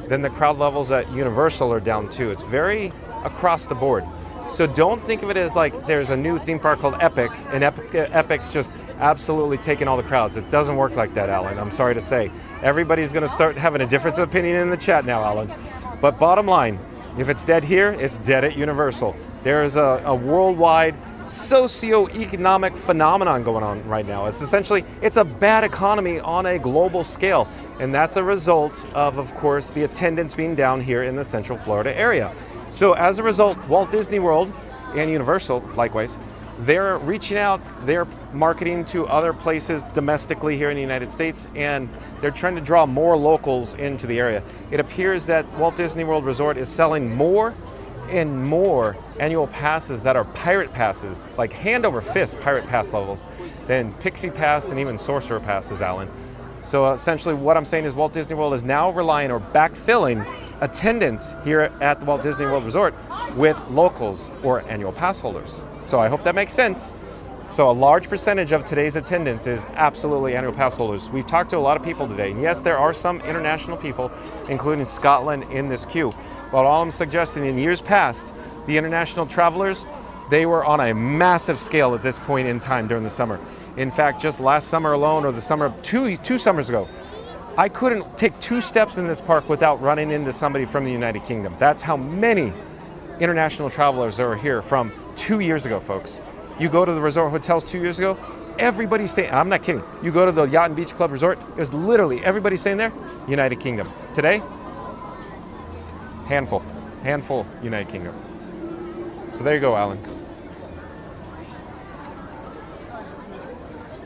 then the crowd levels at Universal are down too. It's very across the board. So don't think of it as like there's a new theme park called Epic, and Epic's just absolutely taking all the crowds. It doesn't work like that, Alan. I'm sorry to say. Everybody's going to start having a difference of opinion in the chat now, Alan. But bottom line, if it's dead here, it's dead at Universal. There is a worldwide socio-economic phenomenon going on right now. It's essentially, it's a bad economy on a global scale. And that's a result of course, the attendance being down here in the Central Florida area. So as a result, Walt Disney World and Universal, likewise, they're reaching out, they're marketing to other places domestically here in the United States, and they're trying to draw more locals into the area. It appears that Walt Disney World Resort is selling more and more annual passes that are pirate passes, like hand over fist pirate pass levels, than Pixie Pass and even Sorcerer Passes, Alan. So essentially what I'm saying is Walt Disney World is now relying or backfilling attendance here at the Walt Disney World Resort with locals or annual pass holders. So I hope that makes sense. So a large percentage of today's attendance is absolutely annual pass holders. We've talked to a lot of people today, and yes, there are some international people, including Scotland, in this queue. But all I'm suggesting, in years past, the international travelers, they were on a massive scale at this point in time during the summer. In fact, just last summer alone, or the summer of two summers ago, I couldn't take 2 steps in this park without running into somebody from the United Kingdom. That's how many international travelers there were here from 2 years ago, folks. You go to the resort hotels 2 years ago, everybody staying, I'm not kidding. You go to the Yacht and Beach Club Resort, it was literally everybody staying there, United Kingdom. Today, handful United Kingdom. So there you go, Alan.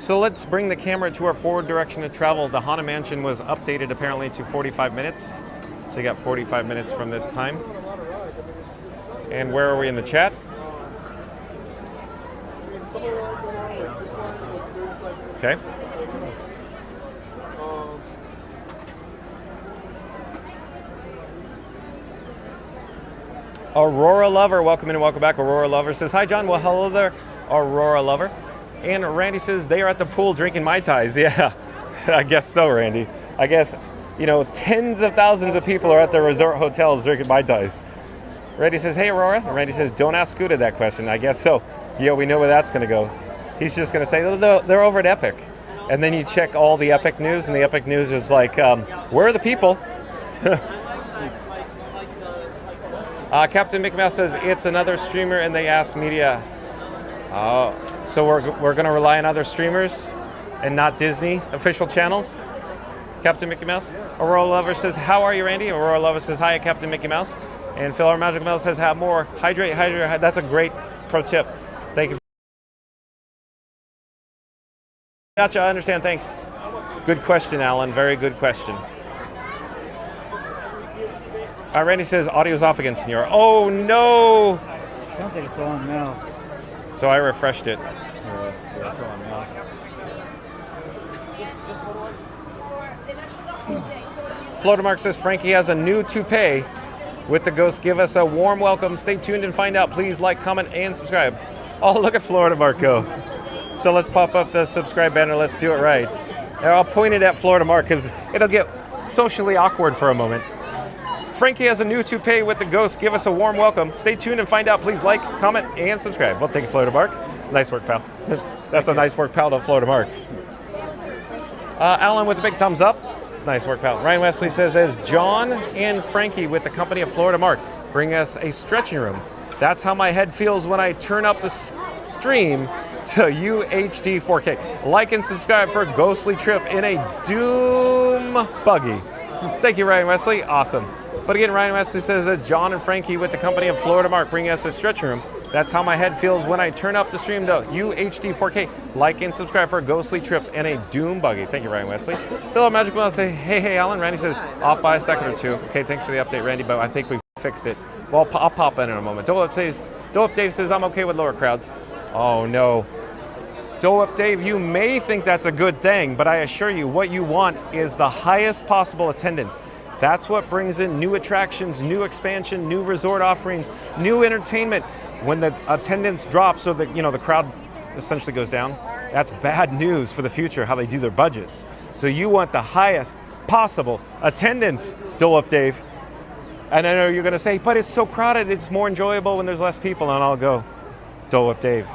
So let's bring the camera to our forward direction of travel. The Haunted Mansion was updated apparently to 45 minutes. So you got 45 minutes from this time. And where are we in the chat? Okay. Aurora Lover, welcome in and welcome back. Aurora Lover says, hi John, well hello there, Aurora Lover. And Randy says, they are at the pool drinking Mai Tais. Yeah, I guess so, Randy. I guess, you know, tens of thousands of people are at the resort hotels drinking Mai Tais. Randy says, hey Aurora. And Randy says, don't ask Scooter that question. I guess so. Yeah, we know where that's gonna go. He's just gonna say, they're over at Epic. And then you check all the Epic news, and the Epic news is like, where are the people? Captain Mickey Mouse says, it's another streamer and they ask media. Oh, so we're going to rely on other streamers and not Disney official channels? Captain Mickey Mouse? Aurora Lover says, how are you, Randy? Aurora Lover says, hi, Captain Mickey Mouse. And Phil our Magical Mouse says, have more. Hydrate. That's a great pro tip. Thank you. Gotcha, I understand, thanks. Good question, Alan, very good question. Randy says audio's off again, Senor. Oh no! Sounds like it's on now. So I refreshed it. Yeah, it's on now. Floatermark says Frankie has a new toupee with the ghost. Give us a warm welcome. Stay tuned and find out. Please like, comment, and subscribe. Oh, look at Florida Mark go. So let's pop up the subscribe banner. Let's do it right. And I'll point it at Florida Mark because it'll get socially awkward for a moment. Frankie has a new toupee with the ghost. Give us a warm welcome. Stay tuned and find out. Please like, comment, and subscribe. Well, thank you, Florida Mark. Nice work, pal. That's a nice work, pal, to Florida Mark. Alan with the big thumbs up. Nice work, pal. Ryan Wesley says, as John and Frankie with the company of Florida Mark bring us a stretching room. That's how my head feels when I turn up the stream to UHD 4K. Like and subscribe for a ghostly trip in a doom buggy. Thank you, Ryan Wesley. Awesome. But again, Ryan Wesley says that John and Frankie with the company of Florida Mark bring us a stretching room. That's how my head feels when I turn up the stream to UHD 4K. Like and subscribe for a ghostly trip and a doom buggy. Thank you, Ryan Wesley. Philip Magic Will say, hey, Alan. Randy says, off by a second or two. Okay, thanks for the update, Randy, but I think we've fixed it. Well, I'll pop in a moment. Dole Up Dave says, I'm okay with lower crowds. Oh, no. Dole Up Dave, you may think that's a good thing, but I assure you, what you want is the highest possible attendance. That's what brings in new attractions, new expansion, new resort offerings, new entertainment. When the attendance drops, so that the crowd essentially goes down, that's bad news for the future, how they do their budgets. So you want the highest possible attendance, Dole Up Dave. And I know you're gonna say, but it's so crowded, it's more enjoyable when there's less people, and I'll go, Dole Up Dave,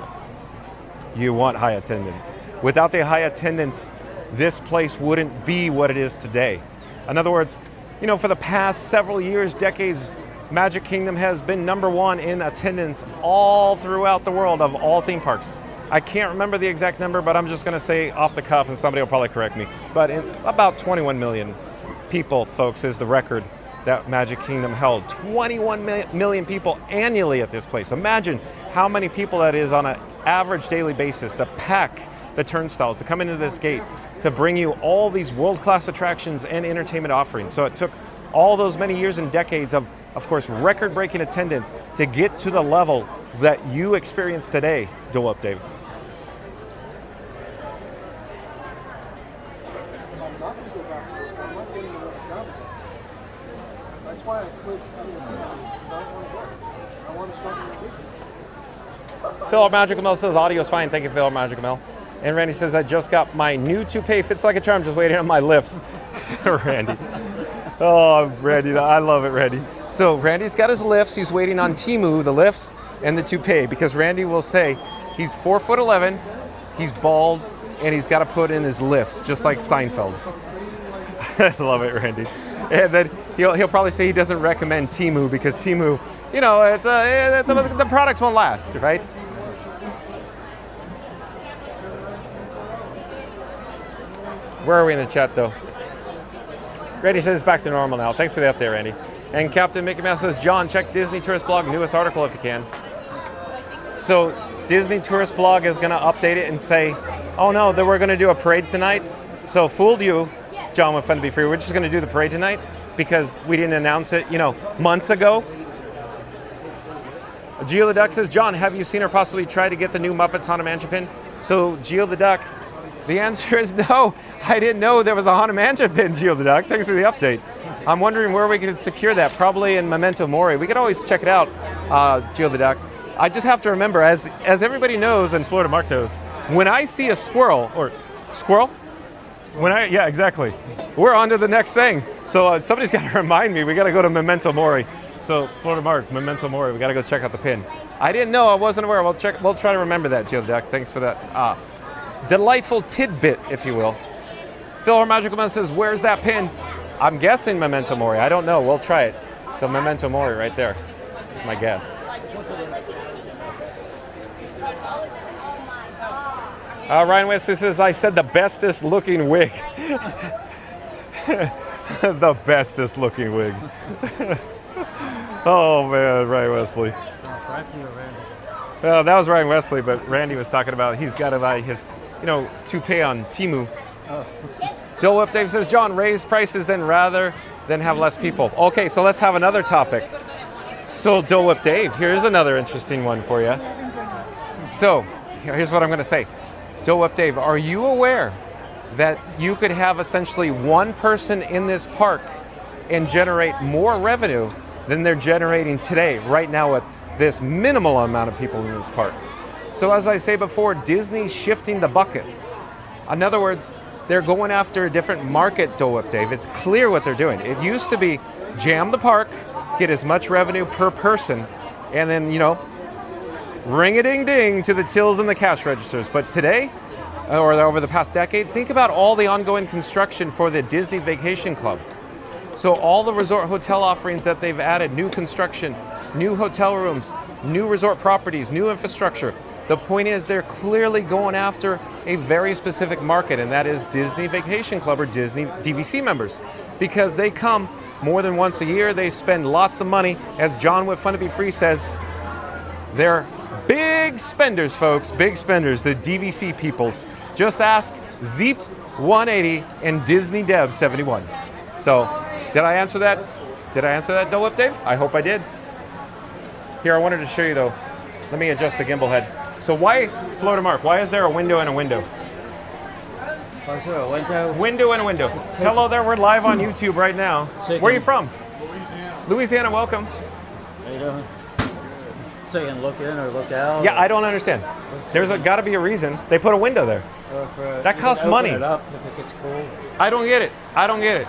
you want high attendance. Without the high attendance, this place wouldn't be what it is today. In other words, for the past several years, decades, Magic Kingdom has been #1 in attendance all throughout the world of all theme parks. I can't remember the exact number, but I'm just going to say off the cuff, and somebody will probably correct me. But about 21 million people, folks, is the record that Magic Kingdom held. 21 million people annually at this place. Imagine how many people that is on an average daily basis to pack the turnstiles, to come into this gate, to bring you all these world-class attractions and entertainment offerings. So it took all those many years and decades of course, record-breaking attendance to get to the level that you experience today. Dole Up, Dave. That's why I quit. Phil Magical Mel says audio's fine. Thank you, Phil Magical Mel. And Randy says, I just got my new toupee. Fits like a charm, just waiting on my lifts. Randy. Oh, Randy, I love it, Randy. So Randy's got his lifts. He's waiting on Temu, the lifts, and the toupee, because Randy will say he's 4'11", he's bald, and he's got to put in his lifts, just like Seinfeld. I love it, Randy. And then he'll probably say he doesn't recommend Temu because Temu, it's the products won't last, right? Where are we in the chat, though? Randy says it's back to normal now. Thanks for the update, Randy. And Captain Mickey Mouse says, John, check Disney Tourist Blog, newest article if you can. So Disney Tourist Blog is going to update it and say Oh no, that we're going to do a parade tonight. So fooled you, John with Fun to Be Free. We're just going to do the parade tonight because we didn't announce it, months ago. Geo the Duck says, John, have you seen or possibly tried to get the new Muppets Haunted Mansion pin? So Geo the Duck, the answer is no. I didn't know there was a Haunted Mansion pin, Geo the Duck. Thanks for the update. I'm wondering where we could secure that. Probably in Memento Mori. We could always check it out, Geo the Duck. I just have to remember, as everybody knows and Florida Mark knows, when I see a squirrel, yeah, exactly. We're on to the next thing. So somebody's got to remind me. We got to go to Memento Mori. So Florida Mark, Memento Mori. We got to go check out the pin. I didn't know. I wasn't aware. We'll try to remember that, Geo the Duck. Thanks for that delightful tidbit, if you will. Phil Magical Man says, where's that pin? I'm guessing Memento Mori. I don't know. We'll try it. So Memento Mori right there. That's my guess. Ryan Wesley says, I said the bestest looking wig. The bestest looking wig. Oh man, Ryan Wesley. Well, that was Ryan Wesley, but Randy was talking about he's got to buy his, toupee on Temu. Oh. Dole Whip Dave says, John, raise prices then rather than have less people. Okay, so let's have another topic. So Dole Whip Dave, here's another interesting one for you. So here's what I'm going to say. Dole Whip Dave, are you aware that you could have essentially one person in this park and generate more revenue than they're generating today, right now with this minimal amount of people in this park? So as I say before, Disney's shifting the buckets. In other words, they're going after a different market, Dole Whip Dave. It's clear what they're doing. It used to be jam the park, get as much revenue per person, and then, ring-a-ding-ding to the tills and the cash registers. But today, or over the past decade, think about all the ongoing construction for the Disney Vacation Club. So all the resort hotel offerings that they've added, new construction, new hotel rooms, new resort properties, new infrastructure. The point is they're clearly going after a very specific market, and that is Disney Vacation Club or Disney DVC members. Because they come more than once a year, they spend lots of money. As John with Fun to Be Free says, they're big spenders, folks, big spenders, the DVC peoples. Just ask Zeep 180 and Disney Dev 71. So, did I answer that? Did I answer that, Dole Whip Dave? I hope I did. Here, I wanted to show you though. Let me adjust the gimbal head. So why, Florida Mark, why is there a window and a window? Why is there a window? Window and a window. Hello there, we're live on YouTube right now. Where are you from? Louisiana. Louisiana, welcome. How you doing? So you can look in or look out? Yeah, I don't understand. There's got to be a reason. They put a window there. That costs money. Open it up if it gets cold. I don't get it. I don't get it.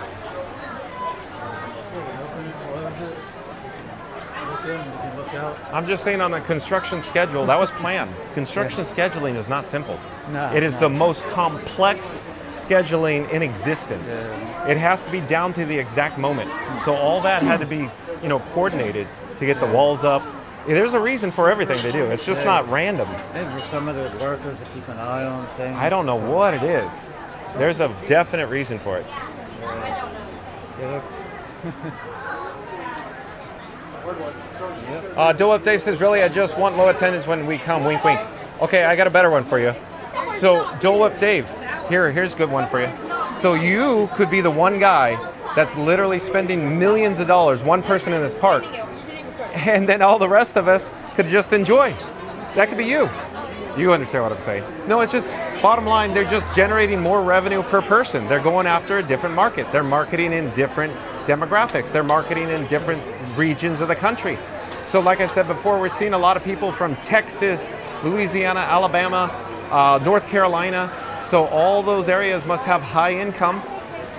I'm just saying on the construction schedule, that was planned. Construction scheduling is not simple. No, it is the most complex scheduling in existence. Yeah. It has to be down to the exact moment. So all that had to be, coordinated to get the walls up. There's a reason for everything they do. It's just not random. Maybe for some of the workers to keep an eye on things. I don't know what it is. There's a definite reason for it. Dole Up Dave says, really, I just want low attendance when we come, wink, wink. Okay, I got a better one for you. So, Dole Up Dave, here's a good one for you. So you could be the one guy that's literally spending millions of dollars, one person in this park, and then all the rest of us could just enjoy. That could be you. You understand what I'm saying? No, it's just, bottom line, they're just generating more revenue per person. They're going after a different market. They're marketing in different demographics. They're marketing in different regions of the country. So like I said before, we're seeing a lot of people from Texas, Louisiana, Alabama, North Carolina. So all those areas must have high income,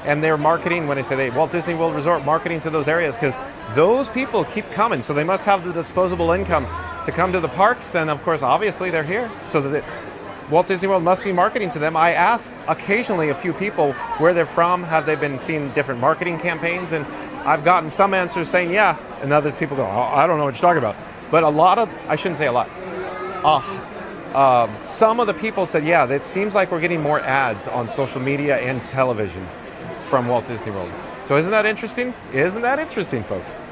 and they're marketing, when I say Walt Disney World Resort marketing to those areas, because those people keep coming. So they must have the disposable income to come to the parks, and of course, obviously they're here. So that Walt Disney World must be marketing to them. I ask occasionally a few people where they're from, have they been seeing different marketing campaigns, and I've gotten some answers saying yeah, and other people go, oh, I don't know what you're talking about. But a lot of, I shouldn't say a lot, some of the people said, yeah, it seems like we're getting more ads on social media and television from Walt Disney World. So isn't that interesting? Isn't that interesting, folks?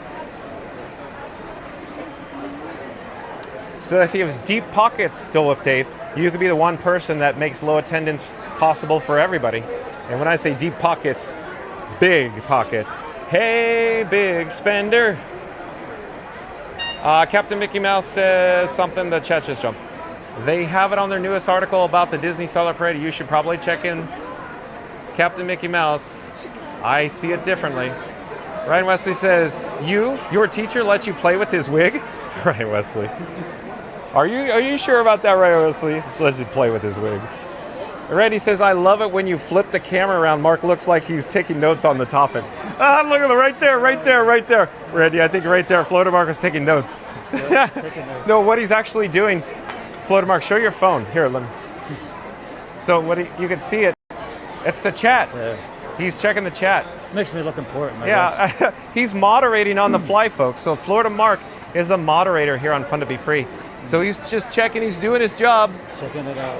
So if you have deep pockets, Dole Up Dave, You could be the one person that makes low attendance possible for everybody. And when I say deep pockets, big pockets. Hey, big spender. Captain Mickey Mouse says something, the chat just jumped. They have it on their newest article about the Disney Starlight Parade. You should probably check in Captain Mickey Mouse. I see it differently. Ryan Wesley says, your teacher lets you play with his wig? Ryan Wesley. Are you sure about that, Ryan Wesley? Lets you play with his wig. Randy says, I love it when you flip the camera around. Mark looks like he's taking notes on the topic. Ah, look at the right there. Randy, I think right there, Florida Mark is taking notes. No, what he's actually doing, Florida Mark, show your phone. Here, let me. So you can see it. It's the chat. Yeah. He's checking the chat. Makes me look important. Yeah, he's moderating on the fly, folks. So Florida Mark is a moderator here on Fun to Be Free. So he's just checking. He's doing his job. Checking it out.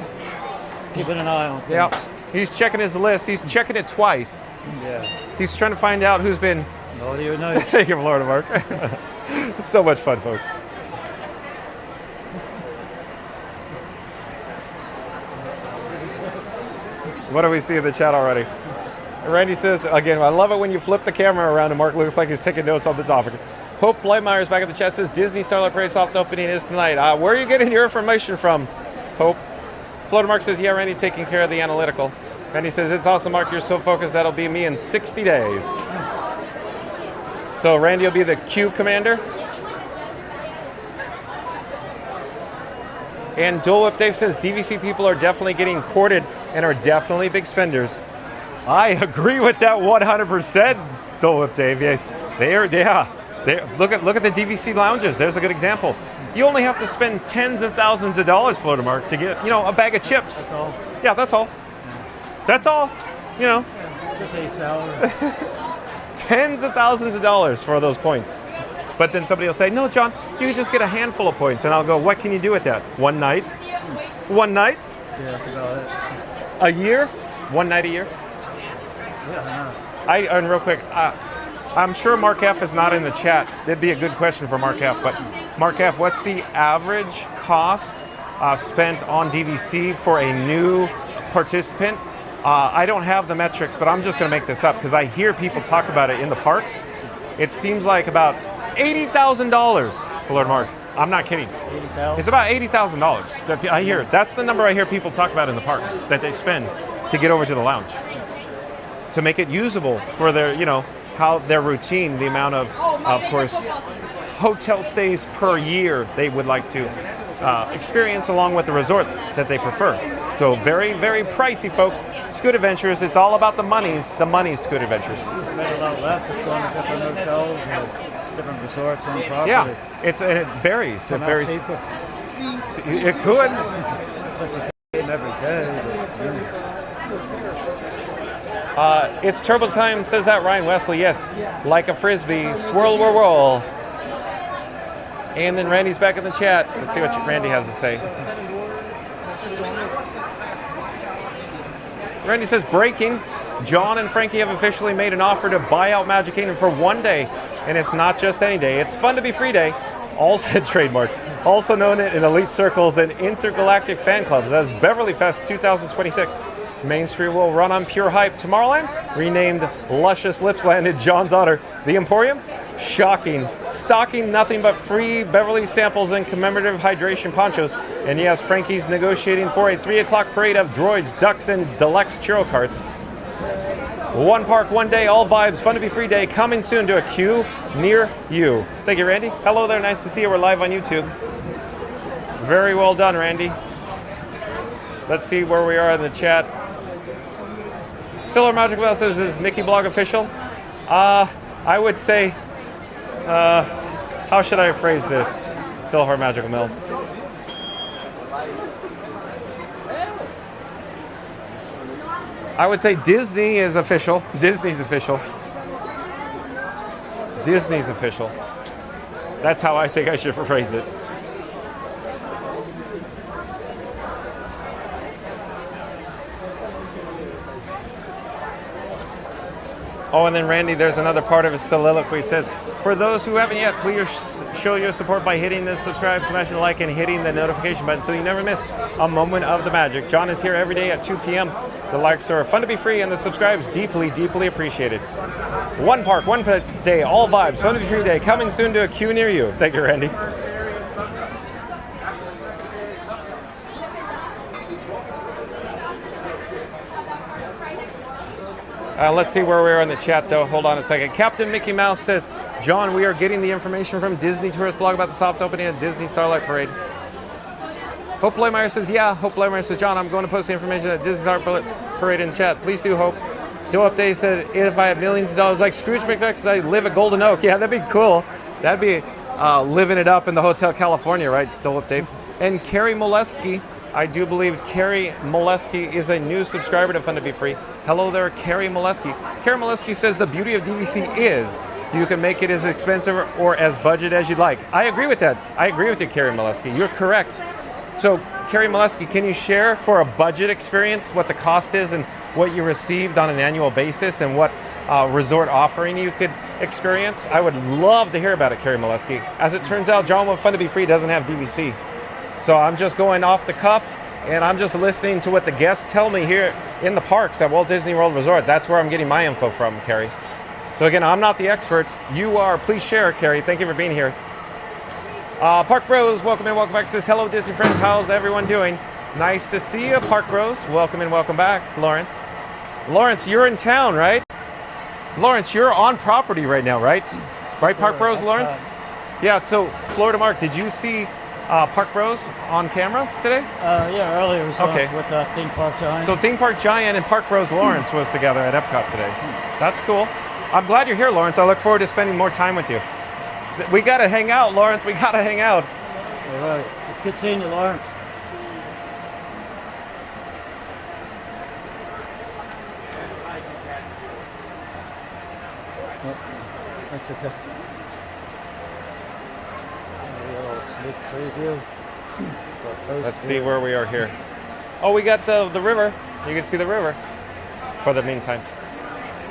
Keeping an eye on things. Yeah, he's checking his list. He's checking it twice. Yeah. He's trying to find out who's been. Naughty or nice. Thank you, Florida Mark. It's so much fun, folks. What do we see in the chat already? Randy says, again, I love it when you flip the camera around and Mark looks like he's taking notes on the topic. Hope Blightmeyer's back at the chat says Disney Starlight Parade soft opening is tonight. Where are you getting your information from, Hope? Florida Mark says, yeah, Randy taking care of the analytical. Randy says, it's awesome, Mark. You're so focused. That'll be me in 60 days. So Randy will be the Q commander. And Dole Whip Dave says, DVC people are definitely getting courted and are definitely big spenders. I agree with that 100%, Dole Whip Dave. Look at the DVC lounges. There's a good example. You only have to spend tens of thousands of dollars, Florida Mark, to get, a bag of chips. That's all. Yeah, that's all. That's all. Tens of thousands of dollars for those points. But then somebody will say, no, John, you can just get a handful of points. And I'll go, what can you do with that? One night? One night? Yeah, that's about it. A year? One night a year? Yeah, And real quick, I'm sure Mark F is not in the chat. That'd be a good question for Mark F. But Mark F, what's the average cost spent on DVC for a new participant? I don't have the metrics, but I'm just going to make this up because I hear people talk about it in the parks. It seems like about $80,000, Florida Mark. I'm not kidding. It's about $80,000. I hear that's the number I hear people talk about in the parks that they spend to get over to the lounge to make it usable for their, how their routine, the amount of course, hotel stays per year they would like to experience along with the resort that they prefer. So very, very pricey, folks. Scoot Adventures, it's all about the money's Scoot Adventures. Spend a lot less. It's going to different hotels, different resorts on property. Yeah, it varies. It varies. Cheaper. It could. Every day. It's turbo time, says that Ryan Wesley. Yes, like a frisbee, swirl, whirl, whirl. And then Randy's back in the chat. Let's see what Randy has to say. Randy says, breaking. John and Frankie have officially made an offer to buy out Magic Kingdom for one day. And it's not just any day. It's Fun to Be Free Day. Also trademarked. Also known in elite circles and intergalactic fan clubs as Beverly Fest 2026. Main Street will run on pure hype. Tomorrowland, renamed Luscious Lipsland in John's honor. The Emporium, shocking. Stocking nothing but free Beverly samples and commemorative hydration ponchos. And yes, Frankie's negotiating for a 3 o'clock parade of droids, ducks, and deluxe churro carts. One park, one day, all vibes. Fun to Be Free Day coming soon to a queue near you. Thank you, Randy. Hello there. Nice to see you. We're live on YouTube. Very well done, Randy. Let's see where we are in the chat. Filler Magic Bell says, is Mickey Blog official? I would say, how should I phrase this? Philhar Magical Mill. I would say Disney is official. Disney's official. Disney's official. That's how I think I should phrase it. Oh, and then Randy, there's another part of his soliloquy. He says, for those who haven't yet, please show your support by hitting the subscribe, smashing the like, and hitting the notification button so you never miss a moment of the magic. John is here every day at 2 p.m. The likes are fun to be free, and the subscribes deeply, deeply appreciated. One park, one pet day, all vibes, fun to be free day, coming soon to a queue near you. Thank you, Randy. Let's see where we are in the chat, though. Hold on a second. Captain Mickey Mouse says, John, we are getting the information from Disney Tourist Blog about the soft opening at Disney Starlight Parade. Hope Blaymeyer says, yeah. Hope Blaymeyer says, John, I'm going to post the information at Disney Starlight Parade in chat. Please do, Hope. Joe Update said, if I had millions of dollars like Scrooge McDuck, because I live at Golden Oak. Yeah, that'd be cool. That'd be living it up in the Hotel California, right, Joe Update? And Carrie Molesky, I do believe Carrie Molesky is a new subscriber to Fun to Be Free. Hello there, Carrie Molesky. Carrie Molesky says the beauty of DVC is you can make it as expensive or as budget as you'd like. I agree with that. I agree with you, Carrie Molesky. You're correct. So, Carrie Molesky, can you share for a budget experience what the cost is and what you received on an annual basis and what resort offering you could experience? I would love to hear about it, Carrie Molesky. As it turns out, John with Fun to Be Free doesn't have DVC. So I'm just going off the cuff, and I'm just listening to what the guests tell me here in the parks at Walt Disney World Resort. That's where I'm getting my info from, Carrie. So again, I'm not the expert. You are. Please share, Carrie. Thank you for being here. Park Bros, welcome in, welcome back. Says, hello, Disney friends. How's everyone doing? Nice to see you, Park Bros. Welcome in, welcome back, Lawrence. Lawrence, you're in town, right? Lawrence, you're on property right now, right? Right, Park Bros, Lawrence? Yeah, so Florida Mark, did you see Park Bros on camera today? Yeah, earlier it was okay. with Theme Park Giant. So Theme Park Giant and Park Bros Lawrence was together at Epcot today. That's cool. I'm glad you're here, Lawrence. I look forward to spending more time with you. We got to hang out, Lawrence. We got to hang out. All right. Good seeing you, Lawrence. Oh, that's okay. Let's see where we are here. Oh, we got the river. You can see the river for the meantime.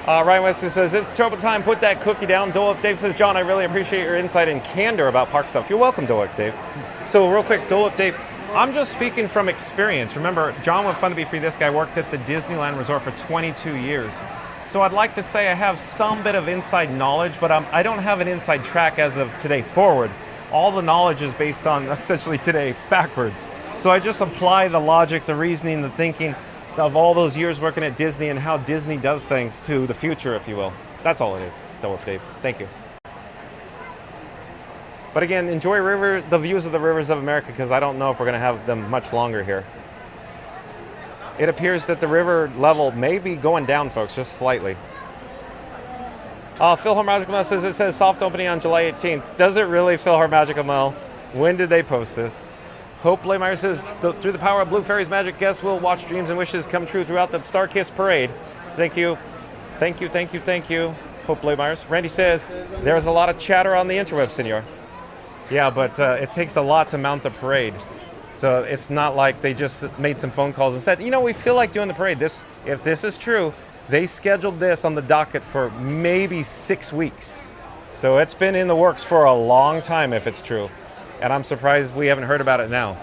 Ryan Wesley says, it's trouble time. Put that cookie down. Dole Dave says, John, I really appreciate your insight and candor about park stuff. You're welcome, Dole Dave. So real quick, Dole Dave, I'm just speaking from experience. Remember, John with Fun to Be Free, this guy worked at the Disneyland Resort for 22 years. So I'd like to say I have some bit of inside knowledge, but I don't have an inside track as of today forward. All the knowledge is based on essentially today backwards. So I just apply the logic, the reasoning, the thinking of all those years working at Disney and how Disney does things to the future, if you will. That's all it is, Dave. Thank you. But again, enjoy the views of the rivers of America, because I don't know if we're going to have them much longer here. It appears that the river level may be going down, folks, just slightly. Phil Magical Mel says, it says soft opening on July 18th. Does it really, Phil Magical Mel? When did they post this? Hope Blaymeyer says, through the power of Blue Fairy's magic, guests will watch dreams and wishes come true throughout the Star Kiss parade. Thank you. Thank you, thank you, thank you. Hope Blaymeyer. Randy says, there's a lot of chatter on the interweb, senor. Yeah, but it takes a lot to mount the parade. So it's not like they just made some phone calls and said, you know, we feel like doing the parade. If this is true, they scheduled this on the docket for maybe 6 weeks. So it's been in the works for a long time if it's true. And I'm surprised we haven't heard about it now.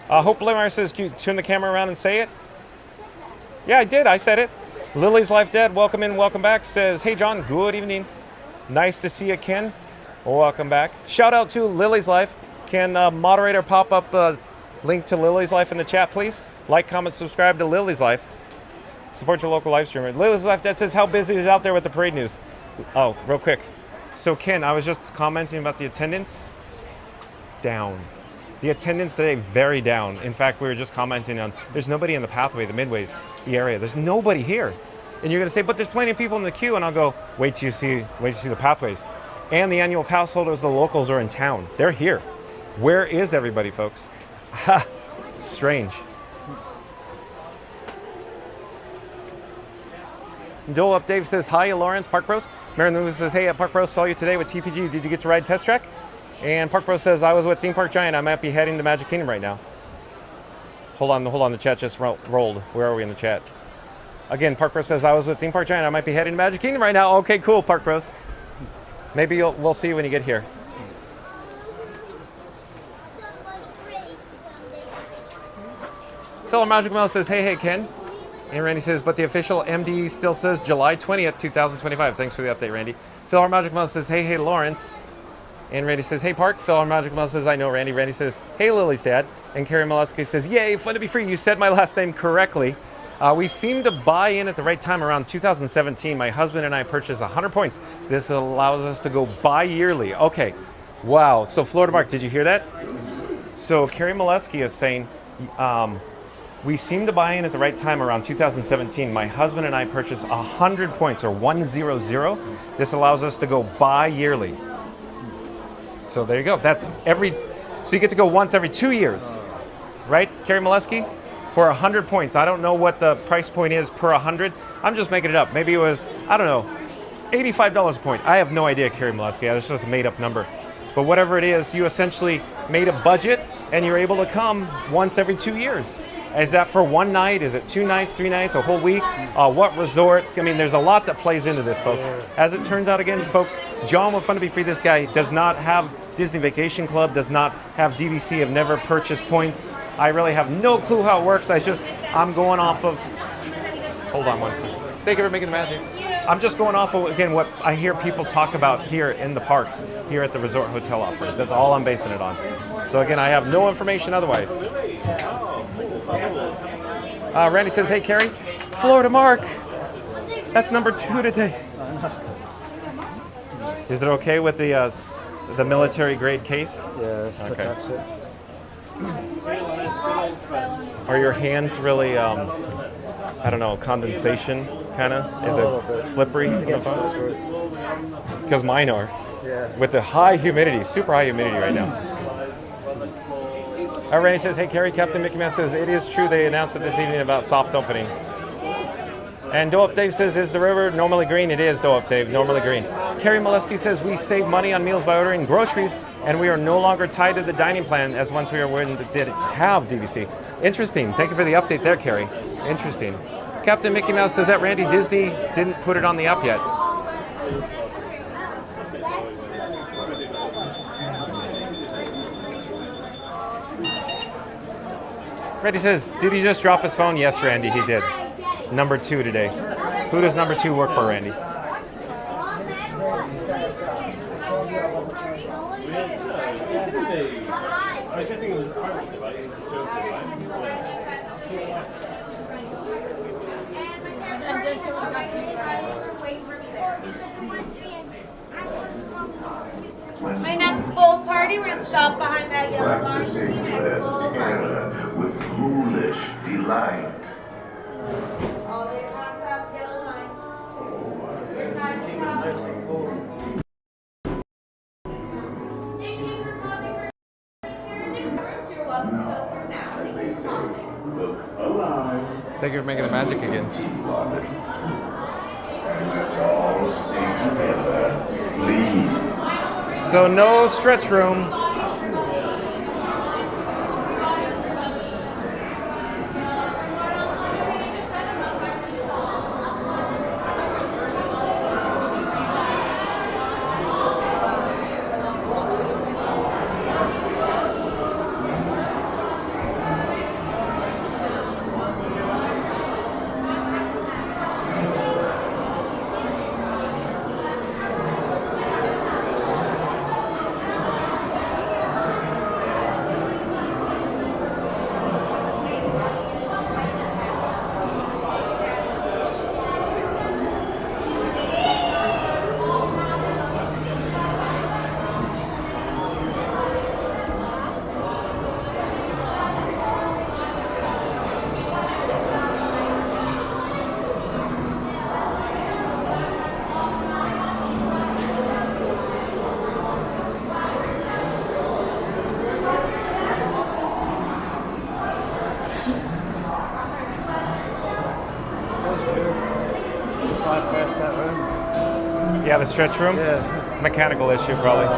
Hope Blaymeyer says, can you turn the camera around and say it? Yeah, I did. I said it. Lily's Life Dead, welcome in, welcome back, says, hey, John, good evening. Nice to see you, Ken. Welcome back. Shout out to Lily's Life. Can moderator pop up a link to Lily's Life in the chat, please? Like, comment, subscribe to Lily's Life. Support your local live streamer. Lily's Life Dead says, how busy is out there with the parade news? Oh, real quick. So Ken, I was just commenting about the attendance. Down. The attendance today, very down. In fact, we were just commenting on, there's nobody in the pathway, the midways, the area. There's nobody here. And you're gonna say, but there's plenty of people in the queue. And I'll go, wait till you see the pathways. And the annual pass holders, the locals are in town. They're here. Where is everybody, folks? Ha, strange. Dole Up Dave says, hi, Lawrence, Park Bros. Marin Lewis says, hey, at Park Bros, saw you today with TPG. Did you get to ride Test Track? And Park Bros says, I was with Theme Park Giant. I might be heading to Magic Kingdom right now. Hold on, the chat just rolled. Where are we in the chat? Again, Park Bros says, I was with Theme Park Giant. I might be heading to Magic Kingdom right now. Okay, cool, Park Bros. Maybe we'll see you when you get here. Phil Magic Mouse says, hey, Ken. And Randy says, but the official MD still says July 20th, 2025. Thanks for the update, Randy. Phil Magic Mouse says, hey, Lawrence. And Randy says, hey, Park. Phil Magic Mouse says, I know, Randy. Randy says, hey, Lily's dad. And Carrie Molesky says, yay, fun to be free. You said my last name correctly. We seem to buy in at the right time around 2017. My husband and I purchased 100 points. This allows us to go bi-yearly. Okay. Wow. So Florida Mark, did you hear that? So Carrie Molesky is saying, we seem to buy in at the right time around 2017. My husband and I purchased 100 points, or 100. This allows us to go bi-yearly. So there you go. That's so you get to go once every 2 years, right, Carrie Molesky? For 100 points. I don't know what the price point is per 100. I'm just making it up. Maybe it was, I don't know, $85 a point. I have no idea, Carrie Molesky. That's just a made-up number. But whatever it is, you essentially made a budget, and you're able to come once every 2 years. Is that for one night? Is it 2 nights, 3 nights, a whole week? What resort? I mean, there's a lot that plays into this, folks. As it turns out, again, folks, John with Fun to Be Free, this guy does not have Disney Vacation Club, does not have DVC, have never purchased points. I really have no clue how it works. I'm going off of, hold on one. Thank you for making the magic. I'm just going off of, again, what I hear people talk about here in the parks, here at the resort hotel offerings. That's all I'm basing it on. So again, I have no information otherwise. Randy says, hey, Carrie, Florida Mark. That's number 2 today. Is it okay with the military grade case? Yeah, that's it. Are your hands really, I don't know, condensation kind of? Is it slippery? Because mine are. Yeah. With the high humidity, super high humidity right now. Randy says, hey, Carrie, Captain Mickey Mouse says, it is true they announced it this evening about soft opening. And Do-Up Dave says, is the river normally green? It is, Do-Up Dave, normally green. Carrie Molesky says, we save money on meals by ordering groceries, and we are no longer tied to the dining plan as once we were when it did have DVC. Interesting. Thank you for the update there, Carrie. Interesting. Captain Mickey Mouse says that Randy Disney didn't put it on the app yet. Randy says, did he just drop his phone? Yes, Randy, he did. Number 2 today. Who does number 2 work for, Randy? My next full party, we're gonna stop behind that yellow line. Practicing their terror with ghoulish delight. All the way across that yellow line. Your time to come. Thank you for pausing for carriages. You're welcome to go through now. As they say, look alive. Thank you for making the magic again. And let's all stay together. Please. So no stretch room. Yeah, the stretch room? Yeah. Mechanical issue, probably.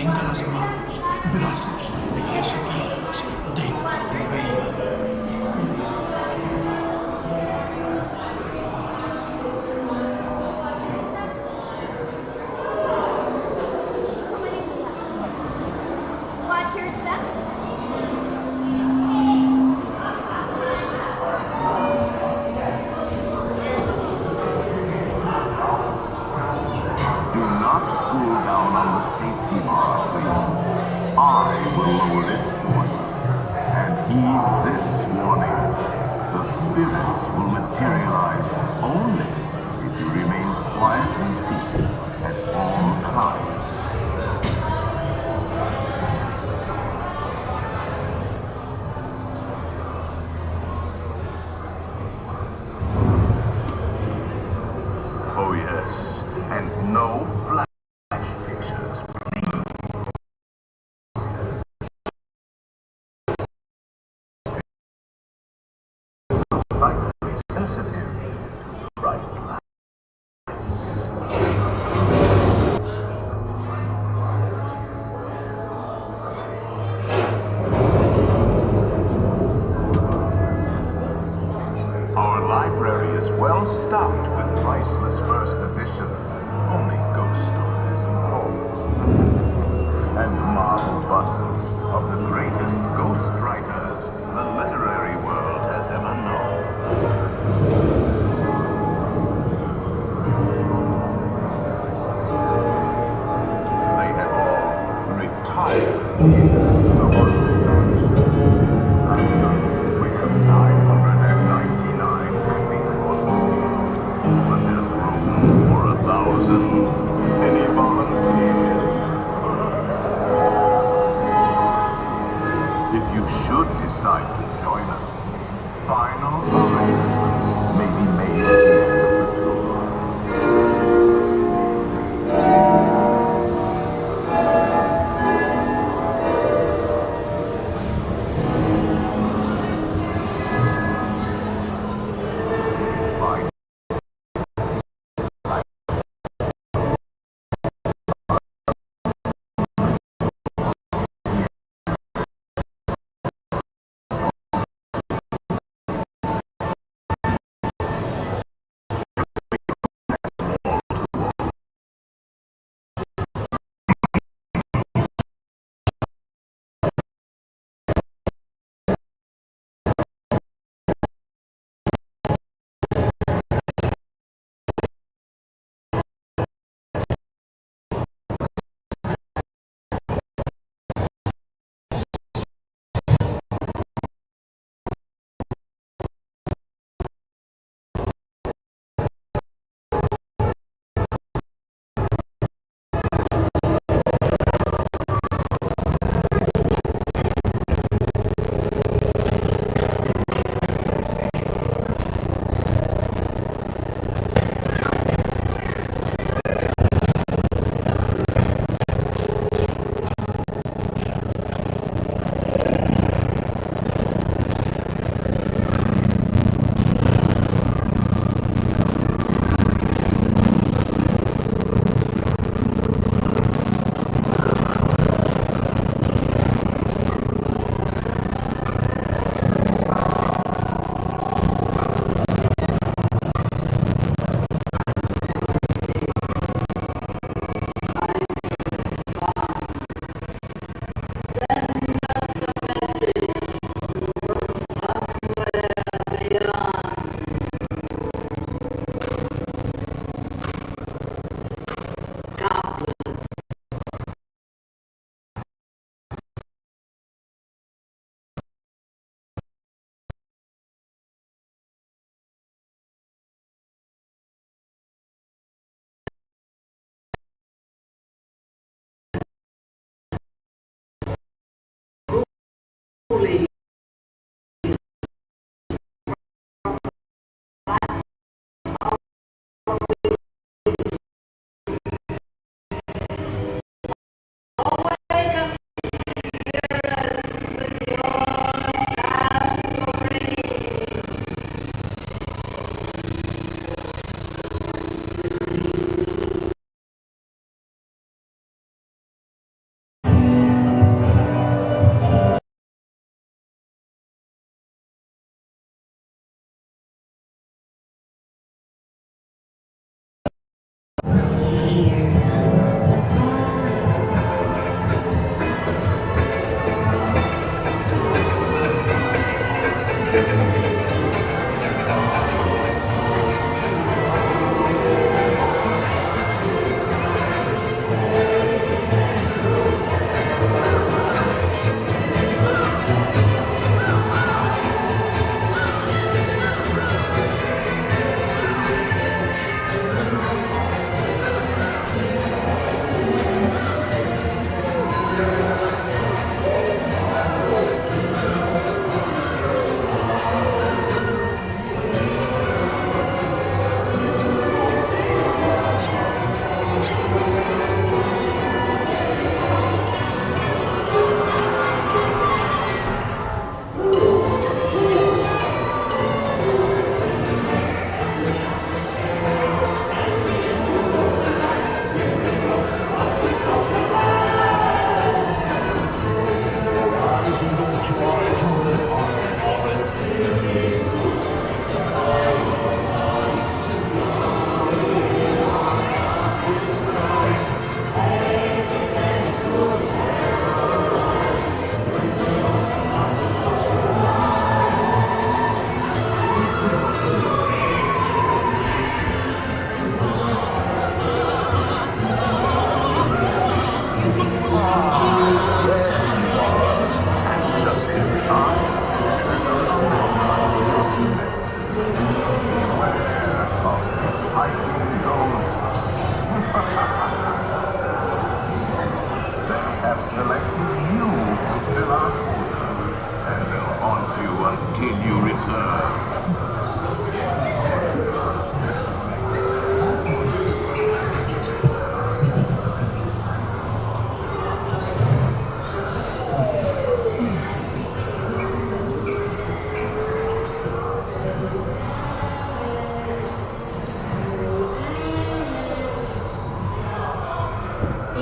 tenga las manos, brazos, pies y piernas dentro del vehículo. Watch your step. Do not pull down on the safety bar, please. I will lower this warning. And heed this warning. The spirits will materialize only if you remain quietly seated at all times. Oh yes, and no flash pictures, please. Slightly sensitive to bright light. Our library is well stocked with priceless first editions, only ghost stories and poems, and marble busts of the greatest ghost writers the literary world has ever known. They have all retired the haunted mansion. We have 999 happy corpses, but there's room for 1,000. Any volunteers? If you should decide to join us, final arrangements may be made at the end of the tour.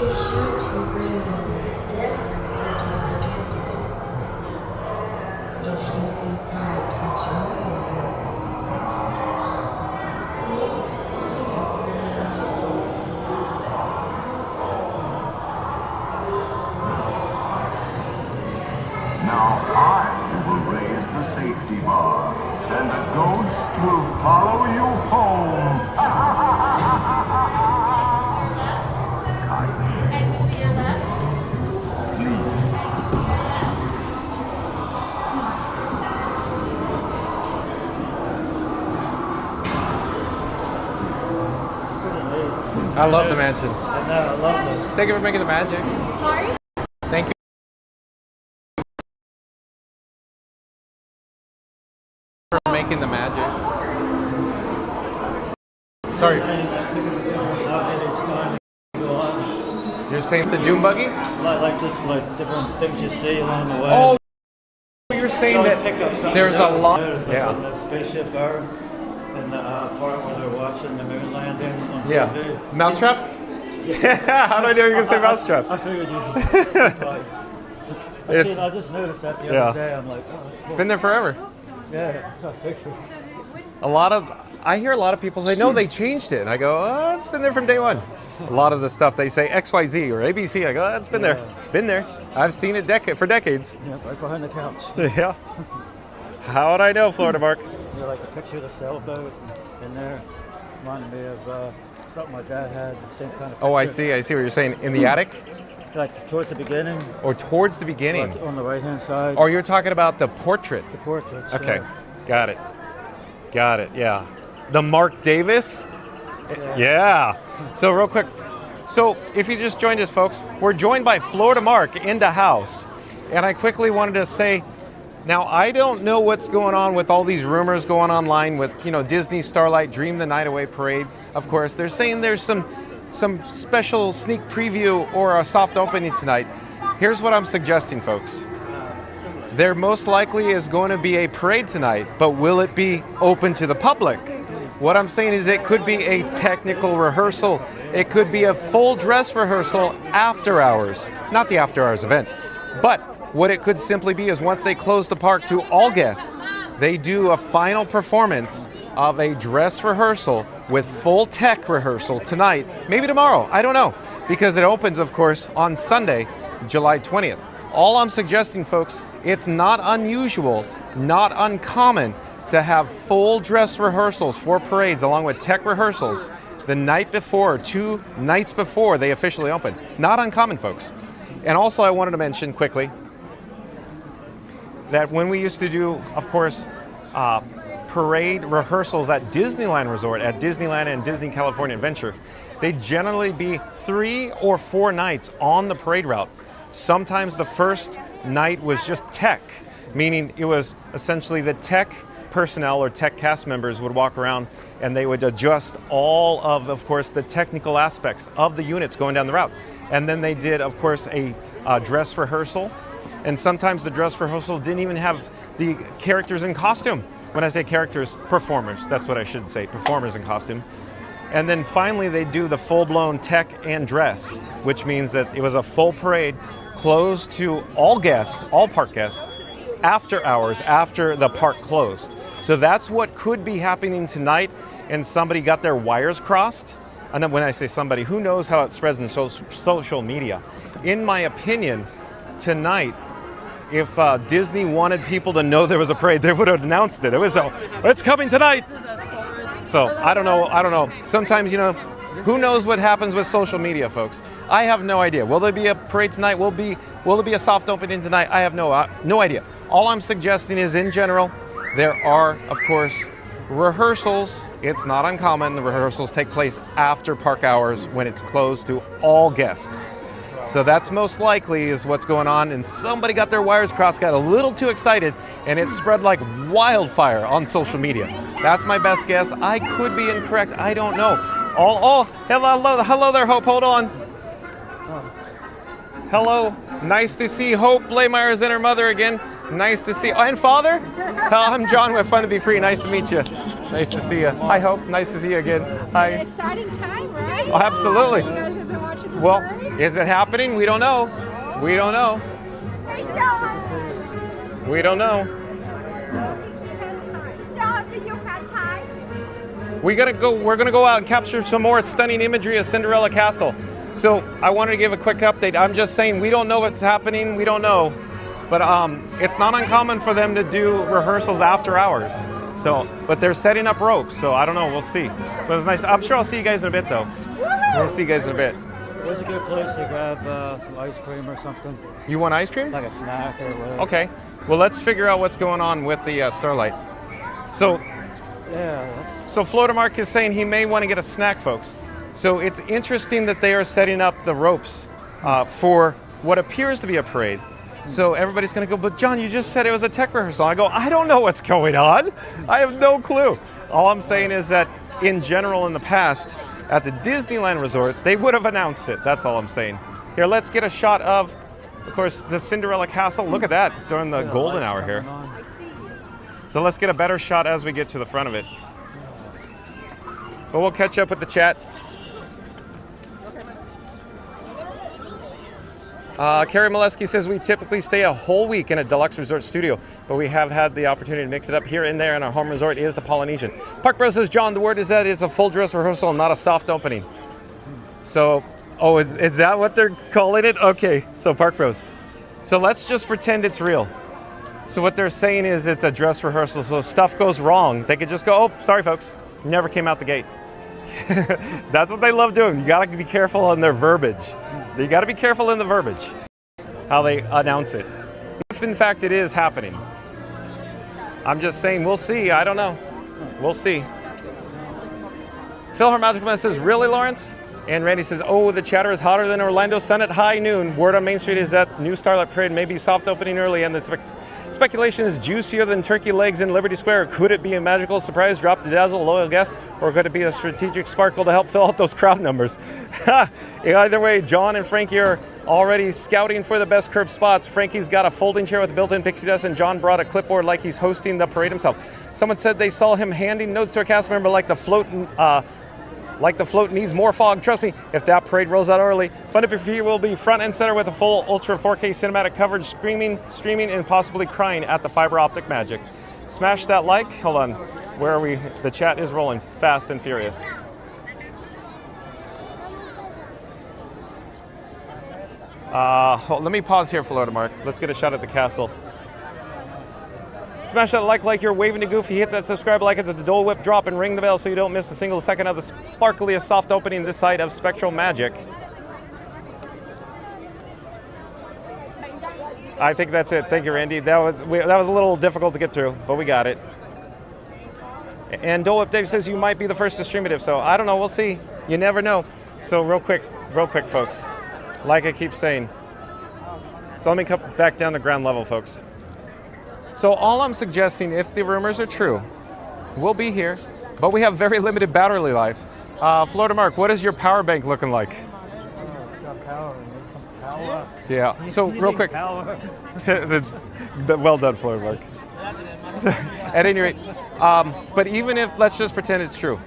Be sure to bring your death certificate if you decide to join us. Now I will raise the safety bar, and a ghost will follow you home. Exit to your left. I love the mansion. I know, I love this. Thank you for making the magic. Sorry? Thank you. For making the magic. Sorry. You're saying the Doom Buggy? Like just like different things you see along the way. Oh, you're saying that pick up something there's a lot. There's Yeah. like the spaceship Earth and the part where they're watching the moon landing on Yeah. TV. Mousetrap? Yeah. How do I know you're gonna say Mousetrap? I figured you. I just noticed that the other day. I'm like, oh, it's been there forever. Yeah, I figured. I hear a lot of people say, no, they changed it. And I go, oh, it's been there from day one. A lot of the stuff they say XYZ or ABC, I go, oh, it's been there. Been there. I've seen it for decades. Yeah, right behind the couch. Yeah. How would I know, Florida Mark? Yeah, like a picture of the sailboat in there. Reminded me of something my dad had, the same kind of picture. Oh, I see what you're saying. In the attic? Like towards the beginning. Or towards the beginning? Like on the right-hand side. Oh, you're talking about the portrait? The portrait. Okay, got it. Got it, yeah. The Mark Davis? Yeah. So real quick, so if you just joined us, folks, we're joined by Florida Mark in the house. And I quickly wanted to say, now I don't know what's going on with all these rumors going online with, Disney Starlight Dream the Night Away Parade. Of course, they're saying there's some special sneak preview or a soft opening tonight. Here's what I'm suggesting, folks. There most likely is going to be a parade tonight, but will it be open to the public? What I'm saying is it could be a technical rehearsal. It could be a full dress rehearsal after hours, not the after hours event. But what it could simply be is once they close the park to all guests, they do a final performance of a dress rehearsal with full tech rehearsal tonight, maybe tomorrow, I don't know, because it opens, of course, on Sunday, July 20th. All I'm suggesting, folks, it's not unusual, not uncommon to have full dress rehearsals for parades along with tech rehearsals the night before, 2 nights before they officially open. Not uncommon, folks. And also I wanted to mention quickly that when we used to do, of course, parade rehearsals at Disneyland Resort, at Disneyland and Disney California Adventure, they'd generally be 3 or 4 nights on the parade route. Sometimes the first night was just tech, meaning it was essentially the tech personnel or tech cast members would walk around and they would adjust all of course, the technical aspects of the units going down the route. And then they did, of course, a dress rehearsal. And sometimes the dress rehearsal didn't even have the characters in costume. When I say characters, performers, that's what I should say, performers in costume. And then finally they do the full-blown tech and dress, which means that it was a full parade closed to all guests, all park guests, after hours, after the park closed. So that's what could be happening tonight, and somebody got their wires crossed. And then when I say somebody, who knows how it spreads in social media. In my opinion, tonight, if Disney wanted people to know there was a parade, they would have announced it. It was it's coming tonight. So I don't know. Sometimes, who knows what happens with social media, folks? I have no idea. Will there be a parade tonight? Will there be a soft opening tonight? I have no idea. All I'm suggesting is, in general, there are, of course, rehearsals. It's not uncommon. The rehearsals take place after park hours when it's closed to all guests. So that's most likely is what's going on, and somebody got their wires crossed, got a little too excited, and it spread like wildfire on social media. That's my best guess. I could be incorrect. I don't know. Hello there, Hope. Hold on. Hello. Nice to see Hope Blaymeyers and her mother again. Nice to see. Oh, and Father? I'm John with Fun to Be Free. Nice to meet you. Nice to see you. Hi, Hope. Nice to see you again. Hi. Exciting time, right? Oh, absolutely. You guys have been watching the Well, parade? is it happening? We don't know. We don't know. We don't know. We're gonna go out and capture some more stunning imagery of Cinderella Castle. So I wanted to give a quick update. I'm just saying we don't know what's happening. We don't know, but it's not uncommon for them to do rehearsals after hours. So, but they're setting up ropes. So I don't know. We'll see. But it's nice. I'm sure I'll see you guys in a bit, though. We'll see you guys in a bit. Where's a good place to grab some ice cream or something? You want ice cream? Like a snack or whatever. Okay. Well, let's figure out what's going on with the Starlight. So, so Florida Mark is saying he may want to get a snack, folks. So it's interesting that they are setting up the ropes for what appears to be a parade. So everybody's going to go, but John, you just said it was a tech rehearsal. I go, I don't know what's going on. I have no clue. All I'm saying is that in general in the past, at the Disneyland Resort, they would have announced it. That's all I'm saying. Here, let's get a shot of course, the Cinderella Castle. Look at that during the golden hour here. So let's get a better shot as we get to the front of it. But we'll catch up with the chat. Carrie Molesky says we typically stay a whole week in a deluxe resort studio, but we have had the opportunity to mix it up here and there, and our home resort is the Polynesian. Park Bro says, John, the word is that it's a full dress rehearsal, not a soft opening. So, oh, is that what they're calling it? Okay, so Park Bros. So let's just pretend it's real. So what they're saying is it's a dress rehearsal, so if stuff goes wrong, they could just go, oh, sorry folks, never came out the gate. That's what they love doing. You gotta be careful on their verbiage. You gotta be careful in the verbiage, how they announce it. If in fact it is happening. I'm just saying, we'll see, I don't know. We'll see. Phil Her Magical Man says, really, Lawrence? And Randy says, oh, the chatter is hotter than Orlando sun at high noon. Word on Main Street is that new Starlight Parade may be soft opening early, and the speculation is juicier than turkey legs in Liberty Square. Could it be a magical surprise drop to dazzle a loyal guest, or could it be a strategic sparkle to help fill out those crowd numbers? Either way, John and Frankie are already scouting for the best curb spots. Frankie's got a folding chair with a built-in pixie dust, and John brought a clipboard like he's hosting the parade himself. Someone said they saw him handing notes to a cast member like the float needs more fog. Trust me, if that parade rolls out early, Fun Up Your Feet will be front and center with a full Ultra 4K cinematic coverage, screaming, streaming, and possibly crying at the fiber optic magic. Smash that like. Hold on. Where are we? The chat is rolling fast and furious. Let me pause here, Florida Mark. Let's get a shot at the castle. Smash that like you're waving to Goofy. Hit that subscribe like it's a Dole Whip drop and ring the bell so you don't miss a single second of the sparkliest soft opening this side of Spectral Magic. I think that's it. Thank you, Randy. That was a little difficult to get through, but we got it. And Dole Whip Dave says you might be the first to stream it. If so, I don't know. We'll see. You never know. So real quick, folks. Like I keep saying. So let me come back down to ground level, folks. So all I'm suggesting, if the rumors are true, we'll be here, but we have very limited battery life. Florida Mark, what is your power bank looking like? It's got power. Power. Yeah. So real quick. Well done, Florida Mark. At any rate, but even if, let's just pretend it's true.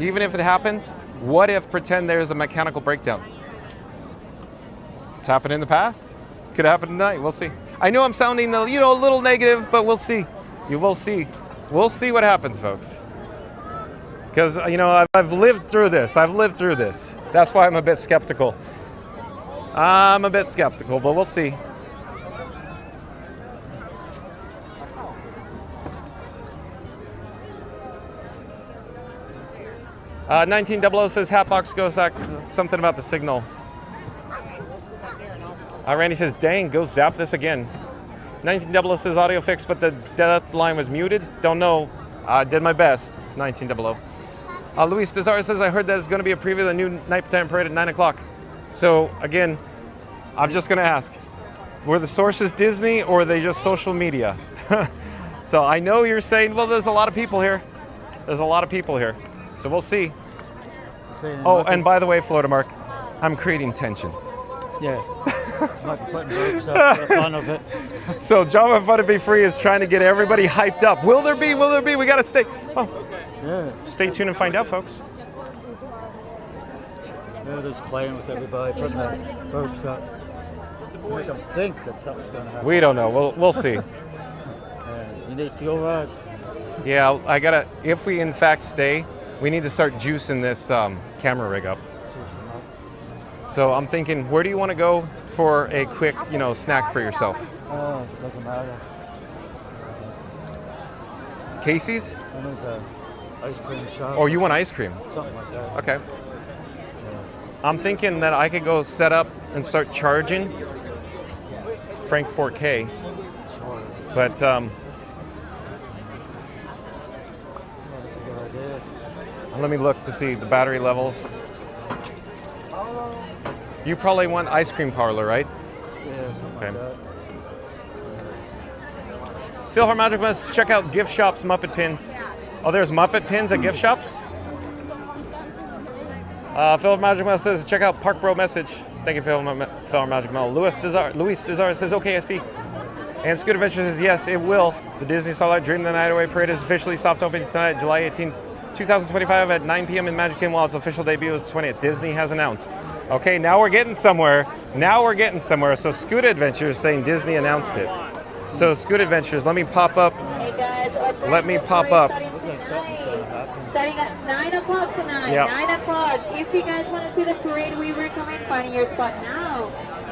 Even if it happens, what if pretend there's a mechanical breakdown? It's happened in the past. Could happen tonight. We'll see. I know I'm sounding a little negative, but we'll see. You will see. We'll see what happens, folks. Because I've lived through this. That's why I'm a bit skeptical. But we'll see. Uh, 1900 says Hatbox goes something about the signal. Randy says, dang, go zap this again. 1900 says audio fixed, but the death line was muted. Don't know. I did my best. 1900. Luis Desar says, I heard that it's going to be a preview of the new nighttime parade at 9 o'clock. So, again, I'm just going to ask, were the sources Disney or are they just social media? So I know you're saying, well, there's a lot of people here. So we'll see. Oh, and by the way, Florida Mark, I'm creating tension. Yeah. Like putting ropes up for the fun of it. So Java Fun to Be Free is trying to get everybody hyped up. Will there be? We got to stay. Oh. Yeah. Stay tuned and find out, folks. They're just playing with everybody, putting the ropes up. Make them think that something's going to happen. We don't know. We'll see. You need fuel rod? Yeah, I gotta. If we in fact stay, we need to start juicing this camera rig up. So I'm thinking, where do you want to go for a quick, snack for yourself? Doesn't matter. Casey's? And there's a ice cream shop. Oh, you want ice cream? Something like that. Okay. I'm thinking that I could go set up and start charging Frank 4K. But That's a good idea. let me look to see the battery levels. You probably want ice cream parlor, right? Yeah, something like that. Phil Magic must check out gift shops Muppet pins. Oh, there's Muppet pins at gift shops? Phil Magic Mel says, check out Park Bro message. Thank you, Phil Magic Mel. Luis Desar says, okay, I see. And Scoot Adventure says, yes, it will. The Disney Starlight Dream the Night Away Parade is officially soft opening tonight, July 18, 2025 at 9 p.m. in Magic Kingdom, while its official debut is 20th. Disney has announced. Okay, now we're getting somewhere. So Scoot Adventure is saying Disney announced it. So Scoot Adventures, let me pop up. Hey guys, starting at 9 o'clock tonight. Yep. 9 o'clock. If you guys want to see the parade, we recommend finding your spot now.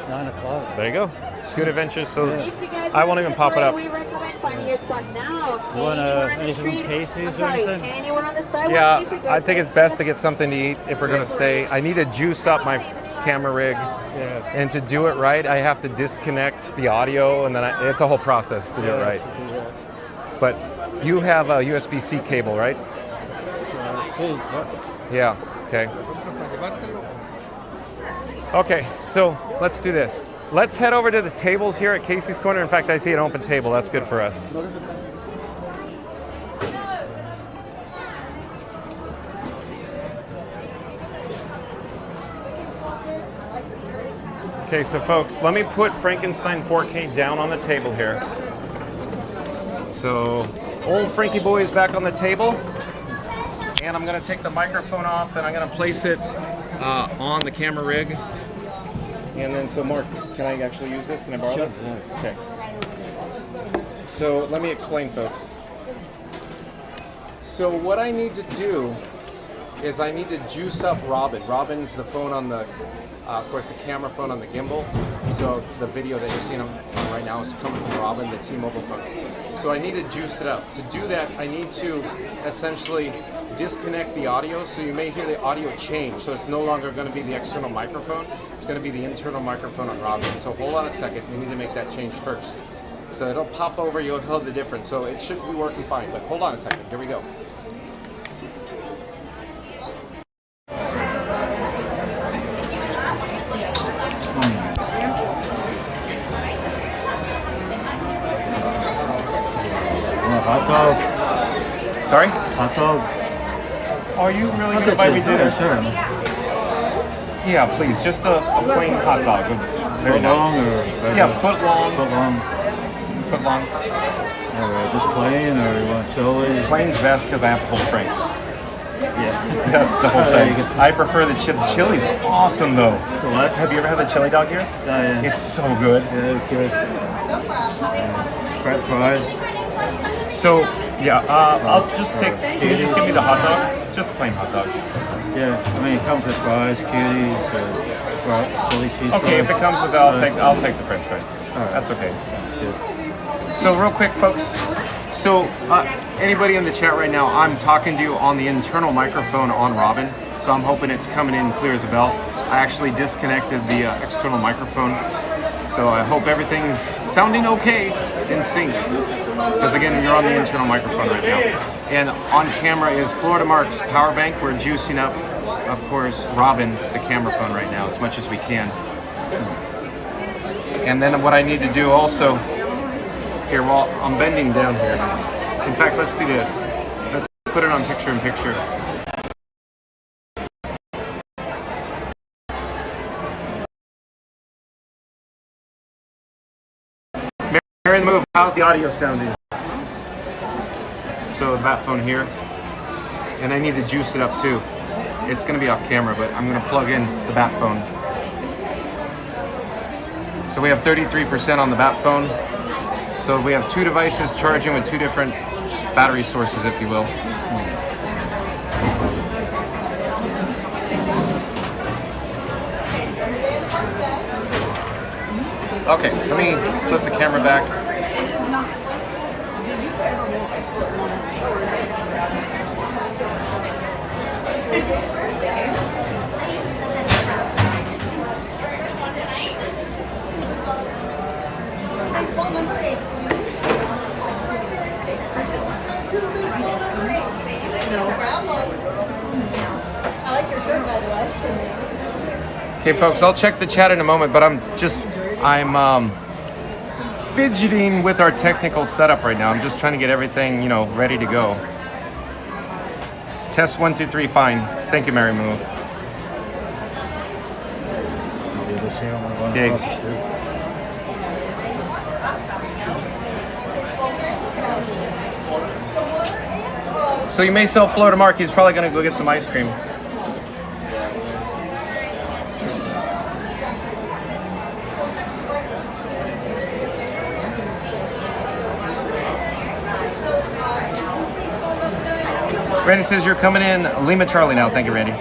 9 o'clock. There you go. Scoot Adventures. So If you guys I won't even pop it up. We recommend finding your spot now. You want anything from Casey's or anything? Anywhere on the sidewalk. Yeah, I think it's best to get something to eat if we're going to stay. I need to juice up my camera rig. Yeah. And to do it right, I have to disconnect the audio, and then it's a whole process to do it right. But you have a USB-C cable, right? Yeah, okay. Okay, so let's do this. Let's head over to the tables here at Casey's Corner. In fact, I see an open table. That's good for us. Okay, so folks, let me put Frankenstein 4K down on the table here. So, old Frankie boy is back on the table. And I'm gonna take the microphone off and I'm gonna place it on the camera rig. And then, so Mark, can I actually use this? Can I borrow this? Okay. So let me explain, folks. So what I need to do is I need to juice up Robin. Robin's the phone on the, of course, the camera phone on the gimbal. So the video that you're seeing on right now is coming from Robin, the T-Mobile phone. So I need to juice it up. To do that, I need to essentially disconnect the audio, so you may hear the audio change. So it's no longer going to be the external microphone. It's going to be the internal microphone on Robin. So hold on a second. We need to make that change first. So it'll pop over. You'll hear the difference. So it should be working fine. But hold on a second. Here we go. Hot dog. Sorry? Hot dog. Are you really going to buy me dinner? Sure. Yeah, please. Just a plain hot dog. Very Foot long or yeah, foot long. Foot long. Foot long. Alright, just plain or you want chili? Plain's best because I have to hold Frank. Yeah. That's the whole thing. I prefer the chili's awesome though. What? Have you ever had the chili dog here? Yeah. It's so good. Yeah, it's good. French fries. So, yeah, I'll just take, can you just give me the hot dog? Just a plain hot dog. Yeah, I mean it comes with fries, cuties, chili cheese fries. Okay, if it comes with that, I'll take the French fries. All right. That's okay. Sounds good. So real quick, folks. So anybody in the chat right now, I'm talking to you on the internal microphone on Robin. So I'm hoping it's coming in clear as a bell. I actually disconnected the external microphone. So I hope everything's sounding okay in sync. Because again, you're on the internal microphone right now. And on camera is Florida Mark's power bank. We're juicing up, of course, Robin, the camera phone right now, as much as we can. And then what I need to do also, here, while I'm bending down here. In fact, let's do this. Let's put it on picture-in-picture. Mary in the move, how's the audio sounding? So that phone here. and I need to juice it up too. It's gonna be off camera, but I'm gonna plug in the Bat phone. So we have 33% on the Bat phone. So we have two devices charging with two different battery sources, if you will. Okay, let me flip the camera back. No problem. I like your shirt, by the way. Okay, folks, I'll check the chat in a moment, but I'm fidgeting with our technical setup right now. I'm just trying to get everything, ready to go. Test 1, 2, 3, fine. Thank you, Mary Moo. Okay. So you may sell Flo to Mark. He's probably gonna go get some ice cream. Randy says you're coming in Lima Charlie now. Thank you, Randy.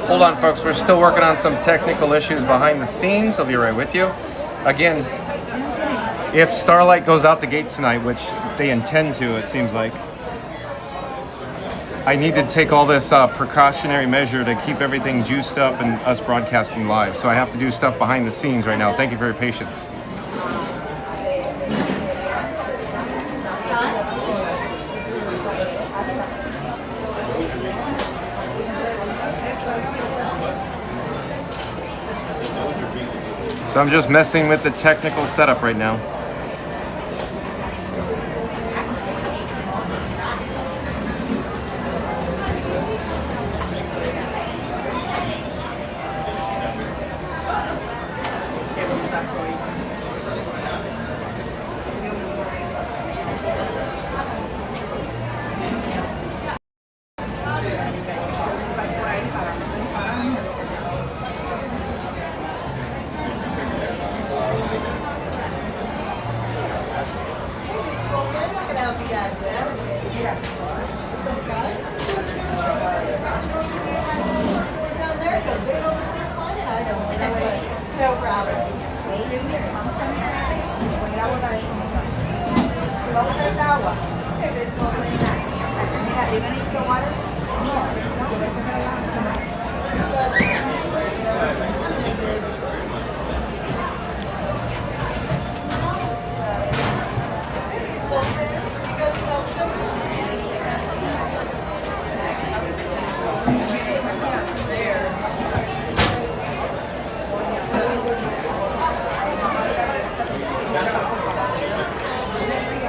Hold on, folks. We're still working on some technical issues behind the scenes. I'll be right with you. Again, if Starlight goes out the gate tonight, which they intend to, it seems like, I need to take all this precautionary measure to keep everything juiced up and us broadcasting live. So I have to do stuff behind the scenes right now. Thank you for your patience. So I'm just messing with the technical setup right now.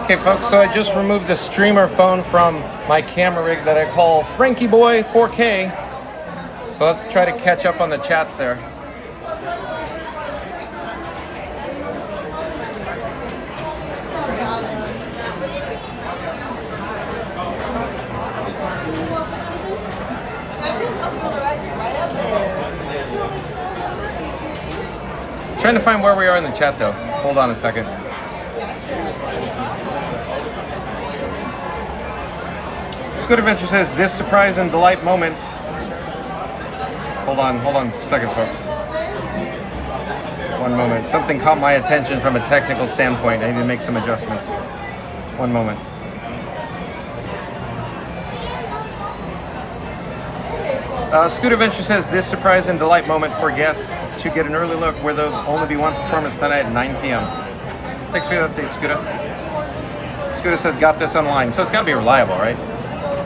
Okay, folks, so I just removed the streamer phone from my camera rig that I call Frankie Boy 4K. So let's try to catch up on the chats there. Trying to find where we are in the chat though. Hold on a second. Good Adventure says, this surprise and delight moment. Hold on a second, folks. One moment. Something caught my attention from a technical standpoint. I need to make some adjustments. One moment. Scooter Adventure says, this surprise and delight moment for guests to get an early look where there'll only be one performance tonight at 9 p.m. Thanks for the update, Scooter. Scooter said, got this online. So it's got to be reliable, right?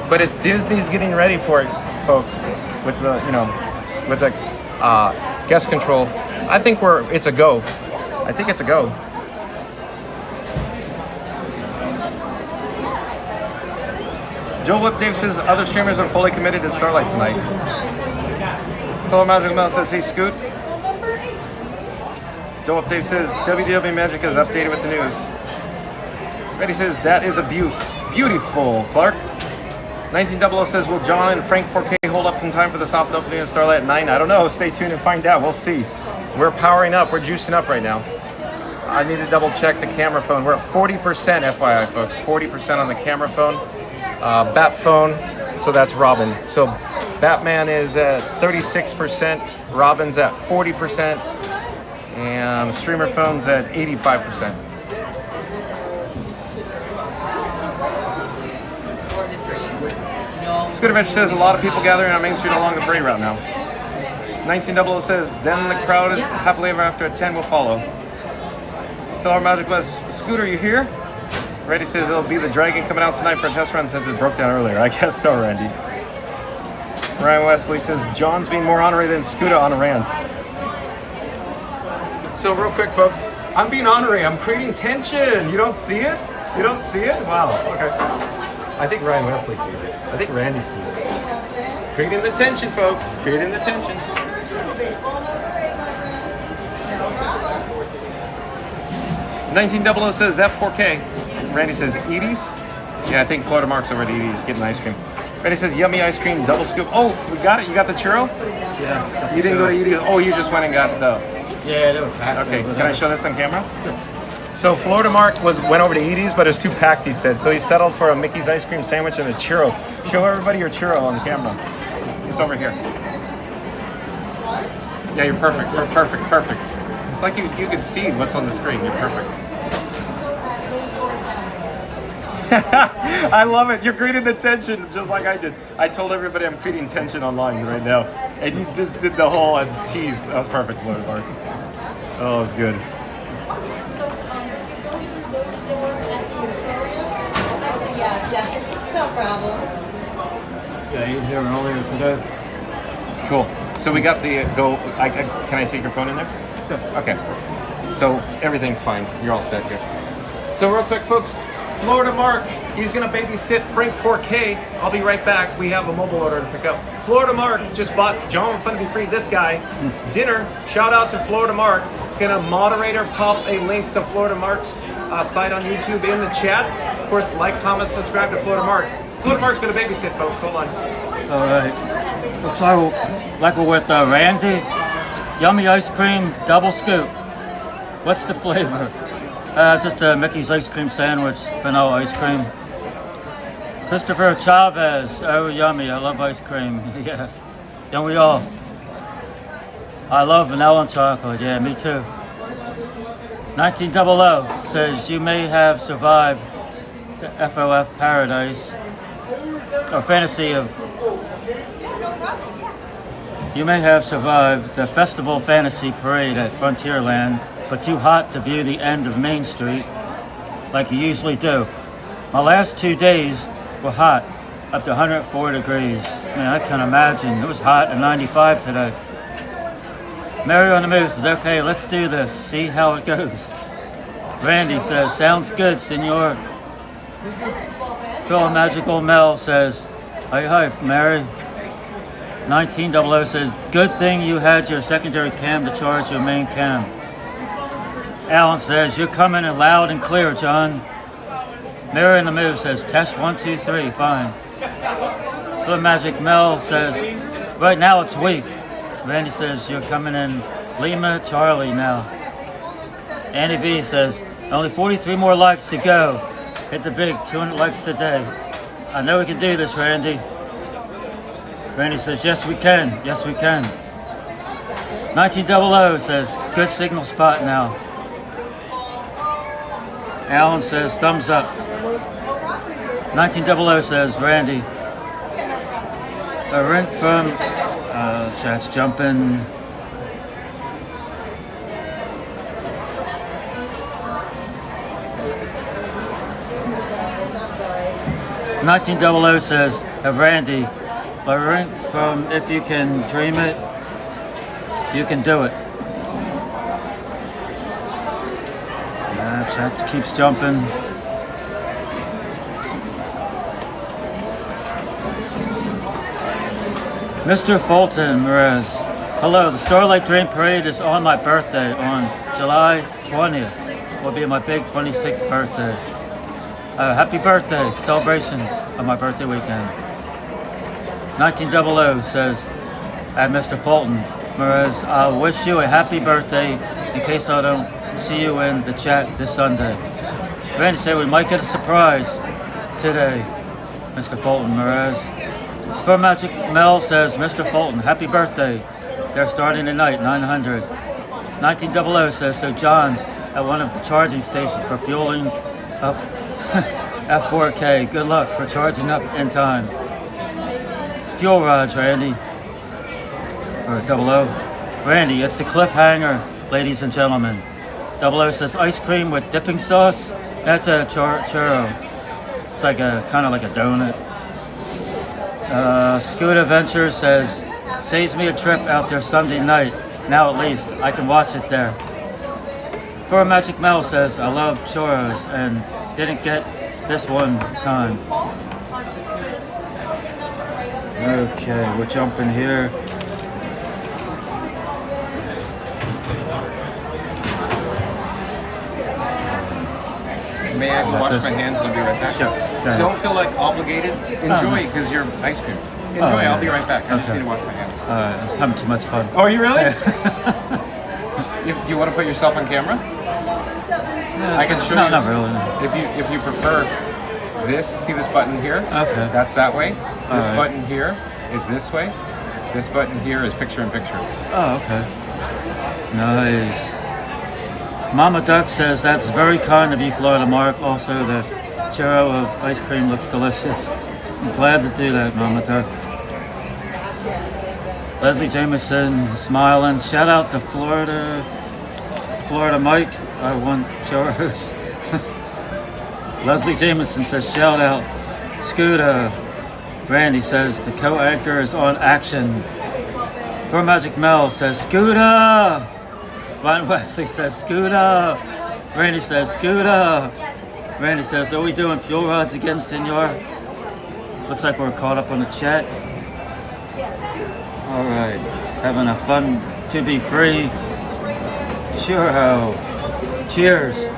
But if Disney's getting ready for it, folks, with the, with the guest control, I think it's a go. I think it's a go. Joel Whip Dave says other streamers are fully committed to Starlight tonight. Fellow Magic Mel says, hey Scoot. Joel Whip Dave says WDW Magic is updated with the news. Betty says that is a beautiful Clark. 1900 says, will John and Frank 4K hold up in time for the soft opening of Starlight at 9? I don't know. Stay tuned and find out. We'll see. We're powering up. We're juicing up right now. I need to double check the camera phone. We're at 40%, FYI, folks. 40% on the camera phone. Bat phone, so that's Robin. So Batman is at 36%. Robin's at 40%. And streamer phone's at 85%. Scooter Adventure says a lot of people gathering on Main Street along the parade route now. 1900 says, then the crowd happily ever after at 10 will follow. Fellow Magic West, Scooter, you here? Randy says it'll be the Dragon coming out tonight for a test run since it broke down earlier. I guess so, Randy. Ryan Wesley says, John's being more honorary than Scooter on a rant. So real quick, folks, I'm being honorary. I'm creating tension. You don't see it? You don't see it? Wow, okay. I think Ryan Wesley sees it. I think Randy sees it. Creating the tension, folks. Creating the tension. 1900 says F4K. Randy says Edie's. Yeah, I think Florida Mark's over at Edie's getting ice cream. Randy says yummy ice cream, double scoop. Oh, we got it. You got the churro? Yeah. You didn't go to Edie's. Oh, you just went and got the. Yeah, they were packed. Okay, can I show this on camera? So Florida Mark went over to Edie's, but it was too packed, he said. So he settled for a Mickey's ice cream sandwich and a churro. Show everybody your churro on camera. It's over here. Yeah, you're perfect. Perfect. It's like you can see what's on the screen. You're perfect. I love it. You're creating the tension just like I did. I told everybody I'm creating tension online right now. And you just did the whole tease. That was perfect, Florida Mark. Oh, it was good. No problem. Yeah, you here earlier today. Cool. So we got the can I take your phone in there? Sure. Okay. So everything's fine. You're all set here. So real quick, folks, Florida Mark, he's gonna babysit Frank 4K. I'll be right back. We have a mobile order to pick up. Florida Mark just bought John Fun to Be Free, this guy, dinner. Shout out to Florida Mark. Can a moderator pop a link to Florida Mark's site on YouTube in the chat? Of course, like, comment, subscribe to Florida Mark. Florida Mark's gonna babysit, folks. Hold on. All right. Looks like we're with Randy. Yummy ice cream, double scoop. What's the flavor? Just a Mickey's ice cream sandwich, vanilla ice cream. Christopher Chavez, oh yummy, I love ice cream, yes. Don't we all? I love vanilla and chocolate, yeah, me too. 1900 says, you may have survived the FOF Paradise, or fantasy of, you may have survived the Festival Fantasy Parade at Frontierland, but too hot to view the end of Main Street like you usually do. My last 2 days were hot, up to 104 degrees. Man, I can imagine. It was hot and 95 today. Mary on the Move says, okay, let's do this. See how it goes. Randy says, sounds good, senor. Phil Magical Mel says, hi, Mary. 1900 says, good thing you had your secondary cam to charge your main cam. Alan says, you're coming in loud and clear, John. Mary in the Move says, test 1, 2, 3, fine. Blue Magic Mel says, right now it's weak. Randy says, you're coming in Lima, Charlie now. Andy B says, only 43 more likes to go. Hit the big 200 likes today. I know we can do this, Randy. Randy says, yes we can, yes we can. 1900 says, good signal spot now. Alan says, thumbs up. 1900 says, Randy. A rent from, chat's jumping. $1900 says, Randy, a rent from If You Can Dream It, You Can Do It. Chat keeps jumping. Mr. Fulton Merez. Hello, the Starlight Dream Parade is on my birthday on July 20th. Will be my big 26th birthday. Happy birthday, celebration of my birthday weekend. 1900 says, at Mr. Fulton Merez, I wish you a happy birthday in case I don't see you in the chat this Sunday. Randy said we might get a surprise today, Mr. Fulton Merez. For Magic Mel says, Mr. Fulton, happy birthday. They're starting tonight, 900. 1900 says, so John's at one of the charging stations for fueling up at 4K. Good luck for charging up in time. Fuel rods, Randy. Or 00. Randy, it's the cliffhanger, ladies and gentlemen. 00 says, ice cream with dipping sauce. That's a churro. It's like a kind of like a donut. Scooter Venture says, saves me a trip out there Sunday night. Now at least I can watch it there. For Magic Mel says, I love churros and didn't get this one time. Okay, we're jumping here. May I go wash my hands and I'll be right back? Sure. Don't feel like obligated. Enjoy because you're ice cream. Enjoy. I'll be right back. I just need to wash my hands. I'm having too much fun. Oh, are you really? Do you want to put yourself on camera? I can show you. No, not really. No. If you prefer this, see this button here? Okay. That's that way. This right. button here is this way. This button here is picture in picture. Oh, okay. Nice. Mama Duck says, that's very kind of you, Florida Mark. Also, the churro of ice cream looks delicious. I'm glad to do that, Mama Duck. Leslie Jameson smiling. Shout out to Florida Mike. I want churros. Leslie Jameson says, shout out. Scooter. Randy says, the co-actor is on action. For Magic Mel says, Scooter. Ryan Wesley says, Scooter. Randy says, Scooter. Randy says, are we doing fuel rods again, senor? Looks like we're caught up on the chat. All right, having a fun to be free churro. Cheers.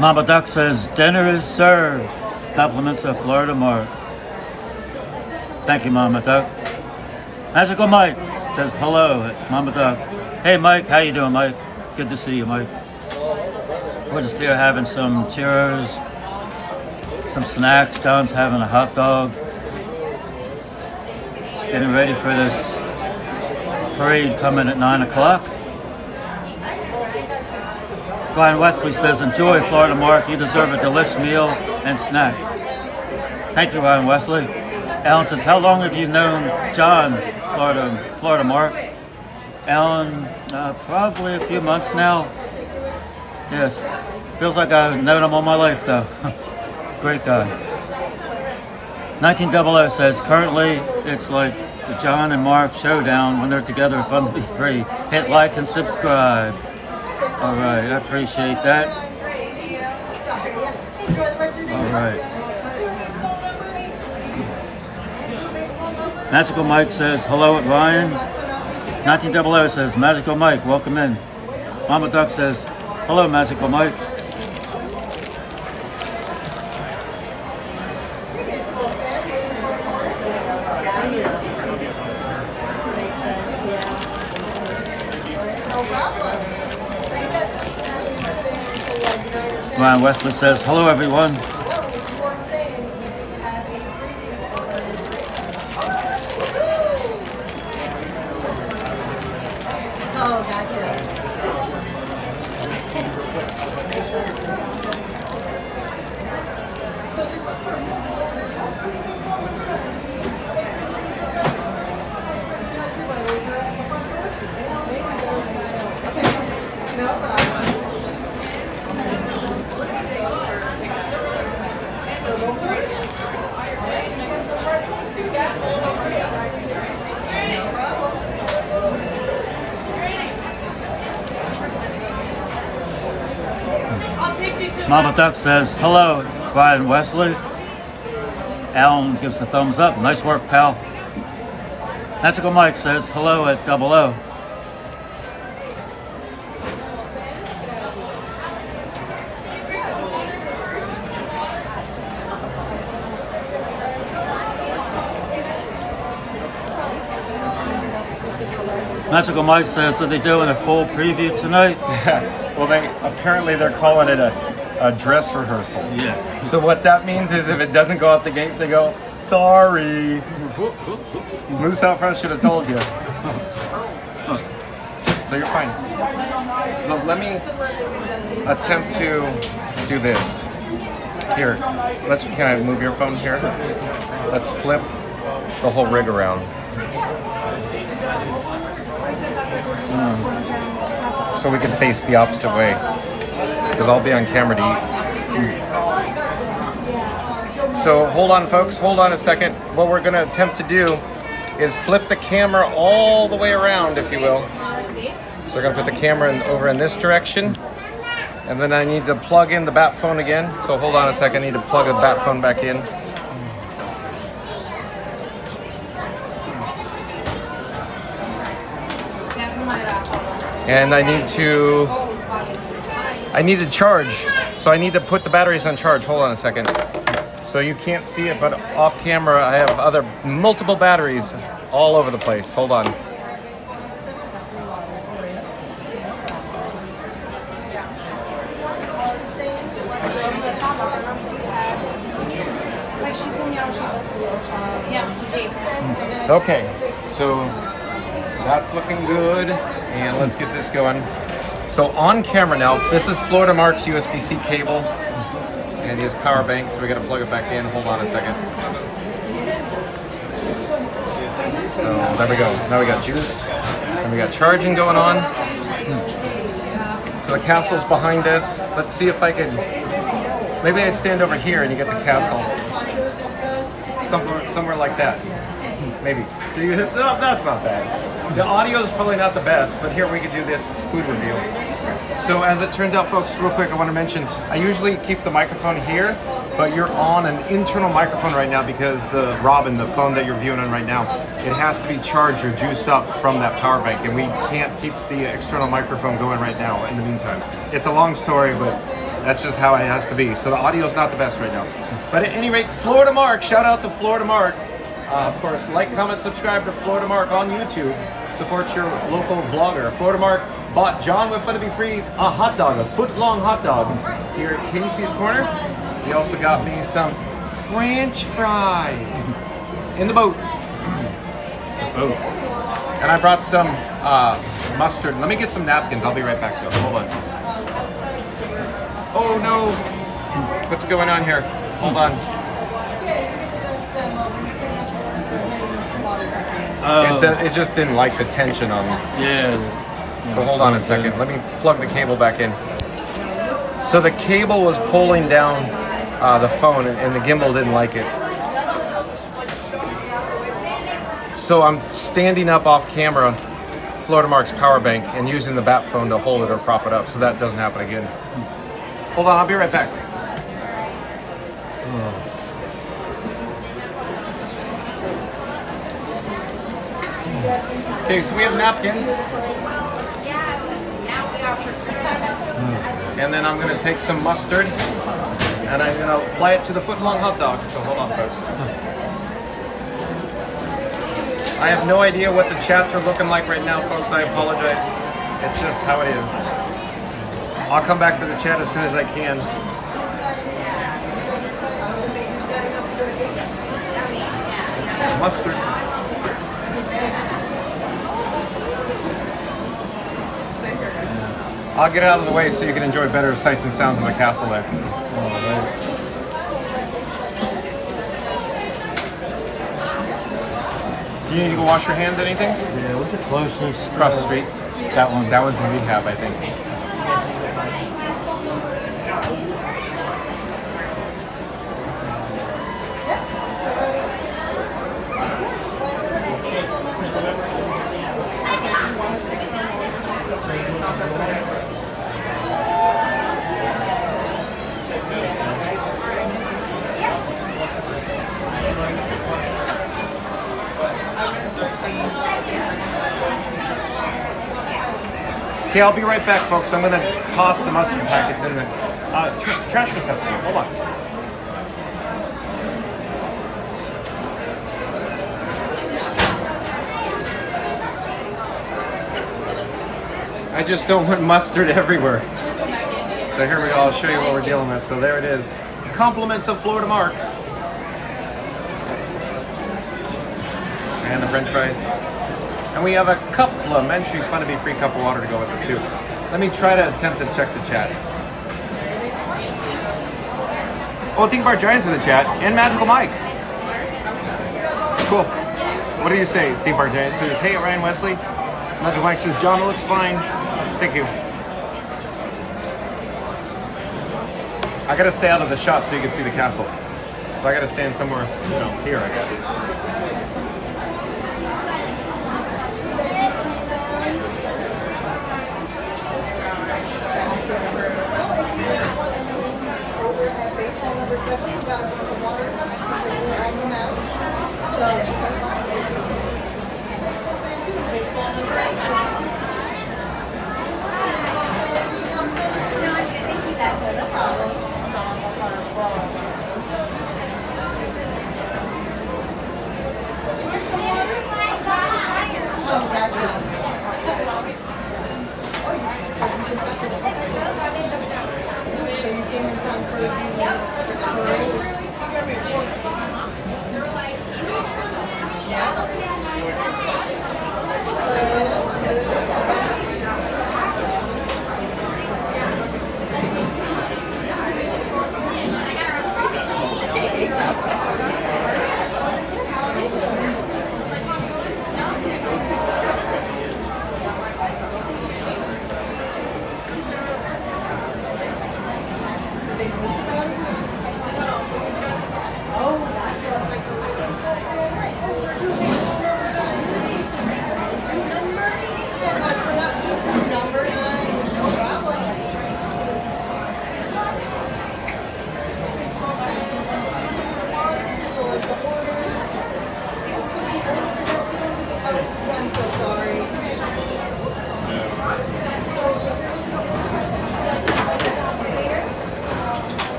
Mama Duck says, dinner is served. Compliments of Florida Mark. Thank you, Mama Duck. Magical Mike says, hello, Mama Duck. Hey, Mike, how you doing, Mike? Good to see you, Mike. We're just here having some churros, some snacks. John's having a hot dog. Getting ready for this parade coming at 9 o'clock. Ryan Wesley says, enjoy, Florida Mark. You deserve a delicious meal and snack. Thank you, Ryan Wesley. Alan says, how long have you known John, Florida Mark? Alan, probably a few months now. Yes, feels like I've known him all my life, though. Great guy. 1900 says, currently it's like the John and Mark showdown when they're together, fun to be free. Hit like and subscribe. All right, I appreciate that. All right. Magical Mike says, hello at Ryan. 1900 says, Magical Mike, welcome in. Mama Duck says, hello, Magical Mike. Ryan Wesley says, hello, everyone. Oh, gotcha. Mama Duck says, hello, Ryan Wesley. Alan gives a thumbs up. Nice work, pal. Magical Mike says, hello at 00. Magical Mike says, are they doing a full preview tonight? Well, apparently they're calling it a dress rehearsal. Yeah. So what that means is if it doesn't go out the gate, they go, sorry. Moose out front should have told you. So you're fine. Look, let me attempt to do this. Here, can I move your phone here? Let's flip the whole rig around. So we can face the opposite way, because I'll be on camera to eat. So hold on, folks, hold on a second. What we're going to attempt to do is flip the camera all the way around, if you will. So we're going to put the camera over in this direction, and then I need to plug in the bat phone again. So hold on a second, I need to plug the bat phone back in. And I need to charge. So I need to put the batteries on charge. Hold on a second. So you can't see it, but off camera I have multiple batteries all over the place. Hold on. Okay, so that's looking good. And let's get this going. So on camera now, this is Florida Mark's USB-C cable. And he has power bank, so we gotta plug it back in. Hold on a second. So there we go. Now we got juice. And we got charging going on. So the castle's behind us. Let's see if I can, maybe I stand over here and you get the castle. Somewhere like that. Maybe. So no, that's not bad. The audio is probably not the best, but here we could do this food review. So as it turns out, folks, real quick, I want to mention, I usually keep the microphone here, but you're on an internal microphone right now because the Robin, the phone that you're viewing on right now, it has to be charged or juiced up from that power bank, and we can't keep the external microphone going right now in the meantime. It's a long story, but that's just how it has to be. So the audio is not the best right now. But at any rate, Florida Mark, shout out to Florida Mark. Of course, like, comment, subscribe to Florida Mark on YouTube. Support your local vlogger. Florida Mark bought John with Fun to Be Free a hot dog, a foot-long hot dog here at Casey's Corner. He also got me some French fries in the boat. And I brought some mustard. Let me get some napkins. I'll be right back though. Hold on. Oh no. What's going on here? Hold on. It just didn't like the tension on it. Yeah. So hold on a second. Let me plug the cable back in. So the cable was pulling down the phone and the gimbal didn't like it. So I'm standing up off camera, Florida Mark's power bank, and using the bat phone to hold it or prop it up so that doesn't happen again. Hold on, I'll be right back. Okay, so we have napkins. And then I'm gonna take some mustard and I'm gonna apply it to the foot-long hot dog. So hold on, folks. I have no idea what the chats are looking like right now, folks. I apologize. It's just how it is. I'll come back to the chat as soon as I can. Mustard. I'll get out of the way so you can enjoy better sights and sounds of the castle there. Do you need to go wash your hands or anything? Yeah, what's the closest? Cross the street. That one's in rehab, I think. Okay, I'll be right back, folks. I'm gonna toss the mustard packets in the trash receptacle. Hold on. I just don't want mustard everywhere. So here we go. I'll show you what we're dealing with. So there it is. Compliments of Florida Mark. And the French fries. And we have a complimentary Fun to Be Free cup of water to go with it too. Let me try to attempt to check the chat. Oh, Think Bar Giants in the chat and Magical Mike. Cool. What do you say, Think Bar Giants? Says, hey, Ryan Wesley. Magical Mike says, John, it looks fine. Thank you. I gotta stay out of the shot so you can see the castle. So I gotta stand somewhere, here, I guess.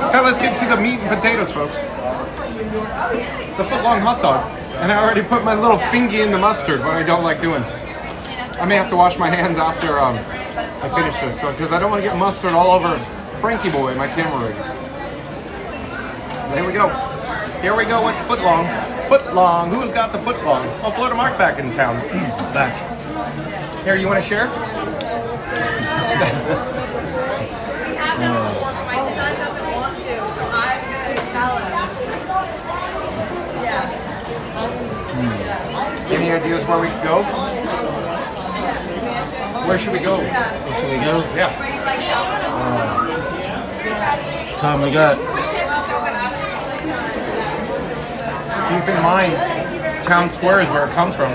Okay, let's get to the meat and potatoes, folks. The foot-long hot dog. And I already put my little fingy in the mustard, what I don't like doing. I may have to wash my hands after I finish this, because I don't want to get mustard all over Frankie Boy, my camera rig. There we go. Here we go with foot-long. Foot-long. Who's got the foot-long? Oh, Florida Mark back in town. Back. Here, you want to share? Any ideas where we could go? Where should we go? Where should we go? Yeah. Time we got. Keep in mind, Town Square is where it comes from.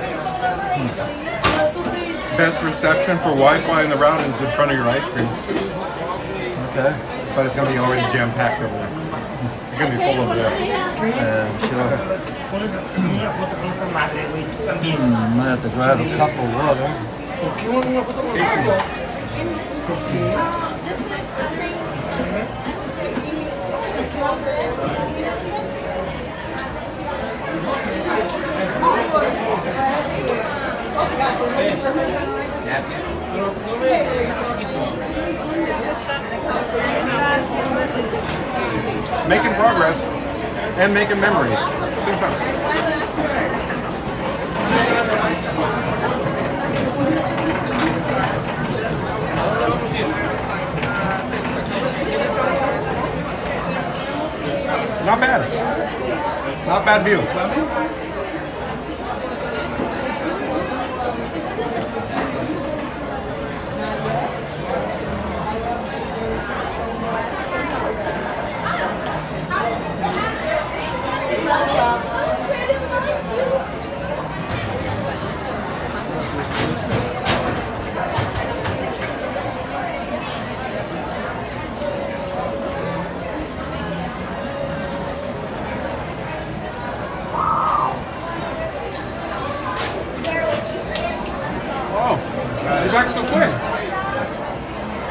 Best reception for Wi-Fi in the route is in front of your ice cream. Okay. But it's going to be already jam-packed over there. It's going to be full over there. Sure. Might have to grab a cup of water. Making progress and making memories at the same time. Not bad. Not bad view.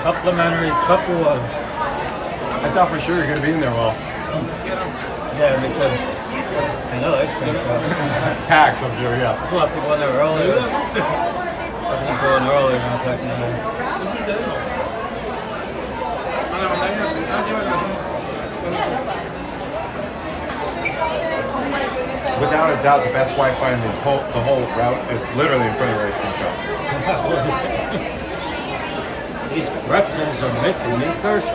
Complimentary cup of water. I thought for sure you're going to be in there, well. Yeah, me too. I know ice cream shop. Packed, I'm sure, yeah. There's a lot of people in there earlier. I think going earlier and I was like, no. Without a doubt, the best Wi-Fi in the whole route is literally in front of your ice cream shop. These pretzels are making me thirsty.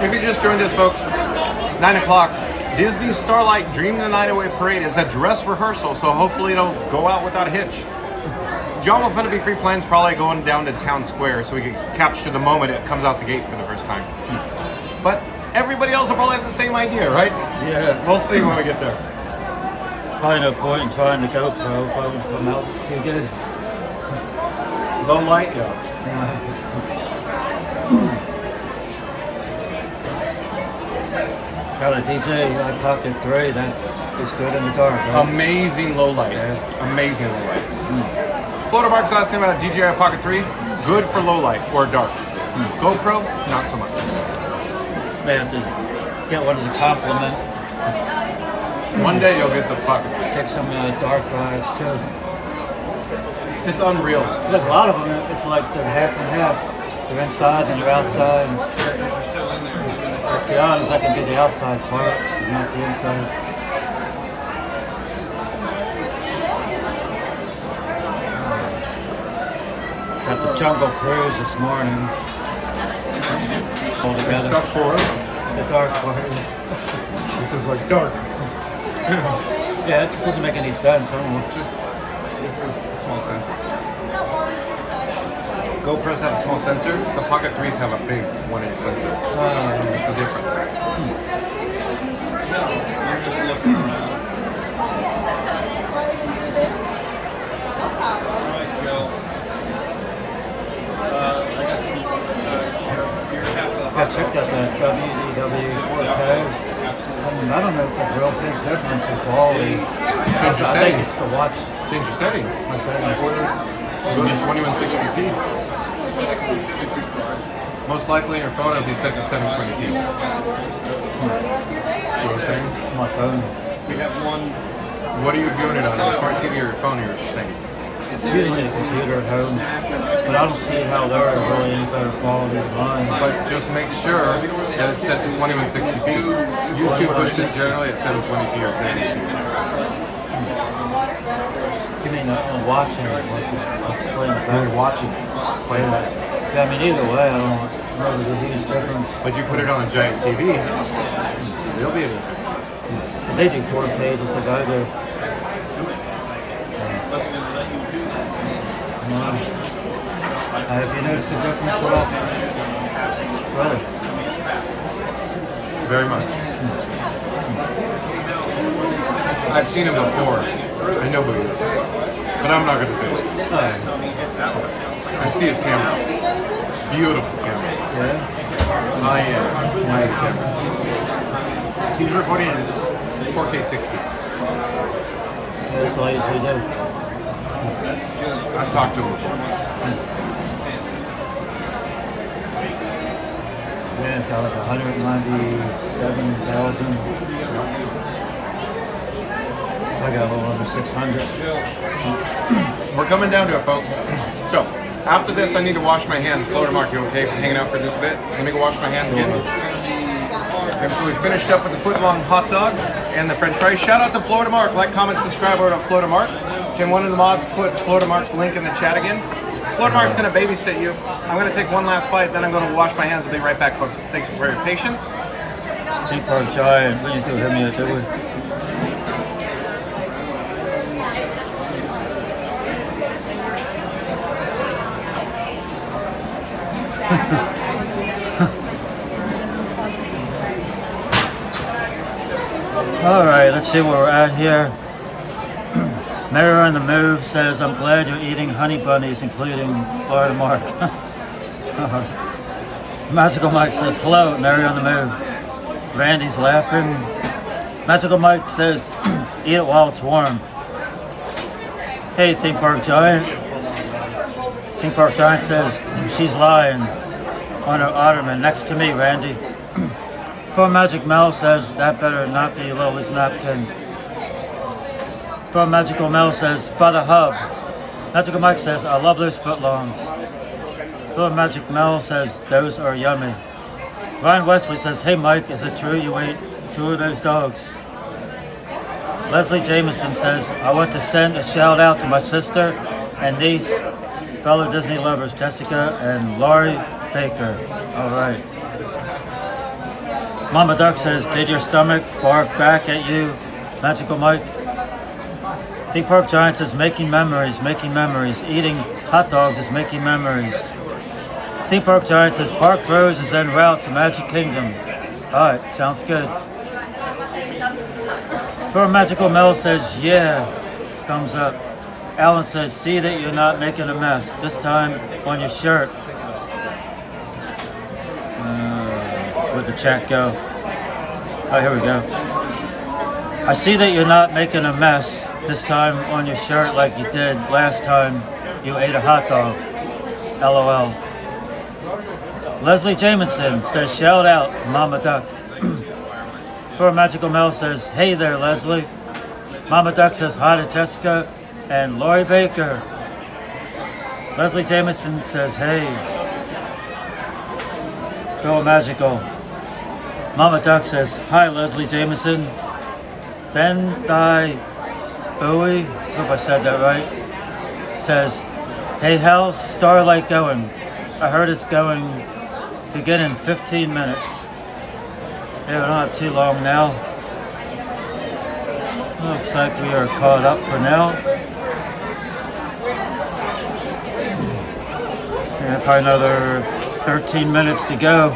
If you just joined us, folks, 9 o'clock, Disney Starlight Dream the Night Away Parade is a dress rehearsal, so hopefully it'll go out without a hitch. John will Be Free plans probably going down to Town Square so we can capture the moment it comes out the gate for the first time. But everybody else will probably have the same idea, right? Yeah. We'll see when we get there. Probably no point in trying to go pro, probably come out too good. Low light, yeah. Got a DJI Pocket 3, that is good in the dark, right? Amazing low light. Yeah. Amazing low light. Florida Mark's asking about a DJI Pocket 3. Good for low light or dark. GoPro, not so much. May have to get one as a compliment. One day you'll get the Pocket 3. Take some dark rides too. It's unreal. There's a lot of them, it's like they're half and half. They're inside and they're outside. To be honest, I can do the outside part, not the inside. Got the Jungle Cruise this morning. All together. Stuff for us. The dark part. It's just like dark. Yeah, it doesn't make any sense. I don't know. Just, this is a small sensor. GoPros have a small sensor. The Pocket 3s have a big 1-inch sensor. It's a difference. You're just looking around. Alright, Joe. I got some. I checked out that WDW 4K. I don't know if it's a real big difference in quality. Change your I think settings. it's the watch. Change your settings. My settings. Go to 2160p. Most likely your phone will be set to 720p. See what I'm saying? My phone. We have one. What are you viewing it on? Your smart TV or your phone? You're saying? Usually a computer at home, but I don't see how they're really any better quality than mine. But just make sure that it's set to 2160p. YouTube puts it generally at 720p or 1080p. You mean watching it? What's playing the back? Watching. Playing it. Yeah, I mean, either way, I don't know there's a huge difference. But you put it on a giant TV, there'll be a difference. They do 4K just like I do. Have you noticed a difference at all? Really? Very much. I've seen him before. I know who he is. But I'm not going to say it. I see his cameras. Beautiful cameras. Yeah? High-end cameras. He's recording in 4K 60. Yeah, that's what I usually do. I've talked to him before. Yeah, it's got like 197,000. I got a little under 600. We're coming down to it, folks. So, after this, I need to wash my hands. Florida Mark, you okay for hanging out for just a bit? Let me go wash my hands again. And so we finished up with the foot-long hot dog and the french fries. Shout out to Florida Mark. Like, comment, subscribe over to Florida Mark. Can one of the mods put Florida Mark's link in the chat again? Florida Mark's going to babysit you. I'm going to take one last bite, then I'm going to wash my hands. I'll be right back, folks. Thanks for your patience. Deep Park Giant, what you do, hit me at the Alright, let's see where we're at here. Mirror on the Move says, I'm glad you're eating honey bunnies, including Florida Mark. Magical Mike says, hello, Mary on the Move. Randy's laughing. Magical Mike says, eat it while it's warm. Hey, Theme Park Giant. Theme Park Giant says, she's lying on her ottoman next to me, Randy. From Magic Mel says, that better not be Lily's napkin. From Magical Mel says, by the hub. Magical Mike says, I love those footlongs. From Magic Mel says, those are yummy. Ryan Wesley says, hey Mike, is it true you ate 2 of those dogs? Leslie Jameson says, I want to send a shout out to my sister and niece, fellow Disney lovers, Jessica and Laurie Baker. All right. Mama Duck says, did your stomach bark back at you, Magical Mike? Theme Park Giant says, making memories, eating hot dogs is making memories. Theme Park Giant says, Park Bros is en route to Magic Kingdom. Alright, sounds good. Poor Magical Mel says, yeah, thumbs up. Alan says, see that you're not making a mess, this time on your shirt. Where'd the chat go? Oh, here we go. I see that you're not making a mess this time on your shirt like you did last time you ate a hot dog. LOL. Leslie Jameson says, shout out, Mama Duck. Poor Magical Mel says, hey there, Leslie. Mama Duck says, hi to Jessica and Laurie Baker. Leslie Jameson says, hey. Phil Magical. Mama Duck says, hi, Leslie Jameson. Ben Di Bowie, I hope I said that right, says, hey, how's Starlight going? I heard it's going, begin in 15 minutes. Yeah, we don't have too long now. Looks like we are caught up for now. Yeah, probably another 13 minutes to go.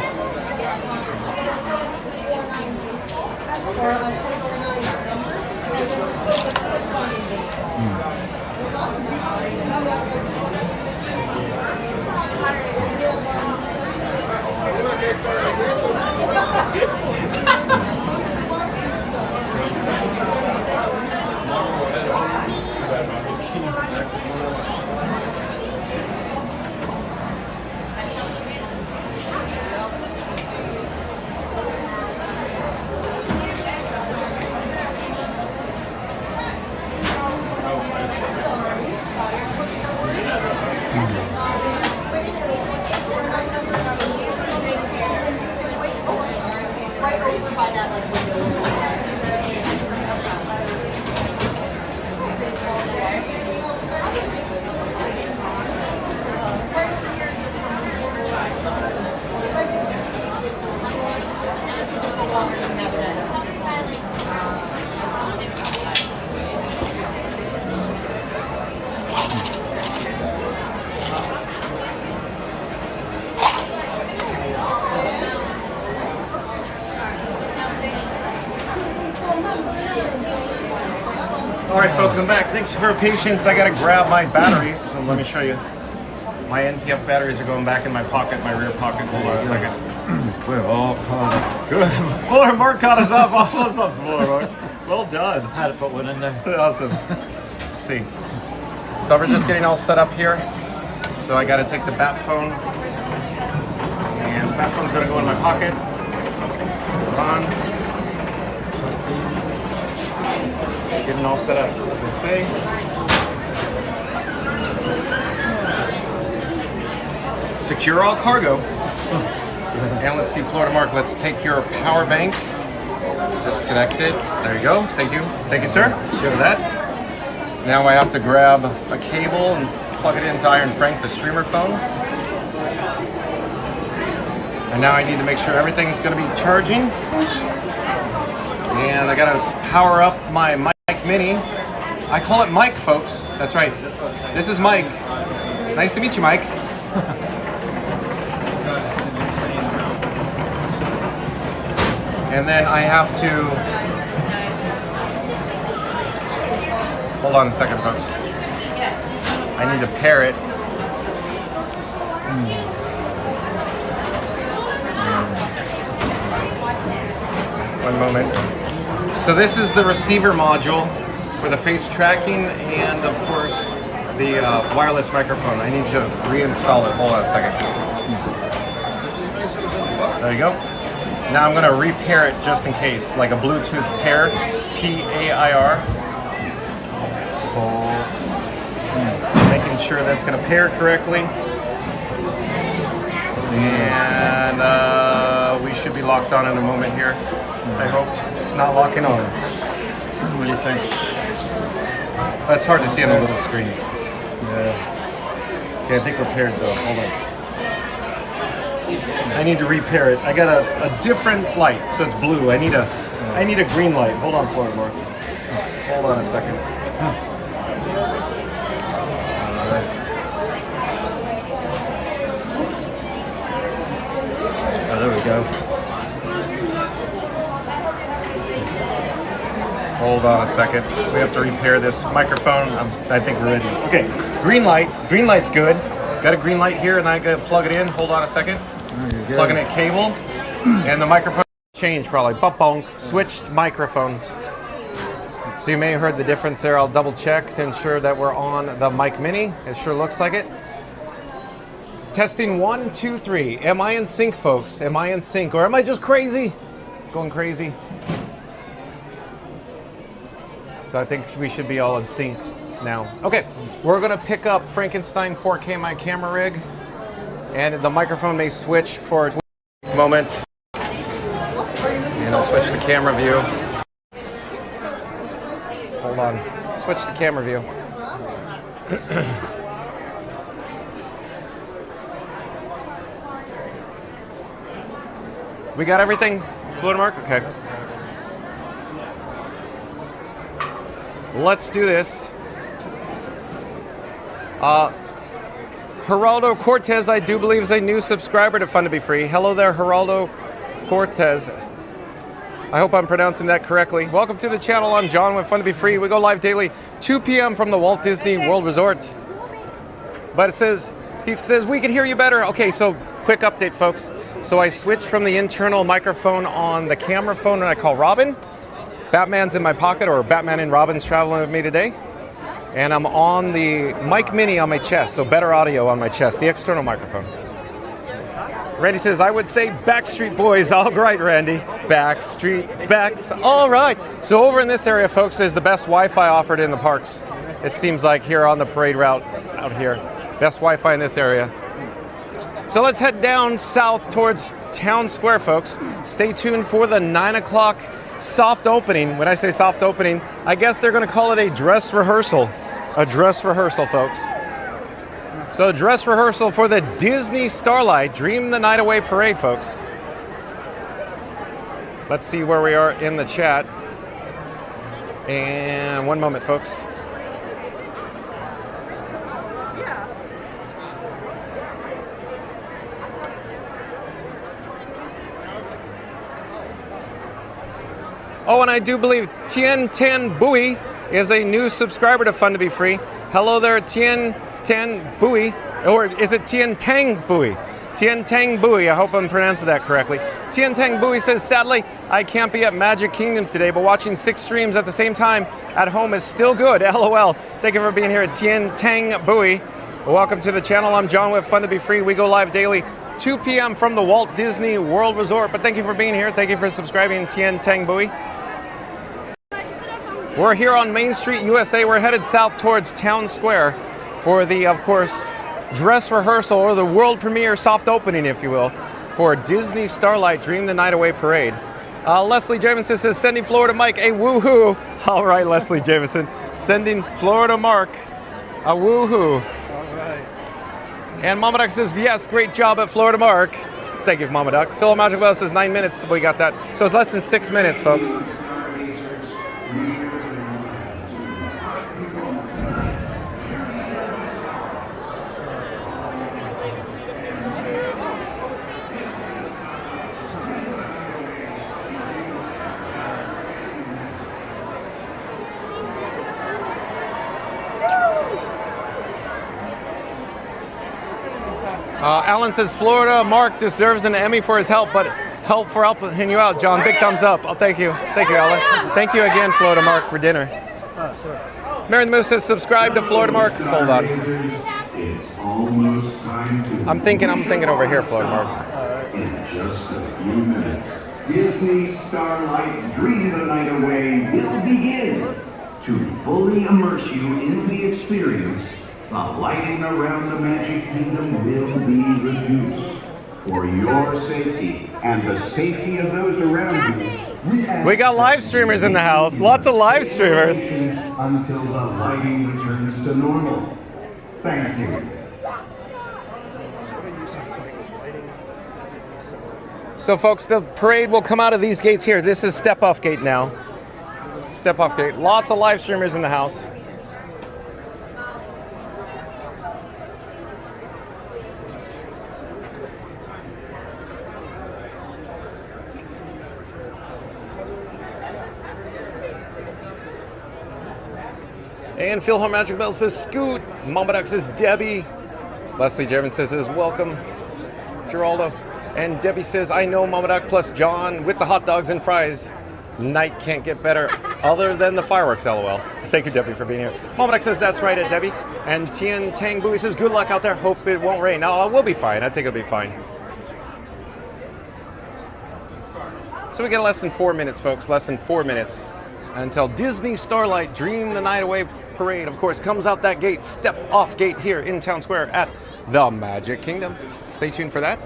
All right, folks, I'm back. Thanks for your patience. I gotta grab my batteries. So let me show you. My NPF batteries are going back in my pocket, my rear pocket. Hold on a second. We're all caught up. Good. Florida Mark caught us up. What's up, Florida Mark? Well done. Had to put one in there. Awesome. Let's see. So we're just getting all set up here. So I gotta take the bat phone. And the bat phone's gonna go in my pocket. Hold on. Getting all set up, as I say. Secure all cargo. And let's see, Florida Mark, let's take your power bank. Disconnect it. There you go. Thank you. Thank you, sir. Show that. Now I have to grab a cable and plug it into Iron Frank, the streamer phone. And now I need to make sure everything's going to be charging. And I got to power up my mic mini. I call it Mike, folks. That's right. This is Mike. Nice to meet you, Mike. And then I have to, hold on a second, folks. I need to pair it. One moment. So this is the receiver module for the face tracking and, of course, the wireless microphone. I need to reinstall it. Hold on a second. There you go. Now I'm going to repair it just in case, like a Bluetooth pair, P-A-I-R. So, making sure that's going to pair correctly. And we should be locked on in a moment here. I hope it's not locking on. What do you think? That's hard to see on a little screen. Yeah. Okay, I think we're paired though. Hold on. I need to repair it. I got a different light, so it's blue. I need a green light. Hold on for it, Mark. Hold on a second. Oh, there we go. Hold on a second. We have to repair this microphone. I think we're ready. Okay, green light. Green light's good. Got a green light here, and I got to plug it in. Hold on a second. Plugging in cable, and the microphone changed probably. Ba-bonk. Switched microphones. So you may have heard the difference there. I'll double check to ensure that we're on the mic mini. It sure looks like it. Testing 1, 2, 3. Am I in sync, folks? Am I in sync, or am I just crazy? Going crazy. So I think we should be all in sync now. Okay, we're gonna pick up Frankenstein 4K my camera rig. And the microphone may switch for a moment. And I'll switch the camera view. Hold on. Switch the camera view. We got everything? Florida Mark? Okay. Let's do this. Geraldo Cortez, I do believe, is a new subscriber to Fun to Be Free. Hello there, Geraldo Cortez. I hope I'm pronouncing that correctly. Welcome to the channel. I'm John with Fun to Be Free. We go live daily, 2 p.m. from the Walt Disney World Resort. But he says we can hear you better. Okay, so quick update, folks. So I switched from the internal microphone on the camera phone that I call Robin. Batman's in my pocket, or Batman and Robin's traveling with me today. And I'm on the mic mini on my chest, so better audio on my chest, the external microphone. Randy says, I would say Backstreet Boys. All right, Randy. Backstreet Backs. All right. So over in this area, folks, is the best Wi-Fi offered in the parks. It seems like here on the parade route out here. Best Wi-Fi in this area. So let's head down south towards Town Square, folks. Stay tuned for the 9 o'clock soft opening. When I say soft opening, I guess they're going to call it a dress rehearsal. A dress rehearsal, folks. So dress rehearsal for the Disney Starlight Dream the Night Away Parade, folks. Let's see where we are in the chat. And one moment, folks. Oh, and I do believe Tien Tan Bui is a new subscriber to Fun to Be Free. Hello there, Tien Tan Bui, or is it Tien Tang Bui? Tien Tang Bui, I hope I'm pronouncing that correctly. Tien Tang Bui says, sadly, I can't be at Magic Kingdom today, but watching 6 streams at the same time at home is still good. LOL. Thank you for being here at Tien Tang Bui. Welcome to the channel. I'm John with Fun to Be Free. We go live daily, 2 p.m. from the Walt Disney World Resort. But thank you for being here. Thank you for subscribing, Tien Tang Bui. We're here on Main Street, USA. We're headed south towards Town Square for the, of course, dress rehearsal, or the world premiere soft opening, if you will, for Disney Starlight Dream the Night Away Parade. Leslie Jamison says, sending Florida Mike a woohoo. All right, Leslie Jamison, sending Florida Mark a woohoo. All right. And Mama Duck says, yes, great job at Florida Mark. Thank you, Mama Duck. Phil Magic Well says 9 minutes. We got that. So it's less than 6 minutes, folks. Alan says Florida Mark deserves an Emmy for his help, but help for helping you out, John. Big thumbs up. Oh, thank you. Thank you, Alan. Thank you again, Florida Mark, for dinner. Mary the Moose says subscribe to Florida Mark. Hold on. I'm thinking over here, Florida Mark. In just a few minutes, Disney Starlight Dream the Night Away will begin. To fully immerse you in the experience, the lighting around the Magic Kingdom will be reduced. For your safety and the safety of those around you, we got live streamers in the house. Lots of live streamers. Until the lighting returns to normal. Thank you. So folks, the parade will come out of these gates here. This is step off gate now. Step off gate. Lots of live streamers in the house. And Phil Magic Bell says Scoot. Mama Duck says Debbie. Leslie Jervin says welcome. Geraldo. And Debbie says, I know Mama Duck plus John with the hot dogs and fries. Night can't get better other than the fireworks, LOL. Thank you, Debbie, for being here. Mama Duck says that's right, Debbie. And Tien Tang Bui says good luck out there. Hope it won't rain. No, we'll be fine. I think it'll be fine. So we get less than 4 minutes, folks. Less than 4 minutes until Disney Starlight Dream the Night Away Parade, of course, comes out that gate, step off gate here in Town Square at the Magic Kingdom. Stay tuned for that.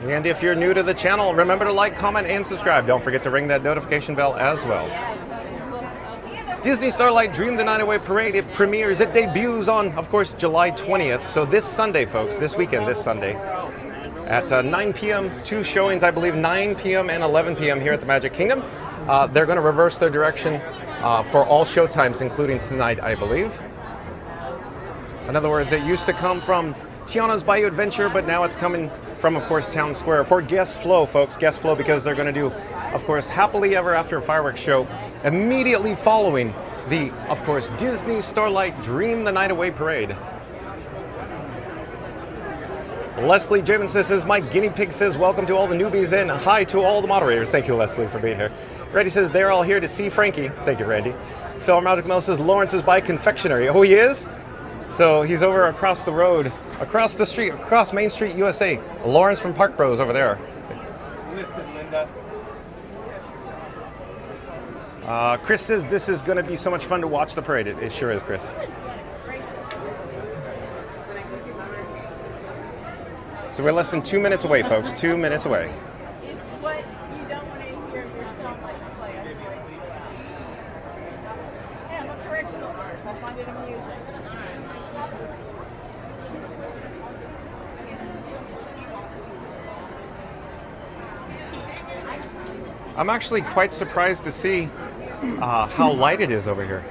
And if you're new to the channel, remember to like, comment, and subscribe. Don't forget to ring that notification bell as well. Disney Starlight Dream the Night Away Parade, it premieres, it debuts on, of course, July 20th. So this Sunday, folks, this weekend, this Sunday, at 9 p.m., 2 showings, I believe, 9 p.m. and 11 p.m. here at the Magic Kingdom. They're going to reverse their direction for all show times, including tonight, I believe. In other words, it used to come from Tiana's Bayou Adventure, but now it's coming from, of course, Town Square for guest flow, folks. Guest flow, because they're going to do, of course, Happily Ever After fireworks show immediately following the, of course, Disney Starlight Dream the Night Away Parade. Leslie Jamison says, my guinea pig says, welcome to all the newbies and hi to all the moderators. Thank you, Leslie, for being here. Randy says, they're all here to see Frankie. Thank you, Randy. Phil Magic Mel says, Lawrence is by confectionery. Oh, he is? So he's over across the road, across the street, across Main Street, USA. Lawrence from Park Bros over there. Listen, Linda. Chris says, this is going to be so much fun to watch the parade. It sure is, Chris. So we're less than 2 minutes away, folks. 2 minutes away. It's what you don't want to hear yourself like to play. Yeah, I'm a correctional nurse. I find it amusing. I'm actually quite surprised to see how light it is over here.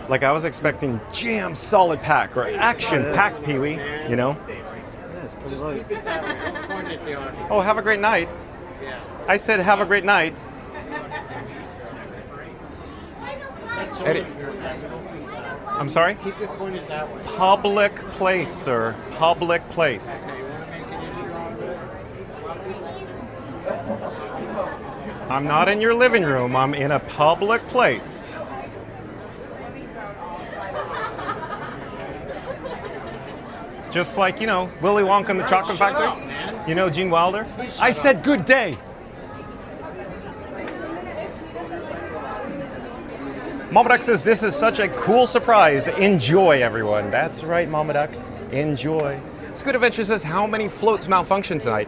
Like I was expecting jam solid pack or action pack, Pee-wee, you know? Yeah, it's Just keep it that way. Point at the audience. Oh, have a great night. Yeah. I said have a great night. Eddie. I'm sorry? Keep it pointed that way. Public place, sir. Public place. Okay, you want to make an issue on it? I'm not in your living room. I'm in a public place. Just like, you know, Willy Wonka and the Chocolate Factory. Up, man. You know Gene Wilder? I said good day. Mama Duck says this is such a cool surprise. Enjoy, everyone. That's right, Mama Duck. Enjoy. Scoot Adventure says, how many floats malfunction tonight?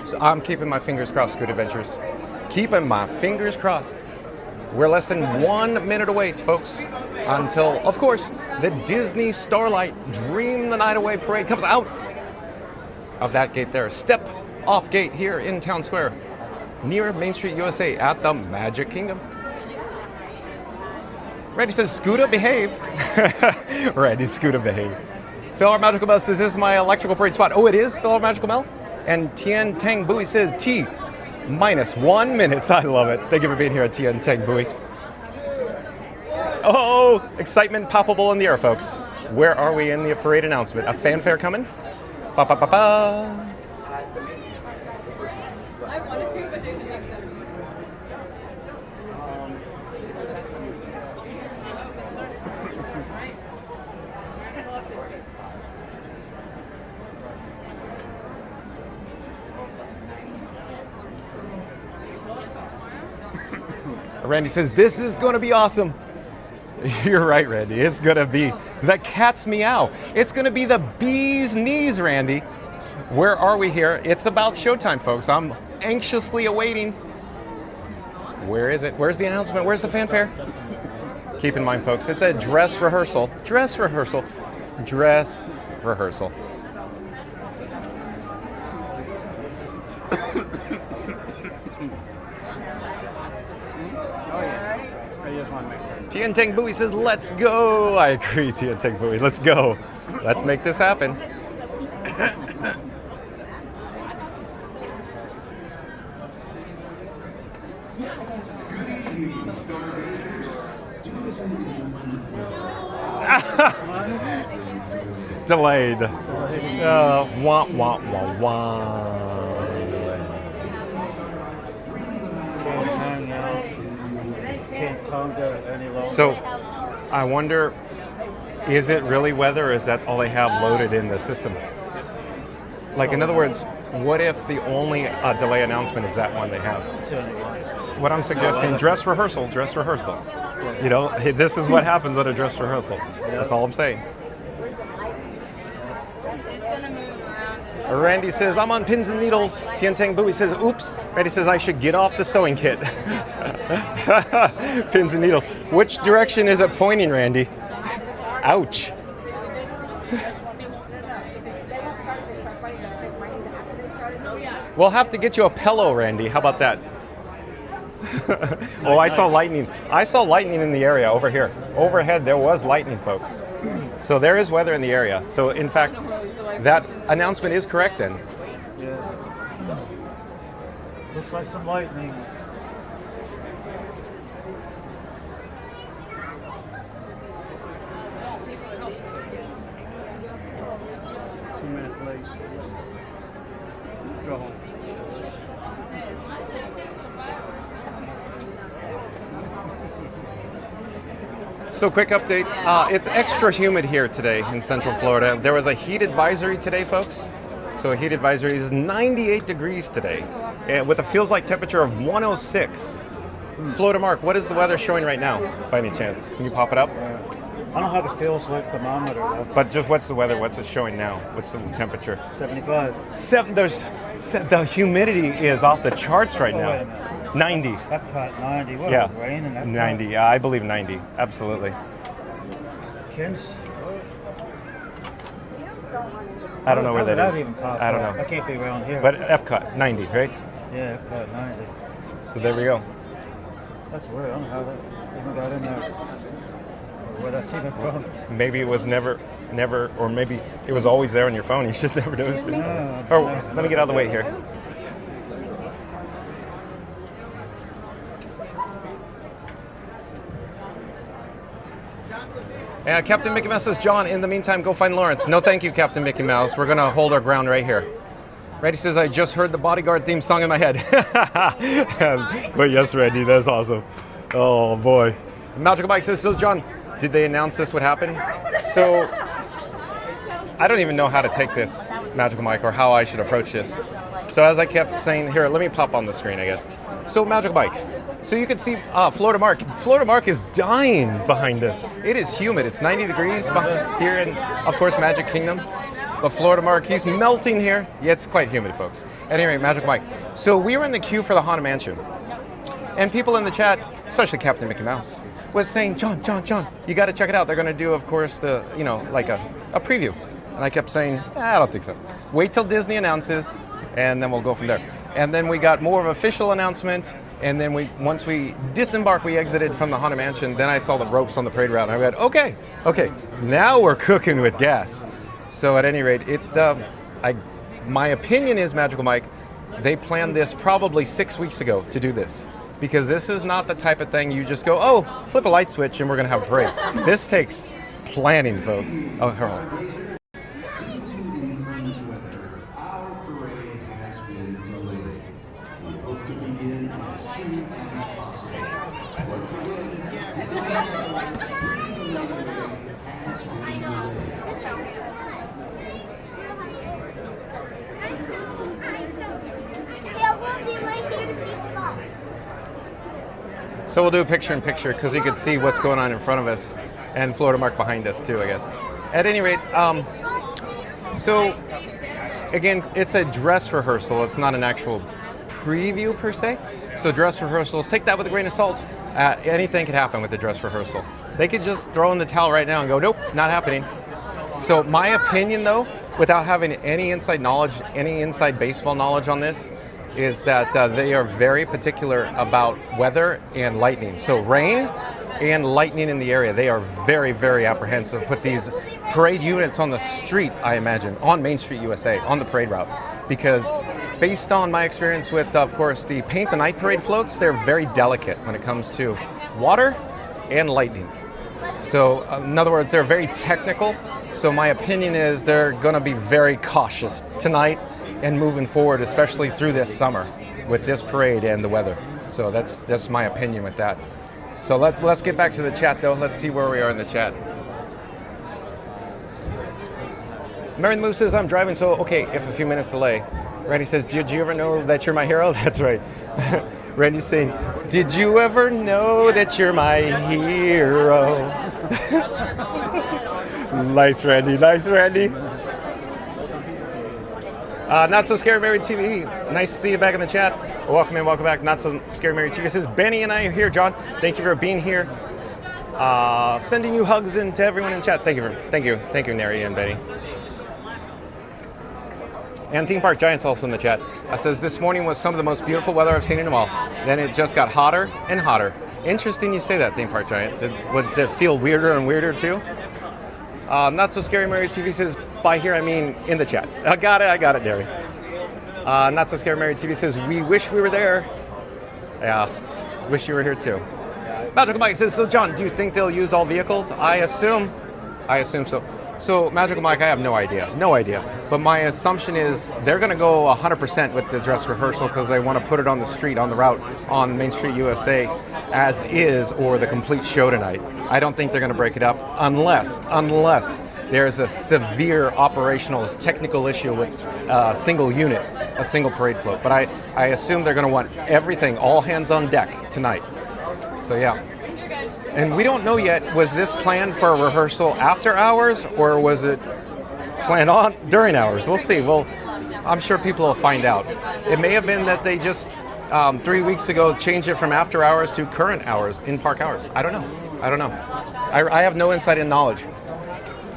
So I'm keeping my fingers crossed, Scoot Adventures. Keeping my fingers crossed. We're less than 1 minute away, folks, until, of course, the Disney Starlight Dream the Night Away parade comes out of that gate there. Step off gate here in Town Square, near Main Street, USA, at the Magic Kingdom. Randy says, Scooter, behave. Randy, Scooter, behave. Phil our Magical Mel says, this is my electrical parade spot. Oh, it is, Phil our Magical Mel? And Tien Tang Bui says, T minus 1 minute. I love it. Thank you for being here at Tien Tang Bui. Oh, excitement palpable in the air, folks. Where are we in the parade announcement? A fanfare coming? Ba ba ba ba. I wanted to, but there's the next time. Randy says, this is going to be awesome. You're right, Randy. It's going to be the cat's meow. It's going to be the bee's knees, Randy. Where are we here? It's about showtime, folks. I'm anxiously awaiting. Where is it? Where's the announcement? Where's the fanfare? Keep in mind, folks, it's a dress rehearsal. Dress rehearsal. Dress rehearsal. Tien Tang Bui says, let's go. I agree, Tien Tang Bui. Let's go. Let's make this happen. Delayed. Wah, wah, wah, wah. Can't hang out. Can't conga any longer. So, I wonder, is it really weather, or is that all they have loaded in the system? Like, in other words, what if the only delay announcement is that one they have? What I'm suggesting, dress rehearsal, dress rehearsal. You know, hey, this is what happens at a dress rehearsal. That's all I'm saying. Randy says, I'm on pins and needles. Tien Tang Bui says, oops. Randy says, I should get off the sewing kit. Pins and needles. Which direction is it pointing, Randy? Ouch. We'll have to get you a pillow, Randy. How about that? Oh, I saw lightning. I saw lightning in the area over here. Overhead, there was lightning, folks. So there is weather in the area. So, in fact, that announcement is correct then. Yeah. Looks like some lightning. Let's go home. So quick update, it's extra humid here today in Central Florida. There was a heat advisory today, folks. So a heat advisory is 98 degrees today with a feels like temperature of 106. Florida Mark, what is the weather showing right now by any chance? Can you pop it up? I don't have a feels like thermometer though. But just what's the weather? What's it showing now? What's the temperature? 75. The humidity is off the charts right now. 90. Epcot 90. What? Yeah. Rain in Epcot? 90. Yeah, I believe 90. Absolutely. Kins? I don't know where that is. Even pop I don't up? know. I can't be around here. But Epcot 90, right? Yeah, Epcot 90. So there we go. That's weird. I don't know how that even got in there. Well, that's even fun. Maybe it was never, or maybe it was always there on your phone. You just never noticed it. Oh, let me get out of the way here. Captain Mickey Mouse says, John, in the meantime, go find Lawrence. No, thank you, Captain Mickey Mouse. We're going to hold our ground right here. Randy says, I just heard the Bodyguard theme song in my head. But yes, Randy, that's awesome. Oh, boy. Magical Mike says, so, John, did they announce this would happen? So, I don't even know how to take this, Magical Mike, or how I should approach this. So, as I kept saying, here, let me pop on the screen, I guess. So, Magical Mike. So you can see Florida Mark. Florida Mark is dying behind us. It is humid. It's 90 degrees here in, of course, Magic Kingdom. But Florida Mark, he's melting here. Yeah, it's quite humid, folks. Anyway, Magic Mike. So we were in the queue for the Haunted Mansion. And people in the chat, especially Captain Mickey Mouse, was saying, John, you got to check it out. They're going to do, of course, the, like a preview. And I kept saying, I don't think so. Wait till Disney announces, and then we'll go from there. And then we got more of an official announcement. And then once we disembarked, we exited from the Haunted Mansion. Then I saw the ropes on the parade route, and I went, okay, now we're cooking with gas. So at any rate, my opinion is, Magical Mike, they planned this probably 6 weeks ago to do this, because this is not the type of thing you just go, oh, flip a light switch and we're going to have a parade. This takes planning, folks. Oh, hold on. So we'll do a picture-in-picture because you can see what's going on in front of us, and Florida Mark behind us too, I guess. At any rate, so again, it's a dress rehearsal. It's not an actual preview per se. So dress rehearsals, take that with a grain of salt. Anything could happen with the dress rehearsal. They could just throw in the towel right now and go, nope, not happening. So my opinion, though, without having any inside knowledge, any inside baseball knowledge on this, is that they are very particular about weather and lightning. So rain and lightning in the area, they are very, very apprehensive. Put these parade units on the street, I imagine, on Main Street USA, on the parade route. Because based on my experience with, of course, the Paint the Night parade floats, they're very delicate when it comes to water and lightning. So in other words, they're very technical. So my opinion is they're going to be very cautious tonight and moving forward, especially through this summer with this parade and the weather. So that's my opinion with that. So let's get back to the chat, though. Let's see where we are in the chat. Mary the Moose says, I'm driving, so okay, if a few minutes delay. Randy says, did you ever know that you're my hero? That's right. Randy's saying, did you ever know that you're my hero? Nice, Randy. Nice, Randy. Not So Scary Mary TV. Nice to see you back in the chat. Welcome in, welcome back. Not So Scary Mary TV says, Benny and I are here, John. Thank you for being here. Sending you hugs and to everyone in chat. Thank you, Neri and Betty. And Theme Park Giants also in the chat. Says, this morning was some of the most beautiful weather I've seen in a while. Then it just got hotter and hotter. Interesting you say that, Theme Park Giant. Would it feel weirder and weirder too? Not So Scary Mary TV says, by here I mean in the chat. I got it, Derry. Not So Scary Mary TV says, we wish we were there. Yeah, wish you were here too. Magical Mike says, so John, do you think they'll use all vehicles? I assume so. So Magical Mike, I have no idea. But my assumption is they're going to go 100% with the dress rehearsal because they want to put it on the street, on the route, on Main Street USA as is, or the complete show tonight. I don't think they're going to break it up unless there's a severe operational technical issue with a single unit, a single parade float. But I assume they're going to want everything, all hands on deck tonight. So yeah. And we don't know yet, was this planned for a rehearsal after hours or was it planned on during hours? We'll see. Well, I'm sure people will find out. It may have been that they just 3 weeks ago changed it from after hours to current hours, in park hours. I don't know. I have no insight and knowledge.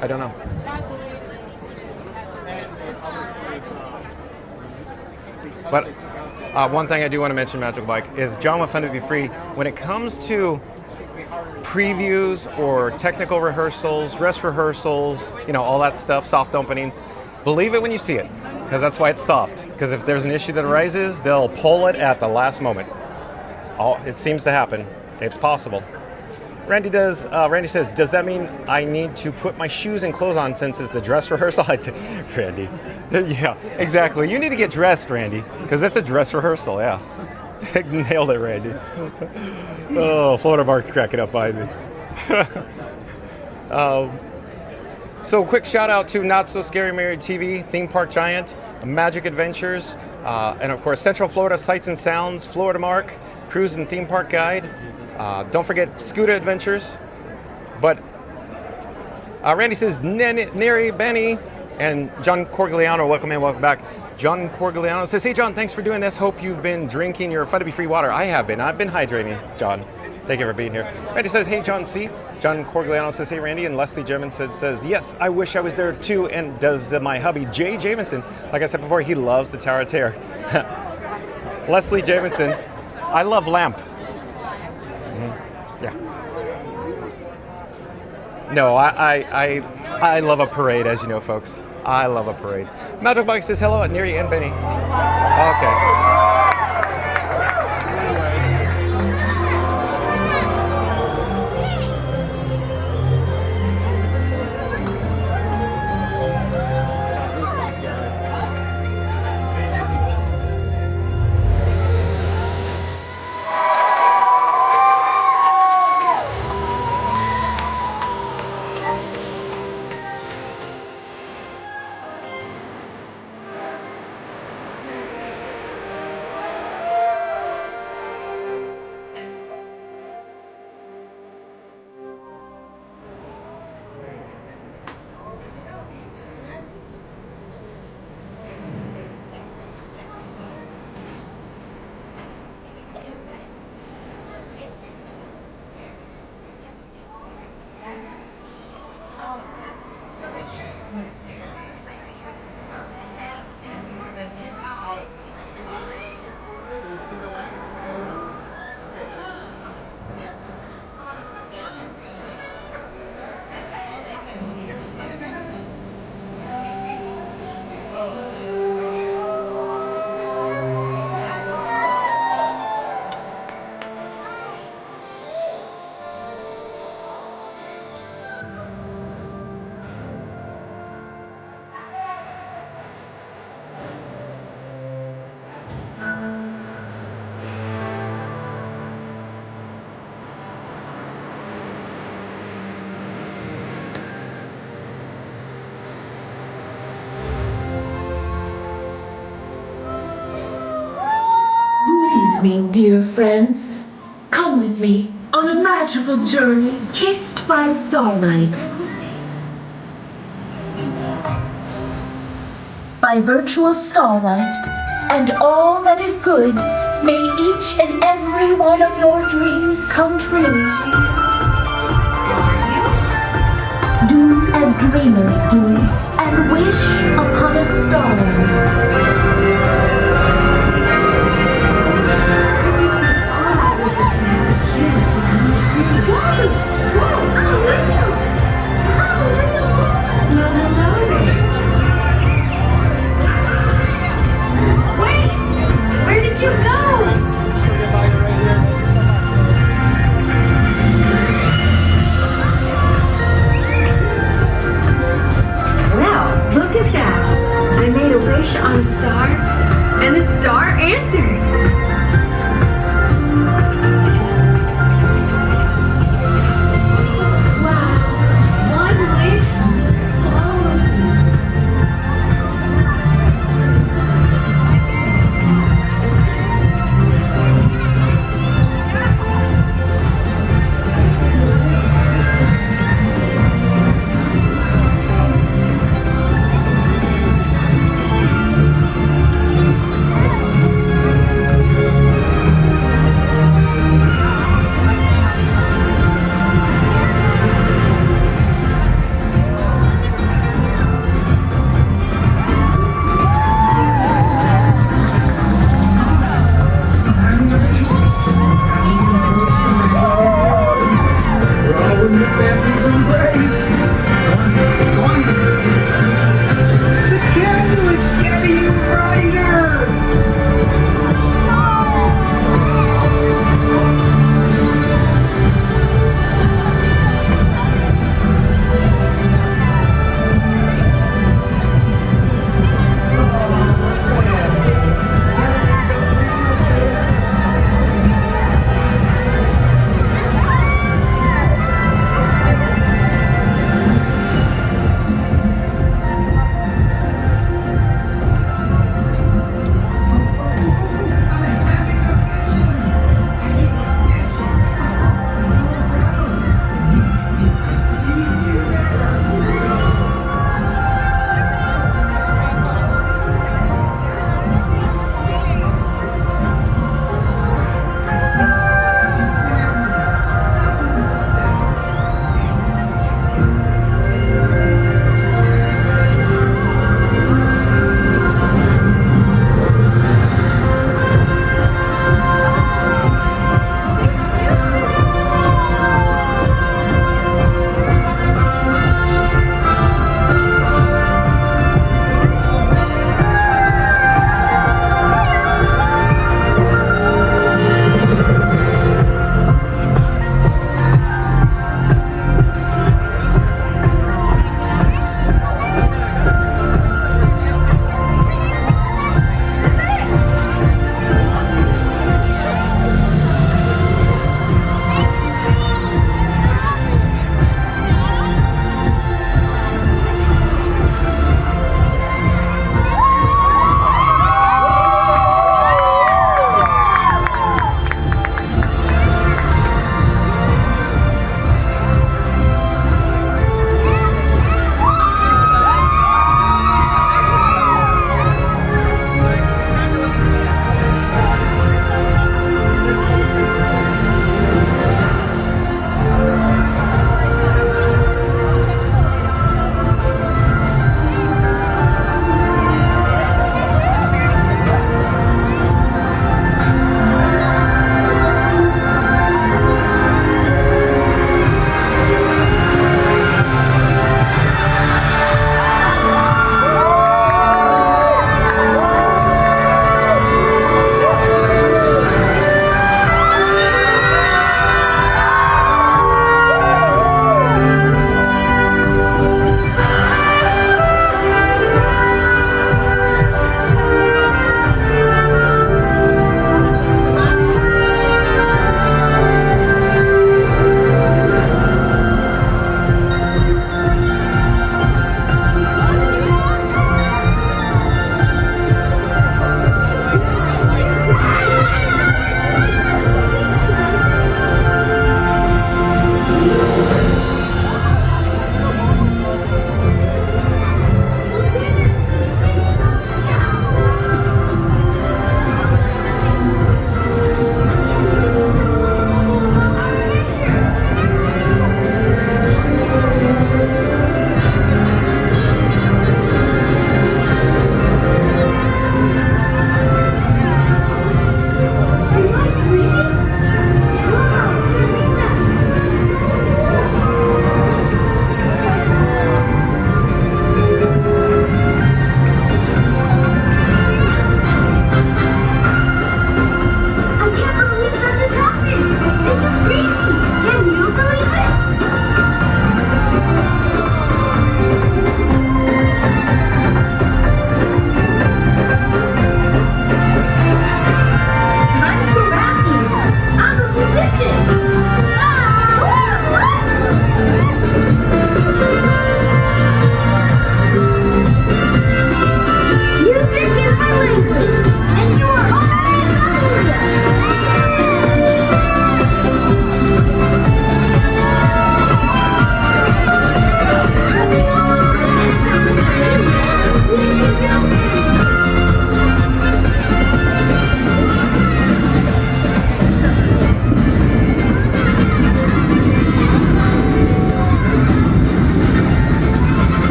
I don't know. But one thing I do want to mention, Magical Bike, is John with Fun to Be Free. When it comes to previews or technical rehearsals, dress rehearsals, all that stuff, soft openings, believe it when you see it, because that's why it's soft. Because if there's an issue that arises, they'll pull it at the last moment. It seems to happen. It's possible. Randy says, does that mean I need to put my shoes and clothes on since it's a dress rehearsal? Randy, yeah, exactly. You need to get dressed, Randy, because it's a dress rehearsal, yeah. Nailed it, Randy. Oh, Florida Mark's cracking up behind me. So quick shout out to Not So Scary Married TV, Theme Park Giant, Magic Adventures, and of course Central Florida Sights and Sounds, Florida Mark, Cruise and Theme Park Guide. Don't forget Scooter Adventures. But Randy says, Neri, Benny, and John Corgliano, welcome in, welcome back. John Corgliano says, hey John, thanks for doing this. Hope you've been drinking your Fun to Be Free water. I have been. I've been hydrating, John. Thank you for being here. Randy says, hey John C. John Corgliano says, hey Randy. And Leslie Jamison says, yes, I wish I was there too. And does my hubby, Jay Jamison, like I said before, he loves the Tower of Terror. Leslie Jamison, I love Lamp. Yeah. No, I love a parade, as you know, folks. I love a parade. Magic Bike says hello at Neri and Benny. Okay. Dear friends, come with me on a magical journey kissed by starlight. By virtual starlight and all that is good, may each and every one of your dreams come true. Do as dreamers do and wish upon a star. On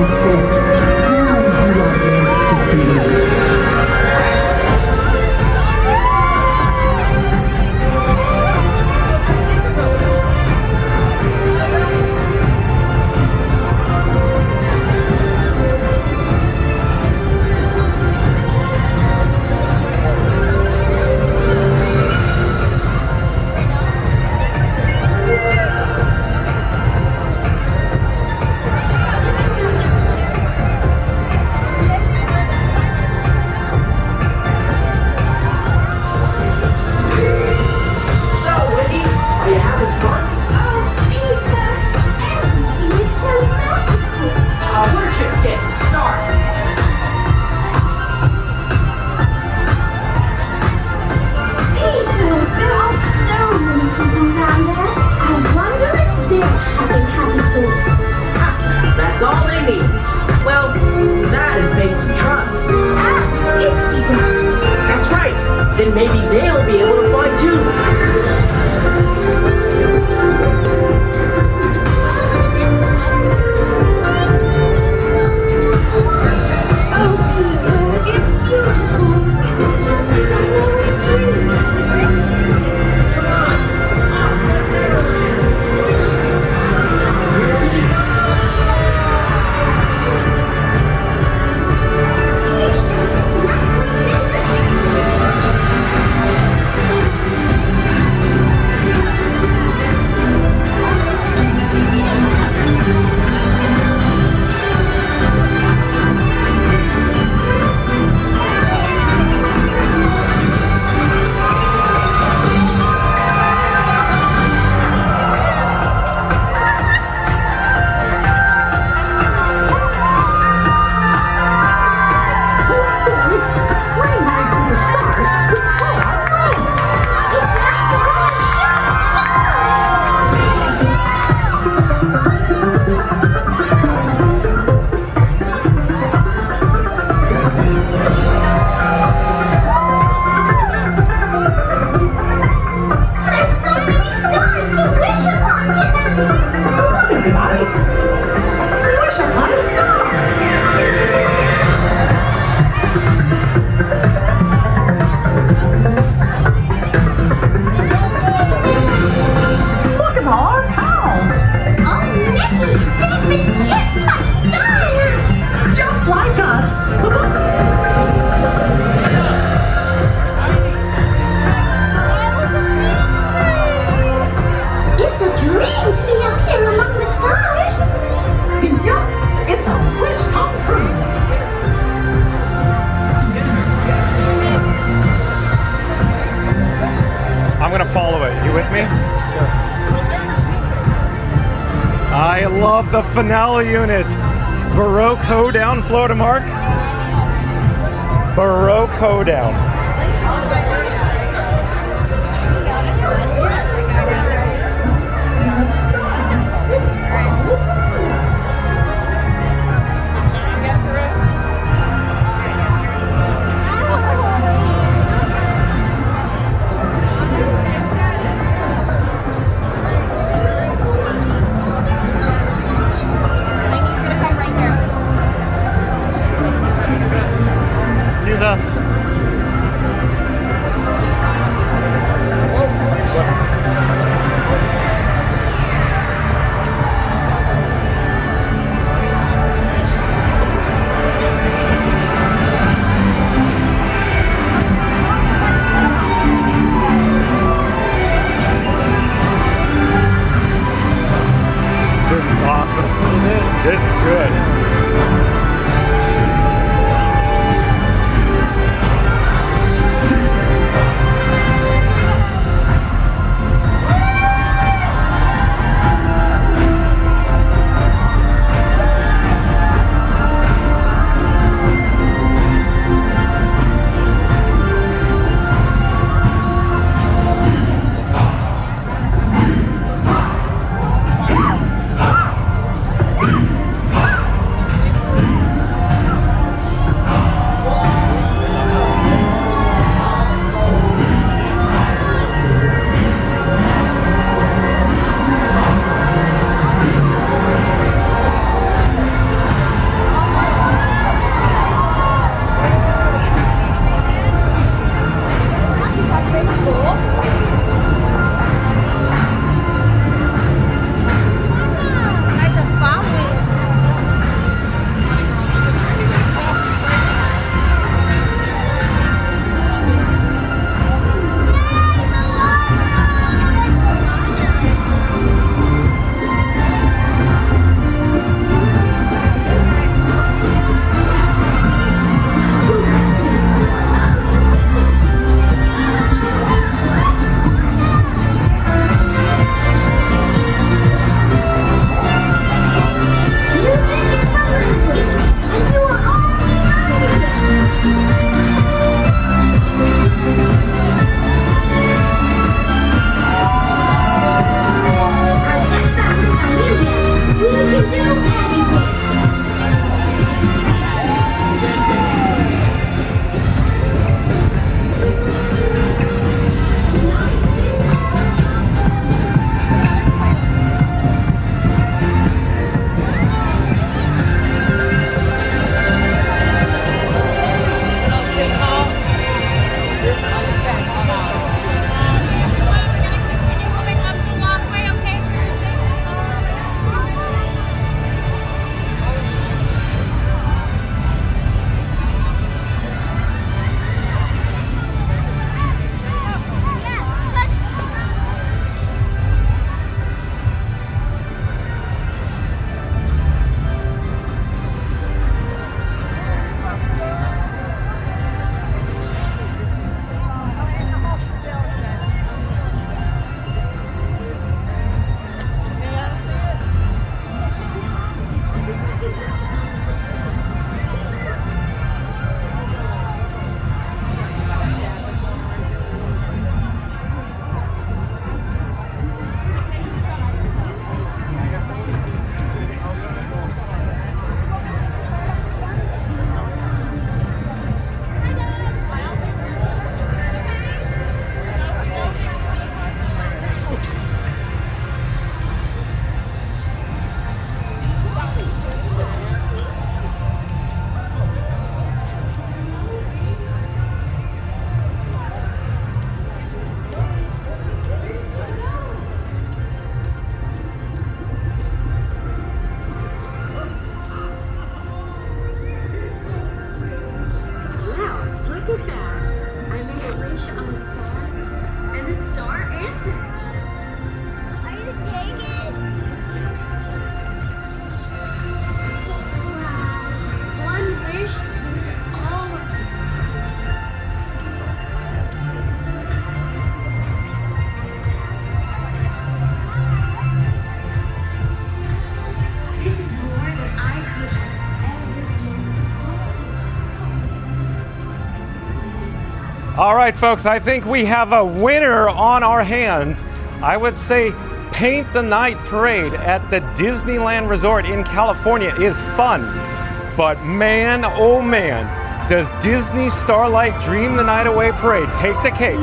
forget who you are meant to be. That's all they need. Well, that and faith and trust. And pixie dust. That's right. Then maybe they'll be able to fly too. Oh, Peter, it's beautiful. It's just as I always dreamed. I'm gonna follow it. You with me? Sure. I love the finale unit. Baroque Hoedown, Florida Mark. Baroque Hoedown. This is good. All right, folks, I think we have a winner on our hands. I would say Paint the Night Parade at the Disneyland Resort in California is fun. But man, oh man, does Disney Starlight Dream the Night Away Parade take the cake.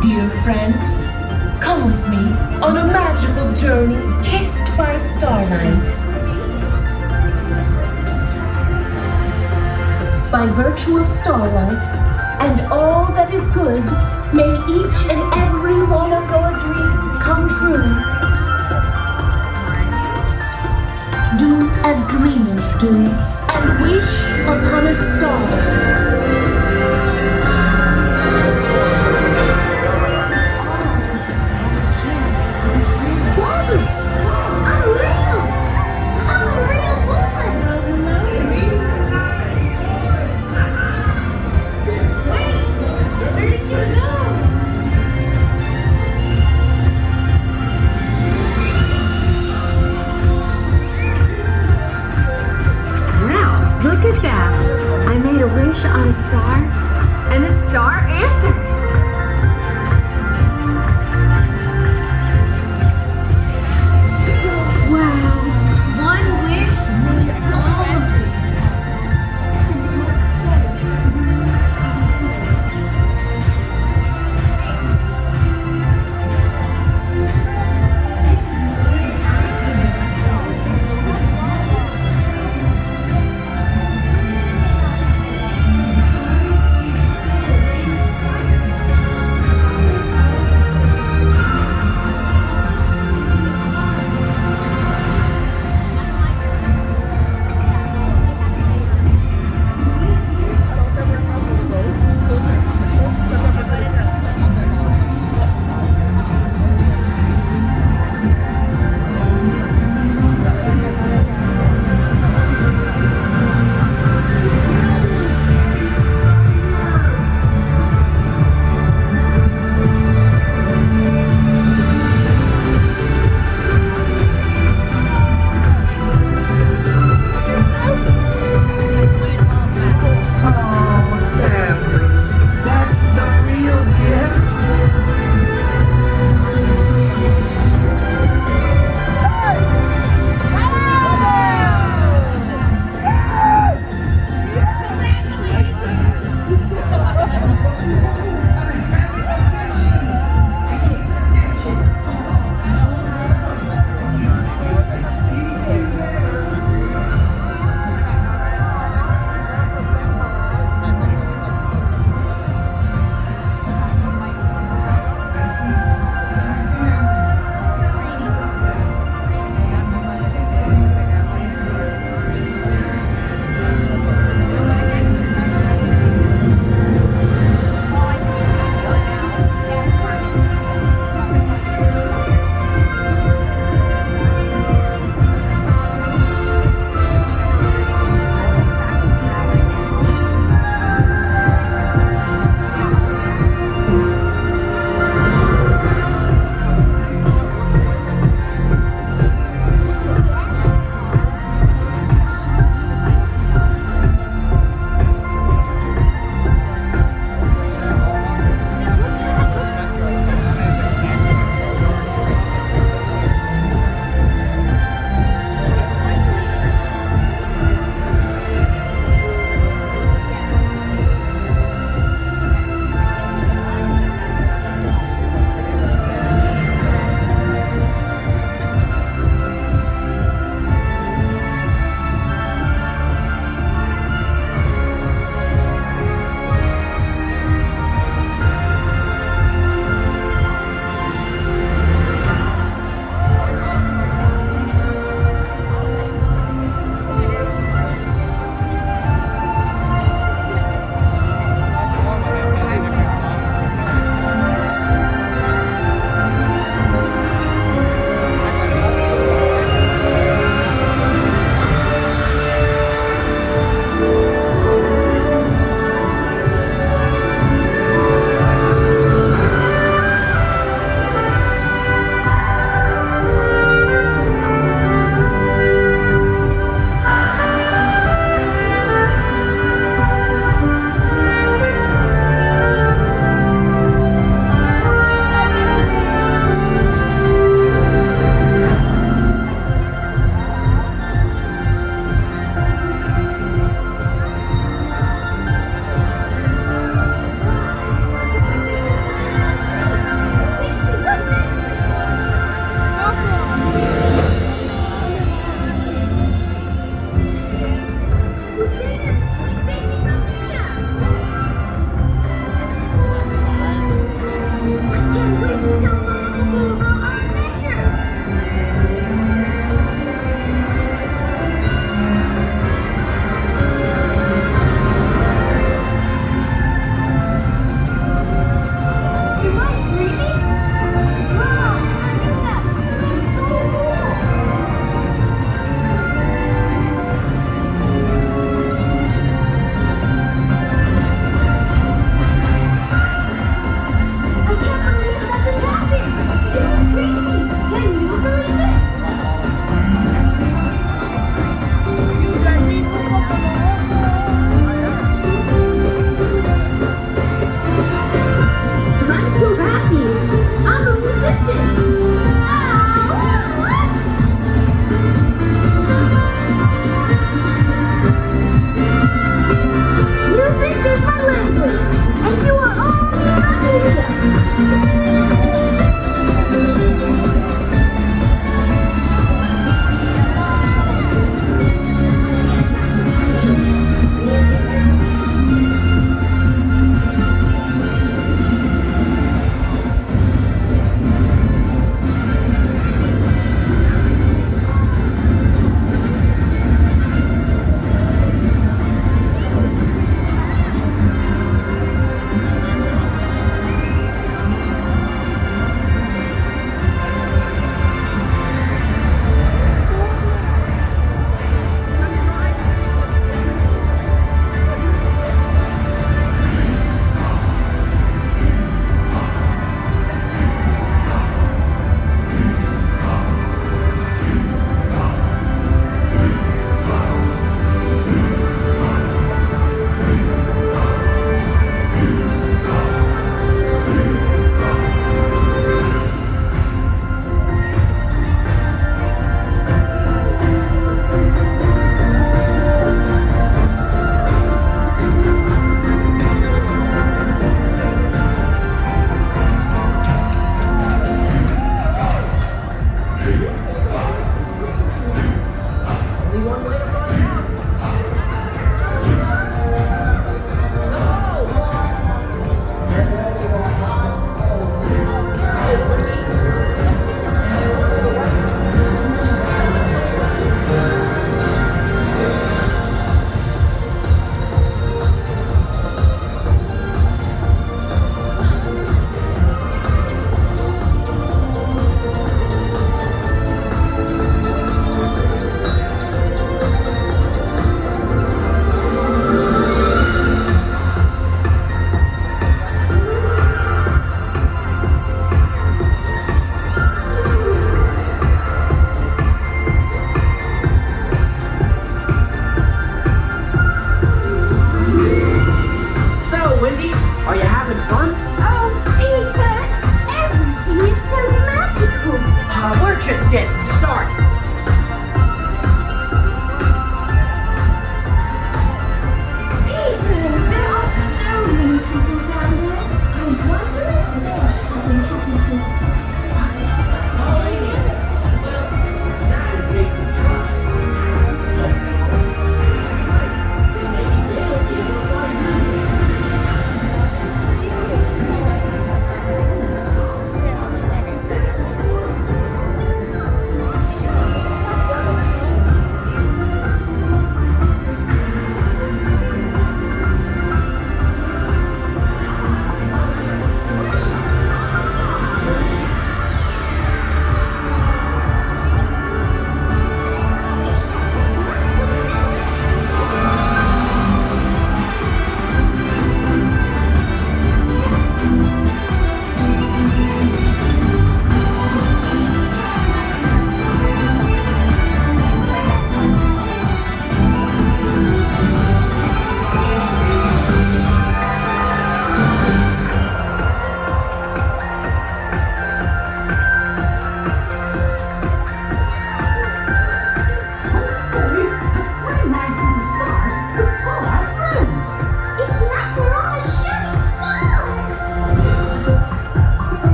Dear friends, come with me on a magical journey kissed by starlight. By virtue of starlight and all that is good, may each and every one of your dreams come true. Do as dreamers do and wish upon a star. Look at that! I made a wish on a star, and the star answered. Wow! One wish made all of this.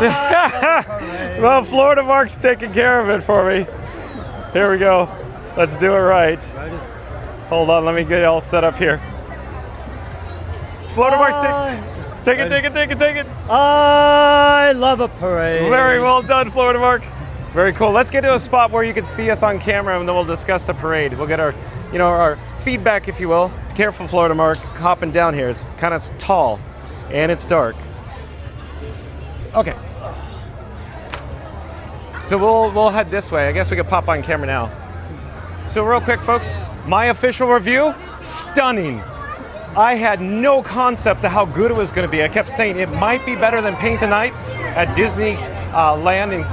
Yes. Well, Florida Mark's taking care of it for me. Here we go. Let's do it right. Hold on, let me get it all set up here. Florida Mark, take it. I love a parade. Very well done, Florida Mark. Very cool. Let's get to a spot where you can see us on camera, and then we'll discuss the parade. We'll get our, our feedback, if you will. Careful, Florida Mark, hopping down here. It's kind of tall, and it's dark. Okay. So we'll head this way. I guess we could pop on camera now. So real quick, folks, my official review, stunning. I had no concept of how good it was going to be. I kept saying it might be better than Paint the Night at Disney Land in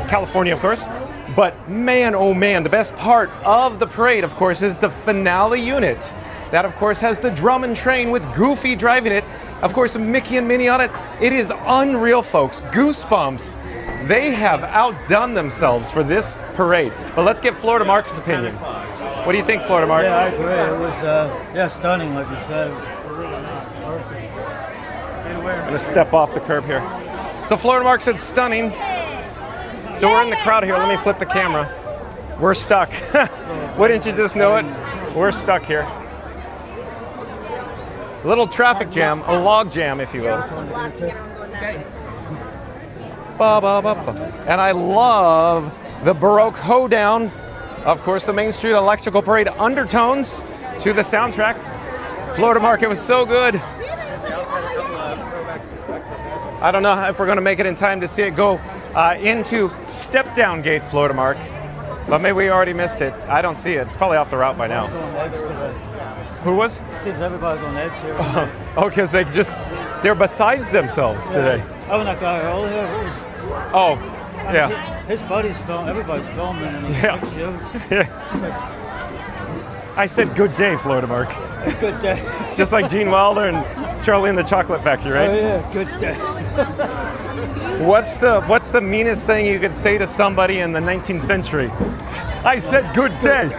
California, of course. But man, oh man, the best part of the parade, of course, is the finale unit. That, of course, has the drum and train with Goofy driving it. Of course, Mickey and Minnie on it. It is unreal, folks. Goosebumps. They have outdone themselves for this parade. But let's get Florida Mark's opinion. What do you think, Florida Mark? Yeah, I agree. It was, stunning, like you said. It was really nice. Perfect. I'm going to step off the curb here. So Florida Mark said stunning. So we're in the crowd here. Let me flip the camera. We're stuck. Wouldn't you just know it? We're stuck here. A little traffic jam, a log jam, if you will. And I love the Baroque hoedown. Of course, the Main Street Electrical Parade undertones to the soundtrack. Florida Mark, it was so good. I don't know if we're going to make it in time to see it go into Step Down Gate, Florida Mark. But maybe we already missed it. I don't see it. It's probably off the route by now. Who was? It seems everybody's on edge here. Oh, because they're besides themselves today. Oh, that guy earlier. Oh, yeah. His buddies filming, everybody's filming, and yeah. I said good day, Florida Mark. Good day. Just like Gene Wilder and Charlie and the Chocolate Factory, right? Oh yeah, good day. What's the meanest thing you could say to somebody in the 19th century? I said good day.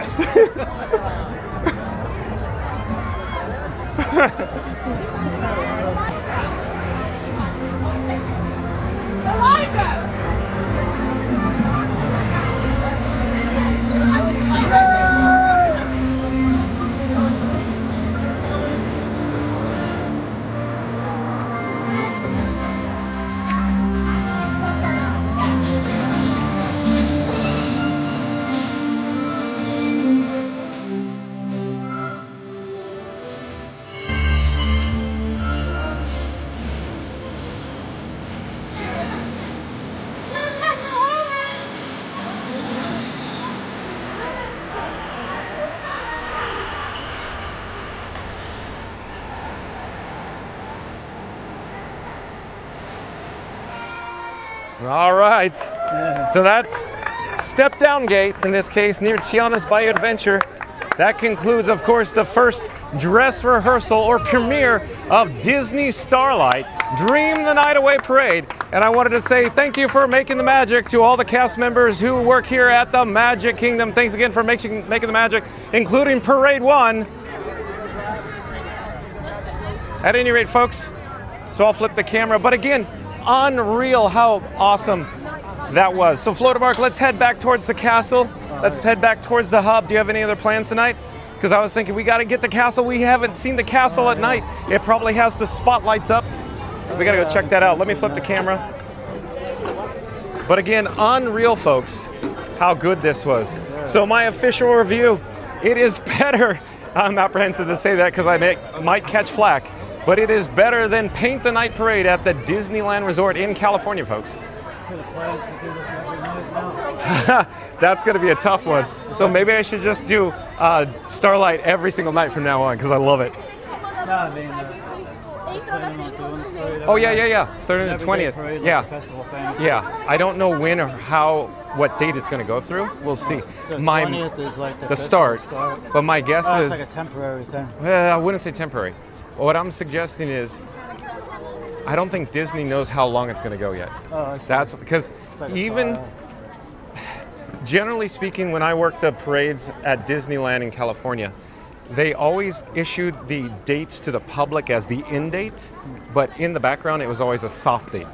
All right, so that's Step Down Gate, in this case, near Tiana's Bayou Adventure. That concludes, of course, the first dress rehearsal or premiere of Disney Starlight, Dream the Night Away Parade. And I wanted to say thank you for making the magic to all the cast members who work here at the Magic Kingdom. Thanks again for making the magic, including Parade 1. At any rate, folks, so I'll flip the camera. But again, unreal how awesome that was. So Florida Mark, let's head back towards the castle. Let's head back towards the hub. Do you have any other plans tonight? Because I was thinking we got to get the castle. We haven't seen the castle at night. It probably has the spotlights up. So we got to go check that out. Let me flip the camera. But again, unreal, folks, how good this was. So my official review, it is better. I'm apprehensive to say that because I might catch flack. But it is better than Paint the Night Parade at the Disneyland Resort in California, folks. That's going to be a tough one. So maybe I should just do Starlight every single night from now on because I love it. Oh, yeah. Starting the 20th. Yeah. I don't know when or what date it's going to go through. We'll see. So 20th is like the start. But my guess is... It's like a temporary thing. Well, I wouldn't say temporary. What I'm suggesting is, I don't think Disney knows how long it's going to go yet. That's because even, generally speaking, when I worked the parades at Disneyland in California, they always issued the dates to the public as the end date, but in the background it was always a soft date.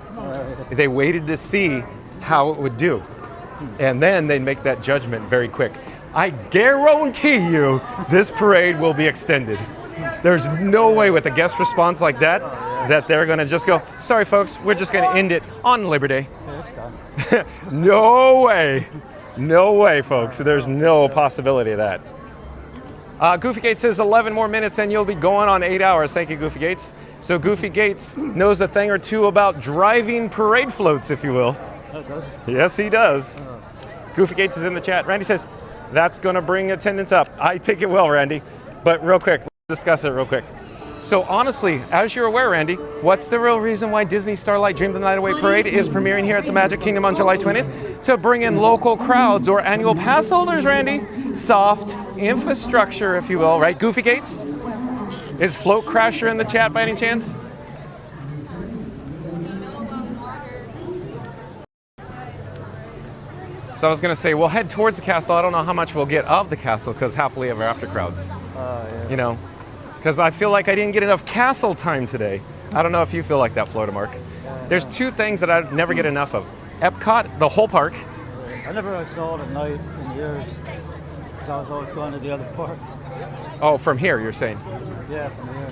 They waited to see how it would do, and then they'd make that judgment very quick. I guarantee you this parade will be extended. There's no way with a guest response like that that they're going to just go, sorry folks, we're just going to end it on Labor Day. No way. No way, folks. There's no possibility of that. Goofy Gates says 11 more minutes and you'll be going on 8 hours. Thank you, Goofy Gates. So Goofy Gates knows a thing or two about driving parade floats, if you will. Yes, he does. Goofy Gates is in the chat. Randy says, that's going to bring attendance up. I take it well, Randy. But real quick, let's discuss it real quick. So honestly, as you're aware, Randy, what's the real reason why Disney Starlight Dream the Night Away Parade is premiering here at the Magic Kingdom on July 20th? To bring in local crowds or annual pass holders, Randy. Soft infrastructure, if you will, right? Goofy Gates? Is Float Crasher in the chat by any chance? So I was going to say, we'll head towards the castle. I don't know how much we'll get of the castle because happily ever after crowds. You know, because I feel like I didn't get enough castle time today. I don't know if you feel like that, Florida Mark. There's two things that I never get enough of. Epcot, the whole park. I never saw it at night in years because I was always going to the other parks. Oh, from here, you're saying? Yeah, from here.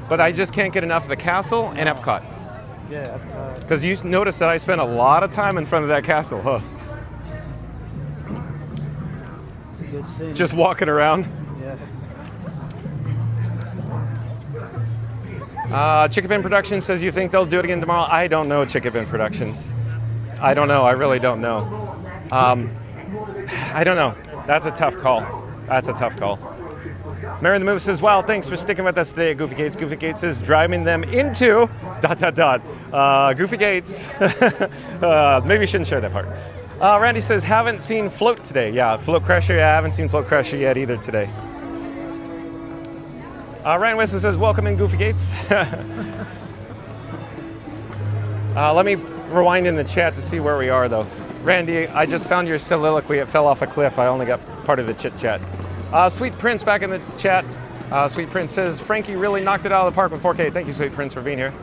But I just can't get enough of the castle and Epcot. Yeah, Epcot. Because you noticed that I spent a lot of time in front of that castle, huh? It's a good scene. Just walking around. Yeah. Chickapin Productions says you think they'll do it again tomorrow. I don't know, Chickapin Productions. I don't know. I really don't know. I don't know. That's a tough call. That's a tough call. Mary the Move says, wow, thanks for sticking with us today at Goofy Gates. Goofy Gates is driving them into ... Goofy Gates. Maybe you shouldn't share that part. Randy says, haven't seen Float today. Yeah, Float Crasher. Yeah, I haven't seen Float Crasher yet either today. Ryan Weston says, welcome in, Goofy Gates. Let me rewind in the chat to see where we are, though. Randy, I just found your soliloquy. It fell off a cliff. I only got part of the chit-chat. Sweet Prince back in the chat. Sweet Prince says, Frankie really knocked it out of the park with 4K. Thank you, Sweet Prince, for being here.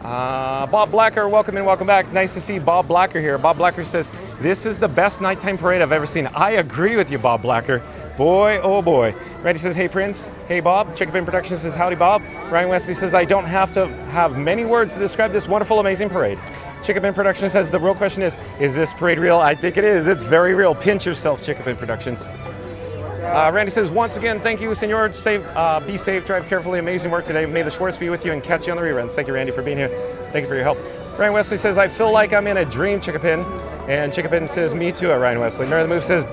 Bob Blacker, welcome in, welcome back. Nice to see Bob Blacker here. Bob Blacker says, this is the best nighttime parade I've ever seen. I agree with you, Bob Blacker. Boy, oh boy. Randy says, hey Prince. Hey Bob. Chickapin Productions says, howdy Bob. Ryan Wesley says, I don't have to have many words to describe this wonderful, amazing parade. Chickapin Productions says, the real question is this parade real? I think it is. It's very real. Pinch yourself, Chickapin Productions. Randy says, once again, thank you, Senor. Be safe, drive carefully. Amazing work today. May the Schwartz be with you and catch you on the reruns. Thank you, Randy, for being here. Thank you for your help. Ryan Wesley says, I feel like I'm in a dream, Chickapin. And Chickapin says, me too, Ryan Wesley. Mary the Move says,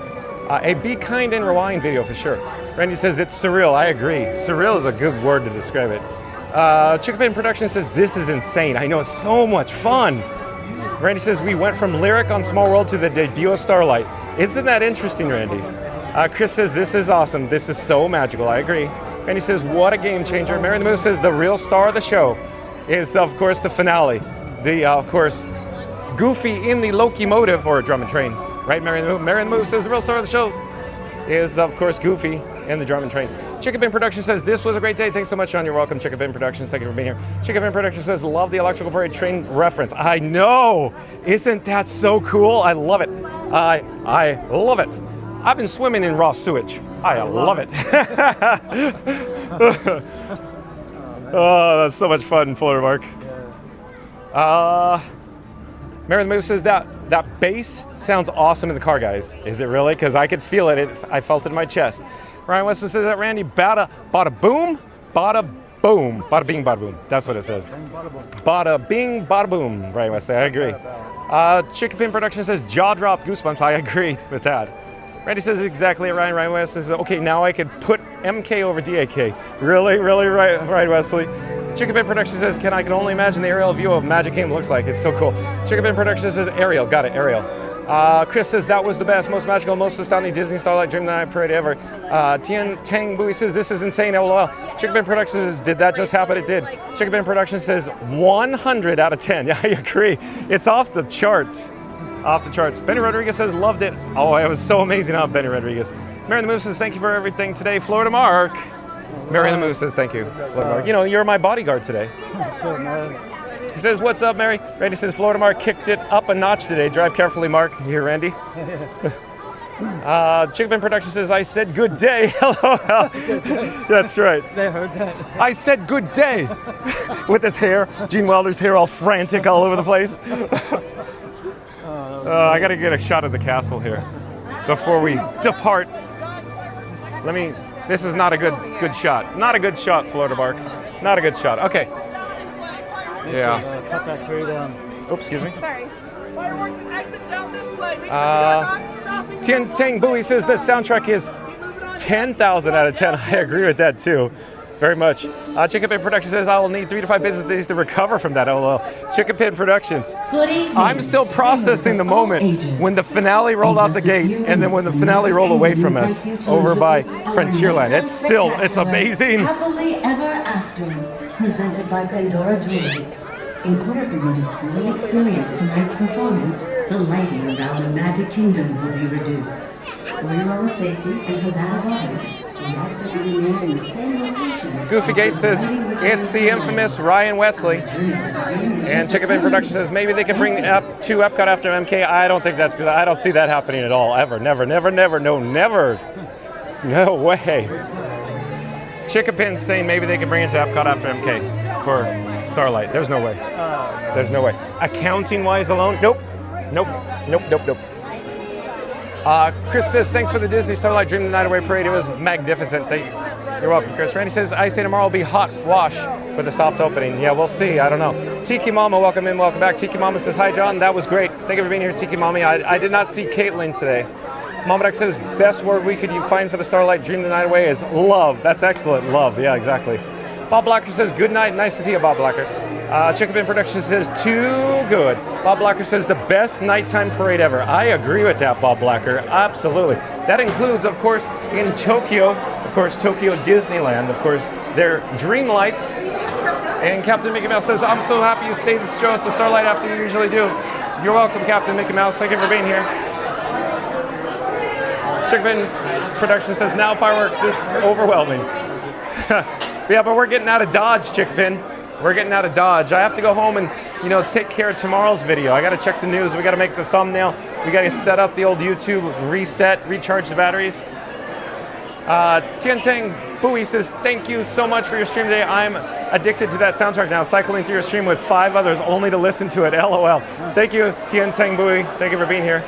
a Be Kind and Rewind video for sure. Randy says, it's surreal. I agree. Surreal is a good word to describe it. Chickapin Productions says, this is insane. I know, it's so much fun. Randy says, we went from Lyric on Small World to the debut of Starlight. Isn't that interesting, Randy? Chris says, this is awesome. This is so magical. I agree. And he says, what a game changer. Mary the Move says, the real star of the show is, of course, the finale. Of course, Goofy in the locomotive, or Drum and Train. Right, Mary the Move? Mary the Move says, the real star of the show is, of course, Goofy in the Drum and Train. Chickapin Productions says, this was a great day. Thanks so much, Sean. You're welcome, Chickapin Productions. Thank you for being here. Chickapin Productions says, love the electrical parade train reference. I know. Isn't that so cool? I love it. I love it. I've been swimming in raw sewage. I love it. Oh, that's so much fun, Florida Mark. Mary the Move says that bass sounds awesome in the car, guys. Is it really? Because I could feel it. I felt it in my chest. Ryan Weston says that Randy, bada boom, bada boom, bada bing, bada boom. That's what it says. Bada bing, bada boom. Ryan Weston, I agree. Chickapin Production says jaw drop, goosebumps. I agree with that. Randy says exactly right. Ryan Wesley says, okay, now I could put MK over DAK. Really, Ryan Wesley. Chickapin Productions says, I can only imagine the aerial view of Magic Kingdom looks like. It's so cool. Chickapin Productions says, Ariel. Got it, Ariel. Chris says, that was the best, most magical, most astounding Disney Starlight Dream Night Parade ever. Tien Tang Bui says, this is insane, LOL. Chickapin Productions says, did that just happen? It did. Chickapin Productions says, 100 out of 10. Yeah, I agree. It's off the charts. Off the charts. Benny Rodriguez says, loved it. Oh, it was so amazing, huh, Benny Rodriguez? Mary the Moose says, thank you for everything today, Florida Mark. Mary the Moose says, thank you, Florida Mark. You know, you're my bodyguard today. He says, what's up, Mary? Randy says, Florida Mark kicked it up a notch today. Drive carefully, Mark. You hear Randy? Chickabin Production says, I said good day. LOL. That's right. They heard that. I said good day. With his hair, Gene Wilder's hair all frantic all over the place. I gotta get a shot of the castle here before we depart. This is not a good shot. Not a good shot, Florida Mark. Not a good shot. Okay. Yeah. Cut that tree down. Oops, excuse me. Sorry. Fireworks and exit down this way. Make sure you're not stopping. Tien Tang Bowie says the soundtrack is 10,000 out of 10. I agree with that too. Very much. Chickapin Productions says I will need 3 to 5 business days to recover from that. LOL. Chickapin Productions. Good evening. I'm still processing the moment when the finale rolled out the gate and then when the finale rolled away from us over by Frontierland. It's amazing. Happily Ever After, presented by Pandora Jewelry. In order for you to fully experience tonight's performance, the lighting around the Magic Kingdom will be reduced. For your own safety and for that of others, we ask that you remain in the same location. Goofy Gate says it's the infamous Ryan Wesley. And Chickabin Productions says maybe they can bring up to Epcot after MK. I don't think that's good. I don't see that happening at all. Ever. Never. No, never. No way. Chickapin's saying maybe they can bring it to Epcot after MK for Starlight. There's no way. There's no way. Accounting wise alone, nope. Chris says, thanks for the Disney Starlight Dream the Night Away Parade. It was magnificent. You're welcome, Chris. Randy says, I say tomorrow will be hot wash for the soft opening. Yeah, we'll see. I don't know. Tiki Mama, welcome in, welcome back. Tiki Mama says, hi, John. That was great. Thank you for being here, Tiki Mommy. I did not see Caitlin today. Mama Duck says, best word we could find for the Starlight Dream the Night Away is love. That's excellent. Love. Yeah, exactly. Bob Blacker says, good night. Nice to see you, Bob Blacker. Chickabin Productions says, too good. Bob Blacker says, the best nighttime parade ever. I agree with that, Bob Blacker. Absolutely. That includes, of course, in Tokyo, of course, Tokyo Disneyland, of course, their dream lights. And Captain Mickey Mouse says, I'm so happy you stayed to show us the Starlight after you usually do. You're welcome, Captain Mickey Mouse. Thank you for being here. Chickabin Productions says, now fireworks, this overwhelming. Yeah, but we're getting out of Dodge, Chickabin. We're getting out of Dodge. I have to go home and, take care of tomorrow's video. I got to check the news. We got to make the thumbnail. We got to set up the old YouTube, reset, recharge the batteries. Tien Tang Bowie says, thank you so much for your stream today. I'm addicted to that soundtrack now, cycling through your stream with 5 others only to listen to it. LOL. Thank you, Tien Tang Bowie. Thank you for being here.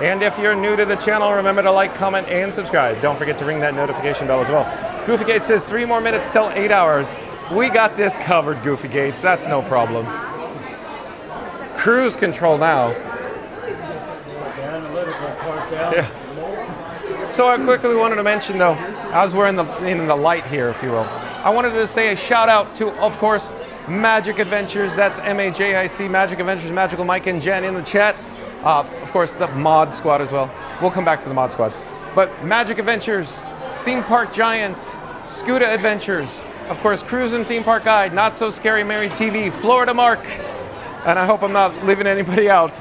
And if you're new to the channel, remember to like, comment, and subscribe. Don't forget to ring that notification bell as well. Goofy Gates says 3 more minutes till 8 hours. We got this covered, Goofy Gates. That's no problem. Cruise control now. Yeah. So I quickly wanted to mention, though, as we're in the light here, if you will, I wanted to say a shout out to, of course, Magic Adventures. That's MAJIC, Magic Adventures, Magical Mike and Jen in the chat. Of course, the Mod Squad as well. We'll come back to the Mod Squad. But Magic Adventures, Theme Park Giant, Scuda Adventures, of course, Cruise and Theme Park Guide, Not So Scary Mary TV, Florida Mark, and I hope I'm not leaving anybody out.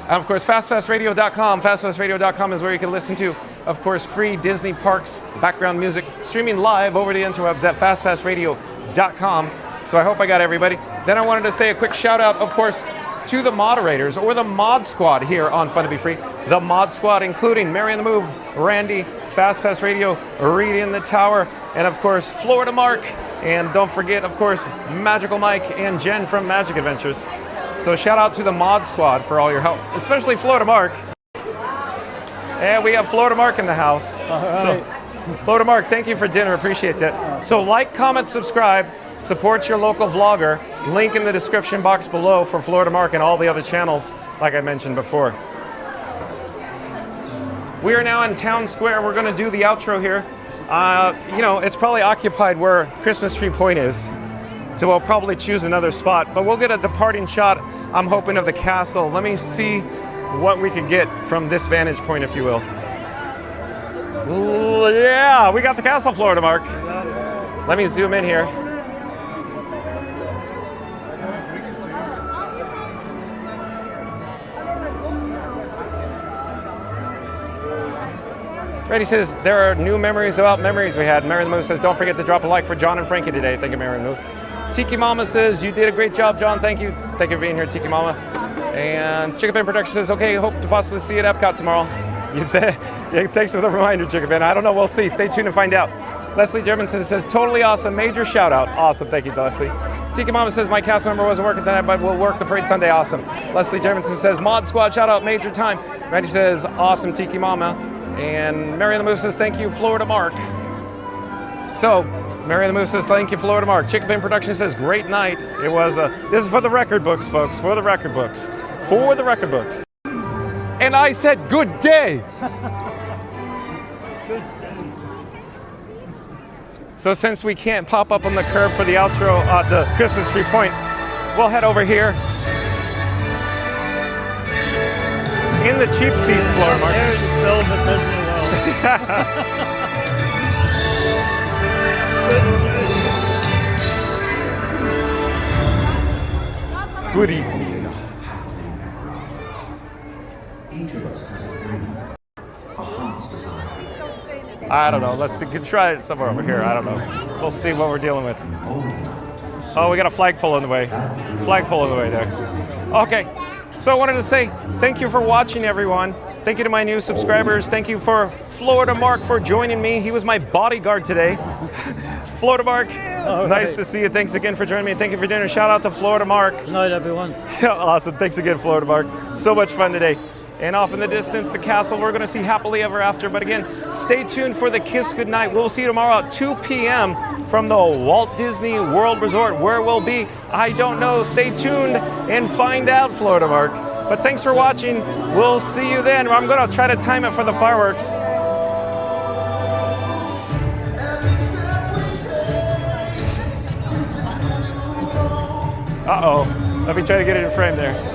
And of course, FastFastRadio.com. FastFastRadio.com is where you can listen to, of course, free Disney Parks background music streaming live over the interwebs at FastFastRadio.com. So I hope I got everybody. Then I wanted to say a quick shout out, of course, to the moderators or the Mod Squad here on Fun to Be Free. The Mod Squad, including Mary on the Move, Randy, Fast Fast Radio, Reed in the Tower, and of course, Florida Mark. And don't forget, of course, Magical Mike and Jen from Magic Adventures. So shout out to the Mod Squad for all your help, especially Florida Mark. And we have Florida Mark in the house. All right. So, Florida Mark, thank you for dinner. Appreciate that. So like, comment, subscribe. Support your local vlogger. Link in the description box below for Florida Mark and all the other channels, like I mentioned before. We are now in Town Square. We're going to do the outro here. It's probably occupied where Christmas Tree Point is. So we'll probably choose another spot. But we'll get a departing shot, I'm hoping, of the castle. Let me see what we can get from this vantage point, if you will. Yeah, we got the castle, Florida Mark. Let me zoom in here. Randy says, there are new memories about memories we had. Mary the Moon says, don't forget to drop a like for John and Frankie today. Thank you, Mary the Moon. Tiki Mama says, you did a great job, John. Thank you. Thank you for being here, Tiki Mama. And Chicken Ben Production says, okay, hope to possibly see you at Epcot tomorrow. Yeah, thanks for the reminder, Chicken Ben. I don't know, we'll see. Stay tuned and find out. Leslie Germanson says, totally awesome. Major shout out. Awesome. Thank you, Leslie. Tiki Mama says, my cast member wasn't working tonight, but will work the parade Sunday. Awesome. Leslie Germanson says, Mod Squad shout out. Major time. Randy says, awesome, Tiki Mama. And Mary the Moose says, thank you, Florida Mark. So, Mary the Moose says, thank you, Florida Mark. Chicken Ben Production says, great night. It was, this is for the record books, folks. For the record books. For the record books. And I said, good day. So since we can't pop up on the curb for the outro, the Christmas tree point, we'll head over here. In the cheap seats, Florida Mark. There you go, the Disney World. Good evening. I don't know. Let's see. Try it somewhere over here. I don't know. We'll see what we're dealing with. Oh, we got a flagpole in the way. Flagpole in the way there. Okay. So I wanted to say thank you for watching, everyone. Thank you to my new subscribers. Thank you for Florida Mark for joining me. He was my bodyguard today. Florida Mark, nice to see you. Thanks again for joining me. Thank you for dinner. Shout out to Florida Mark. Good night, everyone. Awesome. Thanks again, Florida Mark. So much fun today. And off in the distance, the castle, we're going to see Happily Ever After. But again, stay tuned for the Kiss Goodnight. We'll see you tomorrow at 2 p.m. from the Walt Disney World Resort. Where we'll be, I don't know. Stay tuned and find out, Florida Mark. But thanks for watching. We'll see you then. I'm going to try to time it for the fireworks. Uh-oh. Let me try to get it in frame there.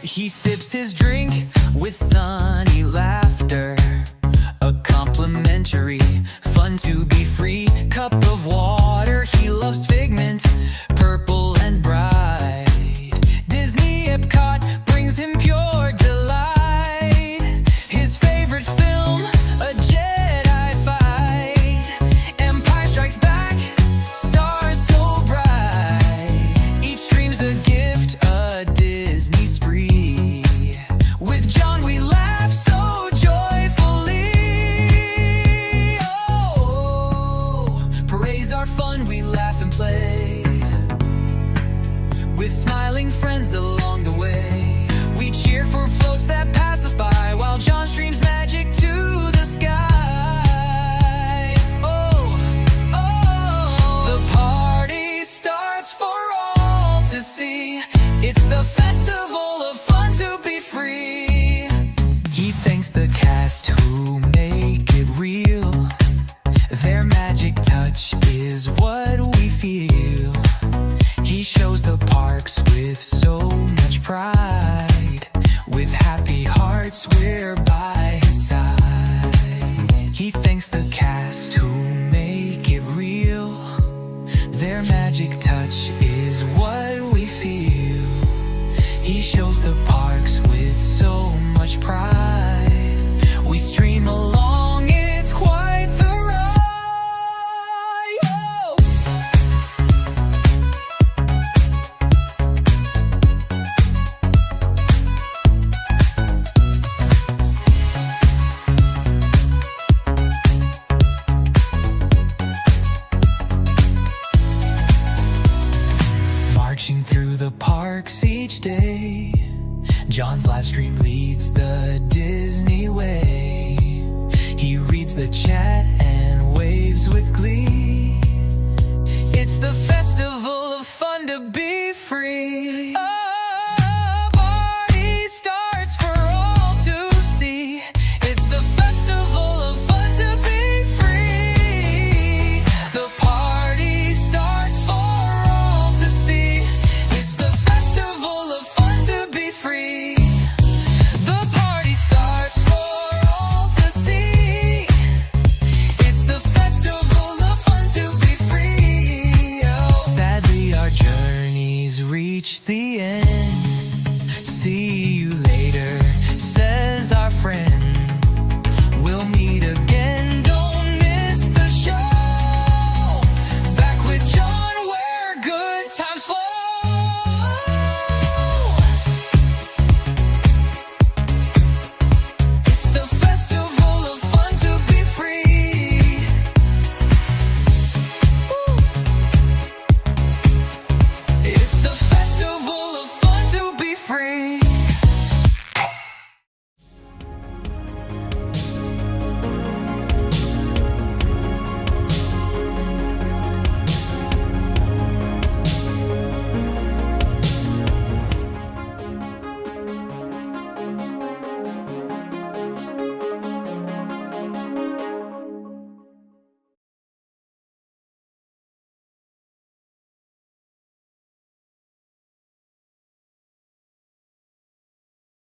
He sips his drink with sunny laughter. A complimentary, fun to be free cup of water. He loves Figment, purple and bright. Disney Epcot brings him pure delight. His favorite film, a Jedi fight. Empire Strikes Back, stars so bright. Each dream's a gift, a Disney spree. With John we laugh so joyfully. Oh, parades are fun, we laugh and play. With smiling friends along the way. We cheer for floats that pass us by while John streams magic to the sky. Oh, oh, the party starts for all to see. It's the festival of fun the parks with so much pride. With happy hearts, we're by his side. He thanks the cast who make it real. Their magic touch is what we feel. He shows the parks with so much pride. We stream along, it's quite the ride. Oh! Marching through the parks each day, John's live stream leads the Disney way. He reads the chat and waves with glee. It's the festival of fun to be free. A party starts for all to see. It's the festival of fun to be free. The party starts for all to see. It's the festival of fun to be free. The party starts for all to see. It's the festival of fun to be free. Oh. Sadly, our journeys reach the end.